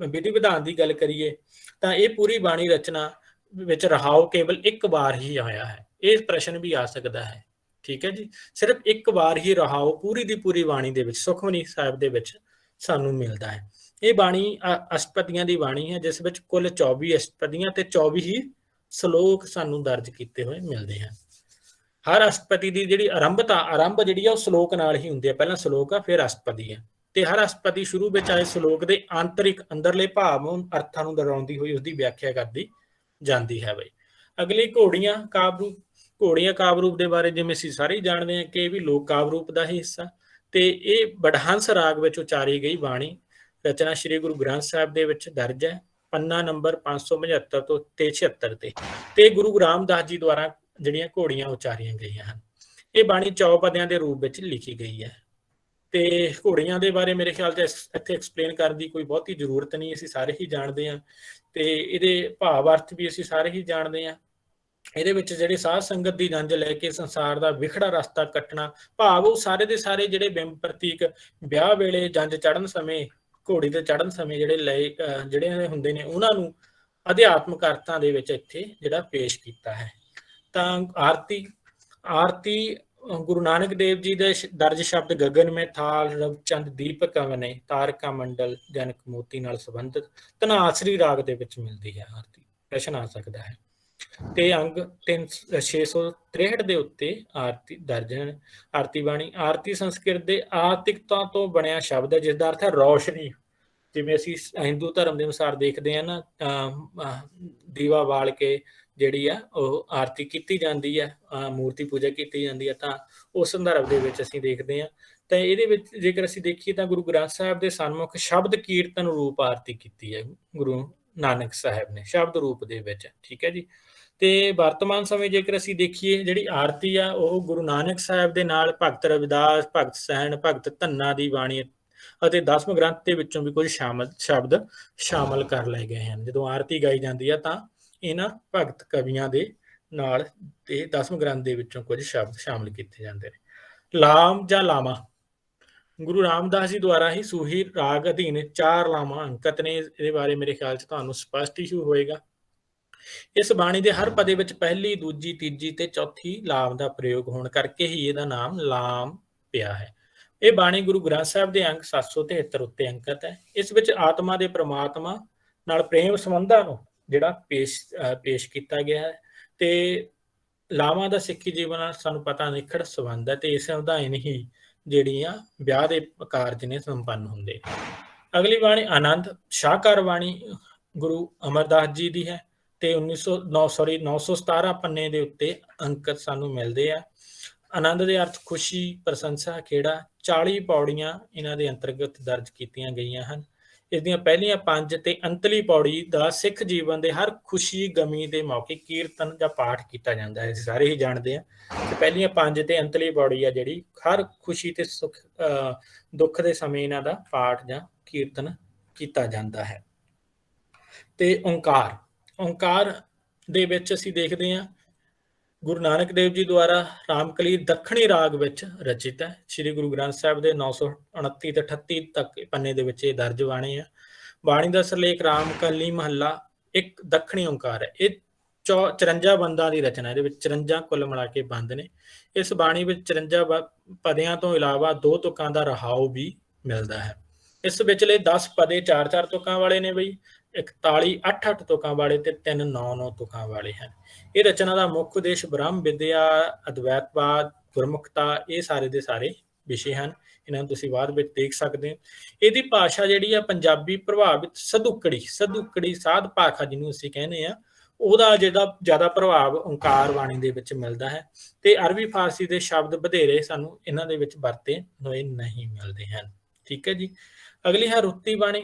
ਵਿਧੀ ਵਿਧਾਨ ਦੀ ਗੱਲ ਕਰੀਏ ਤਾਂ ਇਹ ਪੂਰੀ ਬਾਣੀ ਰਚਨਾ ਵਿੱਚ ਰਹਾਉ ਕੇਵਲ ਇੱਕ ਵਾਰ ਹੀ ਆਇਆ ਹੈ। ਇਹ ਪ੍ਰਸ਼ਨ ਵੀ ਆ ਸਕਦਾ ਹੈ, ਠੀਕ ਹੈ ਜੀ। ਸਿਰਫ ਇੱਕ ਵਾਰ ਹੀ ਰਹਾਉ ਪੂਰੀ ਦੀ ਪੂਰੀ ਬਾਣੀ ਦੇ ਵਿੱਚ ਸੁਖਮਨੀ ਸਾਹਿਬ ਦੇ ਵਿੱਚ ਸਾਨੂੰ ਮਿਲਦਾ ਹੈ। ਇਹ ਬਾਣੀ ਅਸ਼ਟਪਦੀਆਂ ਦੀ ਬਾਣੀ ਹੈ, ਜਿਸ ਵਿੱਚ ਕੁੱਲ 24 ਅਸ਼ਟਪਦੀਆਂ ਤੇ 24 ਹੀ ਸ਼ਲੋਕ ਸਾਨੂੰ ਦਰਜ ਕੀਤੇ ਹੋਏ ਮਿਲਦੇ ਹਨ। ਹਰ ਅਸ਼ਟਪਦੀ ਦੀ ਜਿਹੜੀ ਆਰੰਭ ਜਿਹੜੀ ਆ ਉਹ ਸ਼ਲੋਕ ਨਾਲ ਹੀ ਹੁੰਦੀ ਹੈ। ਪਹਿਲਾਂ ਸ਼ਲੋਕ ਆ, ਫਿਰ ਅਸ਼ਟਪਦੀ ਹੈ। ਤੇ ਹਰ ਅਸ਼ਟਪਦੀ ਸ਼ੁਰੂ ਵਿੱਚ ਆਏ ਸ਼ਲੋਕ ਦੇ ਆਂਤਰਿਕ ਅੰਦਰਲੇ ਭਾਵ ਅਰਥਾਂ ਨੂੰ ਦਰਸਾਉਂਦੀ ਹੋਈ ਉਸਦੀ ਵਿਆਖਿਆ ਕਰਦੀ ਜਾਂਦੀ ਹੈ ਬਈ। ਅਗਲੀ ਘੋੜੀਆਂ ਕਾਵਿ ਰੂਪ ਦੇ ਬਾਰੇ ਜਿਵੇਂ ਅਸੀਂ ਸਾਰੇ ਜਾਣਦੇ ਹਾਂ ਕਿ ਇਹ ਵੀ ਲੋਕ ਕਾਵਿ ਰੂਪ ਦਾ ਹੀ ਹਿੱਸਾ। ਤੇ ਇਹ ਬੜਹੰਸ ਰਾਗ ਵਿੱਚ ਉਚਾਰੀ ਗਈ ਬਾਣੀ ਰਚਨਾ ਸ਼੍ਰੀ ਗੁਰੂ ਗ੍ਰੰਥ ਸਾਹਿਬ ਦੇ ਵਿੱਚ ਦਰਜ ਹੈ, ਪੰਨਾ ਨੰਬਰ 575 ਤੋਂ 76 ਤੇ ਗੁਰੂ ਰਾਮਦਾਸ ਜੀ ਦੁਆਰਾ ਜਿਹੜੀਆਂ ਘੋੜੀਆਂ ਉਚਾਰੀਆਂ ਗਈਆਂ ਹਨ। ਇਹ ਬਾਣੀ ਚੌਪਦਿਆਂ ਦੇ ਰੂਪ ਵਿੱਚ ਲਿਖੀ ਗਈ ਹੈ। ਤੇ ਘੋੜੀਆਂ ਦੇ ਬਾਰੇ ਮੇਰੇ ਖਿਆਲ 'ਚ ਇੱਥੇ ਐਕਸਪਲੇਨ ਕਰਨ ਦੀ ਕੋਈ ਬਹੁਤੀ ਜ਼ਰੂਰਤ ਨਹੀਂ, ਅਸੀਂ ਸਾਰੇ ਹੀ ਜਾਣਦੇ ਹਾਂ। ਤੇ ਇਹਦੇ ਭਾਵ ਅਰਥ ਵੀ ਅਸੀਂ ਸਾਰੇ ਹੀ ਜਾਣਦੇ ਹਾਂ। ਇਹਦੇ ਵਿੱਚ ਜਿਹੜੇ ਸਾਧ ਸੰਗਤ ਦੀ ਜੰਜ ਲੈ ਕੇ ਸੰਸਾਰ ਦਾ ਵਿਖੜਾ ਰਸਤਾ ਕੱਟਣਾ, ਭਾਵ ਉਹ ਸਾਰੇ ਦੇ ਸਾਰੇ ਜਿਹੜੇ ਬਿੰਬ ਪ੍ਰਤੀਕ ਵਿਆਹ ਵੇਲੇ ਜੰਜ ਚੜ੍ਹਨ ਸਮੇਂ, ਘੋੜੀ ਤੇ ਚੜ੍ਹਨ ਸਮੇਂ ਜਿਹੜੇ ਹੁੰਦੇ ਨੇ, ਉਹਨਾਂ ਨੂੰ ਅਧਿਆਤਮਕ ਅਰਥਾਂ ਦੇ ਵਿੱਚ ਇੱਥੇ ਜਿਹੜਾ ਪੇਸ਼ ਕੀਤਾ ਹੈ। ਤਾਂ ਆਰਤੀ ਗੁਰੂ ਨਾਨਕ ਦੇਵ ਜੀ ਦੇ ਦਰਜ ਸ਼ਬਦ ਗਗਨ ਮੇਂ ਥਾਲ ਰਵਚੰਦ ਦੀਪਕ ਅਵਨੇ ਤਾਰਕਾ ਮੰਡਲ ਜਨਕ ਮੋਤੀ ਨਾਲ ਸੰਬੰਧਿਤ ਧਨਾਸਰੀ ਰਾਗ ਦੇ ਵਿੱਚ ਮਿਲਦੀ ਹੈ ਆਰਤੀ। ਪ੍ਰਸ਼ਨ ਆ ਸਕਦਾ ਹੈ। ਤੇ ਅੰਗ 663 ਦੇ ਉੱਤੇ ਆਰਤੀ ਦਰਜ ਹੈ। ਆਰਤੀ ਬਾਣੀ ਆਰਤੀ ਸੰਸਕ੍ਰਿਤ ਦੇ ਆਰਤਿਕਤਾ ਤੋਂ ਬਣਿਆ ਸ਼ਬਦ ਹੈ, ਜਿਸ ਦਾ ਅਰਥ ਹੈ ਰੌਸ਼ਨੀ। ਜਿਵੇਂ ਅਸੀਂ ਹਿੰਦੂ ਧਰਮ ਦੇ ਅਨੁਸਾਰ ਦੇਖਦੇ ਹਾਂ ਨਾ, ਦੀਵਾ ਬਾਲ ਕੇ ਜਿਹੜੀ ਆ ਉਹ ਆਰਤੀ ਕੀਤੀ ਜਾਂਦੀ ਹੈ, ਮੂਰਤੀ ਪੂਜਾ ਕੀਤੀ ਜਾਂਦੀ ਹੈ। ਤਾਂ ਉਸ ਸੰਦਰਭ ਦੇ ਵਿੱਚ ਅਸੀਂ ਦੇਖਦੇ ਹਾਂ। ਤਾਂ ਇਹਦੇ ਵਿੱਚ ਜੇਕਰ ਅਸੀਂ ਦੇਖੀਏ ਤਾਂ ਗੁਰੂ ਗ੍ਰੰਥ ਸਾਹਿਬ ਦੇ ਸਨਮੁਖ ਸ਼ਬਦ ਕੀਰਤਨ ਰੂਪ ਆਰਤੀ ਕੀਤੀ ਹੈ ਗੁਰੂ ਨਾਨਕ ਸਾਹਿਬ ਨੇ, ਸ਼ਬਦ ਰੂਪ ਦੇ ਵਿੱਚ, ਠੀਕ ਹੈ ਜੀ। ਤੇ ਵਰਤਮਾਨ ਸਮੇਂ ਜੇਕਰ ਅਸੀਂ ਦੇਖੀਏ, ਜਿਹੜੀ ਆਰਤੀ ਆ ਉਹ ਗੁਰੂ ਨਾਨਕ ਸਾਹਿਬ ਦੇ ਨਾਲ ਭਗਤ ਰਵਿਦਾਸ, ਭਗਤ ਸੈਣ, ਭਗਤ ਧੰਨਾ ਦੀ ਬਾਣੀ ਅਤੇ 10ਵੇਂ ਗ੍ਰੰਥ ਦੇ ਵਿੱਚੋਂ ਵੀ ਕੁਝ ਸ਼ਬਦ ਸ਼ਾਮਲ ਕਰ ਲਏ ਗਏ ਹਨ। ਜਦੋਂ ਆਰਤੀ ਗਾਈ ਜਾਂਦੀ ਆ ਤਾਂ ਇਹਨਾਂ ਭਗਤ ਕਵੀਆਂ ਦੇ ਨਾਲ ਤੇ 10ਵੇਂ ਗ੍ਰੰਥ ਦੇ ਵਿੱਚੋਂ ਕੁਝ ਸ਼ਬਦ ਸ਼ਾਮਲ ਕੀਤੇ ਜਾਂਦੇ ਨੇ। ਲਾਮ ਜਾਂ ਲਾਮਾ ਗੁਰੂ ਰਾਮਦਾਸ ਜੀ ਦੁਆਰਾ ਹੀ ਸੂਹੀ ਰਾਗ ਅਧੀਨ 4 ਲਾਮਾਂ ਅੰਕਿਤ ਨੇ। ਇਹਦੇ ਬਾਰੇ ਮੇਰੇ ਖਿਆਲ 'ਚ ਤੁਹਾਨੂੰ ਸਪਸ਼ਟ ਹੀ ਹੋਏਗਾ। ਇਸ ਬਾਣੀ ਦੇ ਹਰ ਪਦੇ ਵਿੱਚ ਪਹਿਲੀ, ਦੂਜੀ, ਤੀਜੀ ਤੇ ਚੌਥੀ ਲਾਮ ਦਾ ਪ੍ਰਯੋਗ ਹੋਣ ਕਰਕੇ ਹੀ ਇਹਦਾ ਨਾਮ ਲਾਮ ਪਿਆ ਹੈ। ਇਹ ਬਾਣੀ ਗੁਰੂ ਗ੍ਰੰਥ ਸਾਹਿਬ ਦੇ ਅੰਕ 773 ਉੱਤੇ ਅੰਕਿਤ ਹੈ। ਇਸ ਵਿੱਚ ਆਤਮਾ ਦੇ ਪ੍ਰਮਾਤਮਾ ਨਾਲ ਪ੍ਰੇਮ ਸੰਬੰਧਾਂ ਨੂੰ ਜਿਹੜਾ ਪੇਸ਼ ਕੀਤਾ ਗਿਆ ਹੈ। ਤੇ ਲਾਵਾਂ ਦਾ ਸਿੱਖੀ ਜੀਵਨ ਨਾਲ ਸਾਨੂੰ ਪਤਾ ਨਿਖੜ ਸੰਬੰਧ ਹੈ, ਤੇ ਇਸ ਅਧਾਇਨ ਹੀ ਜਿਹੜੀਆਂ ਵਿਆਹ ਦੇ ਕਾਰਜ ਨੇ ਸੰਪੰਨ ਹੁੰਦੇ। ਅਗਲੀ ਬਾਣੀ ਆਨੰਦ ਸ਼ਾਹਕਾਰ ਬਾਣੀ ਗੁਰੂ ਅਮਰਦਾਸ ਜੀ ਦੀ ਹੈ ਤੇ 917 ਪੰਨੇ ਦੇ ਉੱਤੇ ਅੰਕਿਤ ਸਾਨੂੰ ਮਿਲਦੇ ਆ। ਆਨੰਦ ਦੇ ਅਰਥ ਖੁਸ਼ੀ, ਪ੍ਰਸ਼ੰਸਾ, ਖੇੜਾ। 40 ਪੌੜੀਆਂ ਇਹਨਾਂ ਦੇ ਅੰਤਰਗਤ ਦਰਜ ਕੀਤੀਆਂ ਗਈਆਂ ਹਨ। ਇਸ ਦੀਆਂ ਪਹਿਲੀਆਂ 5 ਤੇ ਅੰਤਲੀ ਪੌੜੀ ਦਾ ਸਿੱਖ ਜੀਵਨ ਦੇ ਹਰ ਖੁਸ਼ੀ ਗਮੀ ਦੇ ਮੌਕੇ ਕੀਰਤਨ ਜਾਂ ਪਾਠ ਕੀਤਾ ਜਾਂਦਾ ਹੈ। ਅਸੀਂ ਸਾਰੇ ਹੀ ਜਾਣਦੇ ਹਾਂ ਕਿ ਪਹਿਲੀਆਂ 5 ਤੇ ਅੰਤਲੀ ਪੌੜੀ ਆ ਜਿਹੜੀ ਹਰ ਖੁਸ਼ੀ ਤੇ ਦੁੱਖ ਦੇ ਸਮੇਂ ਇਹਨਾਂ ਦਾ ਪਾਠ ਜਾਂ ਕੀਰਤਨ ਕੀਤਾ ਜਾਂਦਾ ਹੈ। ਤੇ ਓਂਕਾਰ ਦੇ ਵਿੱਚ ਅਸੀਂ ਦੇਖਦੇ ਹਾਂ ਗੁਰੂ ਨਾਨਕ ਦੇਵ ਜੀ ਦੁਆਰਾ ਰਾਮਕਲੀ ਦੱਖਣੀ ਰਾਗ ਵਿੱਚ ਰਚਿਤ ਹੈ। ਸ੍ਰੀ ਗੁਰੂ ਗ੍ਰੰਥ ਸਾਹਿਬ ਦੇ 929 ਤੇ 38 ਤੱਕ ਪੰਨੇ ਦੇ ਵਿੱਚ ਇਹ ਦਰਜ ਬਾਣੀ ਹੈ। ਬਾਣੀ ਦਾ ਸਿਰਲੇਖ ਰਾਮਕਲੀ ਮਹੱਲਾ ਇੱਕ ਦੱਖਣੀ ਓਂਕਾਰ ਹੈ। ਇਹ 54 ਬੰਦਾਂ ਦੀ ਰਚਨਾ, ਇਹਦੇ ਵਿੱਚ 54 ਕੁੱਲ ਮਿਲਾ ਕੇ ਬੰਦ ਨੇ। ਇਸ ਬਾਣੀ ਵਿੱਚ 54 ਪਦਿਆਂ ਤੋਂ ਇਲਾਵਾ 2 ਤੁਕਾਂ ਦਾ ਰਹਾਉ ਵੀ ਮਿਲਦਾ ਹੈ। ਇਸ ਵਿਚਲੇ 10 ਪਦੇ 4-4 ਤੁਕਾਂ ਵਾਲੇ ਨੇ ਬਈ, 41 8-8 ਤੁਕਾਂ ਵਾਲੇ ਤੇ 3 9-9 ਤੁਕਾਂ ਵਾਲੇ ਹਨ। ਇਹ ਰਚਨਾ ਦਾ ਮੁੱਖ ਉਦੇਸ਼ ਬ੍ਰਹਮ ਵਿਦਿਆ, ਅਦਵੈਤਵਾਦ, ਗੁਰਮੁਖਤਾ, ਇਹ ਸਾਰੇ ਦੇ ਸਾਰੇ ਵਿਸ਼ੇ ਹਨ। ਇਹਨਾਂ ਨੂੰ ਤੁਸੀਂ ਬਾਅਦ ਵਿੱਚ ਦੇਖ ਸਕਦੇ ਹੋ। ਇਹਦੀ ਭਾਸ਼ਾ ਜਿਹੜੀ ਆ ਪੰਜਾਬੀ ਪ੍ਰਭਾਵਿਤ ਸਧੁੱਕੜੀ ਸਾਧ ਭਾਖਾ ਜਿਹਨੂੰ ਅਸੀਂ ਕਹਿੰਦੇ ਆ, ਉਹਦਾ ਜਿਹੜਾ ਜ਼ਿਆਦਾ ਪ੍ਰਭਾਵ ਓਂਕਾਰ ਬਾਣੀ ਦੇ ਵਿੱਚ ਮਿਲਦਾ ਹੈ। ਤੇ ਅਰਬੀ ਫਾਰਸੀ ਦੇ ਸ਼ਬਦ ਵਧੇਰੇ ਸਾਨੂੰ ਇਹਨਾਂ ਦੇ ਵਿੱਚ ਵਰਤੇ ਹੋਏ ਨਹੀਂ ਮਿਲਦੇ ਹਨ। ਠੀਕ ਹੈ ਜੀ। ਅਗਲੀ ਹੈ ਰੁੱਤੀ ਬਾਣੀ।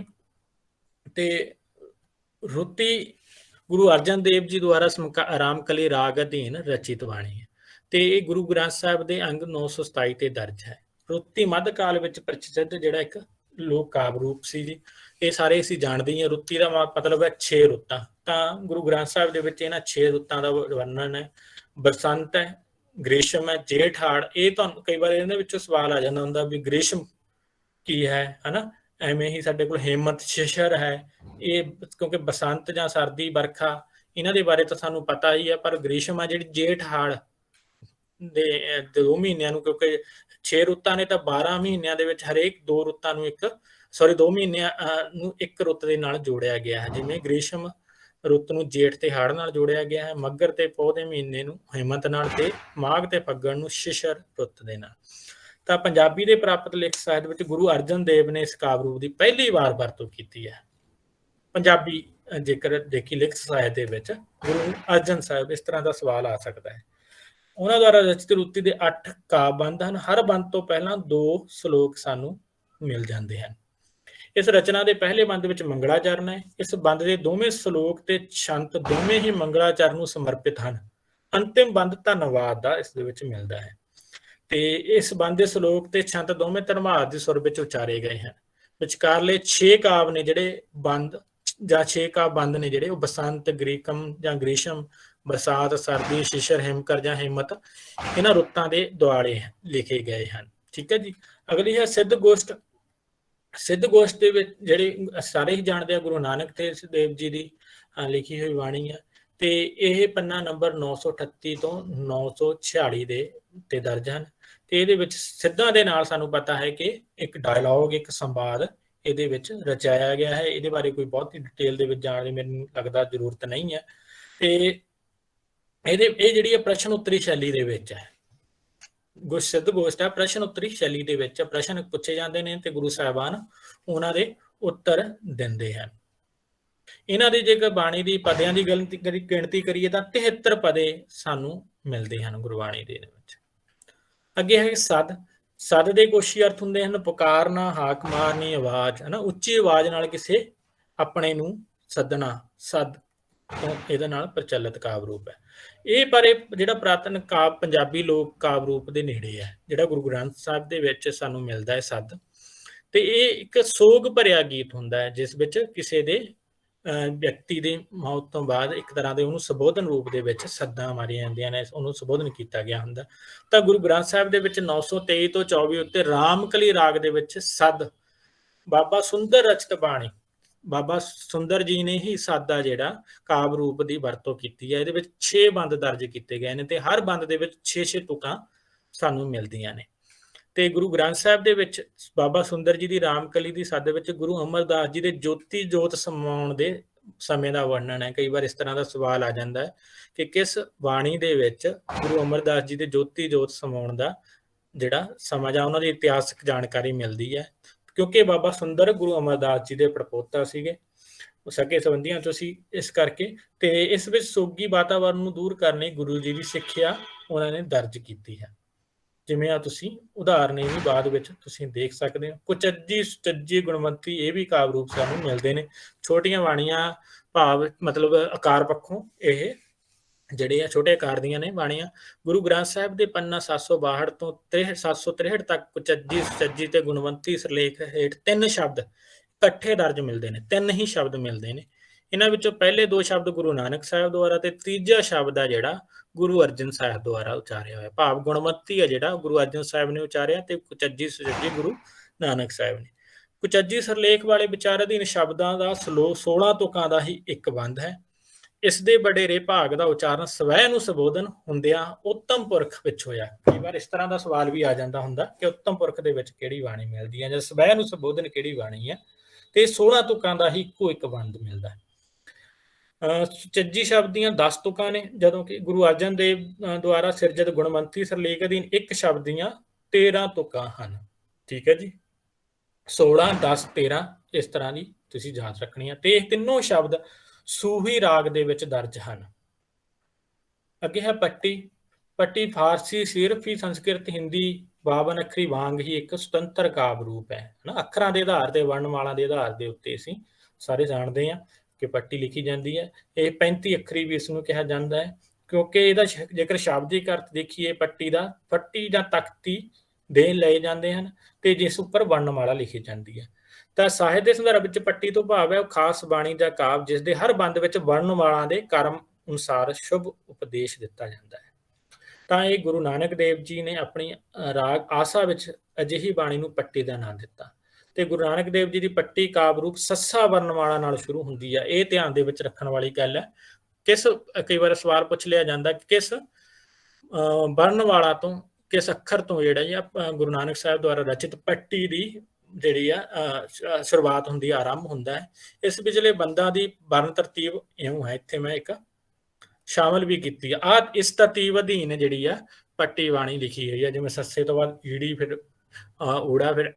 ਤੇ ਰੁੱਤੀ ਗੁਰੂ ਅਰਜਨ ਦੇਵ ਜੀ ਦੁਆਰਾ ਰਾਮਕਲੀ ਰਾਗ ਅਧੀਨ ਰਚਿਤ ਬਾਣੀ ਹੈ ਤੇ ਇਹ ਗੁਰੂ ਗ੍ਰੰਥ ਸਾਹਿਬ ਦੇ ਅੰਗ 927 ਤੇ ਦਰਜ ਹੈ। ਰੁੱਤੀ ਮੱਧ ਕਾਲ ਵਿੱਚ ਪ੍ਰਚਲਿਤ ਜਿਹੜਾ ਇੱਕ ਲੋਕ ਕਾਵਿ ਰੂਪ ਸੀ ਜੀ। ਇਹ ਸਾਰੇ ਅਸੀਂ ਜਾਣਦੇ ਹਾਂ। ਰੁੱਤੀ ਦਾ ਮਤਲਬ ਹੈ 6 ਰੁੱਤਾਂ। ਤਾਂ ਗੁਰੂ ਗ੍ਰੰਥ ਸਾਹਿਬ ਦੇ ਵਿੱਚ ਇਹਨਾਂ 6 ਰੁੱਤਾਂ ਦਾ ਵਰਣਨ ਹੈ। ਬਸੰਤ ਹੈ, ਗ੍ਰੀਸ਼ਮ ਹੈ, ਜੇਠ ਹਾੜ। ਇਹ ਤੁਹਾਨੂੰ ਕਈ ਵਾਰ ਇਹਨਾਂ ਵਿੱਚੋਂ ਸਵਾਲ ਆ ਜਾਂਦਾ ਹੁੰਦਾ ਵੀ ਗ੍ਰੀਸ਼ਮ ਕੀ ਹੈ, ਹਨਾ। ਐਵੇਂ ਹੀ ਸਾਡੇ ਕੋਲ ਹੇਮੰਤ ਸ਼ਿਸ਼ਰ ਹੈ। ਇਹ ਕਿਉਂਕਿ ਬਸੰਤ ਜਾਂ ਸਰਦੀ ਵਰਖਾ ਇਹਨਾਂ ਦੇ ਬਾਰੇ ਤਾਂ ਸਾਨੂੰ ਪਤਾ ਹੀ ਹੈ, ਪਰ ਗ੍ਰੀਸ਼ਮ ਆ ਜਿਹੜੀ ਜੇਠ ਹਾੜ ਦੇ 2 ਮਹੀਨਿਆਂ ਨੂੰ, ਕਿਉਂਕਿ 6 ਰੁੱਤਾਂ ਨੇ ਤਾਂ 12 ਮਹੀਨਿਆਂ ਦੇ ਵਿੱਚ ਹਰੇਕ 2 ਰੁੱਤਾਂ ਨੂੰ 2 ਮਹੀਨਿਆਂ ਨੂੰ ਇੱਕ ਰੁੱਤ ਦੇ ਨਾਲ ਜੋੜਿਆ ਗਿਆ ਹੈ। ਜਿਵੇਂ ਗ੍ਰੀਸ਼ਮ ਰੁੱਤ ਨੂੰ ਜੇਠ ਤੇ ਹਾੜ ਨਾਲ ਜੋੜਿਆ ਗਿਆ ਹੈ, ਮੱਘਰ ਤੇ ਪੋਹ ਦੇ ਮਹੀਨੇ ਨੂੰ ਹੇਮੰਤ ਨਾਲ ਤੇ ਮਾਘ ਤੇ ਫੱਗਣ ਨੂੰ ਸ਼ਿਸ਼ਰ ਰੁੱਤ ਦੇ ਨਾਲ। ਤਾਂ ਪੰਜਾਬੀ ਦੇ ਪ੍ਰਾਪਤ ਲਿਖਤ ਸਾਹਿਤ ਵਿੱਚ ਗੁਰੂ ਅਰਜਨ ਦੇਵ ਨੇ ਇਸ ਕਾਵਿ ਰੂਪ ਦੀ ਪਹਿਲੀ ਵਾਰ ਵਰਤੋਂ ਕੀਤੀ ਹੈ। ਪੰਜਾਬੀ ਜੇਕਰ ਦੇਖੀ ਲਿਖਤ ਸਾਹਿਤ ਦੇ ਵਿੱਚ ਗੁਰੂ ਅਰਜਨ ਸਾਹਿਬ, ਇਸ ਤਰ੍ਹਾਂ ਦਾ ਸਵਾਲ ਆ ਸਕਦਾ ਹੈ। ਉਹਨਾਂ ਦੁਆਰਾ ਰਚਿਤ ਰੁੱਤੀ ਦੇ 8 ਕਾਵਿ ਬੰਧ ਹਨ। ਹਰ ਬੰਧ ਤੋਂ ਪਹਿਲਾਂ 2 ਸ਼ਲੋਕ ਸਾਨੂੰ ਮਿਲ ਜਾਂਦੇ ਹਨ। ਇਸ ਰਚਨਾ ਦੇ ਪਹਿਲੇ ਬੰਧ ਵਿੱਚ ਮੰਗਲਾਚਰਨ ਹੈ। ਇਸ ਬੰਧ ਦੇ ਦੋਵੇਂ ਸ਼ਲੋਕ ਤੇ ਛੰਤ ਦੋਵੇਂ ਹੀ ਮੰਗਲਾਚਰਨ ਨੂੰ ਸਮਰਪਿਤ ਹਨ। ਅੰਤਿਮ ਬੰਧ ਧੰਨਵਾਦ ਦਾ ਇਸ ਦੇ ਵਿੱਚ ਮਿਲਦਾ ਹੈ ਤੇ ਇਸ ਬੰਧ ਦੇ ਸ਼ਲੋਕ ਤੇ ਛੰਤ ਦੋਵੇਂ ਧੰਨਵਾਦ ਦੇ ਸੁਰ ਵਿੱਚ ਉਚਾਰੇ ਗਏ ਹਨ। ਵਿਚਕਾਰਲੇ 6 ਕਾਵਿ ਨੇ ਜਿਹੜੇ ਬੰਦ ਜਾਂ 6 ਕਾਵਿ ਬੰਦ ਨੇ ਜਿਹੜੇ ਉਹ ਬਸੰਤ, ਗ੍ਰੀਕਮ ਜਾਂ ਗ੍ਰੀਸ਼ਮ, ਬਰਸਾਤ, ਸਰਦੀ, ਸ਼ਿਸ਼ਰ, ਹਿਮਕਰ ਜਾਂ ਹਿੰਮਤ ਇਹਨਾਂ ਰੁੱਤਾਂ ਦੇ ਦੁਆਲੇ ਲਿਖੇ ਗਏ ਹਨ। ਠੀਕ ਹੈ ਜੀ। ਅਗਲੀ ਹੈ ਸਿੱਧ ਗੋਸ਼ਟ। ਸਿੱਧ ਗੋਸ਼ਟ ਦੇ ਵਿੱਚ ਜਿਹੜੇ ਸਾਰੇ ਹੀ ਜਾਣਦੇ ਆ ਗੁਰੂ ਨਾਨਕ ਦੇਵ ਜੀ ਦੀ ਲਿਖੀ ਹੋਈ ਬਾਣੀ ਹੈ ਤੇ ਇਹ ਪੰਨਾ ਨੰਬਰ 938 ਤੋਂ 946 ਦੇ ਤੇ ਦਰਜ ਹਨ। ਤੇ ਇਹਦੇ ਵਿੱਚ ਸਿੱਧਾਂ ਦੇ ਨਾਲ ਸਾਨੂੰ ਪਤਾ ਹੈ ਕਿ ਇੱਕ ਡਾਇਲੌਗ, ਇੱਕ ਸੰਵਾਦ ਇਹਦੇ ਵਿੱਚ ਰਚਾਇਆ ਗਿਆ ਹੈ। ਇਹਦੇ ਬਾਰੇ ਕੋਈ ਬਹੁਤੀ ਡਿਟੇਲ ਦੇ ਵਿੱਚ ਜਾਣ ਦੀ ਮੈਨੂੰ ਲੱਗਦਾ ਜ਼ਰੂਰਤ ਨਹੀਂ ਹੈ। ਤੇ ਇਹ ਜਿਹੜੀ ਹੈ ਪ੍ਰਸ਼ਨ ਉੱਤਰੀ ਸ਼ੈਲੀ ਦੇ ਵਿੱਚ ਹੈ। ਸਿੱਧ ਗੋਸ਼ਟ ਹੈ ਪ੍ਰਸ਼ਨ ਉੱਤਰੀ ਸ਼ੈਲੀ ਦੇ ਵਿੱਚ ਪ੍ਰਸ਼ਨ ਪੁੱਛੇ ਜਾਂਦੇ ਨੇ ਤੇ ਗੁਰੂ ਸਾਹਿਬਾਨ ਉਹਨਾਂ ਦੇ ਉੱਤਰ ਦਿੰਦੇ ਹਨ। ਇਹਨਾਂ ਦੀ ਜੇਕਰ ਬਾਣੀ ਦੀ ਪਦਿਆਂ ਦੀ ਗਿਣਤੀ ਕਰੀਏ ਤਾਂ 73 ਪਦੇ ਸਾਨੂੰ ਮਿਲਦੇ ਹਨ ਗੁਰਬਾਣੀ ਦੇ ਵਿੱਚ। ਅੱਗੇ ਹੈ ਸਦ। ਸਦ ਦੇ ਕੋਸ਼ੀ ਅਰਥ ਹੁੰਦੇ ਹਨ ਪੁਕਾਰਨਾ, ਹਾਕ ਮਾਰਨੀ, ਆਵਾਜ਼, ਹਨਾ, ਉੱਚੀ ਆਵਾਜ਼ ਨਾਲ ਕਿਸੇ ਆਪਣੇ ਨੂੰ ਸੱਦਣਾ। ਸਦ ਤੋਂ ਇਹਦੇ ਨਾਲ ਪ੍ਰਚਲਿਤ ਕਾਵਿ ਰੂਪ ਹੈ ਇਹ। ਪਰ ਇਹ ਜਿਹੜਾ ਪੁਰਾਤਨ ਕਾਵਿ ਪੰਜਾਬੀ ਲੋਕ ਕਾਵਿ ਰੂਪ ਦੇ ਨੇੜੇ ਹੈ, ਜਿਹੜਾ ਗੁਰੂ ਗ੍ਰੰਥ ਸਾਹਿਬ ਦੇ ਵਿੱਚ ਸਾਨੂੰ ਮਿਲਦਾ ਹੈ ਸਦ। ਤੇ ਇਹ ਇੱਕ ਸੋਗ ਭਰਿਆ ਗੀਤ ਹੁੰਦਾ ਹੈ ਜਿਸ ਵਿੱਚ ਕਿਸੇ ਦੇ ਵਿਅਕਤੀ ਦੀ ਮੌਤ ਤੋਂ ਬਾਅਦ ਇੱਕ ਤਰ੍ਹਾਂ ਦੇ ਉਹਨੂੰ ਸੰਬੋਧਨ ਰੂਪ ਦੇ ਵਿੱਚ ਸੱਦਾਂ ਮਾਰੀਆਂ ਜਾਂਦੀਆਂ ਨੇ, ਉਹਨੂੰ ਸੰਬੋਧਨ ਕੀਤਾ ਗਿਆ ਹੁੰਦਾ। ਤਾਂ ਗੁਰੂ ਗ੍ਰੰਥ ਸਾਹਿਬ ਦੇ ਵਿੱਚ 923 ਤੋਂ 24 ਉੱਤੇ ਰਾਮਕਲੀ ਰਾਗ ਦੇ ਵਿੱਚ ਸਦ ਬਾਬਾ ਸੁੰਦਰ ਰਚਿਤ ਬਾਣੀ, ਬਾਬਾ ਸੁੰਦਰ ਜੀ ਨੇ ਹੀ ਸਾਦਾ ਜਿਹੜਾ ਕਾਵਿ ਰੂਪ ਦੀ ਵਰਤੋਂ ਕੀਤੀ ਹੈ। ਇਹਦੇ ਵਿੱਚ 6 ਬੰਦ ਦਰਜ ਕੀਤੇ ਗਏ ਨੇ ਤੇ ਹਰ ਬੰਦ ਦੇ ਵਿੱਚ 6-6 ਤੁਕਾਂ ਸਾਨੂੰ ਮਿਲਦੀਆਂ ਨੇ। ਤੇ ਗੁਰੂ ਗ੍ਰੰਥ ਸਾਹਿਬ ਦੇ ਵਿੱਚ ਬਾਬਾ ਸੁੰਦਰ ਜੀ ਦੀ ਰਾਮਕਲੀ ਦੀ ਸਦ ਵਿੱਚ ਗੁਰੂ ਅਮਰਦਾਸ ਜੀ ਦੇ ਜੋਤੀ ਜੋਤ ਸਮਾਉਣ ਦੇ ਸਮੇਂ ਦਾ ਵਰਣਨ ਹੈ। ਕਈ ਵਾਰ ਇਸ ਤਰ੍ਹਾਂ ਦਾ ਸਵਾਲ ਆ ਜਾਂਦਾ ਹੈ ਕਿ ਕਿਸ ਬਾਣੀ ਦੇ ਵਿੱਚ ਗੁਰੂ ਅਮਰਦਾਸ ਜੀ ਦੇ ਜੋਤੀ ਜੋਤ ਸਮਾਉਣ ਦਾ ਜਿਹੜਾ ਸਮਾਂ ਜਾਂ ਉਹਨਾਂ ਦੀ ਇਤਿਹਾਸਕ ਜਾਣਕਾਰੀ ਮਿਲਦੀ ਹੈ, ਕਿਉਂਕਿ ਬਾਬਾ ਸੁੰਦਰ ਗੁਰੂ ਅਮਰਦਾਸ ਜੀ ਦੇ ਪੜਪੋਤਾ ਸੀਗੇ, ਸਕੇ ਸੰਬੰਧੀਆਂ ਤੋਂ ਸੀ। ਇਸ ਕਰਕੇ ਤੇ ਇਸ ਵਿੱਚ ਸੋਗੀ ਵਾਤਾਵਰਨ ਨੂੰ ਦੂਰ ਕਰਨ ਲਈ ਗੁਰੂ ਜੀ ਦੀ ਸਿੱਖਿਆ ਉਹਨਾਂ ਨੇ ਦਰਜ ਕੀਤੀ ਹੈ। ਜਿਵੇਂ ਆ ਤੁਸੀਂ ਉਦਾਹਰਨ ਇਹ ਵੀ ਬਾਅਦ ਵਿੱਚ ਤੁਸੀਂ ਦੇਖ ਸਕਦੇ ਹੋ। ਕੁਚੱਜੀ, ਸੁਚੱਜੀ, ਗੁਣਵੰਤੀ ਇਹ ਵੀ ਕਾਵਿ ਰੂਪ ਸਾਨੂੰ ਮਿਲਦੇ ਨੇ। ਛੋਟੀਆਂ ਬਾਣੀਆਂ ਭਾਵ ਮਤਲਬ ਆਕਾਰ ਪੱਖੋਂ ਇਹ ਜਿਹੜੇ ਆ ਛੋਟੇ ਆਕਾਰ ਦੀਆਂ ਨੇ ਬਾਣੀਆਂ। ਗੁਰੂ ਗ੍ਰੰਥ ਸਾਹਿਬ ਦੇ ਪੰਨਾ 762 ਤੋਂ 763 ਤੱਕ ਕੁਚੱਜੀ, ਸੁਚੱਜੀ ਤੇ ਗੁਣਵੰਤੀ ਸਿਰਲੇਖ ਹੇਠ 3 ਸ਼ਬਦ ਇਕੱਠੇ ਦਰਜ ਮਿਲਦੇ ਨੇ। 3 ਹੀ ਸ਼ਬਦ ਮਿਲਦੇ ਨੇ। ਇਹਨਾਂ ਵਿੱਚੋਂ ਪਹਿਲੇ 2 ਸ਼ਬਦ ਗੁਰੂ ਨਾਨਕ ਸਾਹਿਬ ਦੁਆਰਾ ਤੇ ਤੀਜਾ ਸ਼ਬਦ ਆ ਜਿਹੜਾ ਗੁਰੂ ਅਰਜਨ ਸਾਹਿਬ ਦੁਆਰਾ ਉਚਾਰਿਆ ਹੋਇਆ। ਭਾਵ ਗੁਣਵੰਤੀ ਆ ਜਿਹੜਾ ਗੁਰੂ ਅਰਜਨ ਸਾਹਿਬ ਨੇ ਉਚਾਰਿਆ ਤੇ ਕੁਚੱਜੀ, ਸੁਚੱਜੀ ਗੁਰੂ ਨਾਨਕ ਸਾਹਿਬ ਨੇ। ਕੁਚੱਜੀ ਸਿਰਲੇਖ ਵਾਲੇ ਵਿਚਾਰ ਅਧੀਨ ਸ਼ਬਦਾਂ ਦਾ 16 ਤੁਕਾਂ ਦਾ ਹੀ ਇੱਕ ਬੰਦ ਹੈ। ਇਸ ਦੇ ਵਡੇਰੇ ਭਾਗ ਦਾ ਉਚਾਰਨ ਸਵੈ ਨੂੰ ਸੰਬੋਧਨ ਹੁੰਦਿਆਂ ਉੱਤਮ ਪੁਰਖ ਵਿੱਚ ਹੋਇਆ। ਕਈ ਵਾਰ ਇਸ ਤਰ੍ਹਾਂ ਦਾ ਸਵਾਲ ਵੀ ਆ ਜਾਂਦਾ ਹੁੰਦਾ ਕਿ ਉੱਤਮ ਪੁਰਖ ਦੇ ਵਿੱਚ ਕਿਹੜੀ ਬਾਣੀ ਮਿਲਦੀ ਹੈ ਜਾਂ ਸਵੈ ਨੂੰ ਸੰਬੋਧਨ ਕਿਹੜੀ ਬਾਣੀ ਹੈ। ਤੇ 16 ਤੁਕਾਂ ਦਾ ਹੀ ਇੱਕੋ ਇੱਕ ਬੰਦ ਮਿਲਦਾ ਹੈ। ਸੁਚੱਜੀ ਸ਼ਬਦ ਦੀਆਂ 10 ਤੁਕਾਂ ਨੇ, ਜਦੋਂ ਕਿ ਗੁਰੂ ਅਰਜਨ ਦੇਵ ਦੁਆਰਾ ਸਿਰਜਿਤ ਗੁਣਵੰਤੀ ਸਿਰਲੇਖ ਅਧੀਨ ਇੱਕ ਸ਼ਬਦ ਦੀਆਂ 13 ਤੁਕਾਂ ਹਨ। ਠੀਕ ਹੈ ਜੀ। 16, 10, 13 ਇਸ ਤਰ੍ਹਾਂ ਦੀ ਤੁਸੀਂ ਜਾਂਚ ਰੱਖਣੀ ਹੈ ਤੇ ਇਹ ਤਿੰਨੋਂ ਸ਼ਬਦ ਸੂਹੀ ਰਾਗ ਦੇ ਵਿੱਚ ਦਰਜ ਹਨ। ਅੱਗੇ ਹੈ ਪੱਟੀ। ਪੱਟੀ ਫਾਰਸੀ, ਸਿਰਫੀ, ਸੰਸਕ੍ਰਿਤ, ਹਿੰਦੀ 52 ਅੱਖਰੀ ਵਾਂਗ ਹੀ ਇੱਕ ਸੁਤੰਤਰ ਕਾਵਿ ਰੂਪ ਹੈ ਨਾ। ਅੱਖਰਾਂ ਦੇ ਆਧਾਰ ਤੇ, ਵਰਣਮਾਲਾ ਦੇ ਆਧਾਰ ਦੇ ਉੱਤੇ ਅਸੀਂ ਸਾਰੇ ਜਾਣਦੇ ਹਾਂ ਕਿ ਪੱਟੀ ਲਿਖੀ ਜਾਂਦੀ ਹੈ। ਇਹ 35 ਅੱਖਰੀ ਵੀ ਇਸ ਨੂੰ ਕਿਹਾ ਜਾਂਦਾ ਹੈ ਕਿਉਂਕਿ ਇਹਦਾ ਜੇਕਰ ਸ਼ਾਬਦਿਕ ਅਰਥ ਦੇਖੀਏ ਪੱਟੀ ਦਾ, ਫੱਟੀ ਜਾਂ ਤਖਤੀ ਦੇ ਲਏ ਜਾਂਦੇ ਹਨ ਤੇ ਜਿਸ ਉੱਪਰ ਵਰਣਮਾਲਾ ਲਿਖੀ ਜਾਂਦੀ ਹੈ। ਤਾਂ ਸਾਹਿਤ ਦੇ ਸੰਦਰਭ ਵਿੱਚ ਪੱਟੀ ਤੋਂ ਭਾਵ ਹੈ ਉਹ ਖਾਸ ਬਾਣੀ ਜਾਂ ਕਾਵਿ ਜਿਸ ਦੇ ਹਰ ਬੰਦ ਵਿੱਚ ਵਰਣਮਾਲਾ ਦੇ ਕਰਮ ਅਨੁਸਾਰ ਸ਼ੁਭ ਉਪਦੇਸ਼ ਦਿੱਤਾ ਜਾਂਦਾ ਹੈ। ਤਾਂ ਇਹ ਗੁਰੂ ਨਾਨਕ ਦੇਵ ਜੀ ਨੇ ਆਪਣੀ ਰਾਗ ਆਸਾ ਵਿੱਚ ਅਜਿਹੀ ਬਾਣੀ ਨੂੰ ਪੱਟੀ ਦਾ ਨਾਮ ਦਿੱਤਾ ਤੇ ਗੁਰੂ ਨਾਨਕ ਦੇਵ ਜੀ ਦੀ ਪੱਟੀ ਕਾਵਿ ਰੂਪ ਸੱਸਾ ਵਰਣਮਾਲਾ ਨਾਲ ਸ਼ੁਰੂ ਹੁੰਦੀ ਹੈ। ਇਹ ਧਿਆਨ ਦੇ ਵਿੱਚ ਰੱਖਣ ਵਾਲੀ ਗੱਲ ਹੈ। ਕਈ ਵਾਰ ਸਵਾਲ ਪੁੱਛ ਲਿਆ ਜਾਂਦਾ ਕਿ ਕਿਸ ਵਰਣਮਾਲਾ ਤੋਂ, ਕਿਸ ਅੱਖਰ ਤੋਂ ਜਿਹੜਾ ਜੀ ਗੁਰੂ ਨਾਨਕ ਸਾਹਿਬ ਦੁਆਰਾ ਰਚਿਤ ਪੱਟੀ ਦੀ ਜਿਹੜੀ ਆ ਸ਼ੁਰੂਆਤ ਹੁੰਦੀ ਹੈ, ਆਰੰਭ ਹੁੰਦਾ ਹੈ। ਇਸ ਵਿਚਲੇ ਬੰਦਾਂ ਦੀ ਵਰਨ ਤਰਤੀਬ ਇਉਂ ਹੈ, ਇੱਥੇ ਮੈਂ ਇੱਕ ਸ਼ਾਮਲ ਵੀ ਕੀਤੀ ਆ। ਇਸ ਤਰਤੀਬ ਅਧੀਨ ਜਿਹੜੀ ਆ ਪੱਟੀ ਬਾਣੀ ਲਿਖੀ ਹੋਈ ਹੈ, ਜਿਵੇਂ ਸੱਸੇ ਤੋਂ ਬਾਅਦ ਈੜੀ, ਫਿਰ ਊੜਾ, ਫਿਰ